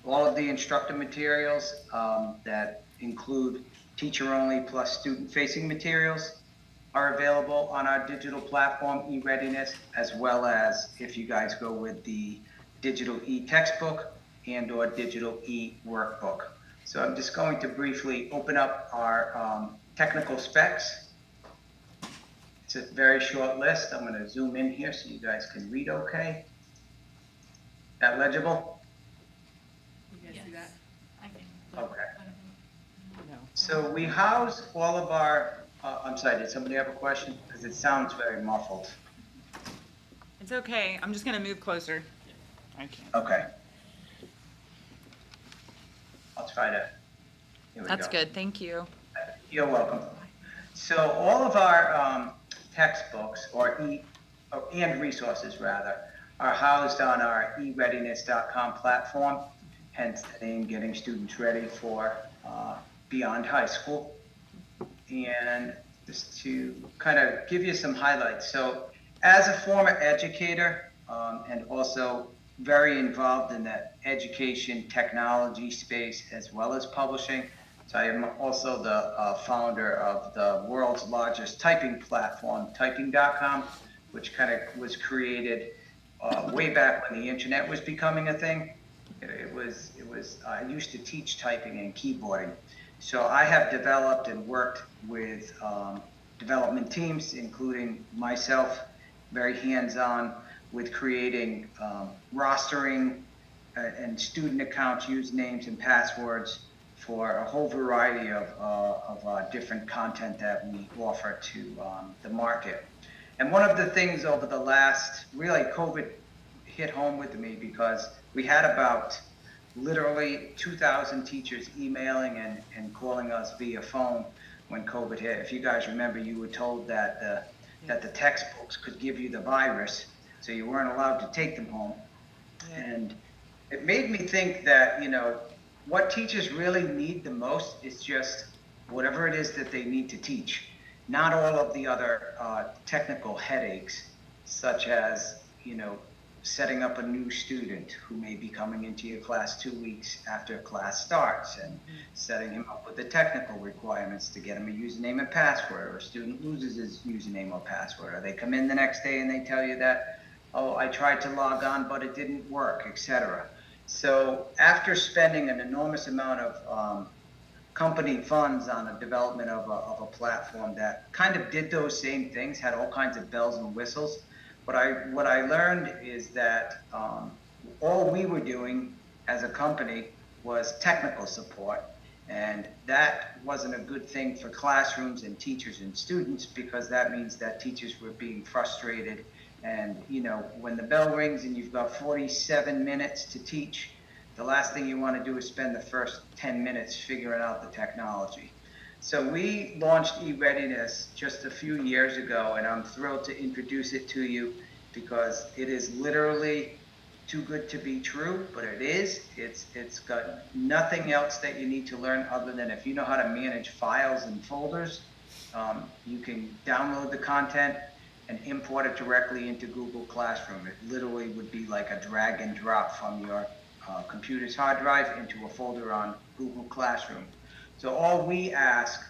all of the instructor materials that include teacher-only plus student-facing materials are available on our digital platform, eReadiness, as well as if you guys go with the digital e-textbook and or digital e-workbook. So I'm just going to briefly open up our technical specs. It's a very short list. I'm going to zoom in here so you guys can read okay. That legible? You guys see that? Okay. So we house all of our, I'm sorry, did somebody have a question? Because it sounds very muffled. It's okay. I'm just gonna move closer. Okay. I'll try to. Here we That's go. good. Thank you. You're welcome. So all of our textbooks and resources rather are housed on our eReadiness.com platform, hence the name, getting students ready for beyond high school. And just to kind of give you some highlights. So as a former educator and also very involved in the education technology space as well as publishing. So I am also the founder of the world's largest typing platform, typing.com, which kind of was created way back when the internet was becoming a thing. I used to teach typing and keyboarding. So I have developed and worked with development teams, including myself, very hands-on with creating rostering and student accounts, usernames and passwords for a whole variety of different content that we offer to the market. And one of the things over the last, really COVID hit home with me because we had about literally 2,000 teachers emailing and calling us via phone when COVID hit. If you guys remember, you were told that the textbooks could give you the virus, so you weren't allowed to take them home. And it made me think that, what teachers really need the most is just whatever it is that they need to teach, not all of the other technical headaches, such as, setting up a new student who may be coming into your class 2 weeks after class starts and setting him up with the technical requirements to get him a username and password, or a student loses his username or password, or they come in the next day and they tell you that, oh, I tried to log on, but it didn't work, etc. So after spending an enormous amount of company funds on the development of a platform that kind of did those same things, had all kinds of bells and whistles, what I learned is that all we were doing as a company was technical support, and that wasn't a good thing for classrooms and teachers and students, because that means that teachers were being frustrated. And when the bell rings and you've got 47 minutes to teach, the last thing you want to do is spend the first 10 minutes figuring out the technology. So we launched eReadiness just a few years ago, and I'm thrilled to introduce it to you because it is literally too good to be true, but it is. It's got nothing else that you need to learn other than if you know how to manage files and folders, you can download the content and import it directly into Google Classroom. It literally would be like a drag and drop from your computer's hard drive into a folder on Google Classroom. So all we ask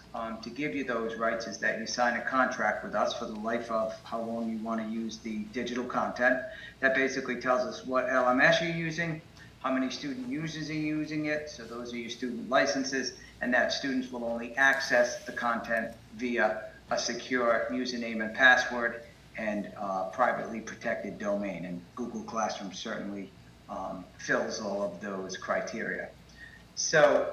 to give you those rights is that you sign a contract with us for the life of how long you want to use the digital content. That basically tells us what LMS you're using, how many student users are using it, so those are your student licenses, and that students will only access the content via a secure username and password and privately protected domain. And Google Classroom certainly fills all of those criteria. So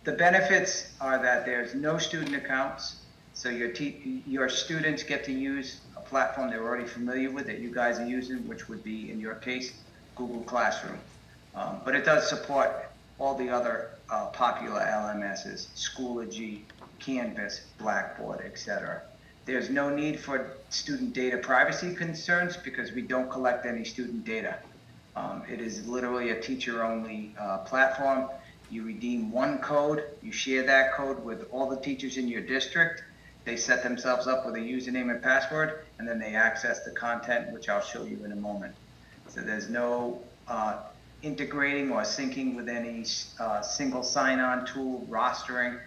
the benefits are that there's no student accounts, So your students get to use a platform they're already familiar with that you guys are using, which would be, in your case, Google Classroom. But it does support all the other popular LMSs, Schoology, Canvas, Blackboard, etc. There's no need for student data privacy concerns because we don't collect any student data. It is literally a teacher-only platform. You redeem one code, you share that code with all the teachers in your district. They set themselves up with a username and password, and then they access the content, which I'll show you in a moment. So there's no integrating or syncing with any single sign-on tool, rostering.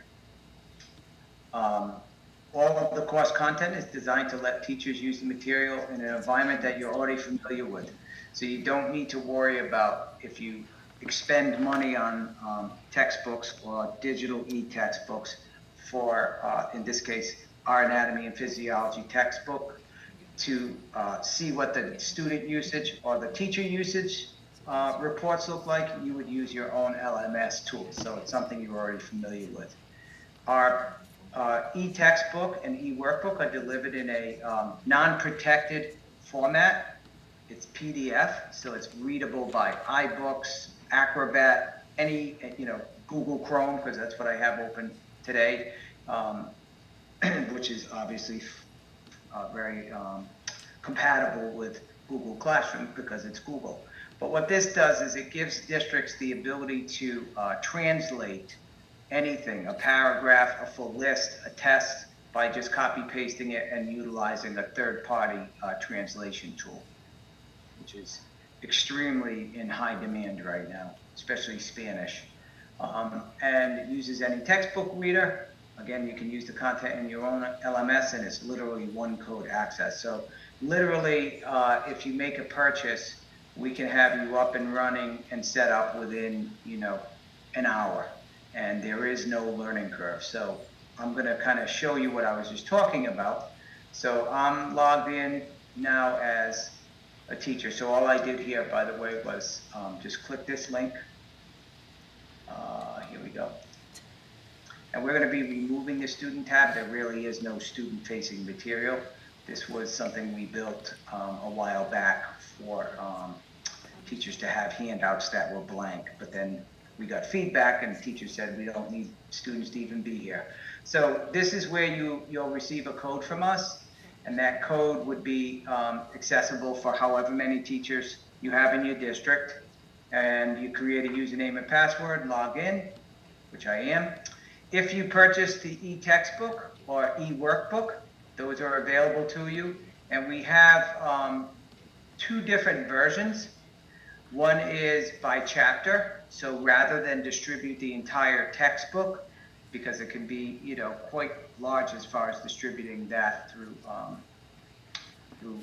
All of the course content is designed to let teachers use the material in an environment that you're already familiar with. So you don't need to worry about if you expend money on textbooks or digital e-textbooks for, in this case, our anatomy and physiology textbook, to see what the student usage or the teacher usage reports look like. You would use your own LMS tool, so it's something you're already familiar with. Our e-textbook and e-workbook are delivered in a non-protected format. It's PDF, so it's readable by iBooks, Acrobat, any, Google Chrome, because that's what I have open today, which is obviously very compatible with Google Classroom because it's Google. But what this does is it gives districts the ability to translate anything, a paragraph, a full list, a test, by just copy pasting it and utilizing a third-party translation tool, which is extremely in high demand right now, especially Spanish. And it uses any textbook reader. Again, you can use the content in your own LMS, and it's literally one code access. So literally, if you make a purchase, we can have you up and running and set up within, an hour. And there is no learning curve. So I'm going to kind of show you what I was just talking about. So I'm logged in now as a teacher. So all I did here, by the way, was just click this link. Here we go. And we're going to be removing the student tab. There really is no student-facing material. This was something we built a while back for teachers to have handouts that were blank, but then we got feedback and the teacher said we don't need students to even be here. So this is where you'll receive a code from us, and that code would be accessible for however many teachers you have in your district. And you create a username and password, log in, which I am. If you purchase the e-textbook or e-workbook, those are available to you. And we have 2 different versions. One is by chapter, so rather than distribute the entire textbook, because it can be, quite large as far as distributing that through,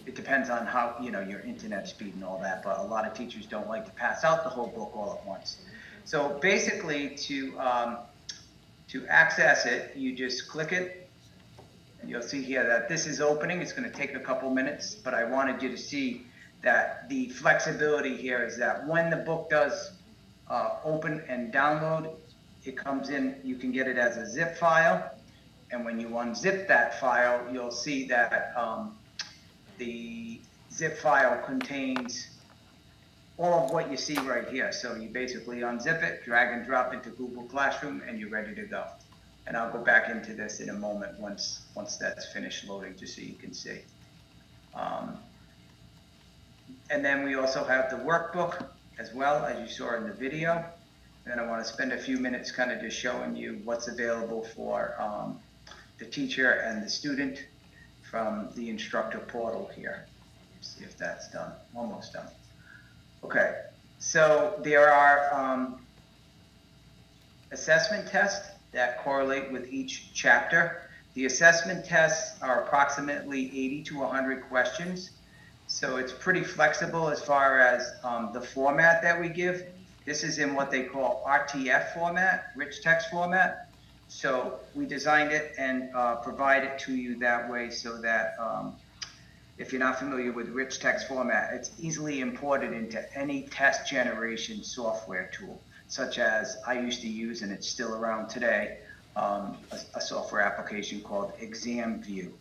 it depends on how, your internet speed and all that, but a lot of teachers don't like to pass out the whole book all at once. So basically, to access it, you just click it, and you'll see here that this is opening. It's going to take a couple minutes, but I wanted you to see that the flexibility here is that when the book does open and download, it comes in, you can get it as a zip file, and when you unzip that file, you'll see that the zip file contains all of what you see right here. So you basically unzip it, drag and drop into Google Classroom, and you're ready to go. And I'll go back into this in a moment once that's finished loading, just so you can see. And then we also have the workbook as well, as you saw in the video. And I want to spend a few minutes kind of just showing you what's available for the teacher and the student from the instructor portal here. Let's see if that's done, almost done. Okay, so there are assessment tests that correlate with each chapter. The assessment tests are approximately 80 to 100 questions. So it's pretty flexible as far as the format that we give. This is in what they call RTF format, rich text format. So we designed it and provide it to you that way so that if you're not familiar with rich text format, it's easily imported into any test generation software tool, such as I used to use, and it's still around today, a software application called ExamView.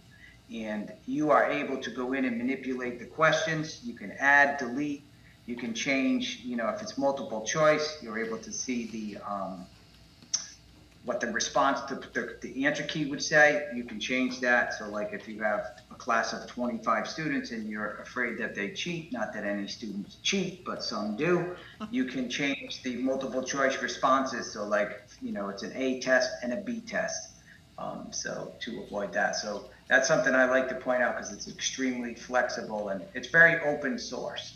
And you are able to go in and manipulate the questions. You can add, delete, you can change, if it's multiple choice, you're able to see what the response to the answer key would say. You can change that. So like if you have a class of 25 students and you're afraid that they cheat, not that any students cheat, but some do, you can change the multiple choice responses. So like, it's an A test and a B test. So to avoid that. So that's something I like to point out because it's extremely flexible and it's very open source.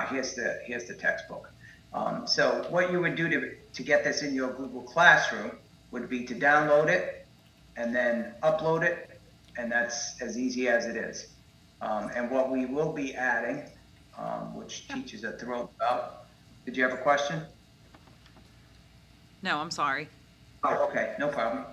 Here's the textbook. So what you would do to get this in your Google Classroom would be to download it and then upload it, and that's as easy as it is. And what we will be adding, which teachers are thrilled about. Did you have a question? No, I'm sorry. Oh, okay, no problem.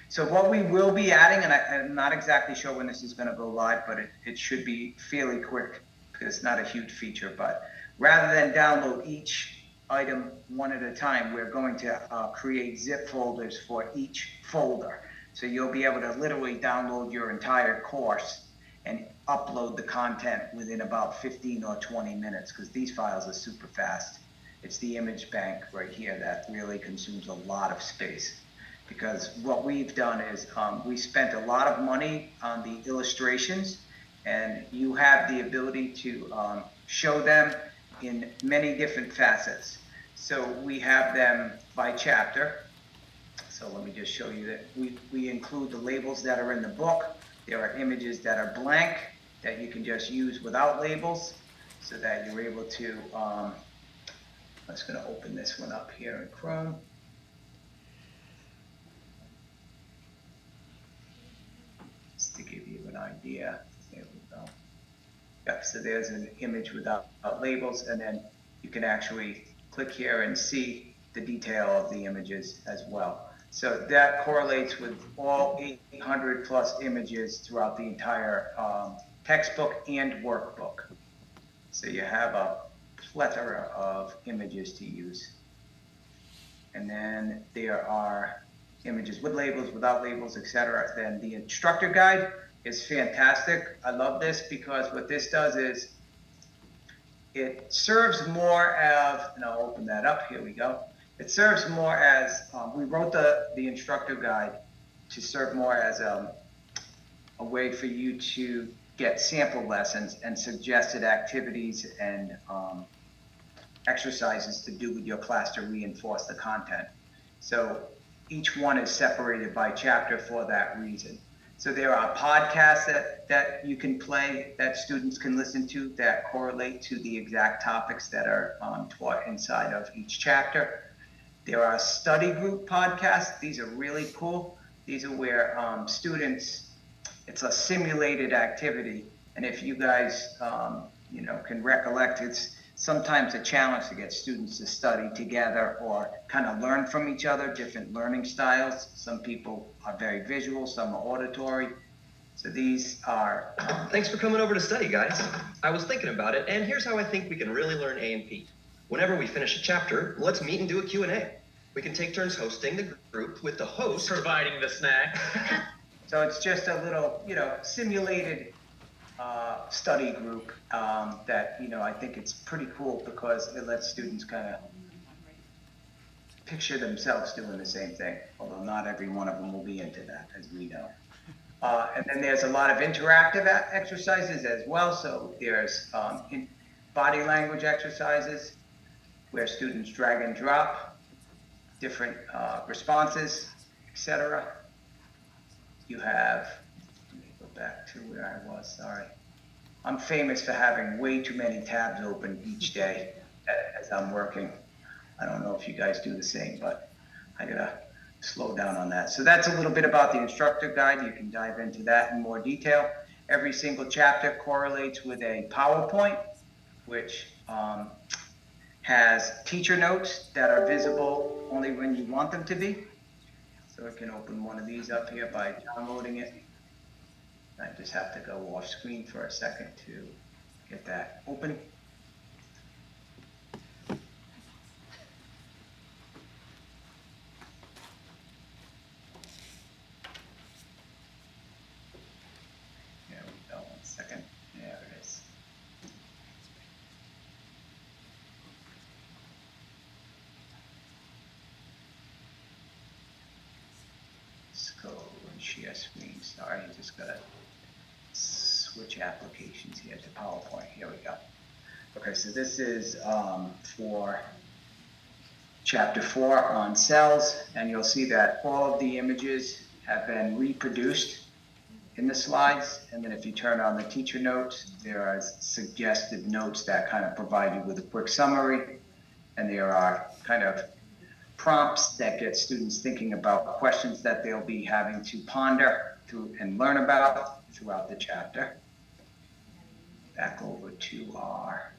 So what we will be adding, and I'm not exactly sure when this is going to go live, but it should be fairly quick because it's not a huge feature. But rather than download each item one at a time, we're going to create zip folders for each folder. So you'll be able to literally download your entire course and upload the content within about 15 or 20 minutes because these files are super fast. It's the image bank right here that really consumes a lot of space. Because what we've done is we spent a lot of money on the illustrations, and you have the ability to show them in many different facets. So we have them by chapter. So let me just show you that we include the labels that are in the book. There are images that are blank that you can just use without labels so that you're able to, I'm just going to open this one up here in Chrome. Just to give you an idea. There we go. Yep, so there's an image without labels, and then you can actually click here and see the detail of the images as well. So that correlates with all 800 plus images throughout the entire textbook and workbook. So you have a plethora of images to use. And then there are images with labels, without labels, etc. Then the instructor guide is fantastic. I love this because what this does is it serves more as, and I'll open that up, here we go. It serves more as, we wrote the instructor guide to serve more as a way for you to get sample lessons and suggested activities and exercises to do with your class to reinforce the content. So each one is separated by chapter for that reason. So there are podcasts that you can play that students can listen to that correlate to the exact topics that are taught inside of each chapter. There are study group podcasts. These are really cool. These are where students, it's a simulated activity. And if you guys, can recollect, it's sometimes a challenge to get students to study together or kind of learn from each other, different learning styles. Some people are very visual, some are auditory. So these are... Thanks for coming over to study, guys. I was thinking about it, and here's how I think we can really learn A&P. Whenever we finish a chapter, let's meet and do a Q&A. We can take turns hosting the group with the host providing the snack. So it's just a little, simulated study group that, I think it's pretty cool because it lets students kind of picture themselves doing the same thing, although not every one of them will be into that, as we know. And then there's a lot of interactive exercises as well. So there's body language exercises where students drag and drop different responses, etc. You have, let me go back to where I was, sorry. I'm famous for having way too many tabs open each day as I'm working. I don't know if you guys do the same, but I gotta slow down on that. So that's a little bit about the instructor guide. You can dive into that in more detail. Every single chapter correlates with a PowerPoint, which has teacher notes that are visible only when you want them to be. So I can open one of these up here by downloading it. I just have to go off screen for a second to get that open. Let's go and share screen. Sorry, I just gotta switch applications here to PowerPoint. Here we go. Okay, so this is for chapter 4 on cells, and you'll see that all of the images have been reproduced in the slides, and then if you turn on the teacher notes, there are suggested notes that kind of provide you with a quick summary, and there are kind of prompts that get students thinking about questions that they'll be having to ponder through and learn about throughout the chapter. Back over to our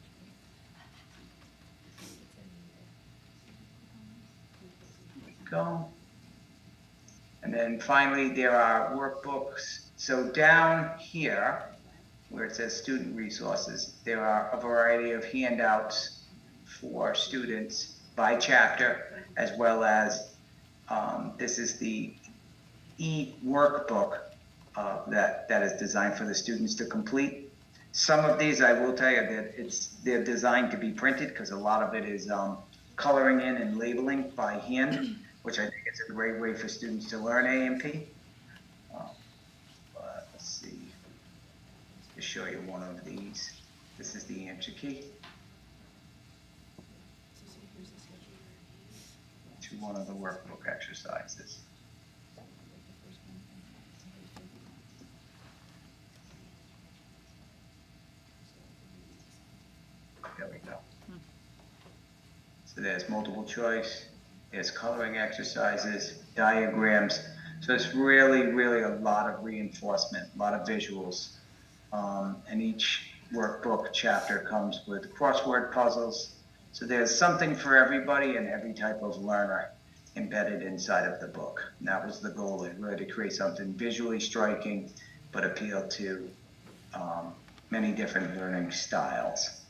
go. And then finally, there are workbooks. So down here, where it says student resources, there are a variety of handouts for students by chapter, as well as this is the e-workbook that is designed for the students to complete. Some of these, I will tell you that they're designed to be printed because a lot of it is coloring in and labeling by hand, which I think is a great way for students to learn A&P. Let's see, to show you one of these. This is the answer key to one of the workbook exercises. There we go. So there's multiple choice, there's coloring exercises, diagrams. So it's really, really a lot of reinforcement, a lot of visuals. And each workbook chapter comes with crossword puzzles. So there's something for everybody and every type of learner embedded inside of the book. And that was the goal, really to create something visually striking, but appeal to many different learning styles.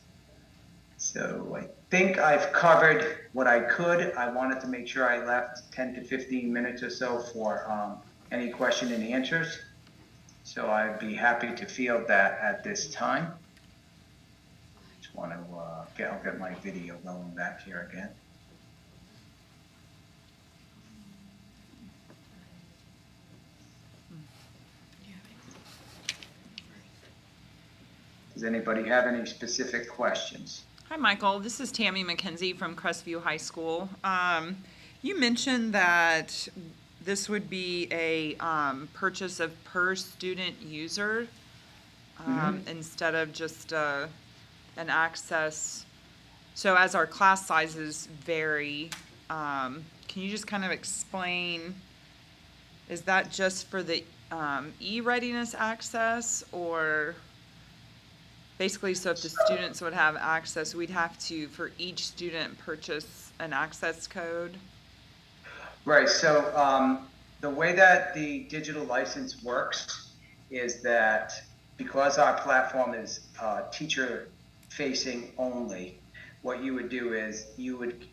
So I think I've covered what I could. I wanted to make sure I left 10 to 15 minutes or so for any question and answers. So I'd be happy to field that at this time. Just want to I'll get my video going back here again. Does anybody have any specific questions? Hi, Michael. This is Tammy McKenzie from Crestview High School. You mentioned that this would be a purchase of per student user instead of just an access. So as our class sizes vary, can you just kind of explain, is that just for the e-readiness access, or basically, so if the students would have access, we'd have to, for each student, purchase an access code? Right, so the way that the digital license works is that because our platform is teacher-facing only, what you would do is you would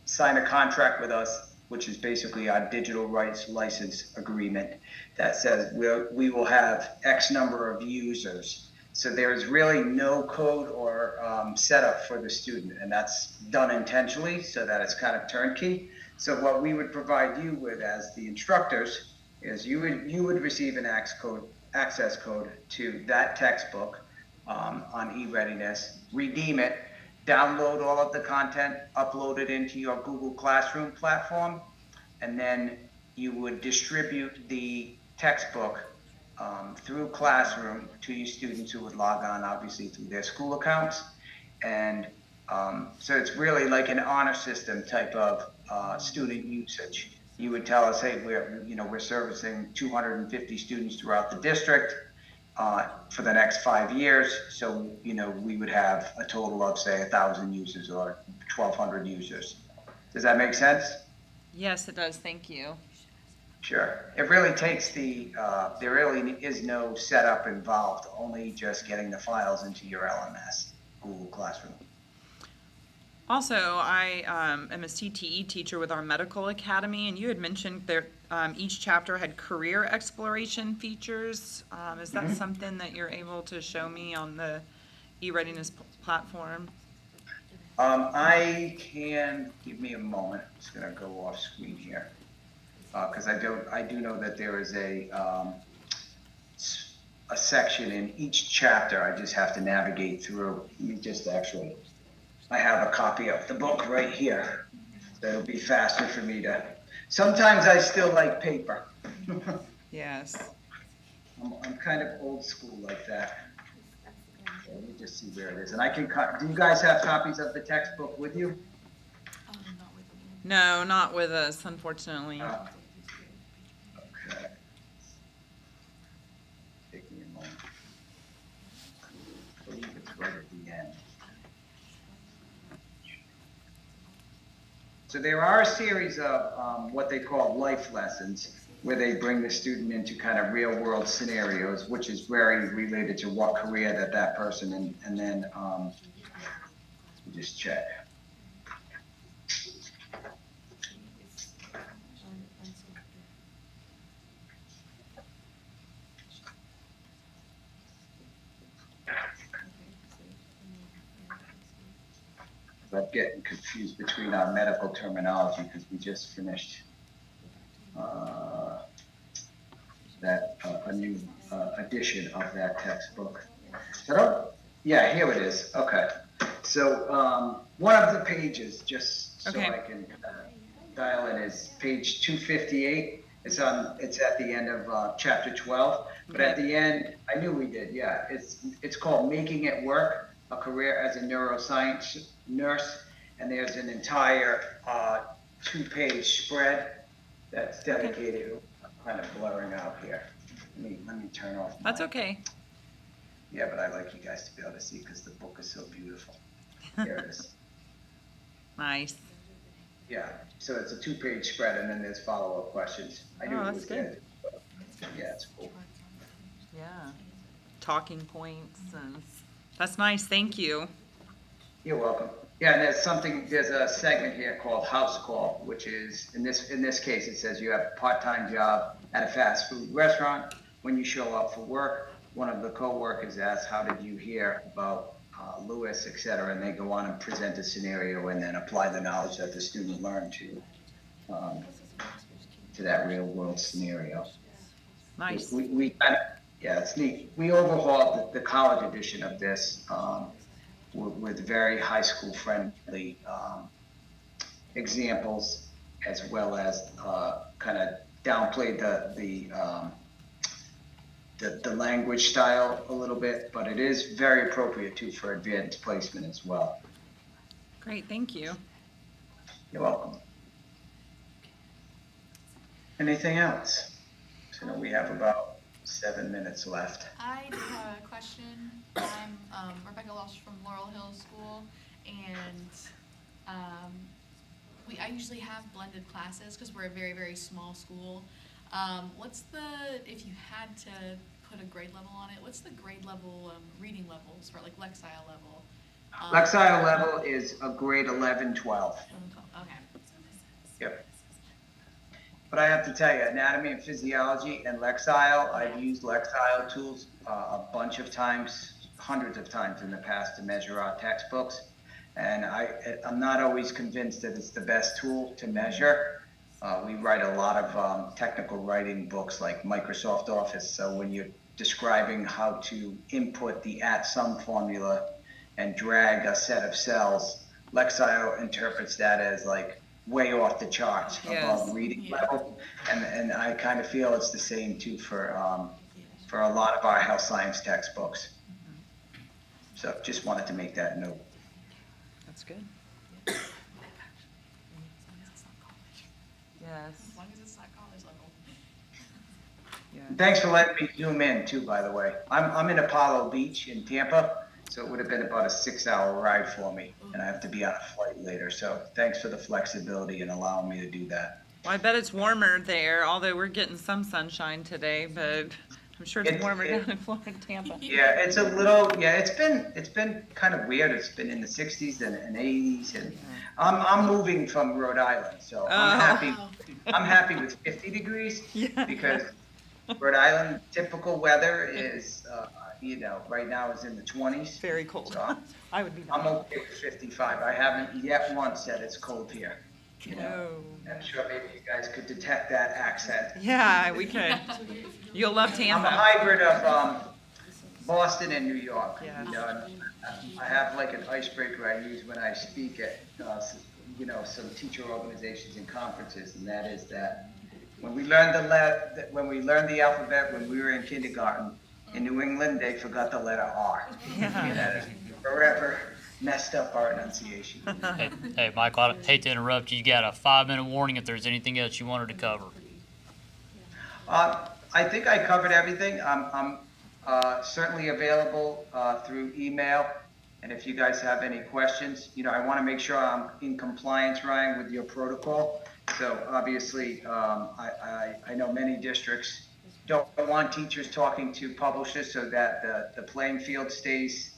sign a contract with us, which is basically our digital rights license agreement that says we will have X number of users. So there's really no code or setup for the student, and that's done intentionally so that it's kind of turnkey. So what we would provide you with as the instructors is you would receive an access code to that textbook on eReadiness, redeem it, download all of the content, upload it into your Google Classroom platform, and then you would distribute the textbook through Classroom to your students who would log on, obviously, through their school accounts. And so it's really like an honor system type of student usage. You would tell us, hey, we're servicing 250 students throughout the district for the next 5 years. So, we would have a total of, say, 1,000 users or 1,200 users. Does that make sense? Yes, it does. Thank you. Sure. It really takes there really is no setup involved, only just getting the files into your LMS, Google Classroom. Also, I am a CTE teacher with our medical academy, and you had mentioned that each chapter had career exploration features. Is that something that you're able to show me on the eReadiness platform? I can, give me a moment. I'm just going to go off screen here. because I do know that there is a section in each chapter I just have to navigate through. Let me just actually, I have a copy of the book right here. So it'll be faster for me to, sometimes I still like paper. Yes. I'm kind of old school like that. Okay, let me just see where it is. And I can, do you guys have copies of the textbook with you? No, not with us, unfortunately. Okay. Take me a moment. I believe it's right at the end. So there are a series of what they call life lessons, where they bring the student into kind of real world scenarios, which is very related to what career that person, and then just check. I'm getting confused between our medical terminology because we just finished a new edition of that textbook. Yeah, here it is. Okay. So one of the pages, just so Okay. I can dial in, is page 258. It's at the end of chapter 12. But at the end, I knew we did. Yeah, it's called Making It Work: A Career as a Neuroscience Nurse, and there's an entire 2-page spread that's dedicated. I'm kind of blurring out here. Let me turn off. That's okay. Yeah, but I like you guys to be able to see because the book is so beautiful. Here it is. Nice. Yeah, so it's a 2-page spread, and then there's follow-up questions. I knew Oh, it that's was good. but yeah, it's cool. Yeah. Talking points and that's nice. Thank you. You're welcome. Yeah, and there's a segment here called House Call, which is, in this case, it says you have a part-time job at a fast food restaurant. When you show up for work, one of the co-workers asks, how did you hear about Lewis, et cetera, and they go on and present a scenario and then apply the knowledge that the student learned to that real world scenario. Nice. We kind of, yeah, it's neat. We overhauled the college edition of this with very high school friendly examples, as well as kind of downplayed the language style a little bit, but it is very appropriate too for advanced placement as well. Great. Thank you. You're welcome. Anything else? So we have about 7 minutes left. I do have a question. I'm Rebecca Walsh from Laurel Hill School, and I usually have blended classes because we're a very, very small school. If you had to put a grade level on it, what's the grade level, reading levels for like Lexile level? Lexile level is a grade 11, 12. Okay. Yep. But I have to tell you, anatomy and physiology and Lexile, I've used Lexile tools a bunch of times, hundreds of times in the past to measure our textbooks. And I'm not always convinced that it's the best tool to measure. We write a lot of technical writing books like Microsoft Office. So when you're describing how to input the @sum formula and drag a set of cells, Lexile interprets that as like way off the charts above reading level. And I kind of feel it's the same too for a lot of our health science textbooks. So just wanted to make that note. That's good. Yes. As long as it's not college level. Thanks for letting me zoom in too, by the way. I'm in Apollo Beach in Tampa, so it would have been about a 6-hour ride for me, and I have to be on a flight later. So thanks for the flexibility and allowing me to do that. Well, I bet it's warmer there, although we're getting some sunshine today, but I'm sure it's warmer down in Florida, Tampa. Yeah, it's a little, it's been kind of weird. It's been in the 60s and 80s, and I'm moving from Rhode Island, so I'm happy with 50 degrees because Rhode Island typical weather is, right now is in the 20s. Very cold. So I would be. I'm okay with 55. I haven't yet once said it's cold here. you know. I'm sure maybe you guys could detect that accent. Yeah, we could. You'll love I'm Tampa. a hybrid of Boston and New York. You know, and I have like an icebreaker I use when I speak at, you know, some teacher organizations and conferences, and that is that when we learned the alphabet when we were in kindergarten, in New England, they forgot the letter R. Yeah. And that has forever messed up our enunciation. Hey, Michael, I hate to interrupt you. You got a 5-minute warning if there's anything else you wanted to cover. I think I covered everything. I'm certainly available through email. And if you guys have any questions, you know, I want to make sure I'm in compliance, Ryan, with your protocol. So obviously, I know many districts don't want teachers talking to publishers so that the playing field stays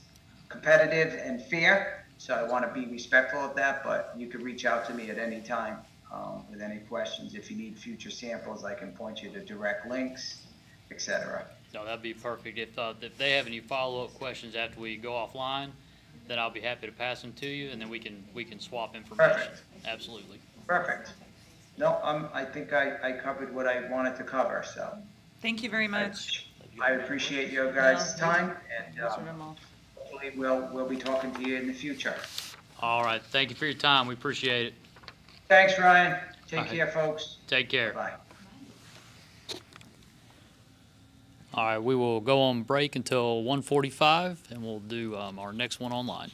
competitive and fair. So I want to be respectful of that, but you could reach out to me at any time with any questions. If you need future samples, I can point you to direct links, etc. No, that'd be perfect. If they have any follow-up questions after we go offline, then I'll be happy to pass them to you, and then we can swap information. Perfect. Absolutely. Perfect. No, I think I covered what I wanted to cover, so. Thank you very much. I appreciate your guys' time, and hopefully we'll be talking to you in the future. All right. Thank you for your time. We appreciate it. Thanks, Ryan. Take All right. care, folks. Take care. Bye. All right. We will go on break until 1:45, and we'll do our next one online.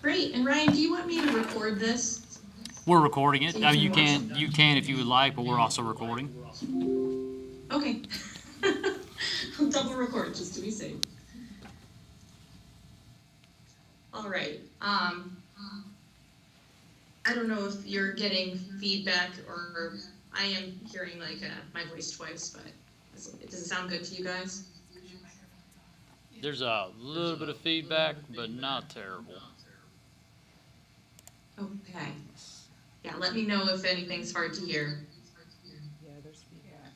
Great. And Ryan, do you want me to record this? We're recording it. I mean, you can if you would like, but we're also recording. Okay. I'll double record just to be safe. All right. I don't know if you're getting feedback, or I am hearing like my voice twice, but does it sound good to you guys? There's a little bit of feedback, but not terrible. Okay. Yeah, let me know if anything's hard to hear.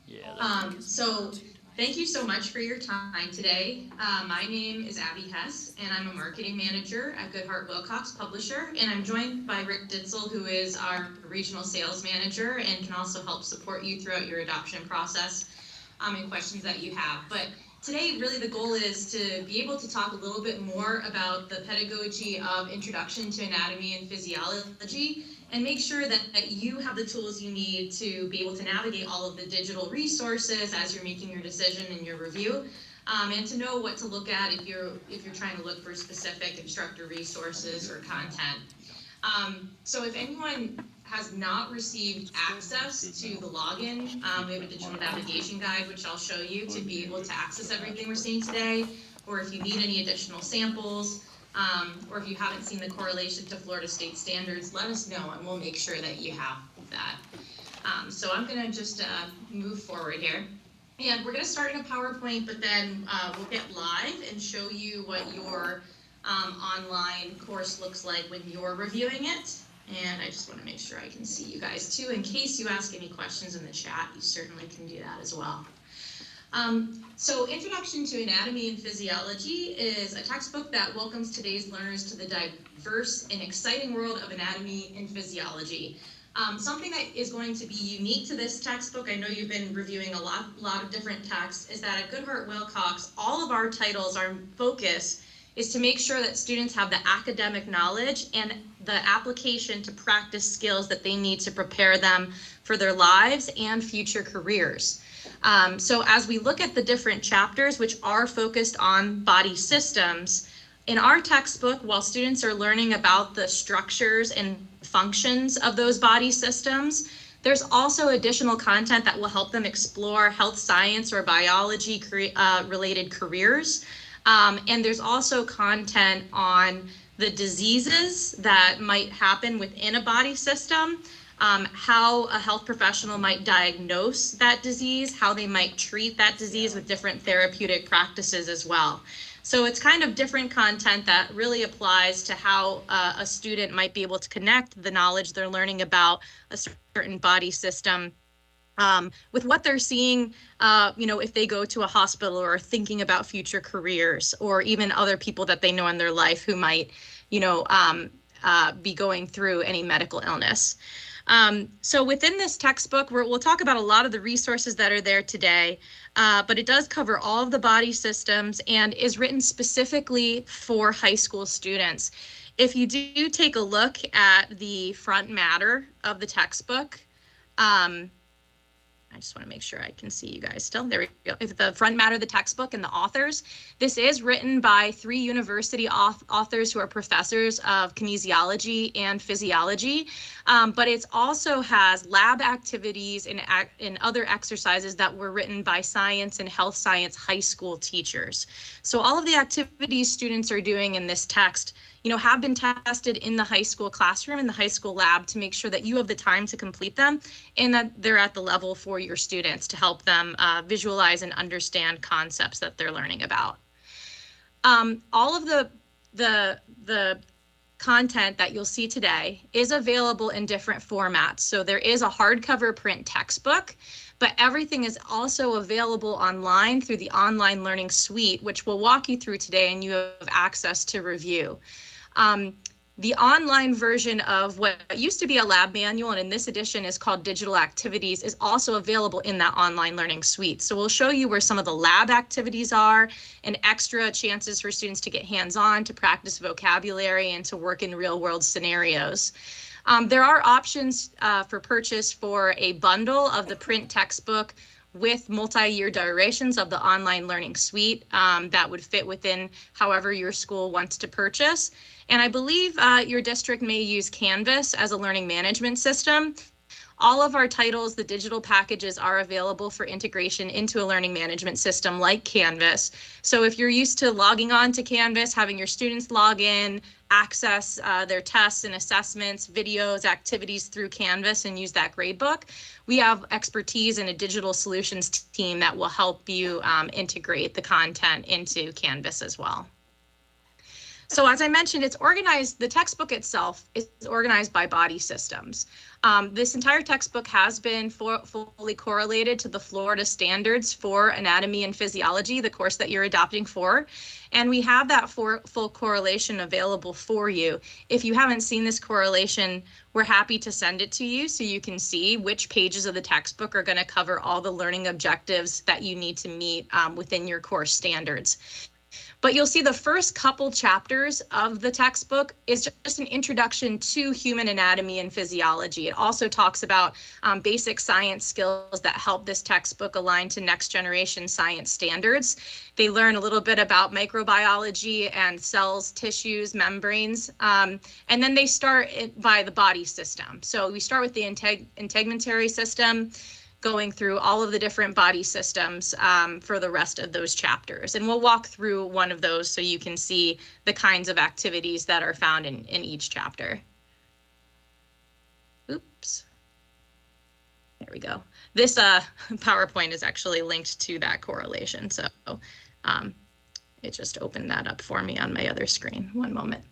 Yeah. So thank you so much for your time today. My name is Abby Hess, and I'm a marketing manager at Goodhart Wilcox Publisher, and I'm joined by Rick Ditzel, who is our regional sales manager and can also help support you throughout your adoption process and questions that you have. But today, really the goal is to be able to talk a little bit more about the pedagogy of Introduction to Anatomy and Physiology, and make sure that you have the tools you need to be able to navigate all of the digital resources as you're making your decision and your review, and to know what to look at if you're trying to look for specific instructor resources or content. So if anyone has not received access to the login, we have a digital navigation guide which I'll show you to be able to access everything we're seeing today, or if you need any additional samples, or if you haven't seen the correlation to Florida State standards, let us know and we'll make sure that you have that. So I'm gonna just move forward here. And we're gonna start in a PowerPoint, but then we'll get live and show you what your online course looks like when you're reviewing it. And I just wanna make sure I can see you guys too. In case you ask any questions in the chat, you certainly can do that as well. So Introduction to Anatomy and Physiology is a textbook that welcomes today's learners to the diverse and exciting world of anatomy and physiology. Something that is going to be unique to this textbook, I know you've been reviewing a lot of different texts, is that at Goodhart Wilcox, all of our titles, our focus is to make sure that students have the academic knowledge and the application to practice skills that they need to prepare them for their lives and future careers. So as we look at the different chapters, which are focused on body systems, in our textbook, while students are learning about the structures and functions of those body systems, there's also additional content that will help them explore health science or biology related careers. And there's also content on the diseases that might happen within a body system, how a health professional might diagnose that disease, how they might treat that disease with different therapeutic practices as well. So it's kind of different content that really applies to how a student might be able to connect the knowledge they're learning about a certain body system with what they're seeing, if they go to a hospital or are thinking about future careers, or even other people that they know in their life who might, be going through any medical illness. So within this textbook, we'll talk about a lot of the resources that are there today, but it does cover all of the body systems and is written specifically for high school students. If you do take a look at the front matter of the textbook, I just want to make sure I can see you guys still. There we go. The front matter of the textbook and the authors. This is written by 3 university authors who are professors of kinesiology and physiology, but it also has lab activities and other exercises that were written by science and health science high school teachers. So all of the activities students are doing in this text have been tested in the high school classroom, in the high school lab, to make sure that you have the time to complete them and that they're at the level for your students to help them visualize and understand concepts that they're learning about. All of the content that you'll see today is available in different formats. So there is a hardcover print textbook, but everything is also available online through the online learning suite, which we'll walk you through today, and you have access to review. The online version of what used to be a lab manual, and in this edition is called Digital Activities, is also available in that online learning suite. So we'll show you where some of the lab activities are and extra chances for students to get hands-on, to practice vocabulary, and to work in real-world scenarios. There are options for purchase for a bundle of the print textbook with multi-year durations of the online learning suite that would fit within however your school wants to purchase. And I believe your district may use Canvas as a learning management system. All of our titles, the digital packages, are available for integration into a learning management system like Canvas. So if you're used to logging on to Canvas, having your students log in, access their tests and assessments, videos, activities through Canvas and use that gradebook, we have expertise in a digital solutions team that will help you integrate the content into Canvas as well. So as I mentioned, it's organized, the textbook itself is organized by body systems. This entire textbook has been fully correlated to the Florida standards for anatomy and physiology, the course that you're adopting for. And we have that full correlation available for you. If you haven't seen this correlation, we're happy to send it to you so you can see which pages of the textbook are going to cover all the learning objectives that you need to meet within your course standards. But you'll see the first couple chapters of the textbook is just an introduction to human anatomy and physiology. It also talks about basic science skills that help this textbook align to next generation science standards. They learn a little bit about microbiology and cells, tissues, membranes, and then they start by the body system. So we start with the integumentary system, going through all of the different body systems for the rest of those chapters. And we'll walk through one of those so you can see the kinds of activities that are found in each chapter. Oops. There we go. This PowerPoint is actually linked to that correlation. So it just opened that up for me on my other screen. One moment.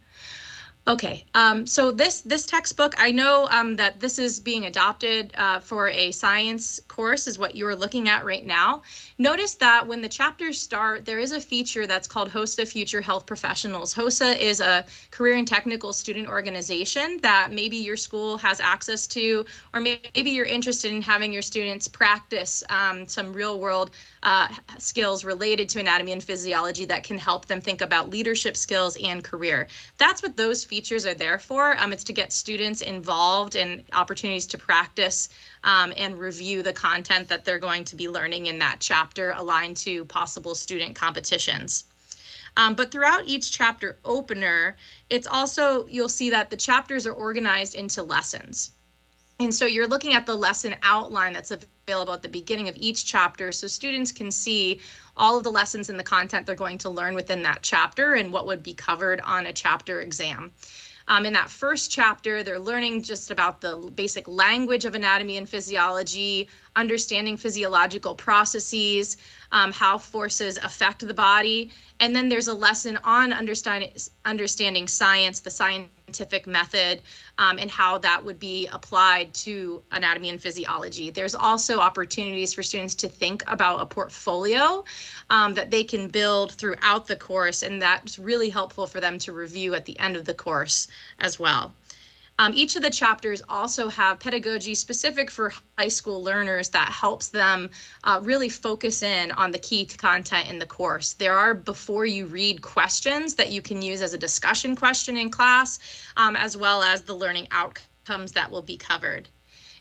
Okay, so this textbook, I know that this is being adopted for a science course is what you're looking at right now. Notice that when the chapters start, there is a feature that's called HOSA Future Health Professionals. HOSA is a career and technical student organization that maybe your school has access to, or maybe you're interested in having your students practice some real world skills related to anatomy and physiology that can help them think about leadership skills and career. That's what those features are there for. It's to get students involved in opportunities to practice and review the content that they're going to be learning in that chapter aligned to possible student competitions. But throughout each chapter opener, it's also, you'll see that the chapters are organized into lessons. And so you're looking at the lesson outline that's available at the beginning of each chapter so students can see all of the lessons and the content they're going to learn within that chapter and what would be covered on a chapter exam. In that first chapter, they're learning just about the basic language of anatomy and physiology, understanding physiological processes, how forces affect the body. And then there's a lesson on understanding science, the scientific method, and how that would be applied to anatomy and physiology. There's also opportunities for students to think about a portfolio that they can build throughout the course, and that's really helpful for them to review at the end of the course as well. Each of the chapters also have pedagogy specific for high school learners that helps them really focus in on the key content in the course. There are before you read questions that you can use as a discussion question in class, as well as the learning outcomes that will be covered.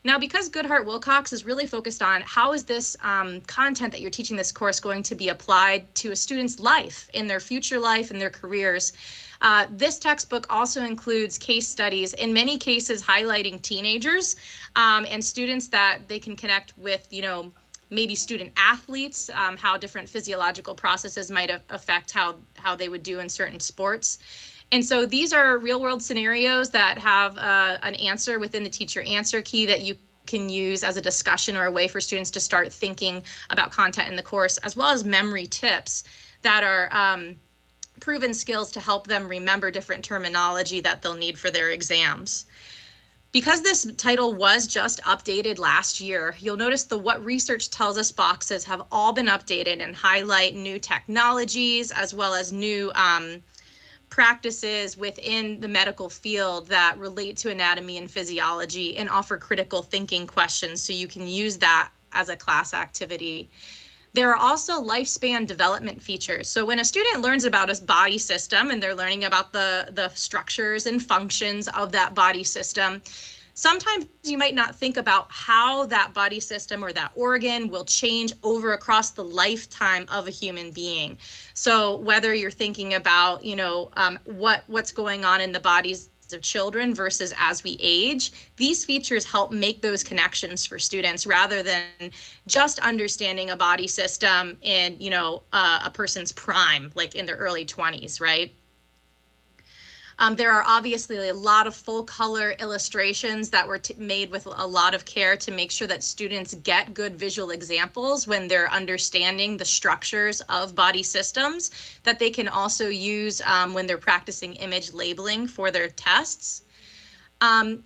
Now, because Goodhart-Willcox is really focused on how is this content that you're teaching this course going to be applied to a student's life, in their future life, in their careers, this textbook also includes case studies, in many cases highlighting teenagers and students that they can connect with, maybe student athletes, how different physiological processes might affect how they would do in certain sports. And so these are real world scenarios that have an answer within the teacher answer key that you can use as a discussion or a way for students to start thinking about content in the course, as well as memory tips that are proven skills to help them remember different terminology that they'll need for their exams. Because this title was just updated last year, you'll notice the What Research Tells Us boxes have all been updated and highlight new technologies as well as new practices within the medical field that relate to anatomy and physiology and offer critical thinking questions so you can use that as a class activity. There are also lifespan development features. So when a student learns about a body system and they're learning about the structures and functions of that body system, sometimes you might not think about how that body system or that organ will change over across the lifetime of a human being. So whether you're thinking about, what's going on in the bodies of children versus as we age, these features help make those connections for students rather than just understanding a body system in, a person's prime, like in their early 20s, right? There are obviously a lot of full color illustrations that were made with a lot of care to make sure that students get good visual examples when they're understanding the structures of body systems that they can also use when they're practicing image labeling for their tests. And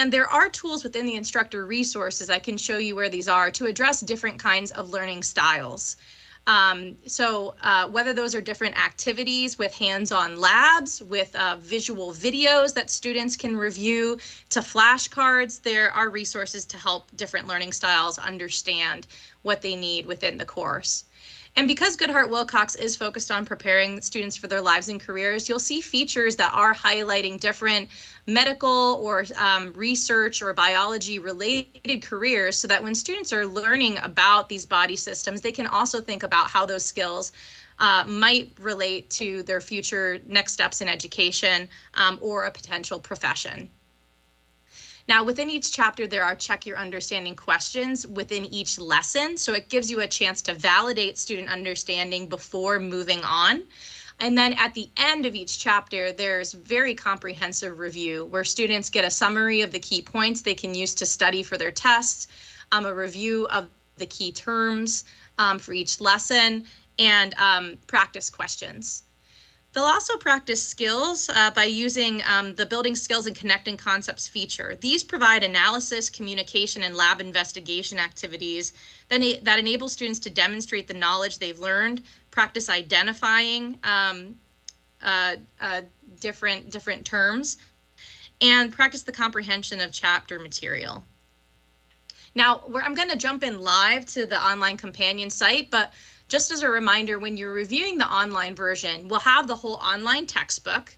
there are tools within the instructor resources, I can show you where these are, to address different kinds of learning styles. Whether those are different activities with hands-on labs, with visual videos that students can review, to flashcards, there are resources to help different learning styles understand what they need within the course. And because Goodhart Willcox is focused on preparing students for their lives and careers, you'll see features that are highlighting different medical or research or biology related careers so that when students are learning about these body systems, they can also think about how those skills might relate to their future next steps in education or a potential profession. Now, within each chapter, there are check your understanding questions within each lesson. So it gives you a chance to validate student understanding before moving on. And then at the end of each chapter, there's very comprehensive review where students get a summary of the key points they can use to study for their tests, a review of the key terms for each lesson, and practice questions. They'll also practice skills by using the Building Skills and Connecting Concepts feature. These provide analysis, communication, and lab investigation activities that enable students to demonstrate the knowledge they've learned, practice identifying different terms, and practice the comprehension of chapter material. Now, I'm going to jump in live to the online companion site, but just as a reminder, when you're reviewing the online version, we'll have the whole online textbook.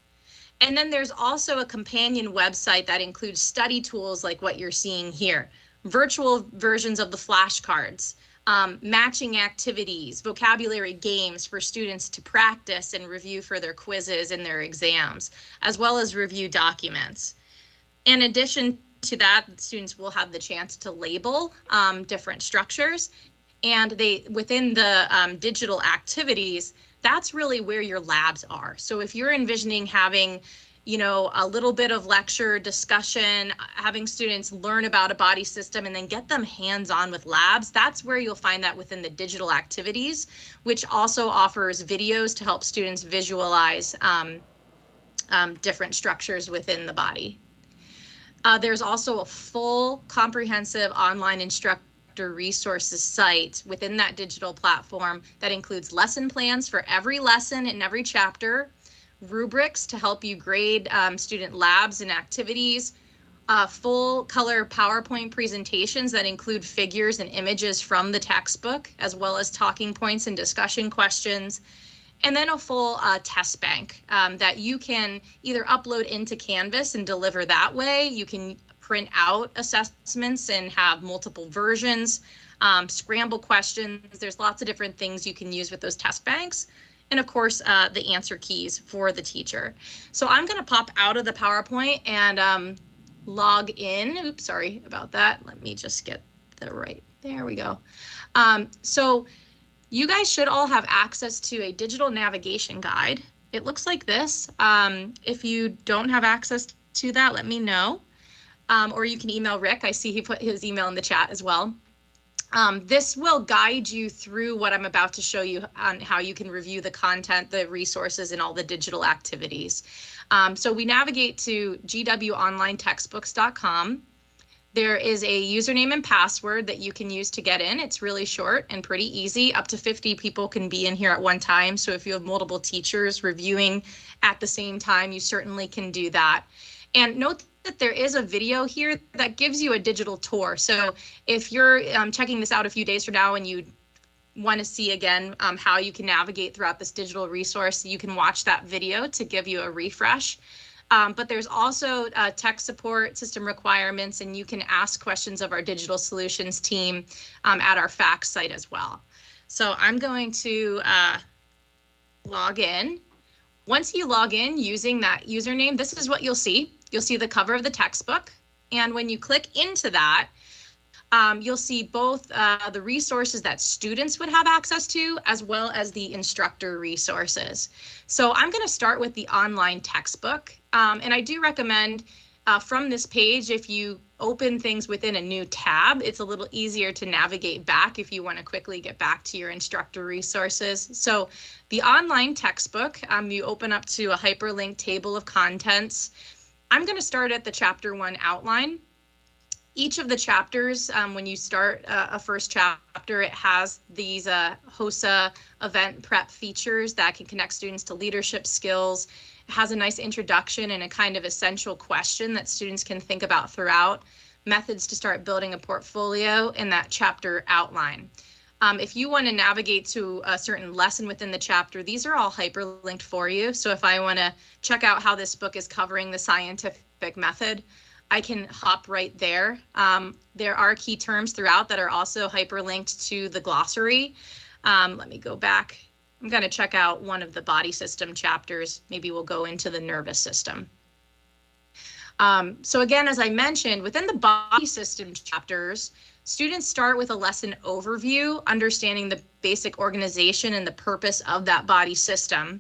And then there's also a companion website that includes study tools like what you're seeing here, virtual versions of the flashcards, matching activities, vocabulary games for students to practice and review for their quizzes and their exams, as well as review documents. In addition to that, students will have the chance to label different structures. And within the digital activities, that's really where your labs are. So if you're envisioning having, a little bit of lecture discussion, having students learn about a body system and then get them hands-on with labs, that's where you'll find that within the digital activities, which also offers videos to help students visualize different structures within the body. There's also a full comprehensive online instructor resources site within that digital platform that includes lesson plans for every lesson in every chapter, rubrics to help you grade student labs and activities, full color PowerPoint presentations that include figures and images from the textbook, as well as talking points and discussion questions, and then a full test bank that you can either upload into Canvas and deliver that way. You can print out assessments and have multiple versions, scramble questions. There's lots of different things you can use with those test banks. And of course, the answer keys for the teacher. So I'm gonna pop out of the PowerPoint and log in. Oops, sorry about that. Let me just get there we go. So you guys should all have access to a digital navigation guide. It looks like this. If you don't have access to that, let me know. Or you can email Rick. I see he put his email in the chat as well. This will guide you through what I'm about to show you on how you can review the content, the resources, and all the digital activities. So we navigate to gwonlinetextbooks.com. There is a username and password that you can use to get in. It's really short and pretty easy. Up to 50 people can be in here at one time. So if you have multiple teachers reviewing at the same time, you certainly can do that. And note that there is a video here that gives you a digital tour. So if you're checking this out a few days from now and you want to see again how you can navigate throughout this digital resource, you can watch that video to give you a refresh. But there's also tech support, system requirements, and you can ask questions of our digital solutions team at our FACS site as well. So I'm going to log in. Once you log in using that username, this is what you'll see. You'll see the cover of the textbook. And when you click into that, you'll see both the resources that students would have access to, as well as the instructor resources. So I'm going to start with the online textbook. And I do recommend from this page, if you open things within a new tab, it's a little easier to navigate back if you want to quickly get back to your instructor resources. So the online textbook, you open up to a hyperlinked table of contents. I'm going to start at the chapter 1 outline. Each of the chapters, when you start a first chapter, it has these HOSA event prep features that can connect students to leadership skills. It has a nice introduction and a kind of essential question that students can think about throughout, methods to start building a portfolio in that chapter outline. If you want to navigate to a certain lesson within the chapter, these are all hyperlinked for you. So if I want to check out how this book is covering the scientific method, I can hop right there. There are key terms throughout that are also hyperlinked to the glossary. Let me go back. I'm going to check out one of the body system chapters. Maybe we'll go into the nervous system. So again, as I mentioned, within the body system chapters, students start with a lesson overview, understanding the basic organization and the purpose of that body system.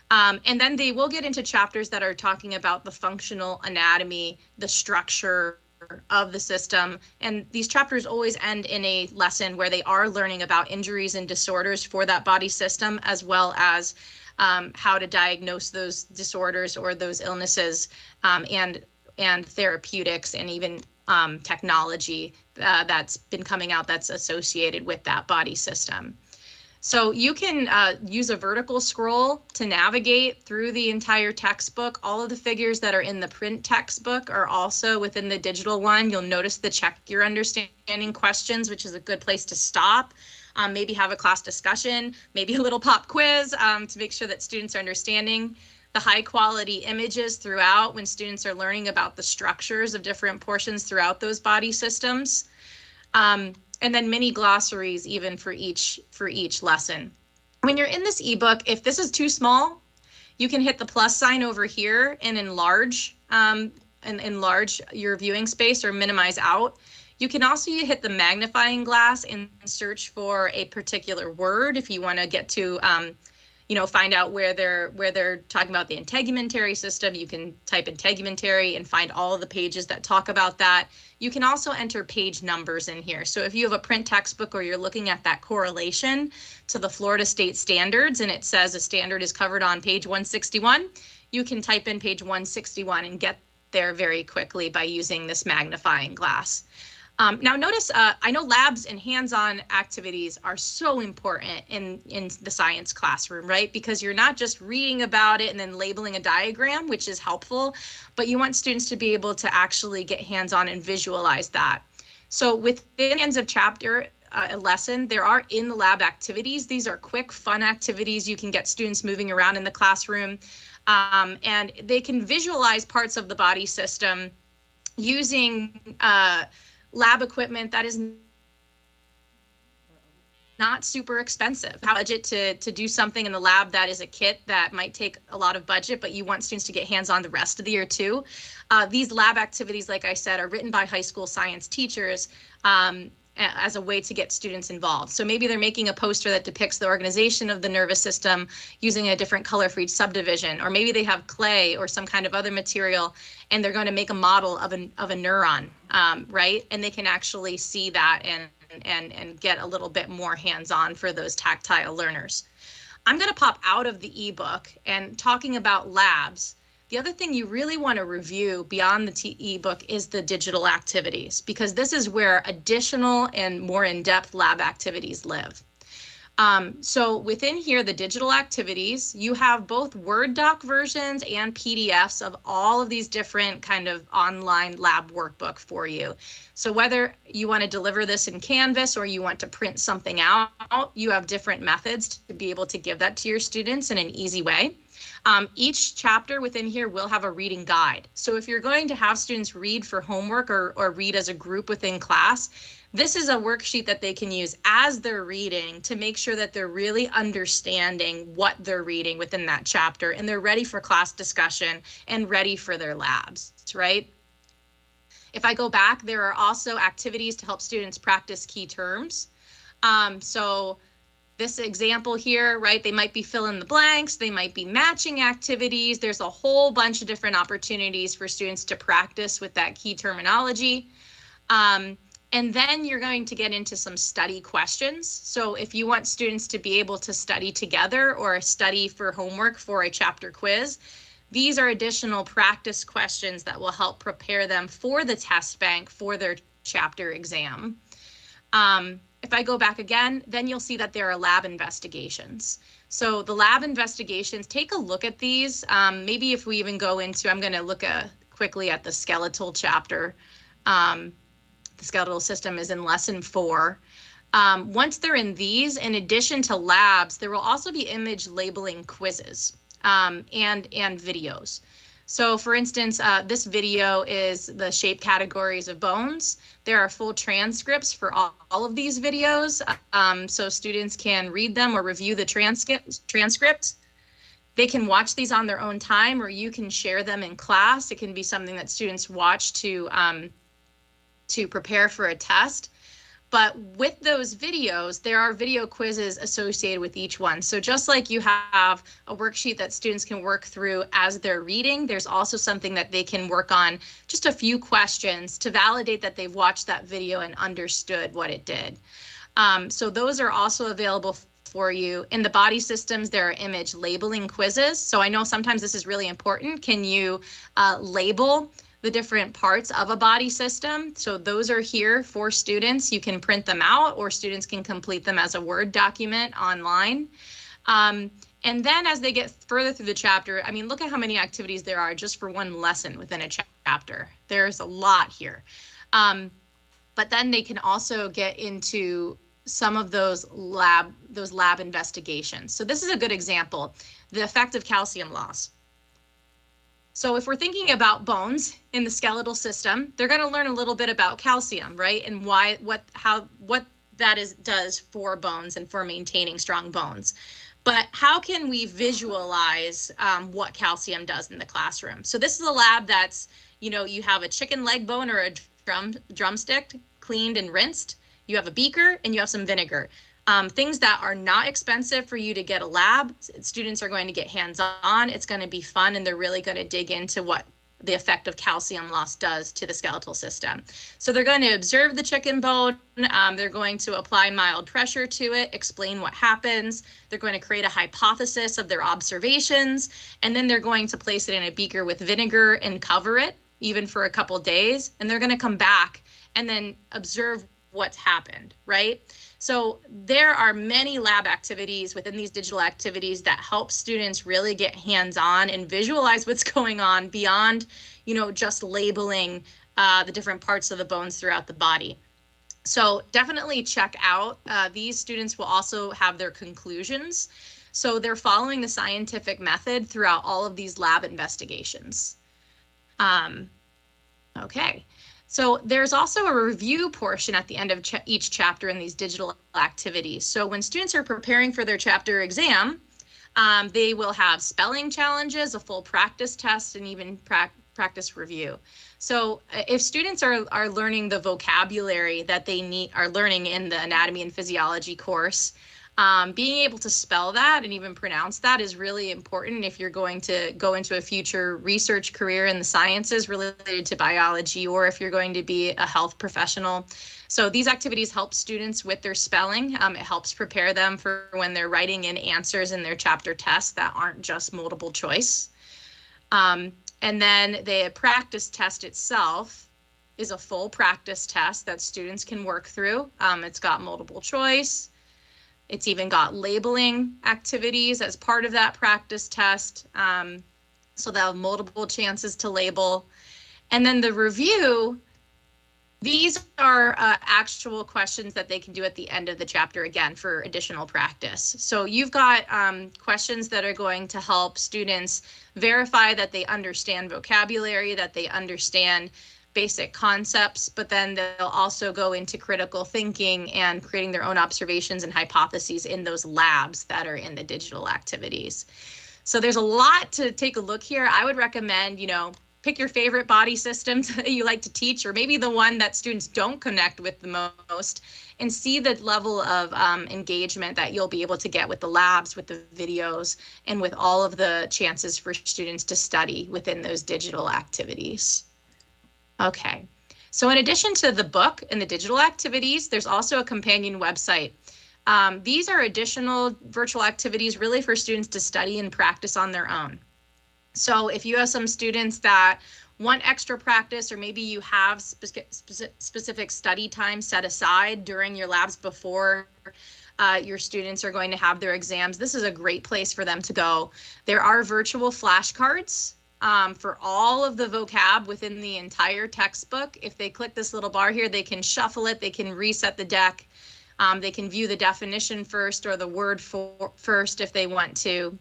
And then they will get into chapters that are talking about the functional anatomy, the structure of the system. And these chapters always end in a lesson where they are learning about injuries and disorders for that body system, as well as how to diagnose those disorders or those illnesses, and therapeutics, and even technology that's been coming out that's associated with that body system. So you can use a vertical scroll to navigate through the entire textbook. All of the figures that are in the print textbook are also within the digital one. You'll notice the check your understanding questions, which is a good place to stop. Maybe have a class discussion, maybe a little pop quiz to make sure that students are understanding. The high quality images throughout when students are learning about the structures of different portions throughout those body systems. And then mini glossaries even for each lesson. When you're in this ebook, if this is too small, you can hit the plus sign over here and enlarge your viewing space or minimize out. You can also hit the magnifying glass and search for a particular word if you want to get to find out where they're talking about the integumentary system. You can type integumentary and find all of the pages that talk about that. You can also enter page numbers in here. So if you have a print textbook or you're looking at that correlation to the Florida State Standards and it says a standard is covered on page 161, you can type in page 161 and get there very quickly by using this magnifying glass. Now notice, I know labs and hands-on activities are so important in the science classroom, right? Because you're not just reading about it and then labeling a diagram, which is helpful, but you want students to be able to actually get hands-on and visualize that. So within the ends of chapter lesson, there are in the lab activities. These are quick, fun activities. You can get students moving around in the classroom, and they can visualize parts of the body system using lab equipment that is not super expensive. Have budget to do something in the lab that is a kit that might take a lot of budget, but you want students to get hands-on the rest of the year too. These lab activities, like I said, are written by high school science teachers as a way to get students involved. So maybe they're making a poster that depicts the organization of the nervous system using a different color for each subdivision, or maybe they have clay or some kind of other material and they're going to make a model of a neuron, right? And they can actually see that and get a little bit more hands-on for those tactile learners. I'm going to pop out of the ebook and talking about labs. The other thing you really want to review beyond the ebook is the digital activities, because this is where additional and more in-depth lab activities live. So within here, the digital activities, you have both Word doc versions and PDFs of all of these different kind of online lab workbook for you. So whether you want to deliver this in Canvas or you want to print something out, you have different methods to be able to give that to your students in an easy way. Each chapter within here will have a reading guide. So if you're going to have students read for homework or read as a group within class, this is a worksheet that they can use as they're reading to make sure that they're really understanding what they're reading within that chapter and they're ready for class discussion and ready for their labs, right? If I go back, there are also activities to help students practice key terms. So this example here, right, they might be fill in the blanks, they might be matching activities. There's a whole bunch of different opportunities for students to practice with that key terminology. And then you're going to get into some study questions. So if you want students to be able to study together or study for homework for a chapter quiz, these are additional practice questions that will help prepare them for the test bank for their chapter exam. If I go back again, then you'll see that there are lab investigations. So the lab investigations, take a look at these. Maybe if we even go into, I'm going to look quickly at the skeletal chapter. The skeletal system is in lesson 4. Once they're in these, in addition to labs, there will also be image labeling quizzes and videos. So for instance, this video is the shape categories of bones. There are full transcripts for all of these videos, so students can read them or review the transcript. They can watch these on their own time, or you can share them in class. It can be something that students watch to prepare for a test. But with those videos, there are video quizzes associated with each one. So just like you have a worksheet that students can work through as they're reading, there's also something that they can work on, just a few questions to validate that they've watched that video and understood what it did. So those are also available for you. In the body systems, there are image labeling quizzes. So I know sometimes this is really important. Can you label the different parts of a body system? So those are here for students. You can print them out or students can complete them as a Word document online. And then as they get further through the chapter, I mean, look at how many activities there are just for one lesson within a chapter. There's a lot here. But then they can also get into some of those lab investigations. So this is a good example, the effect of calcium loss. So if we're thinking about bones in the skeletal system, they're going to learn a little bit about calcium, right? And what that does for bones and for maintaining strong bones. But how can we visualize what calcium does in the classroom? So this is a lab that's, you have a chicken leg bone or a drumstick cleaned and rinsed. You have a beaker and you have some vinegar. Things that are not expensive for you to get a lab. Students are going to get hands-on. It's going to be fun, and they're really going to dig into what the effect of calcium loss does to the skeletal system. So they're going to observe the chicken bone. They're going to apply mild pressure to it, explain what happens. They're going to create a hypothesis of their observations, and then they're going to place it in a beaker with vinegar and cover it, even for a couple days. And they're going to come back and then observe what's happened, right? So there are many lab activities within these digital activities that help students really get hands-on and visualize what's going on beyond, just labeling the different parts of the bones throughout the body. So definitely check out. These students will also have their conclusions. So they're following the scientific method throughout all of these lab investigations. Okay. So there's also a review portion at the end of each chapter in these digital activities. So when students are preparing for their chapter exam, they will have spelling challenges, a full practice test, and even practice review. So if students are learning the vocabulary that they are learning in the anatomy and physiology course, being able to spell that and even pronounce that is really important if you're going to go into a future research career in the sciences related to biology, or if you're going to be a health professional. So these activities help students with their spelling. It helps prepare them for when they're writing in answers in their chapter tests that aren't just multiple choice. And then the practice test itself is a full practice test that students can work through. It's got multiple choice. It's even got labeling activities as part of that practice test. So they'll have multiple chances to label. And then the review, these are actual questions that they can do at the end of the chapter, again, for additional practice. So you've got questions that are going to help students verify that they understand vocabulary, that they understand basic concepts, but then they'll also go into critical thinking and creating their own observations and hypotheses in those labs that are in the digital activities. So there's a lot to take a look here. I would recommend, pick your favorite body systems that you like to teach, or maybe the one that students don't connect with the most, and see the level of engagement that you'll be able to get with the labs, with the videos, and with all of the chances for students to study within those digital activities. Okay, so in addition to the book and the digital activities, there's also a companion website. These are additional virtual activities really for students to study and practice on their own. So if you have some students that want extra practice, or maybe you have specific study time set aside during your labs before your students are going to have their exams, this is a great place for them to go. There are virtual flashcards for all of the vocab within the entire textbook. If they click this little bar here, they can shuffle it, they can reset the deck, they can view the definition first or the word first if they want to.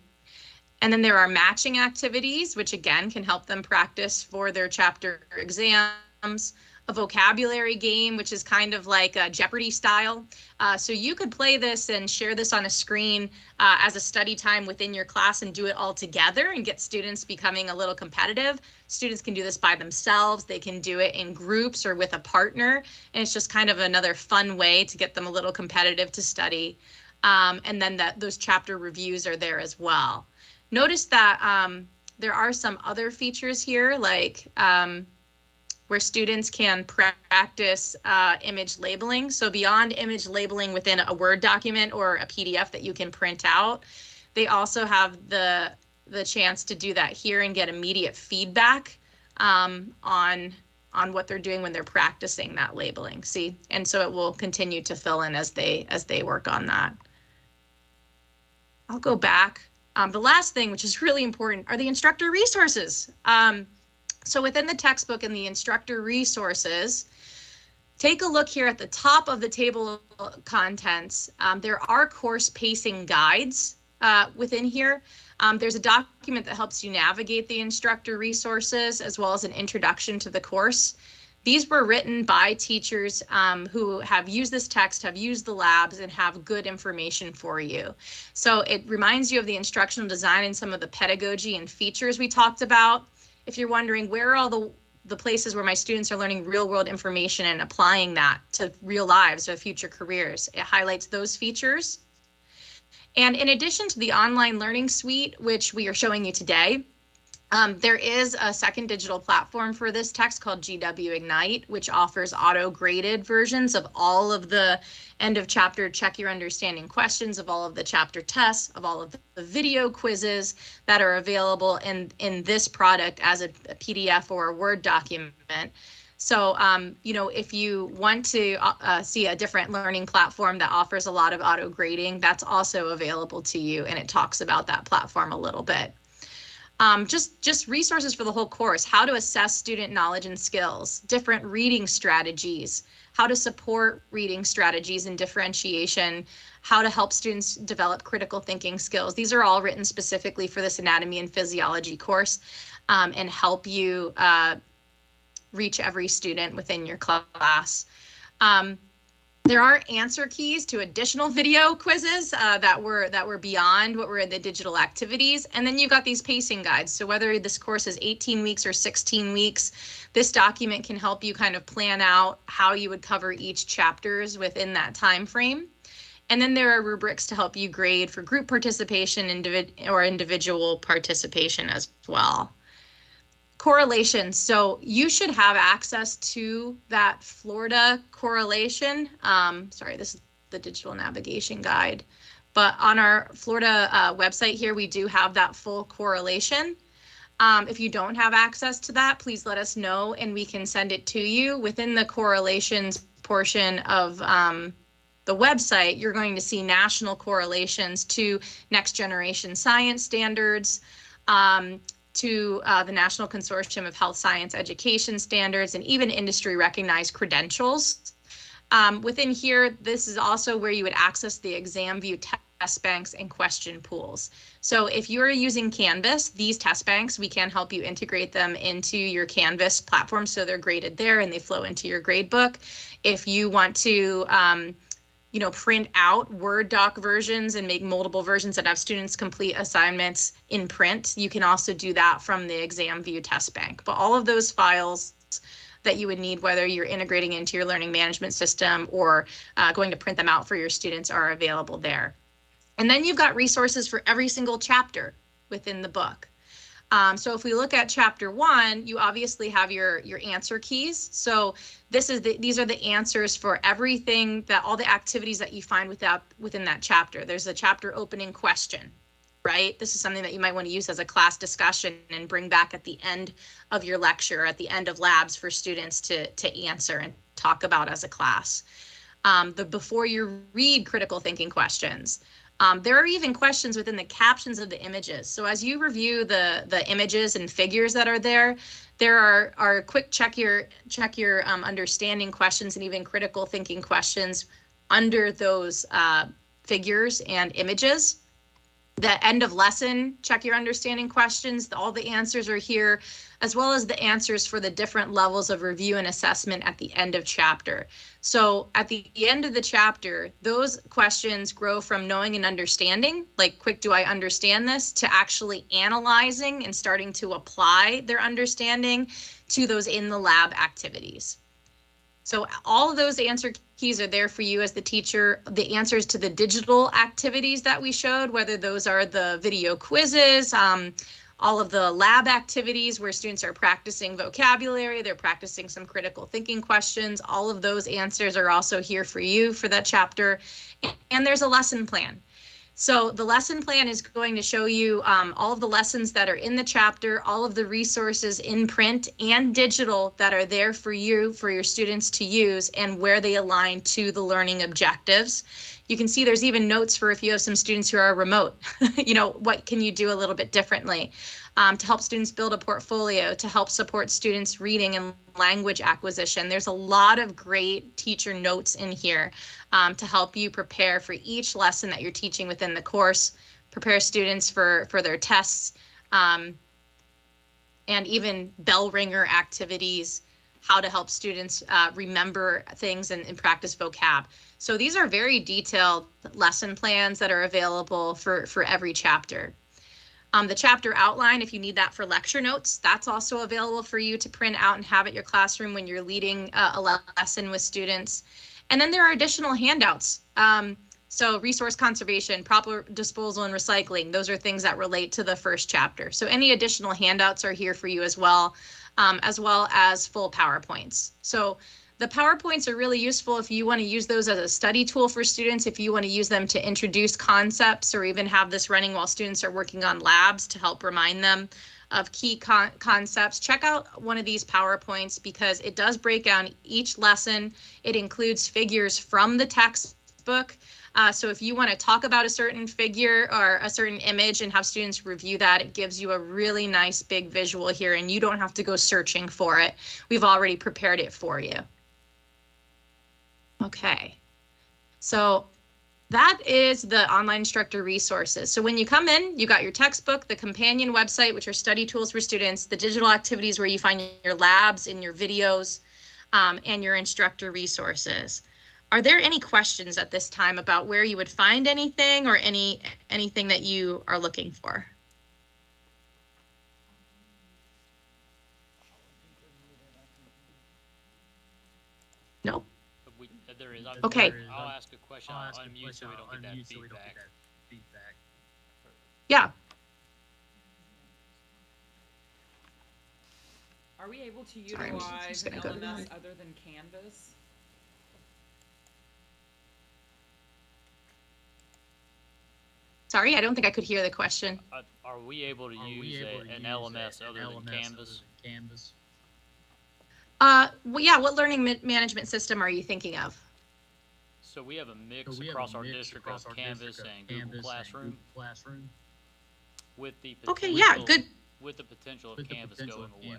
And then there are matching activities, which again can help them practice for their chapter exams. A vocabulary game, which is kind of like a Jeopardy style. So you could play this and share this on a screen as a study time within your class and do it all together and get students becoming a little competitive. Students can do this by themselves. They can do it in groups or with a partner. And it's just kind of another fun way to get them a little competitive to study. And then those chapter reviews are there as well. Notice that there are some other features here, like where students can practice image labeling. So beyond image labeling within a Word document or a PDF that you can print out, they also have the chance to do that here and get immediate feedback on what they're doing when they're practicing that labeling. See, and so it will continue to fill in as they work on that. I'll go back. The last thing, which is really important, are the instructor resources. So within the textbook and the instructor resources, take a look here at the top of the table of contents. There are course pacing guides within here. There's a document that helps you navigate the instructor resources, as well as an introduction to the course. These were written by teachers who have used this text, have used the labs, and have good information for you. So it reminds you of the instructional design and some of the pedagogy and features we talked about. If you're wondering where are all the places where my students are learning real world information and applying that to real lives or future careers, it highlights those features. And in addition to the online learning suite, which we are showing you today, there is a second digital platform for this text called GW Ignite, which offers auto-graded versions of all of the end of chapter check your understanding questions, of all of the chapter tests, of all of the video quizzes that are available in this product as a PDF or a Word document. So, if you want to see a different learning platform that offers a lot of auto-grading, that's also available to you, and it talks about that platform a little bit. Just resources for the whole course, how to assess student knowledge and skills, different reading strategies, how to support reading strategies and differentiation, how to help students develop critical thinking skills. These are all written specifically for this anatomy and physiology course and help you reach every student within your class. There are answer keys to additional video quizzes that were beyond what were in the digital activities. And then you've got these pacing guides. So whether this course is 18 weeks or 16 weeks, this document can help you kind of plan out how you would cover each chapters within that time frame. And then there are rubrics to help you grade for group participation or individual participation as well. Correlation. So you should have access to that Florida correlation. Sorry, this is the digital navigation guide. But on our Florida website here, we do have that full correlation. If you don't have access to that, please let us know and we can send it to you. Within the correlations portion of the website, you're going to see national correlations to next generation science standards, to the National Consortium of Health Science Education Standards, and even industry recognized credentials. Within here, this is also where you would access the ExamView test banks and question pools. So if you're using Canvas, these test banks, we can help you integrate them into your Canvas platform so they're graded there and they flow into your gradebook. If you want to print out Word doc versions and make multiple versions that have students complete assignments in print, you can also do that from the ExamView test bank. But all of those files that you would need, whether you're integrating into your learning management system or going to print them out for your students, are available there. And then you've got resources for every single chapter within the book. So if we look at chapter 1, you obviously have your answer keys. So these are the answers for everything, all the activities that you find within that chapter. There's a chapter opening question, right? This is something that you might want to use as a class discussion and bring back at the end of your lecture, at the end of labs for students to answer and talk about as a class. The before you read critical thinking questions. There are even questions within the captions of the images. So as you review the images and figures that are there are quick check your understanding questions and even critical thinking questions under those figures and images. The end of lesson, check your understanding questions. All the answers are here, as well as the answers for the different levels of review and assessment at the end of chapter. So at the end of the chapter, those questions grow from knowing and understanding, like quick, do I understand this, to actually analyzing and starting to apply their understanding to those in the lab activities. So all of those answer keys are there for you as the teacher. The answers to the digital activities that we showed, whether those are the video quizzes, all of the lab activities where students are practicing vocabulary, they're practicing some critical thinking questions, all of those answers are also here for you for that chapter. And there's a lesson plan. So the lesson plan is going to show you all of the lessons that are in the chapter, all of the resources in print and digital that are there for you, for your students to use, and where they align to the learning objectives. You can see there's even notes for if you have some students who are remote, what can you do a little bit differently to help students build a portfolio, to help support students reading and language acquisition. There's a lot of great teacher notes in here to help you prepare for each lesson that you're teaching within the course, prepare students for their tests, and even bell ringer activities, how to help students remember things and practice vocab. So these are very detailed lesson plans that are available for every chapter. The chapter outline, if you need that for lecture notes, that's also available for you to print out and have at your classroom when you're leading a lesson with students. And then there are additional handouts. So resource conservation, proper disposal and recycling, those are things that relate to the first chapter. So any additional handouts are here for you as well as full PowerPoints. So the PowerPoints are really useful if you want to use those as a study tool for students, if you want to use them to introduce concepts or even have this running while students are working on labs to help remind them of key concepts. Check out one of these PowerPoints because it does break down each lesson. It includes figures from the textbook. So if you want to talk about a certain figure or a certain image and have students review that, it gives you a really nice big visual here and you don't have to go searching for it. We've already prepared it for you. Okay, so that is the online instructor resources. So when you come in, you got your textbook, the companion website, which are study tools for students, the digital activities where you find your labs and your videos, and your instructor resources. Are there any questions at this time about where you would find anything or anything that you are looking for? Nope. There is. Okay. I'll ask a question. I'll unmute so we don't get that feedback. Yeah. Are we able to Sorry, I'm utilize just an gonna go to LMS that. other than Canvas? Sorry, I don't think I could hear the question. Are we able to use an LMS other than Canvas? Well, yeah, what learning management system are you thinking of? So we have a mix across our district of Canvas and Google Classroom. With the Okay, yeah, good. With the potential of Canvas going away.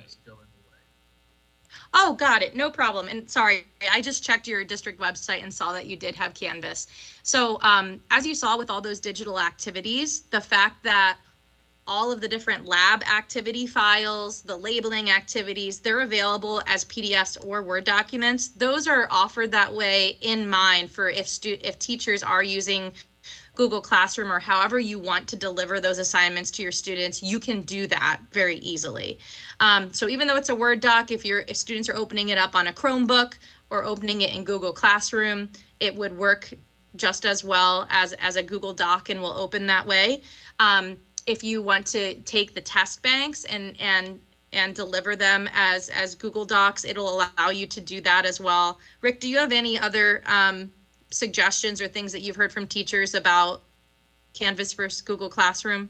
Oh, got it. No problem. And sorry, I just checked your district website and saw that you did have Canvas. So as you saw with all those digital activities, the fact that all of the different lab activity files, the labeling activities, they're available as PDFs or Word documents. Those are offered that way in mind for if teachers are using Google Classroom or however you want to deliver those assignments to your students, you can do that very easily. So even though it's a Word doc, if students are opening it up on a Chromebook or opening it in Google Classroom, it would work just as well as a Google Doc and will open that way. If you want to take the test banks and deliver them as Google Docs, it'll allow you to do that as well. Rick, do you have any other suggestions or things that you've heard from teachers about Canvas versus Google Classroom?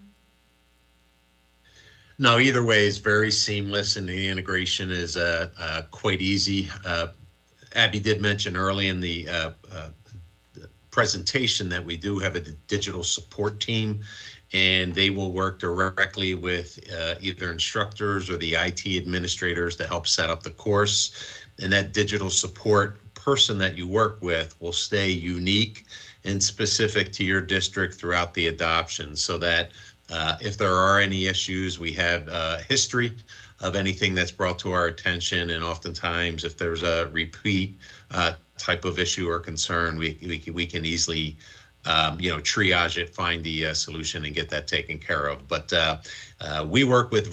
No, either way is very seamless, and the integration is quite easy. Abby did mention early in the presentation that we do have a digital support team, and they will work directly with either instructors or the IT administrators to help set up the course. And that digital support person that you work with will stay unique and specific to your district throughout the adoption, so that if there are any issues, we have history of anything that's brought to our attention, and oftentimes if there's a repeat type of issue or concern, we can easily triage it, find the solution, and get that taken care of. But we work with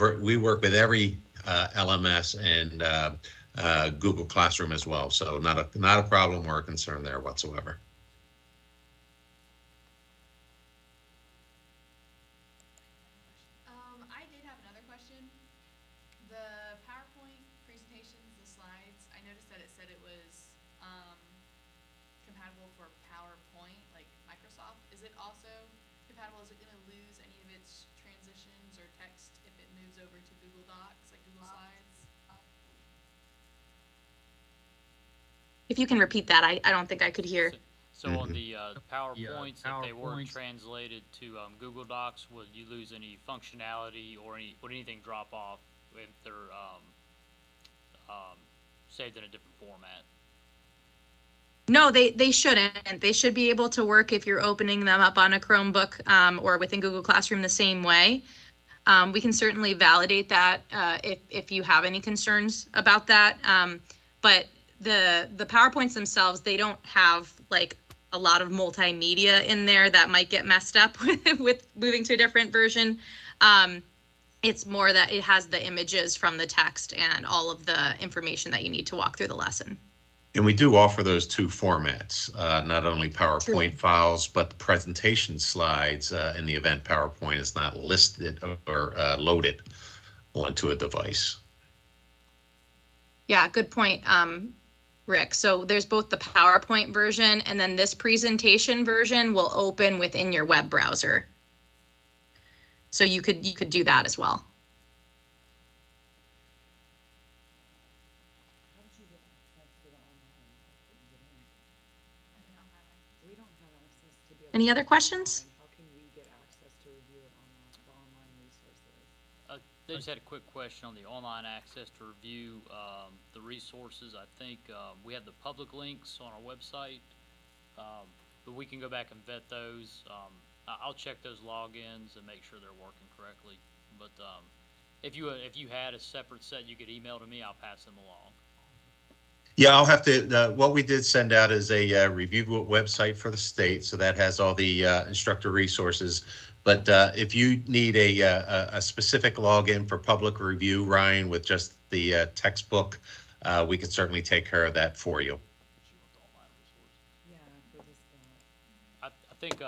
every LMS and Google Classroom as well, so not a problem or a concern there whatsoever. I did have another question. The PowerPoint presentations, the slides, I noticed that it said it was compatible for PowerPoint, like Microsoft. Is it also compatible? Is it going to lose any of its transitions or text if it moves over to Google Docs, like Google Slides? If you can repeat that, I don't think I could hear. So on the PowerPoints, if they were translated to Google Docs, would you lose any functionality or would anything drop off if they're saved in a different format? No, they shouldn't. They should be able to work if you're opening them up on a Chromebook or within Google Classroom the same way. We can certainly validate that if you have any concerns about that. But the PowerPoints themselves, they don't have like a lot of multimedia in there that might get messed up with moving to a different version. It's more that it has the images from the text and all of the information that you need to walk through the lesson. And we do offer those two formats, not only PowerPoint files, but the presentation slides in the event PowerPoint is not listed or loaded onto a device. Yeah, good point, Rick. So there's both the PowerPoint version and then this presentation version will open within your web browser. So you could do that as well. Any other questions? They just had a quick question on the online access to review the resources. I think we have the public links on our website, but we can go back and vet those. I'll check those logins and make sure they're working correctly. But if you had a separate set you could email to me, I'll pass them along. Yeah, I'll have to, what we did send out is a review website for the state, so that has all the instructor resources. But if you need a specific login for public review, Ryan, with just the textbook, we can certainly take care of that for you. I think,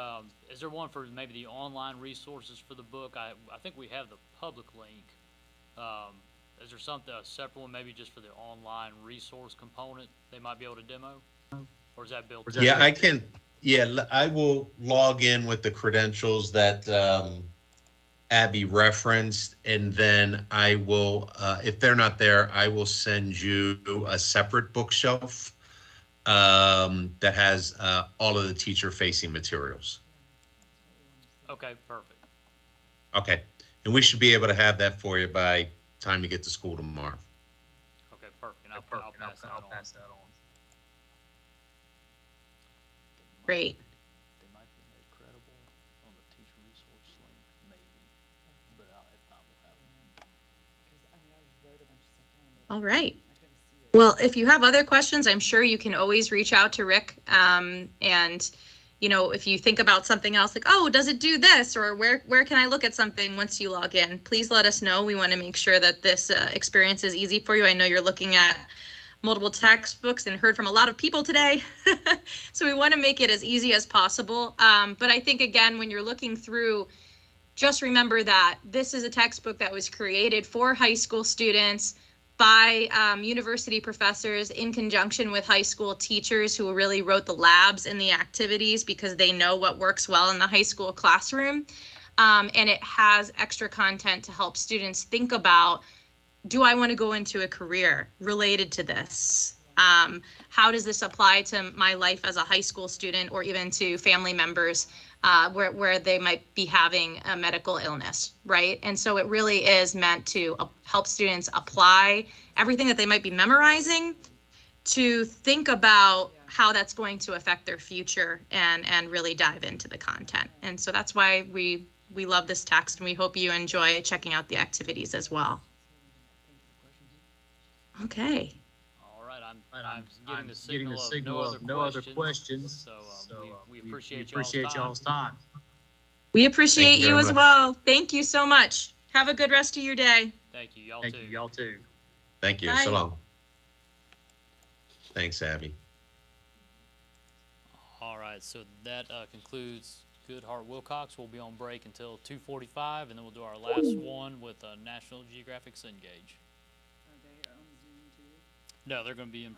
is there one for maybe the online resources for the book? I think we have the public link. Is there something, a separate one, maybe just for the online resource component they might be able to demo? Or is that built? Yeah, I can. Yeah, I will log in with the credentials that Abby referenced, and then I will, if they're not there, I will send you a separate bookshelf that has all of the teacher-facing materials. Okay, perfect. Okay, and we should be able to have that for you by time you get to school tomorrow. Okay, perfect. And I'll pass that on. Great. They might be made credible on the teacher resource link, maybe, but if not, we'll have them. All right. Well, if you have other questions, I'm sure you can always reach out to Rick. And, you know, if you think about something else, like, oh, does it do this? Or where can I look at something once you log in? Please let us know. We want to make sure that this experience is easy for you. I know you're looking at multiple textbooks and heard from a lot of people today. So we want to make it as easy as possible. But I think, again, when you're looking through, just remember that this is a textbook that was created for high school students by university professors in conjunction with high school teachers who really wrote the labs and the activities because they know what works well in the high school classroom. And it has extra content to help students think about, do I want to go into a career related to this? How does this apply to my life as a high school student or even to family members where they might be having a medical illness, right? And so it really is meant to help students apply everything that they might be memorizing to think about how that's going to affect their future and really dive into the content. And so that's why we love this text, and we hope you enjoy checking out the activities as well. Okay. All right, I'm getting the signal of no other questions. So we appreciate y'all's time. We appreciate Thank you you very as much. well. Thank you so much. Have a good rest of your day. Thank you, y'all too. Thank you. Bye. So long. Thanks, Abby. All right, so that concludes Goodhart Wilcox. We'll be on break until 2:45, and then we'll do our last one with National Geographic Cengage. No, they're going to be in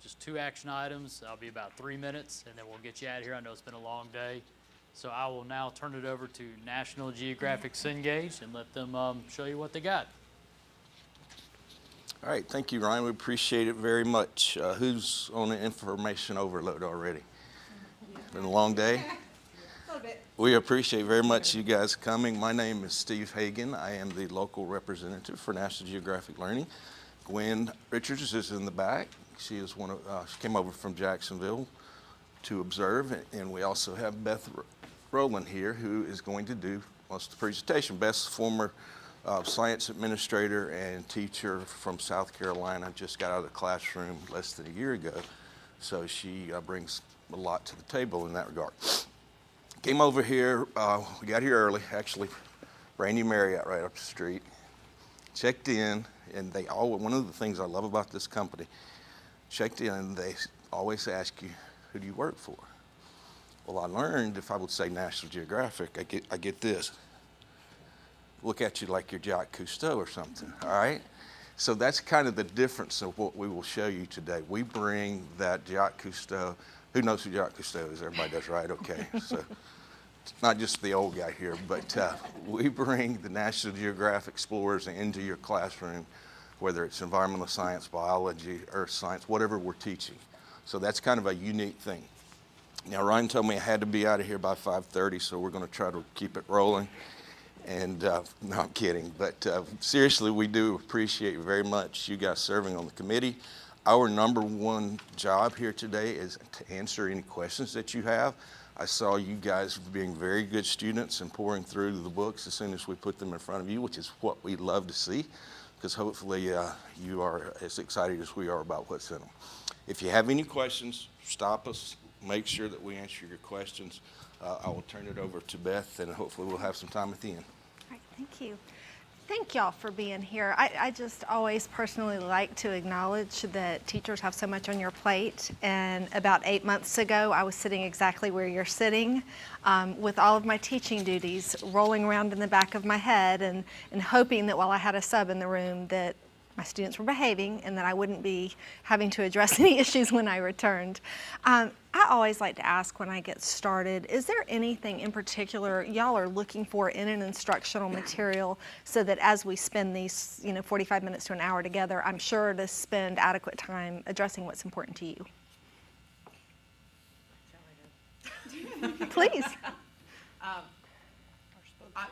just 2 action items. That'll be about 3 minutes, and then we'll get you out of here. I know it's been a long day. So I will now turn it over to National Geographic Cengage and let them show you what they got. All right, thank you, Ryan. We appreciate it very much. Who's on the information overload already? Been a long day? A little bit. We appreciate very much you guys coming. My name is Steve Hagan. I am the local representative for National Geographic Learning. Gwen Richards is in the back. She is she came over from Jacksonville to observe, and we also have Beth Rowland here, who is going to do most of the presentation. Beth's former science administrator and teacher from South Carolina, just got out of the classroom less than a year ago, so she brings a lot to the table in that regard. Came over here, we got here early, actually, Brandy Marriott right up the street, checked in, and one of the things I love about this company, checked in, they always ask you, who do you work for? Well, I learned if I would say National Geographic, I get this. Look at you like you're Jacques Cousteau or something, all right? So that's kind of the difference of what we will show you today. We bring that Jacques Cousteau. Who knows who Jacques Cousteau is? Everybody does, right? Okay. So it's not just the old guy here, but we bring the National Geographic explorers into your classroom, whether it's environmental science, biology, earth science, whatever we're teaching. So that's kind of a unique thing. Now, Ryan told me I had to be out of here by 5:30, so we're going to try to keep it rolling. And no, I'm kidding. But seriously, we do appreciate very much you guys serving on the committee. Our number one job here today is to answer any questions that you have. I saw you guys being very good students and pouring through the books as soon as we put them in front of you, which is what we love to see, because hopefully you are as excited as we are about what's in them. If you have any questions, stop us. Make sure that we answer your questions. I will turn it over to Beth, and hopefully we'll have some time at the end. All right, thank you. Thank y'all for being here. I just always personally like to acknowledge that teachers have so much on your plate. And about 8 months ago, I was sitting exactly where you're sitting with all of my teaching duties rolling around in the back of my head and hoping that while I had a sub in the room that my students were behaving and that I wouldn't be having to address any issues when I returned. I always like to ask when I get started, is there anything in particular y'all are looking for in an instructional material so that as we spend these 45 minutes to an hour together, I'm sure to spend adequate time addressing what's important to you? Please.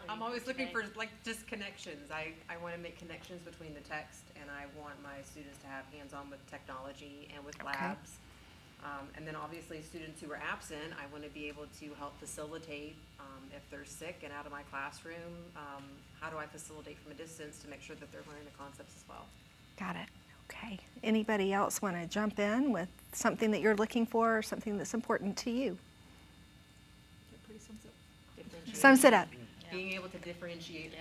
I'm always looking for just connections. I want to make connections between the text, and I want my students to have hands-on with technology and with labs. And then obviously students who are absent, I want to be able to help facilitate if they're sick and out of my classroom. How do I facilitate from a distance to make sure that they're learning the concepts as well? Got it. Okay. Anybody else want to jump in with something that you're looking for or something that's important to you? Sums it up. Being able to differentiate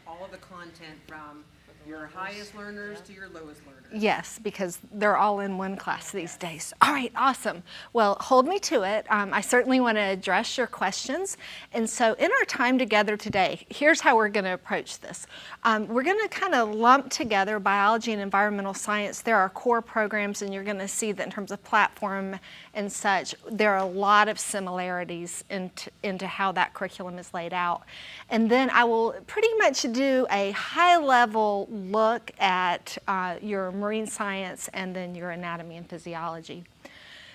all of the content from your highest learners to your lowest learners. Yes, because they're all in one class these days. All right, awesome. Well, hold me to it. I certainly want to address your questions. And so in our time together today, here's how we're going to approach this. We're going to kind of lump together biology and environmental science. There are core programs, and you're going to see that in terms of platform and such, there are a lot of similarities into how that curriculum is laid out. And then I will pretty much do a high-level look at your marine science and then your anatomy and physiology.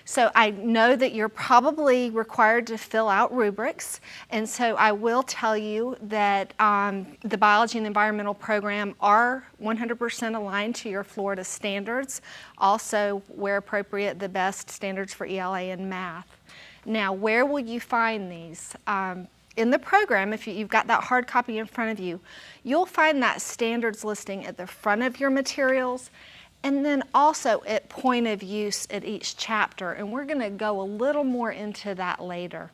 So I know that you're probably required to fill out rubrics, and so I will tell you that the biology and environmental program are 100% aligned to your Florida standards. Also, where appropriate, the best standards for ELA and math. Now, where will you find these? In the program, if you've got that hard copy in front of you, you'll find that standards listing at the front of your materials, and then also at point of use at each chapter. And we're going to go a little more into that later.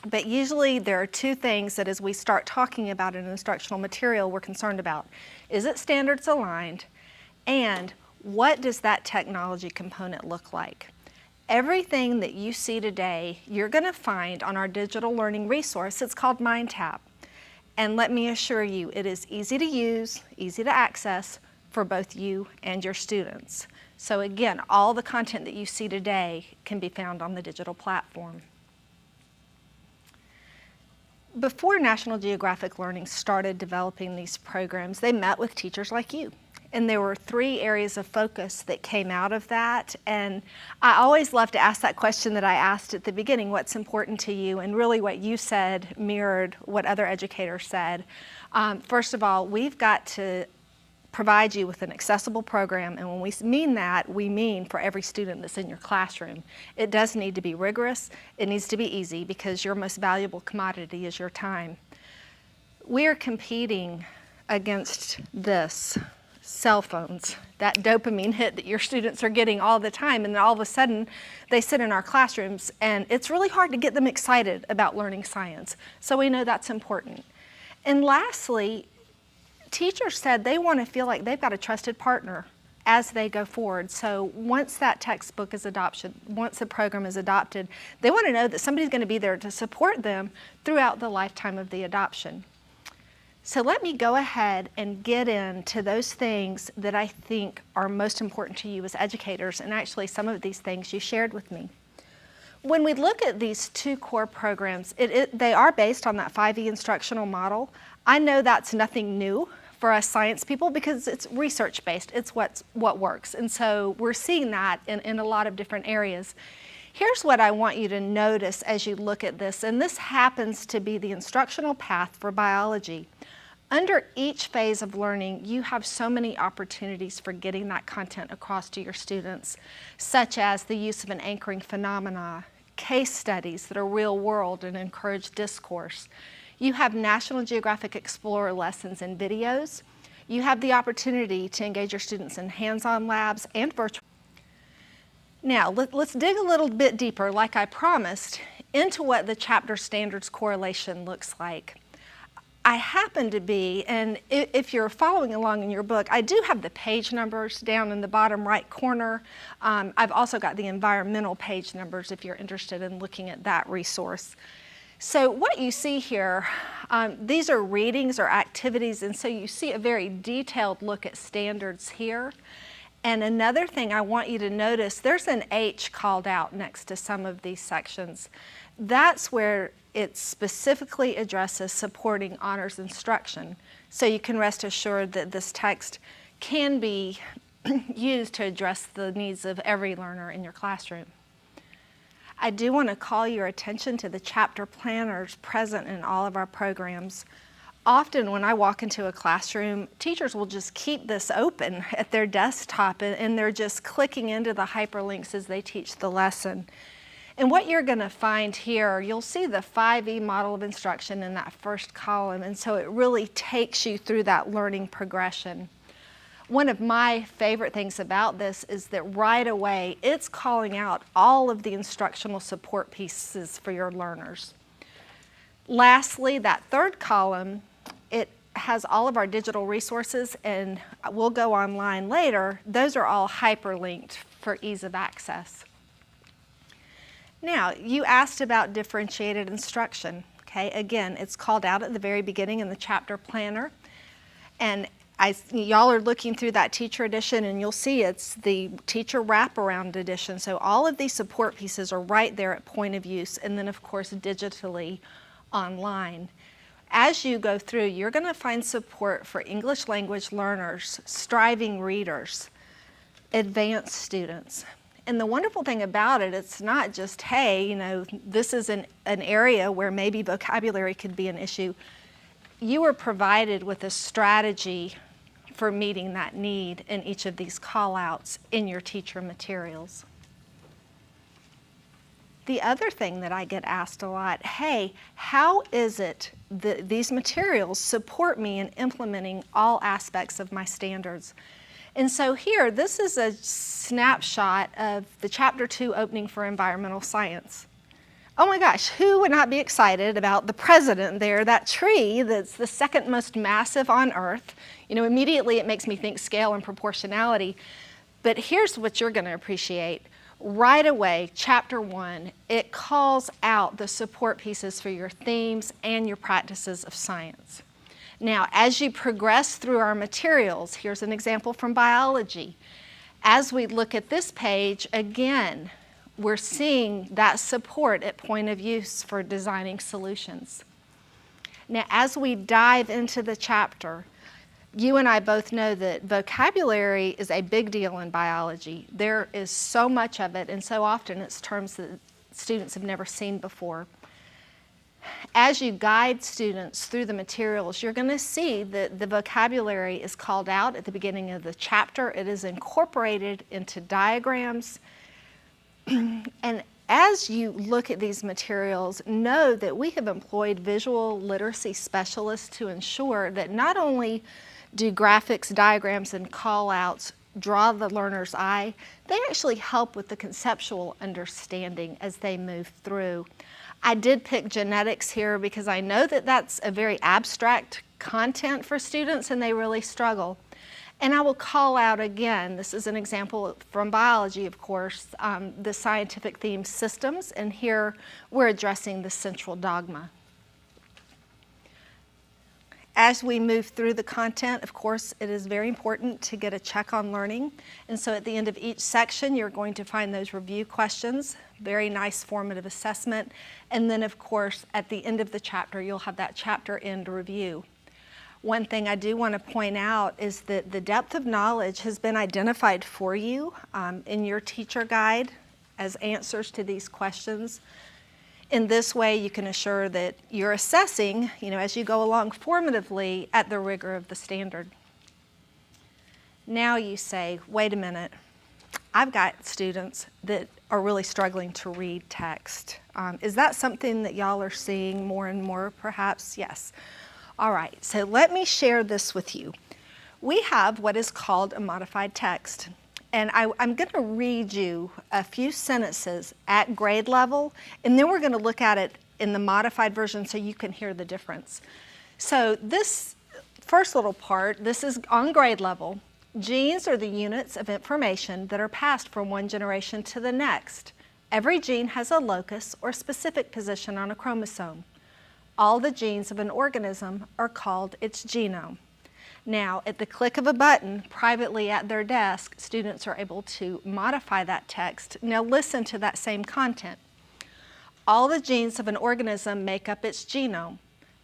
But usually there are two things that as we start talking about an instructional material we're concerned about. Is it standards aligned? And what does that technology component look like? Everything that you see today, you're going to find on our digital learning resource. It's called MindTap. And let me assure you, it is easy to use, easy to access for both you and your students. So again, all the content that you see today can be found on the digital platform. Before National Geographic Learning started developing these programs, they met with teachers like you. And there were 3 areas of focus that came out of that. And I always love to ask that question that I asked at the beginning, what's important to you? And really what you said mirrored what other educators said. First of all, we've got to provide you with an accessible program, and when we mean that, we mean for every student that's in your classroom. It does need to be rigorous, it needs to be easy, because your most valuable commodity is your time. We are competing against this, cell phones, that dopamine hit that your students are getting all the time, and then all of a sudden they sit in our classrooms and it's really hard to get them excited about learning science. So we know that's important. And lastly, teachers said they want to feel like they've got a trusted partner as they go forward. So once that textbook is adopted, once the program is adopted, they want to know that somebody's going to be there to support them throughout the lifetime of the adoption. So let me go ahead and get into those things that I think are most important to you as educators, and actually some of these things you shared with me. When we look at these 2 core programs, they are based on that 5E instructional model. I know that's nothing new for us science people because it's research-based. It's what works. And so we're seeing that in a lot of different areas. Here's what I want you to notice as you look at this, and this happens to be the instructional path for biology. Under each phase of learning, you have so many opportunities for getting that content across to your students, such as the use of an anchoring phenomena, case studies that are real world and encourage discourse. You have National Geographic Explorer lessons and videos. You have the opportunity to engage your students in hands-on labs and virtual. Now, let's dig a little bit deeper, like I promised, into what the chapter standards correlation looks like. I happen to be, and if you're following along in your book, I do have the page numbers down in the bottom right corner. I've also got the environmental page numbers if you're interested in looking at that resource. So what you see here, these are readings or activities, and so you see a very detailed look at standards here. And another thing I want you to notice, there's an H called out next to some of these sections. That's where it specifically addresses supporting honors instruction. So you can rest assured that this text can be used to address the needs of every learner in your classroom. I do want to call your attention to the chapter planners present in all of our programs. Often when I walk into a classroom, teachers will just keep this open at their desktop and they're just clicking into the hyperlinks as they teach the lesson. And what you're going to find here, you'll see the 5E model of instruction in that first column, and so it really takes you through that learning progression. One of my favorite things about this is that right away, it's calling out all of the instructional support pieces for your learners. Lastly, that third column, it has all of our digital resources, and we'll go online later. Those are all hyperlinked for ease of access. Now, you asked about differentiated instruction. Okay, again, it's called out at the very beginning in the chapter planner. And y'all are looking through that teacher edition, and you'll see it's the teacher wraparound edition. So all of these support pieces are right there at point of use, and then of course digitally online. As you go through, you're going to find support for English language learners, striving readers, advanced students. And the wonderful thing about it, it's not just, hey, you know, this is an area where maybe vocabulary could be an issue. You are provided with a strategy for meeting that need in each of these call-outs in your teacher materials. The other thing that I get asked a lot, hey, how is it that these materials support me in implementing all aspects of my standards? And so here, this is a snapshot of the Chapter 2 opening for environmental science. Oh my gosh, who would not be excited about the president there, that tree that's the second most massive on Earth? You know, immediately it makes me think scale and proportionality. But here's what you're going to appreciate. Right away, Chapter 1, it calls out the support pieces for your themes and your practices of science. Now, as you progress through our materials, here's an example from biology. As we look at this page, again, we're seeing that support at point of use for designing solutions. Now, as we dive into the chapter, you and I both know that vocabulary is a big deal in biology. There is so much of it, and so often it's terms that students have never seen before. As you guide students through the materials, you're going to see that the vocabulary is called out at the beginning of the chapter. It is incorporated into diagrams. And as you look at these materials, know that we have employed visual literacy specialists to ensure that not only do graphics, diagrams, and call-outs draw the learner's eye, they actually help with the conceptual understanding as they move through. I did pick genetics here because I know that that's a very abstract content for students and they really struggle. And I will call out again, this is an example from biology, of course, the scientific theme systems, and here we're addressing the central dogma. As we move through the content, of course, it is very important to get a check on learning. And so at the end of each section, you're going to find those review questions, very nice formative assessment. And then, of course, at the end of the chapter, you'll have that chapter end review. One thing I do want to point out is that the depth of knowledge has been identified for you in your teacher guide as answers to these questions. In this way, you can assure that you're assessing, as you go along formatively at the rigor of the standard. Now you say, wait a minute, I've got students that are really struggling to read text. Is that something that y'all are seeing more and more, perhaps? Yes. All right, so let me share this with you. We have what is called a modified text. And I'm going to read you a few sentences at grade level, and then we're going to look at it in the modified version so you can hear the difference. So this first little part, this is on grade level. Genes are the units of information that are passed from one generation to the next. Every gene has a locus or specific position on a chromosome. All the genes of an organism are called its genome. Now, at the click of a button, privately at their desk, students are able to modify that text. Now listen to that same content. All the genes of an organism make up its genome.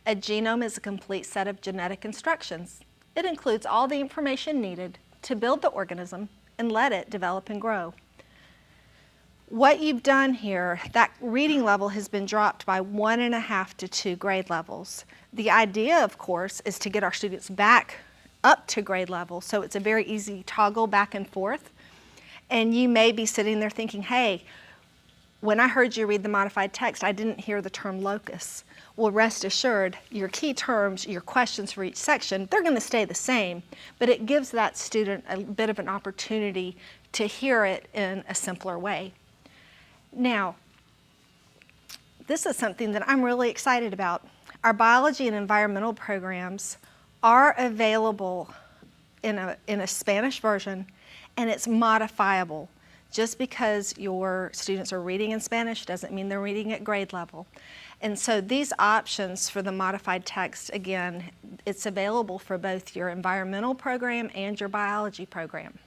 A genome is a complete set of genetic instructions. It includes all the information needed to build the organism and let it develop and grow. What you've done here, that reading level has been dropped by 1.5 to 2 grade levels. The idea, of course, is to get our students back up to grade level, so it's a very easy toggle back and forth. And you may be sitting there thinking, hey, when I heard you read the modified text, I didn't hear the term locus. Well, rest assured, your key terms, your questions for each section, they're going to stay the same, but it gives that student a bit of an opportunity to hear it in a simpler way. Now, this is something that I'm really excited about. Our biology and environmental programs are available in a Spanish version, and it's modifiable. Just because your students are reading in Spanish doesn't mean they're reading at grade level. And so these options for the modified text, again, it's available for both your environmental program and your biology program.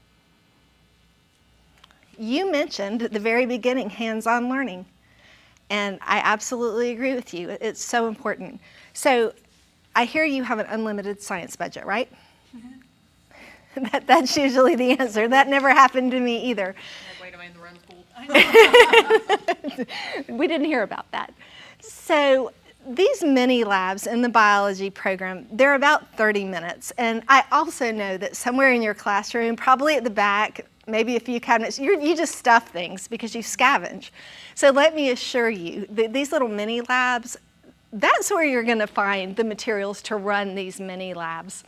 You mentioned at the very beginning hands-on learning, and I absolutely agree with you. It's so important. So I hear you have an unlimited science budget, right? Mm-hmm. That's usually the answer. That never happened to me either. We didn't hear about that. So these mini labs in the biology program, they're about 30 minutes. And I also know that somewhere in your classroom, probably at the back, maybe a few cabinets, you just stuff things because you scavenge. So let me assure you that these little mini labs, that's where you're going to find the materials to run these mini labs.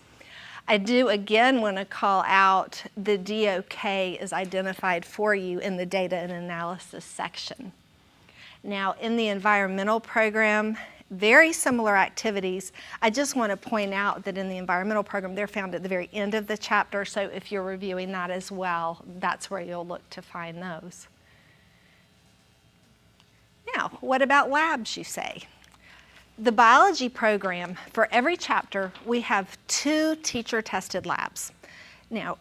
I do again want to call out the DOK is identified for you in the data and analysis section. Now in the environmental program, very similar activities. I just want to point out that in the environmental program, they're found at the very end of the chapter, so if you're reviewing that as well, that's where you'll look to find those. Now, what about labs, you say? The biology program, for every chapter, we have 2 teacher-tested labs. Now,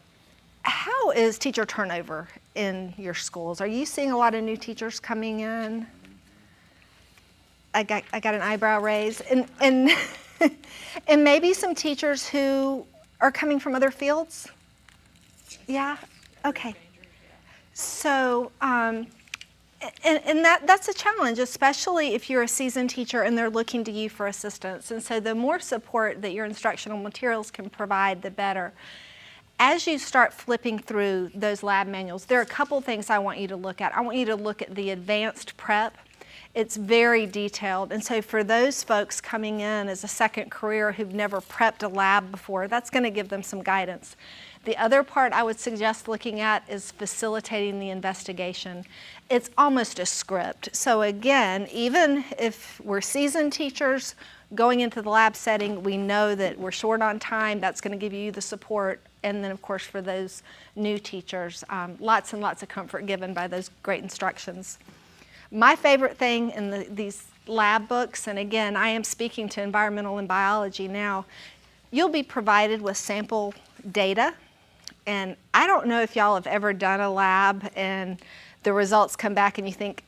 How is teacher turnover in your schools? Are you seeing a lot of new teachers coming in? I got an eyebrow raise. And and maybe some teachers who are coming from other fields? Yeah? Okay. So, and that's a challenge, especially if you're a seasoned teacher and they're looking to you for assistance. And so the more support that your instructional materials can provide, the better. As you start flipping through those lab manuals, there are a couple things I want you to look at. I want you to look at the advanced prep. It's very detailed. And so for those folks coming in as a second career who've never prepped a lab before, that's going to give them some guidance. The other part I would suggest looking at is facilitating the investigation. It's almost a script. So again, even if we're seasoned teachers going into the lab setting, we know that we're short on time. That's going to give you the support. And then, of course, for those new teachers, lots and lots of comfort given by those great instructions. My favorite thing in these lab books, and again, I am speaking to environmental and biology now, you'll be provided with sample data. And I don't know if y'all have ever done a lab and the results come back and you think,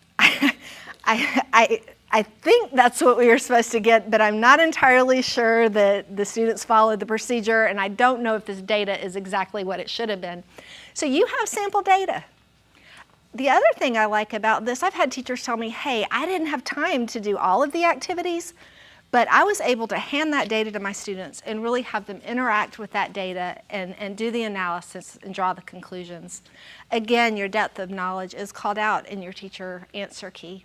I think that's what we were supposed to get, but I'm not entirely sure that the students followed the procedure, and I don't know if this data is exactly what it should have been. So you have sample data. The other thing I like about this, I've had teachers tell me, hey, I didn't have time to do all of the activities, but I was able to hand that data to my students and really have them interact with that data and do the analysis and draw the conclusions. Again, your depth of knowledge is called out in your teacher answer key.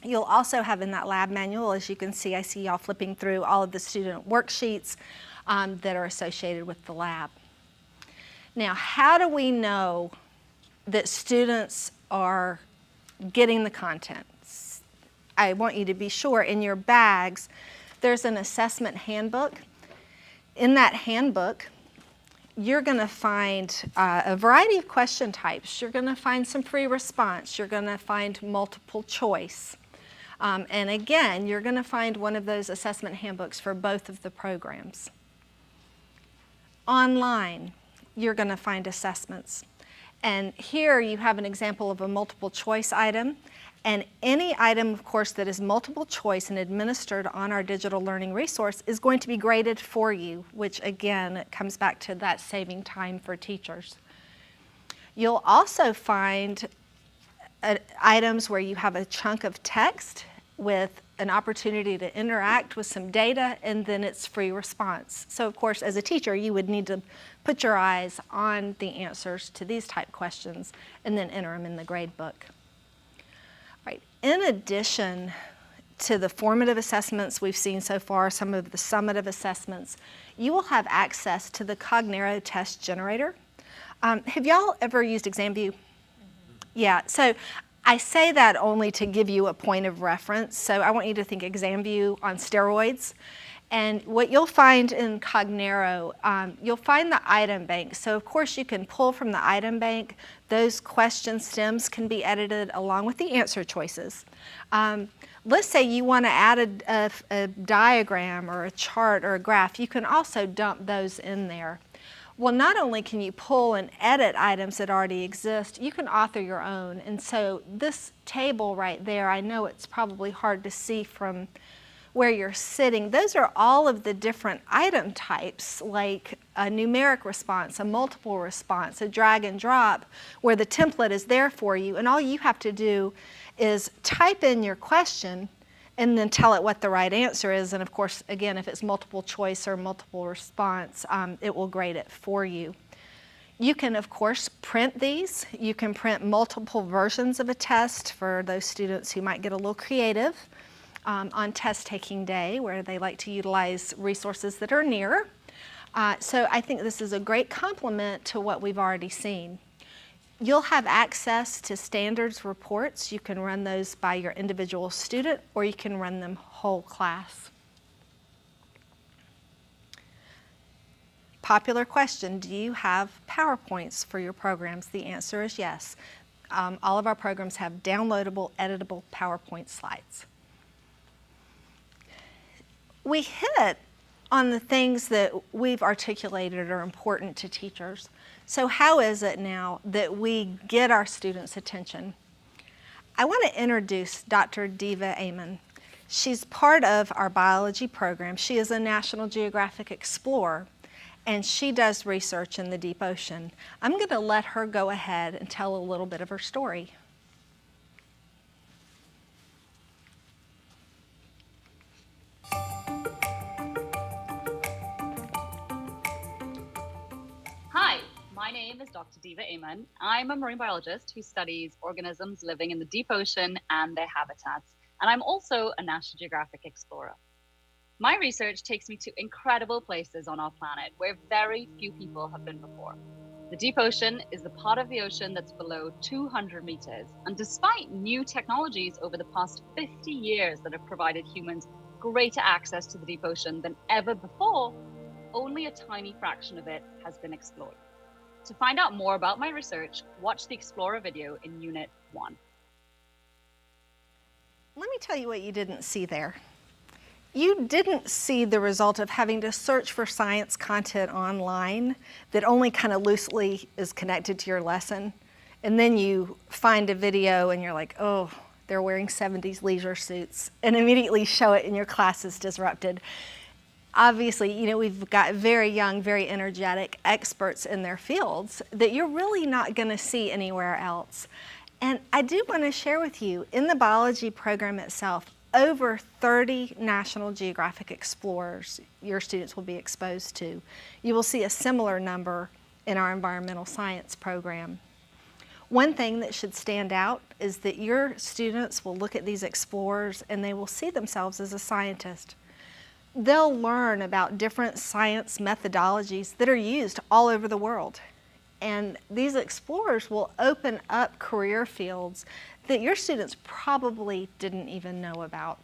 You'll also have in that lab manual, as you can see, I see y'all flipping through all of the student worksheets that are associated with the lab. Now, how do we know that students are getting the content? I want you to be sure in your bags, there's an assessment handbook. In that handbook, you're going to find a variety of question types. You're going to find some free response. You're going to find multiple choice. And again, you're going to find one of those assessment handbooks for both of the programs. Online, you're going to find assessments. And here you have an example of a multiple choice item. And any item, of course, that is multiple choice and administered on our digital learning resource is going to be graded for you, which again, it comes back to that saving time for teachers. You'll also find items where you have a chunk of text with an opportunity to interact with some data, and then it's free response. So of course, as a teacher, you would need to put your eyes on the answers to these type questions and then enter them in the grade book. Right. In addition to the formative assessments we've seen so far, some of the summative assessments, you will have access to the Cognero test generator. Have y'all ever used ExamView? Yeah, so I say that only to give you a point of reference. So I want you to think ExamView on steroids. And what you'll find in Cognero, you'll find the item bank. So of course you can pull from the item bank. Those question stems can be edited along with the answer choices. Let's say you want to add a diagram or a chart or a graph. You can also dump those in there. Well, not only can you pull and edit items that already exist, you can author your own. And so this table right there, I know it's probably hard to see from where you're sitting. Those are all of the different item types, like a numeric response, a multiple response, a drag and drop, where the template is there for you. And all you have to do is type in your question and then tell it what the right answer is. And of course, again, if it's multiple choice or multiple response, it will grade it for you. You can, of course, print these. You can print multiple versions of a test for those students who might get a little creative on test taking day, where they like to utilize resources that are near. So I think this is a great complement to what we've already seen. You'll have access to standards reports. You can run those by your individual student, or you can run them whole class. Popular question, do you have PowerPoints for your programs? The answer is yes. All of our programs have downloadable, editable PowerPoint slides. We hit on the things that we've articulated are important to teachers. So how is it now that we get our students' attention? I want to introduce Dr. Diva Amon. She's part of our biology program. She is a National Geographic Explorer, and she does research in the deep ocean. I'm going to let her go ahead and tell a little bit of her story. Hi, my name is Dr. Diva Amon. I'm a marine biologist who studies organisms living in the deep ocean and their habitats, and I'm also a National Geographic Explorer. My research takes me to incredible places on our planet where very few people have been before. The deep ocean is the part of the ocean that's below 200 meters, and despite new technologies over the past 50 years that have provided humans greater access to the deep ocean than ever before, only a tiny fraction of it has been explored. To find out more about my research, watch the Explorer video in Unit 1. Let me tell you what you didn't see there. You didn't see the result of having to search for science content online that only kind of loosely is connected to your lesson. And then you find a video and you're like, oh, they're wearing 70s leisure suits, and immediately show it and your class is disrupted. Obviously, you know, we've got very young, very energetic experts in their fields that you're really not going to see anywhere else. And I do want to share with you, in the biology program itself, over 30 National Geographic Explorers your students will be exposed to. You will see a similar number in our environmental science program. One thing that should stand out is that your students will look at these explorers and they will see themselves as a scientist. They'll learn about different science methodologies that are used all over the world. And these explorers will open up career fields that your students probably didn't even know about.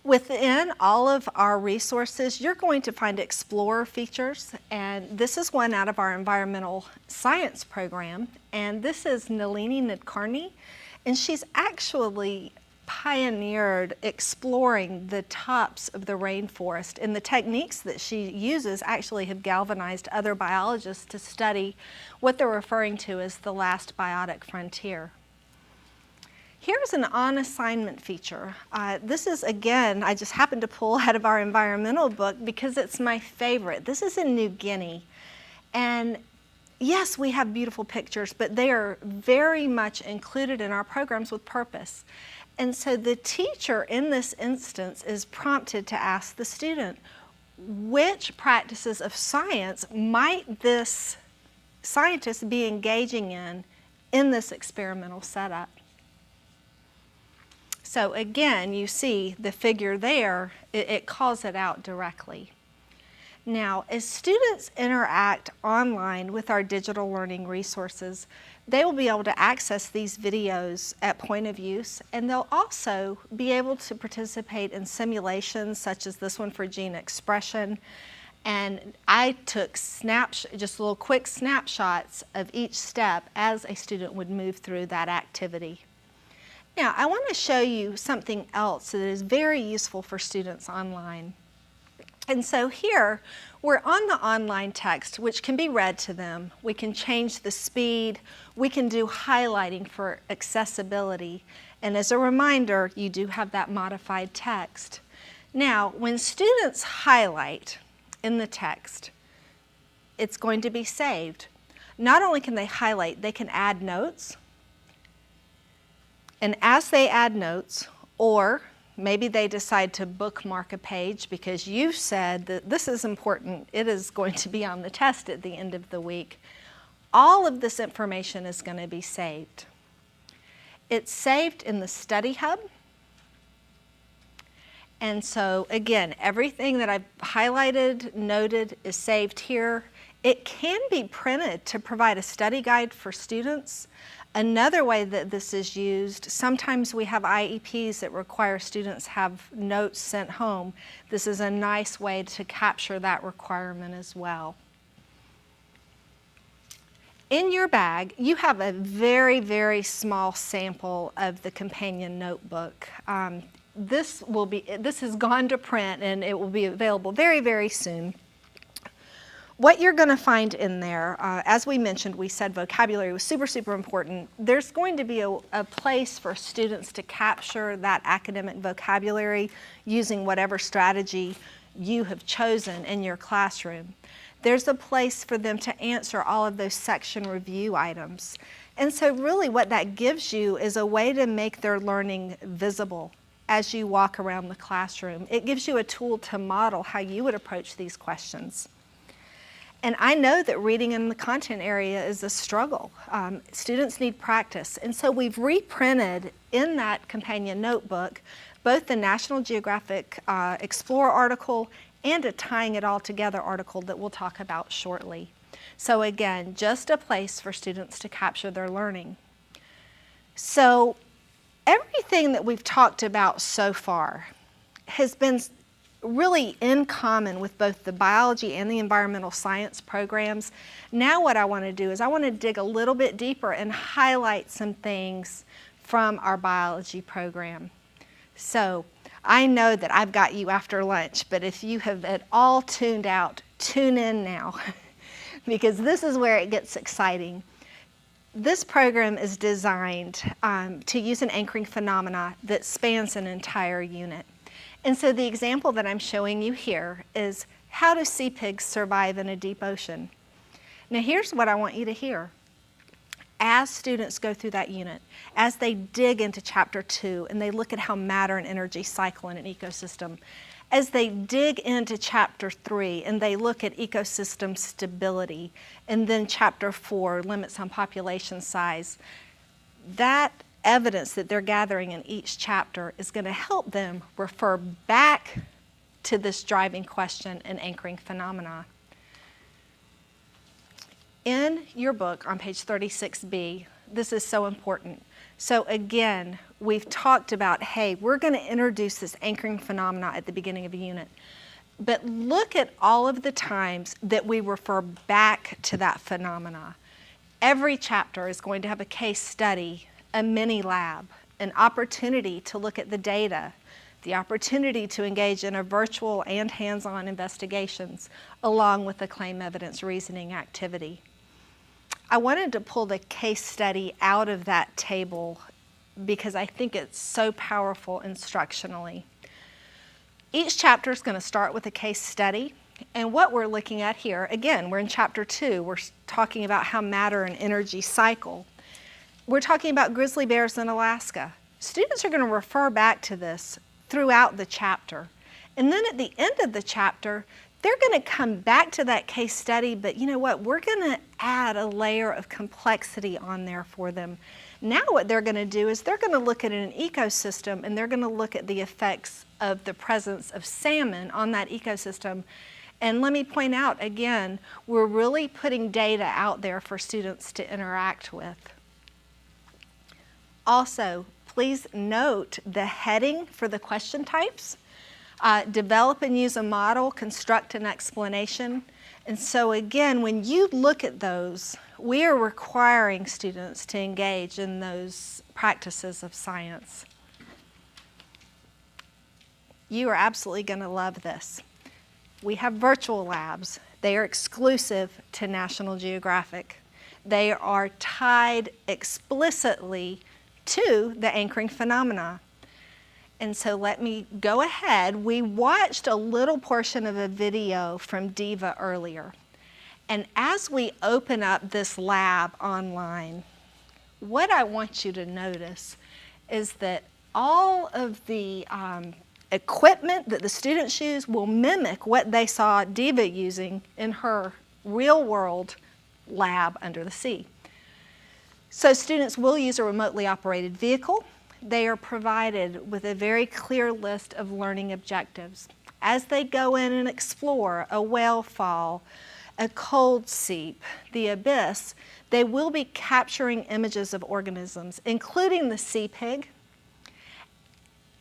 Within all of our resources, you're going to find Explorer features, and this is one out of our environmental science program, and this is Nalini Nadkarni, and she's actually pioneered exploring the tops of the rainforest, and the techniques that she uses actually have galvanized other biologists to study what they're referring to as the last biotic frontier. Here's an on-assignment feature. This is, again, I just happened to pull out of our environmental book because it's my favorite. This is in New Guinea. And yes, we have beautiful pictures, but they are very much included in our programs with purpose. And so the teacher in this instance is prompted to ask the student, which practices of science might this scientist be engaging in this experimental setup? So again, you see the figure there, it calls it out directly. Now, as students interact online with our digital learning resources, they will be able to access these videos at point of use, and they'll also be able to participate in simulations such as this one for gene expression. And I took just little quick snapshots of each step as a student would move through that activity. Now, I want to show you something else that is very useful for students online. And so here, we're on the online text, which can be read to them. We can change the speed. We can do highlighting for accessibility. And as a reminder, you do have that modified text. Now, when students highlight in the text, it's going to be saved. Not only can they highlight, they can add notes. And as they add notes, or maybe they decide to bookmark a page because you said that this is important, it is going to be on the test at the end of the week, all of this information is going to be saved. It's saved in the Study Hub. And so again, everything that I've highlighted, noted, is saved here. It can be printed to provide a study guide for students. Another way that this is used, sometimes we have IEPs that require students have notes sent home. This is a nice way to capture that requirement as well. In your bag, you have a very, very small sample of the companion notebook. this has gone to print and it will be available very, very soon. What you're going to find in there, as we mentioned, we said vocabulary was super, super important. There's going to be a place for students to capture that academic vocabulary using whatever strategy you have chosen in your classroom. There's a place for them to answer all of those section review items. And so really what that gives you is a way to make their learning visible as you walk around the classroom. It gives you a tool to model how you would approach these questions. And I know that reading in the content area is a struggle. Students need practice. And so we've reprinted in that companion notebook both the National Geographic Explorer article and a Tying It All Together article that we'll talk about shortly. So again, just a place for students to capture their learning. So everything that we've talked about so far has been really in common with both the biology and the environmental science programs. Now what I want to do is I want to dig a little bit deeper and highlight some things from our biology program. So I know that I've got you after lunch, but if you have at all tuned out, tune in now because this is where it gets exciting. This program is designed to use an anchoring phenomena that spans an entire unit. And so the example that I'm showing you here is how do sea pigs survive in a deep ocean? Now here's what I want you to hear. As students go through that unit, as they dig into chapter 2 and they look at how matter and energy cycle in an ecosystem, as they dig into chapter 3 and they look at ecosystem stability, and then chapter 4, limits on population size, that evidence that they're gathering in each chapter is going to help them refer back to this driving question and anchoring phenomena. In your book on page 36B, this is so important. So again, we've talked about, hey, we're going to introduce this anchoring phenomena at the beginning of a unit. But look at all of the times that we refer back to that phenomena. Every chapter is going to have a case study, a mini lab, an opportunity to look at the data, the opportunity to engage in a virtual and hands-on investigations, along with the claim evidence reasoning activity. I wanted to pull the case study out of that table because I think it's so powerful instructionally. Each chapter is going to start with a case study, and what we're looking at here, again, we're in chapter 2, we're talking about how matter and energy cycle. We're talking about grizzly bears in Alaska. Students are going to refer back to this throughout the chapter. And then at the end of the chapter, they're going to come back to that case study, but you know what? We're going to add a layer of complexity on there for them. Now what they're going to do is they're going to look at an ecosystem and they're going to look at the effects of the presence of salmon on that ecosystem. And let me point out again, we're really putting data out there for students to interact with. Also, please note the heading for the question types. Develop and use a model, construct an explanation. And so again, when you look at those, we are requiring students to engage in those practices of science. You are absolutely going to love this. We have virtual labs. They are exclusive to National Geographic. They are tied explicitly to the anchoring phenomena. And so let me go ahead. We watched a little portion of a video from DIVA earlier. And as we open up this lab online, what I want you to notice is that all of the equipment that the students use will mimic what they saw DIVA using in her real-world lab under the sea. So students will use a remotely operated vehicle. They are provided with a very clear list of learning objectives. As they go in and explore a whale fall, a cold seep, the abyss, they will be capturing images of organisms, including the sea pig.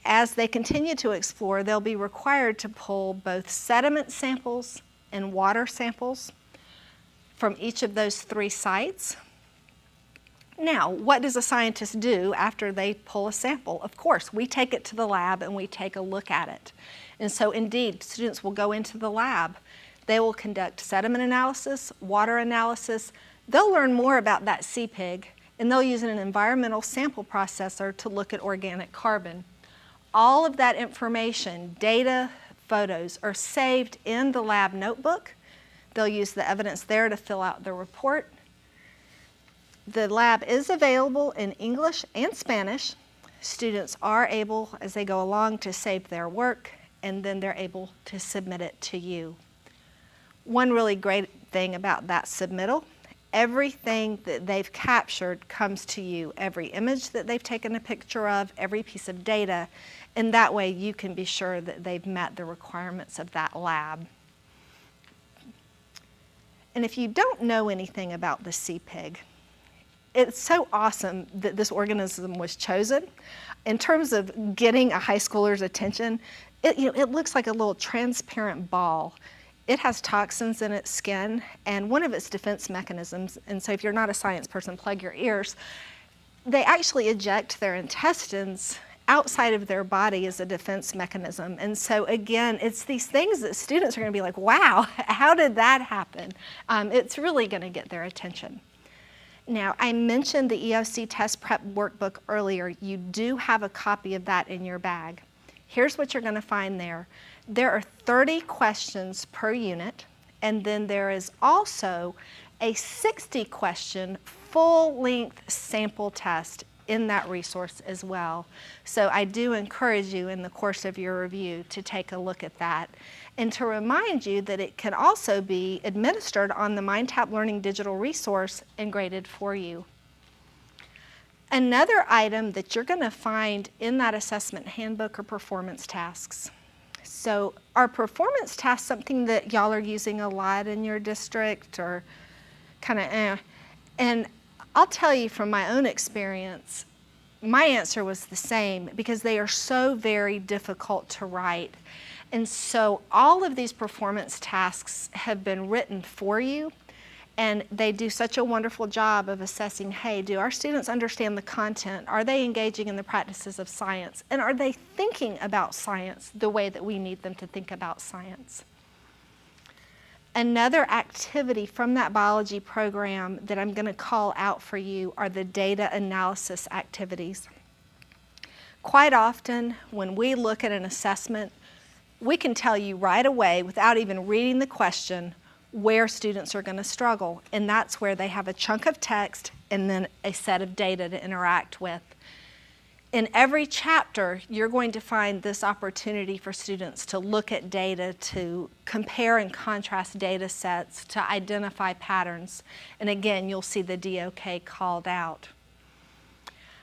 As they continue to explore, they'll be required to pull both sediment samples and water samples from each of those 3 sites. Now, what does a scientist do after they pull a sample? Of course, we take it to the lab and we take a look at it. And so indeed, students will go into the lab. They will conduct sediment analysis, water analysis. They'll learn more about that sea pig, and they'll use an environmental sample processor to look at organic carbon. All of that information, data, photos, are saved in the lab notebook. They'll use the evidence there to fill out the report. The lab is available in English and Spanish. Students are able, as they go along, to save their work, and then they're able to submit it to you. One really great thing about that submittal, everything that they've captured comes to you. Every image that they've taken a picture of, every piece of data, and that way you can be sure that they've met the requirements of that lab. And if you don't know anything about the sea pig, it's so awesome that this organism was chosen. In terms of getting a high schooler's attention, it looks like a little transparent ball. It has toxins in its skin, and one of its defense mechanisms, and so if you're not a science person, plug your ears, they actually eject their intestines outside of their body as a defense mechanism. And so again, it's these things that students are going to be like, wow, how did that happen? It's really going to get their attention. Now, I mentioned the EOC test prep workbook earlier. You do have a copy of that in your bag. Here's what you're going to find there. There are 30 questions per unit, and then there is also a 60-question full-length sample test in that resource as well. So I do encourage you in the course of your review to take a look at that, and to remind you that it can also be administered on the MindTap Learning digital resource and graded for you. Another item that you're going to find in that assessment handbook are performance tasks. So are performance tasks something that y'all are using a lot in your district, or kind of And I'll tell you from my own experience, my answer was the same, because they are so very difficult to write. And so all of these performance tasks have been written for you, and they do such a wonderful job of assessing, hey, do our students understand the content? Are they engaging in the practices of science? And are they thinking about science the way that we need them to think about science? Another activity from that biology program that I'm going to call out for you are the data analysis activities. Quite often, when we look at an assessment, we can tell you right away, without even reading the question, where students are going to struggle. And that's where they have a chunk of text and then a set of data to interact with. In every chapter, you're going to find this opportunity for students to look at data, to compare and contrast data sets, to identify patterns. And again, you'll see the DOK called out.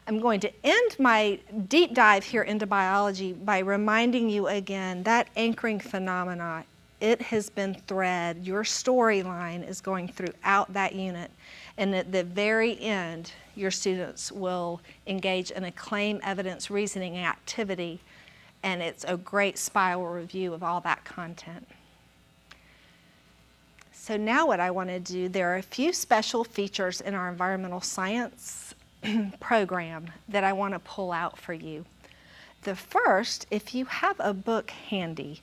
I'm going to end my deep dive here into biology by reminding you again that anchoring phenomena, it has been thread. Your storyline is going throughout that unit. And at the very end, your students will engage in a claim, evidence, reasoning activity, and it's a great spiral review of all that content. So now what I want to do, there are a few special features in our environmental science program that I want to pull out for you. The first, if you have a book handy,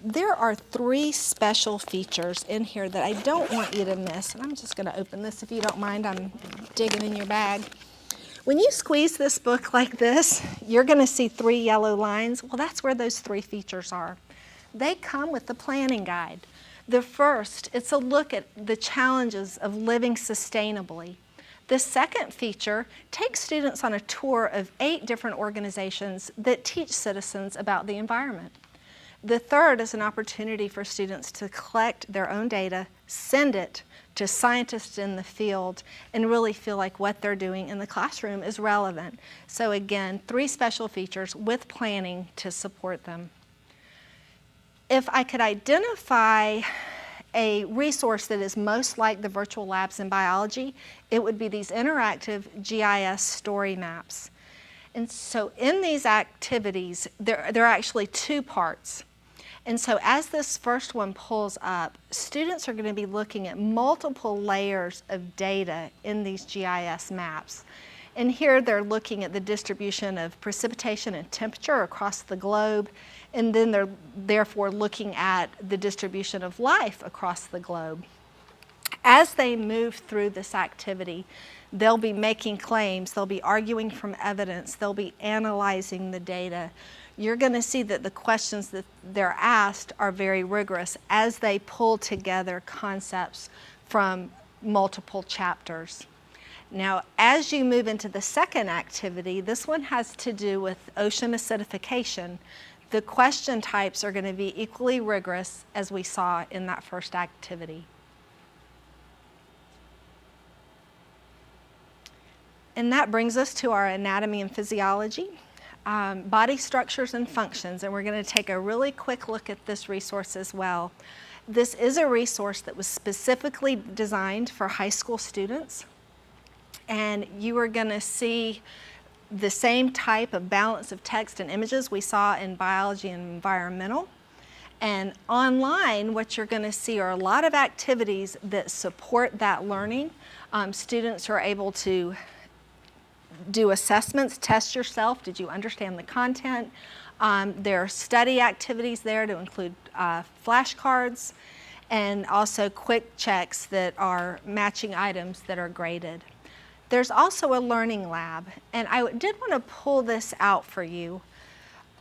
there are 3 special features in here that I don't want you to miss. And I'm just going to open this if you don't mind. I'm digging in your bag. When you squeeze this book like this, you're going to see 3 yellow lines. Well, that's where those 3 features are. They come with the planning guide. The first, it's a look at the challenges of living sustainably. The second feature takes students on a tour of 8 different organizations that teach citizens about the environment. The third is an opportunity for students to collect their own data, send it to scientists in the field, and really feel like what they're doing in the classroom is relevant. So again, 3 special features with planning to support them. If I could identify a resource that is most like the virtual labs in biology, it would be these interactive GIS story maps. And so in these activities, there are actually 2 parts. And so as this first one pulls up, students are going to be looking at multiple layers of data in these GIS maps. And here they're looking at the distribution of precipitation and temperature across the globe, and then they're therefore looking at the distribution of life across the globe. As they move through this activity, they'll be making claims, they'll be arguing from evidence, they'll be analyzing the data. You're going to see that the questions that they're asked are very rigorous as they pull together concepts from multiple chapters. Now, as you move into the second activity, this one has to do with ocean acidification. The question types are going to be equally rigorous as we saw in that first activity. And that brings us to our anatomy and physiology, body structures and functions, and we're going to take a really quick look at this resource as well. This is a resource that was specifically designed for high school students, and you are going to see the same type of balance of text and images we saw in biology and environmental. And online, what you're going to see are a lot of activities that support that learning. Students are able to do assessments, test yourself. Did you understand the content? There are study activities there to include flashcards and also quick checks that are matching items that are graded. There's also a learning lab, and I did want to pull this out for you.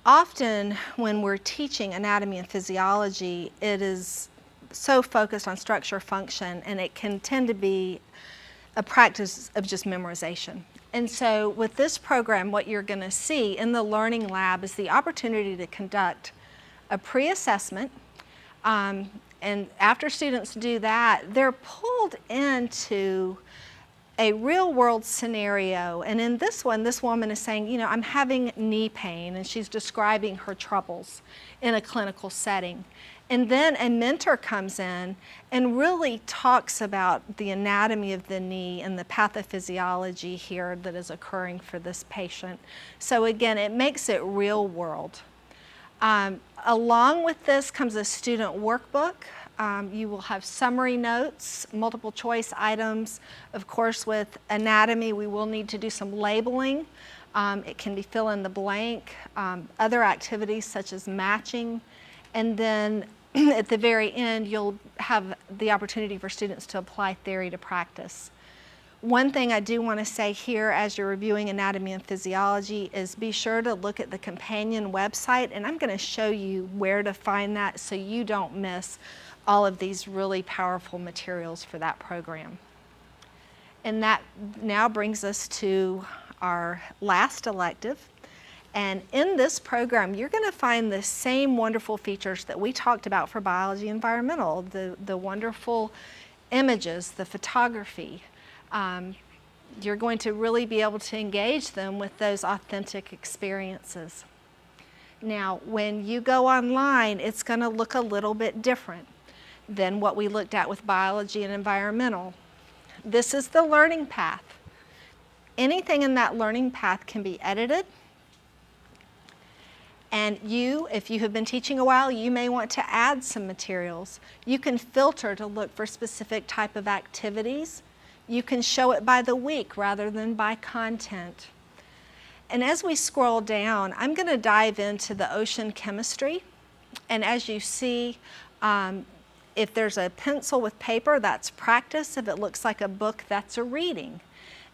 Often when we're teaching anatomy and physiology, it is so focused on structure function, and it can tend to be a practice of just memorization. And so with this program, what you're going to see in the learning lab is the opportunity to conduct a pre-assessment. And after students do that, they're pulled into a real-world scenario. And in this one, this woman is saying, you know, I'm having knee pain, and she's describing her troubles in a clinical setting. And then a mentor comes in and really talks about the anatomy of the knee and the pathophysiology here that is occurring for this patient. So again, it makes it real world. Along with this comes a student workbook. You will have summary notes, multiple choice items. Of course, with anatomy, we will need to do some labeling. It can be fill in the blank, other activities such as matching, and then at the very end, you'll have the opportunity for students to apply theory to practice. One thing I do want to say here as you're reviewing anatomy and physiology is be sure to look at the companion website, and I'm going to show you where to find that so you don't miss all of these really powerful materials for that program. And that now brings us to our last elective. And in this program, you're going to find the same wonderful features that we talked about for biology environmental, the wonderful images, the photography. You're going to really be able to engage them with those authentic experiences. Now, when you go online, it's going to look a little bit different than what we looked at with biology and environmental. This is the learning path. Anything in that learning path can be edited. And you, if you have been teaching a while, you may want to add some materials. You can filter to look for specific type of activities. You can show it by the week rather than by content. And as we scroll down, I'm going to dive into the ocean chemistry. And as you see, if there's a pencil with paper, that's practice. If it looks like a book, that's a reading.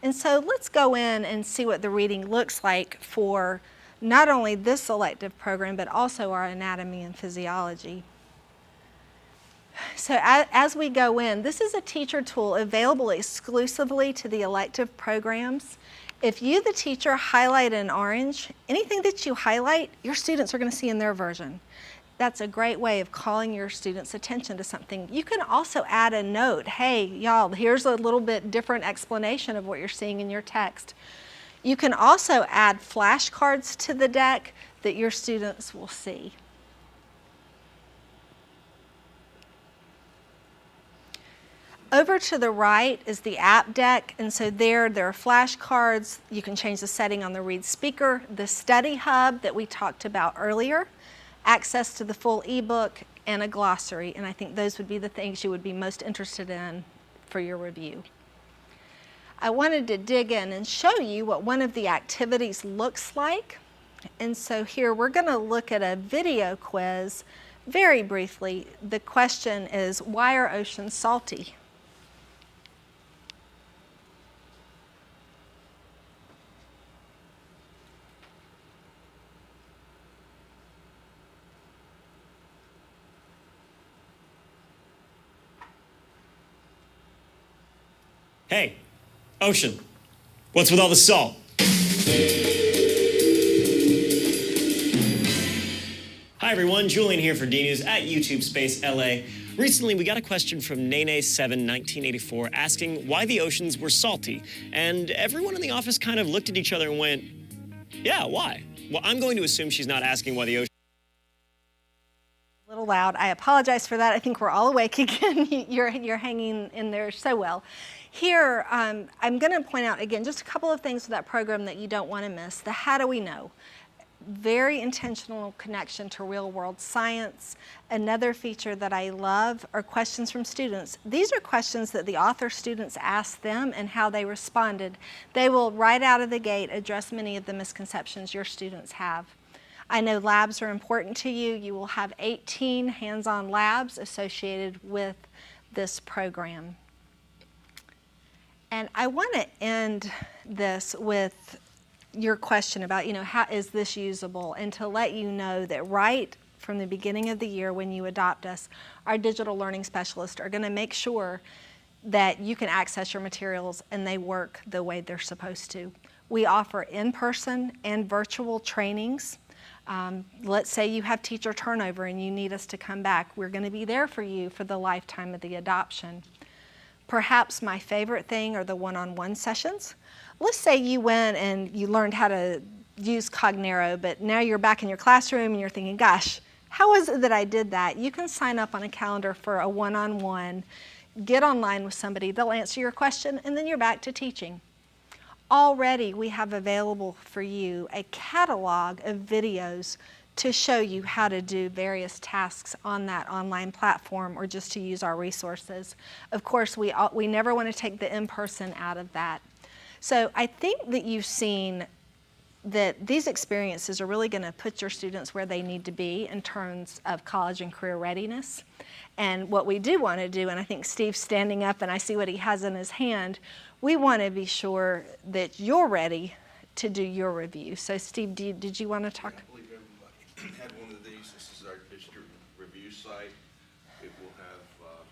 And so let's go in and see what the reading looks like for not only this elective program, but also our anatomy and physiology. So as we go in, this is a teacher tool available exclusively to the elective programs. If you, the teacher, highlight in orange, anything that you highlight, your students are going to see in their version. That's a great way of calling your students' attention to something. You can also add a note. Hey, y'all, here's a little bit different explanation of what you're seeing in your text. You can also add flashcards to the deck that your students will see. Over to the right is the app deck, and so there are flashcards. You can change the setting on the Read Speaker, the study hub that we talked about earlier, access to the full ebook, and a glossary. And I think those would be the things you would be most interested in for your review. I wanted to dig in and show you what one of the activities looks like. And so here we're going to look at a video quiz very briefly. The question is, why are oceans salty? Hey, ocean, what's with all the salt? Hi everyone, Julian here for D News at YouTube Space LA. Recently, we got a question from Nene71984 asking why the oceans were salty, and everyone in the office kind of looked at each other and went, yeah, why? Well, I'm going to assume she's not asking why the ocean. A little loud. I apologize for that. I think we're all awake again. You're hanging in there so well. Here, I'm going to point out again just a couple of things with that program that you don't want to miss. The how do we know? Very intentional connection to real world science. Another feature that I love are questions from students. These are questions that the author students asked them and how they responded. They will right out of the gate address many of the misconceptions your students have. I know labs are important to you. You will have 18 hands-on labs associated with this program. And I want to end this with your question about, how is this usable, and to let you know that right from the beginning of the year when you adopt us, our digital learning specialists are going to make sure that you can access your materials and they work the way they're supposed to. We offer in-person and virtual trainings. Let's say you have teacher turnover and you need us to come back. We're going to be there for you for the lifetime of the adoption. Perhaps my favorite thing are the one-on-one sessions. Let's say you went and you learned how to use Cognero, but now you're back in your classroom and you're thinking, gosh, how was it that I did that? You can sign up on a calendar for a one-on-one, get online with somebody, they'll answer your question, and then you're back to teaching. Already we have available for you a catalog of videos to show you how to do various tasks on that online platform or just to use our resources. Of course, we never want to take the in-person out of that. So I think that you've seen that these experiences are really going to put your students where they need to be in terms of college and career readiness. And what we do want to do, and I think Steve's standing up and I see what he has in his hand, we want to be sure that you're ready to do your review. So Steve, did you want to talk? Had one of these. This is our district review site. It will have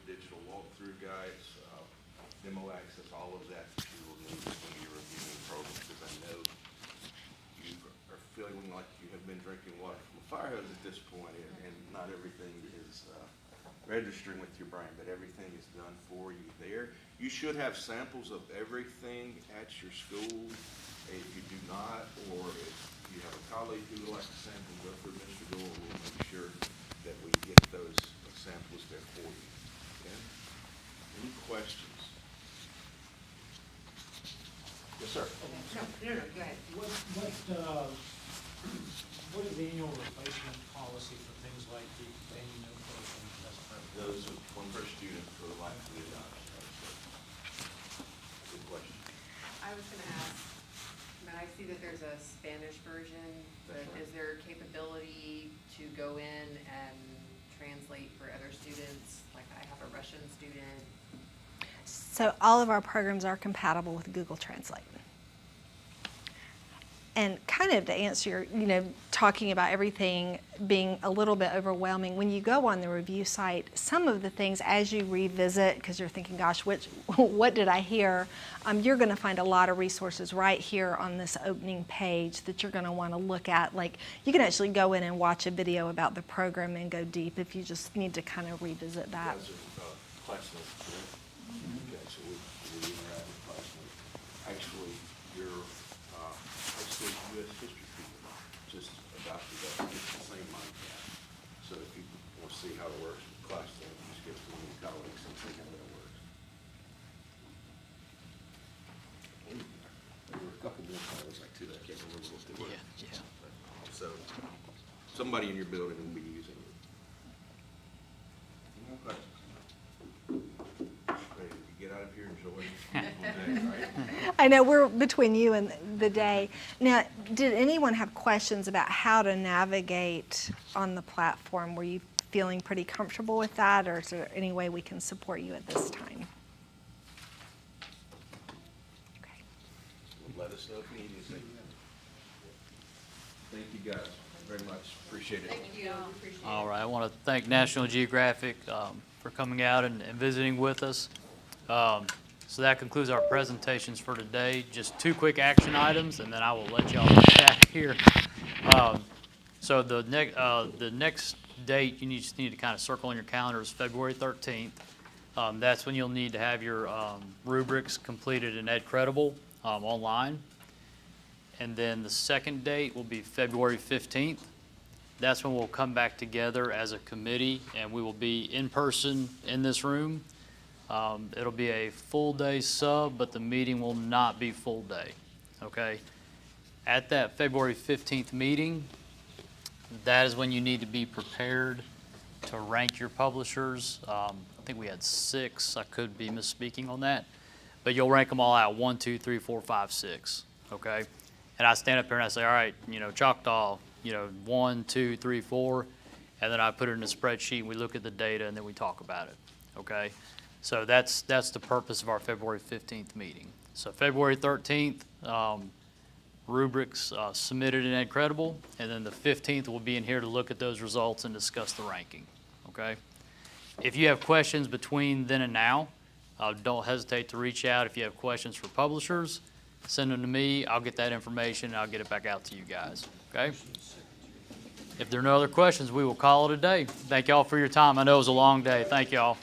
digital walkthrough guides, demo access, all of that you will need when you're reviewing programs, because I know you are feeling like you have been drinking water from a fire hose at this point, and not everything is registering with your brain, but everything is done for you there. You should have samples of everything at your school. If you do not, or if you have a colleague who would like to sample, go through Mr. Gore. We'll make sure that we get those samples there for you. Okay? Any questions? Yes, sir. No, go ahead. What is the annual replacement policy for things like the companion notebook and test prep? Those are one per student for the life of the adoption. Good question. I was gonna ask, I see that there's a Spanish version, but is there capability to go in and translate for other students? Like I have a Russian student. So all of our programs are compatible with Google Translate. And kind of to answer your, talking about everything being a little bit overwhelming, when you go on the review site, some of the things as you revisit, because you're thinking, gosh, what did I hear? You're going to find a lot of resources right here on this opening page that you're going to want to look at. Like you can actually go in and watch a video about the program and go deep if you just need to kind of revisit that. You guys are classmates, correct? Okay, so we interact with classmates. Actually, your high school U.S. history people just adopted that. It's the same mindset. So if you want to see how it works with class, then just give it to one of your colleagues and see how that works. There were a couple more titles like to that. I can't remember what they were. Yeah. So somebody in your building will be I know we're between you and the day. Now, did anyone have questions about how to navigate on the platform? Were you feeling pretty comfortable with that, or is there any way we can support you at this time? Let us know if you need anything. Thank you guys very much. Appreciate it. Thank you. Appreciate it. All right, I want to thank National Geographic for coming out and visiting with us. So that concludes our presentations for today. Just 2 quick action items, and then I will let y'all get back here. So the next date you just need to kind of circle on your calendar is February 13th. That's when you'll need to have your rubrics completed in EdCredible online. And then the second date will be February 15th. That's when we'll come back together as a committee, and we will be in person in this room. It'll be a full day sub, but the meeting will not be full day, okay? At that February 15th meeting, that is when you need to be prepared to rank your publishers. I think we had 6. I could be misspeaking on that. But you'll rank them all out, 1, 2, 3, 4, 5, 6, okay? And I stand up here and I say, all right, Choctaw, 1, 2, 3, 4, and then I put it in a spreadsheet, and we look at the data, and then we talk about it, okay? So that's the purpose of our February 15th meeting. So February 13th, rubrics submitted in EdCredible, and then the 15th we'll be in here to look at those results and discuss the ranking, okay? If you have questions between then and now, don't hesitate to reach out. If you have questions for publishers, send them to me. I'll get that information, and I'll get it back out to you guys, okay? If there are no other questions, we will call it a day. Thank y'all for your time. I know it was a long day. Thank y'all.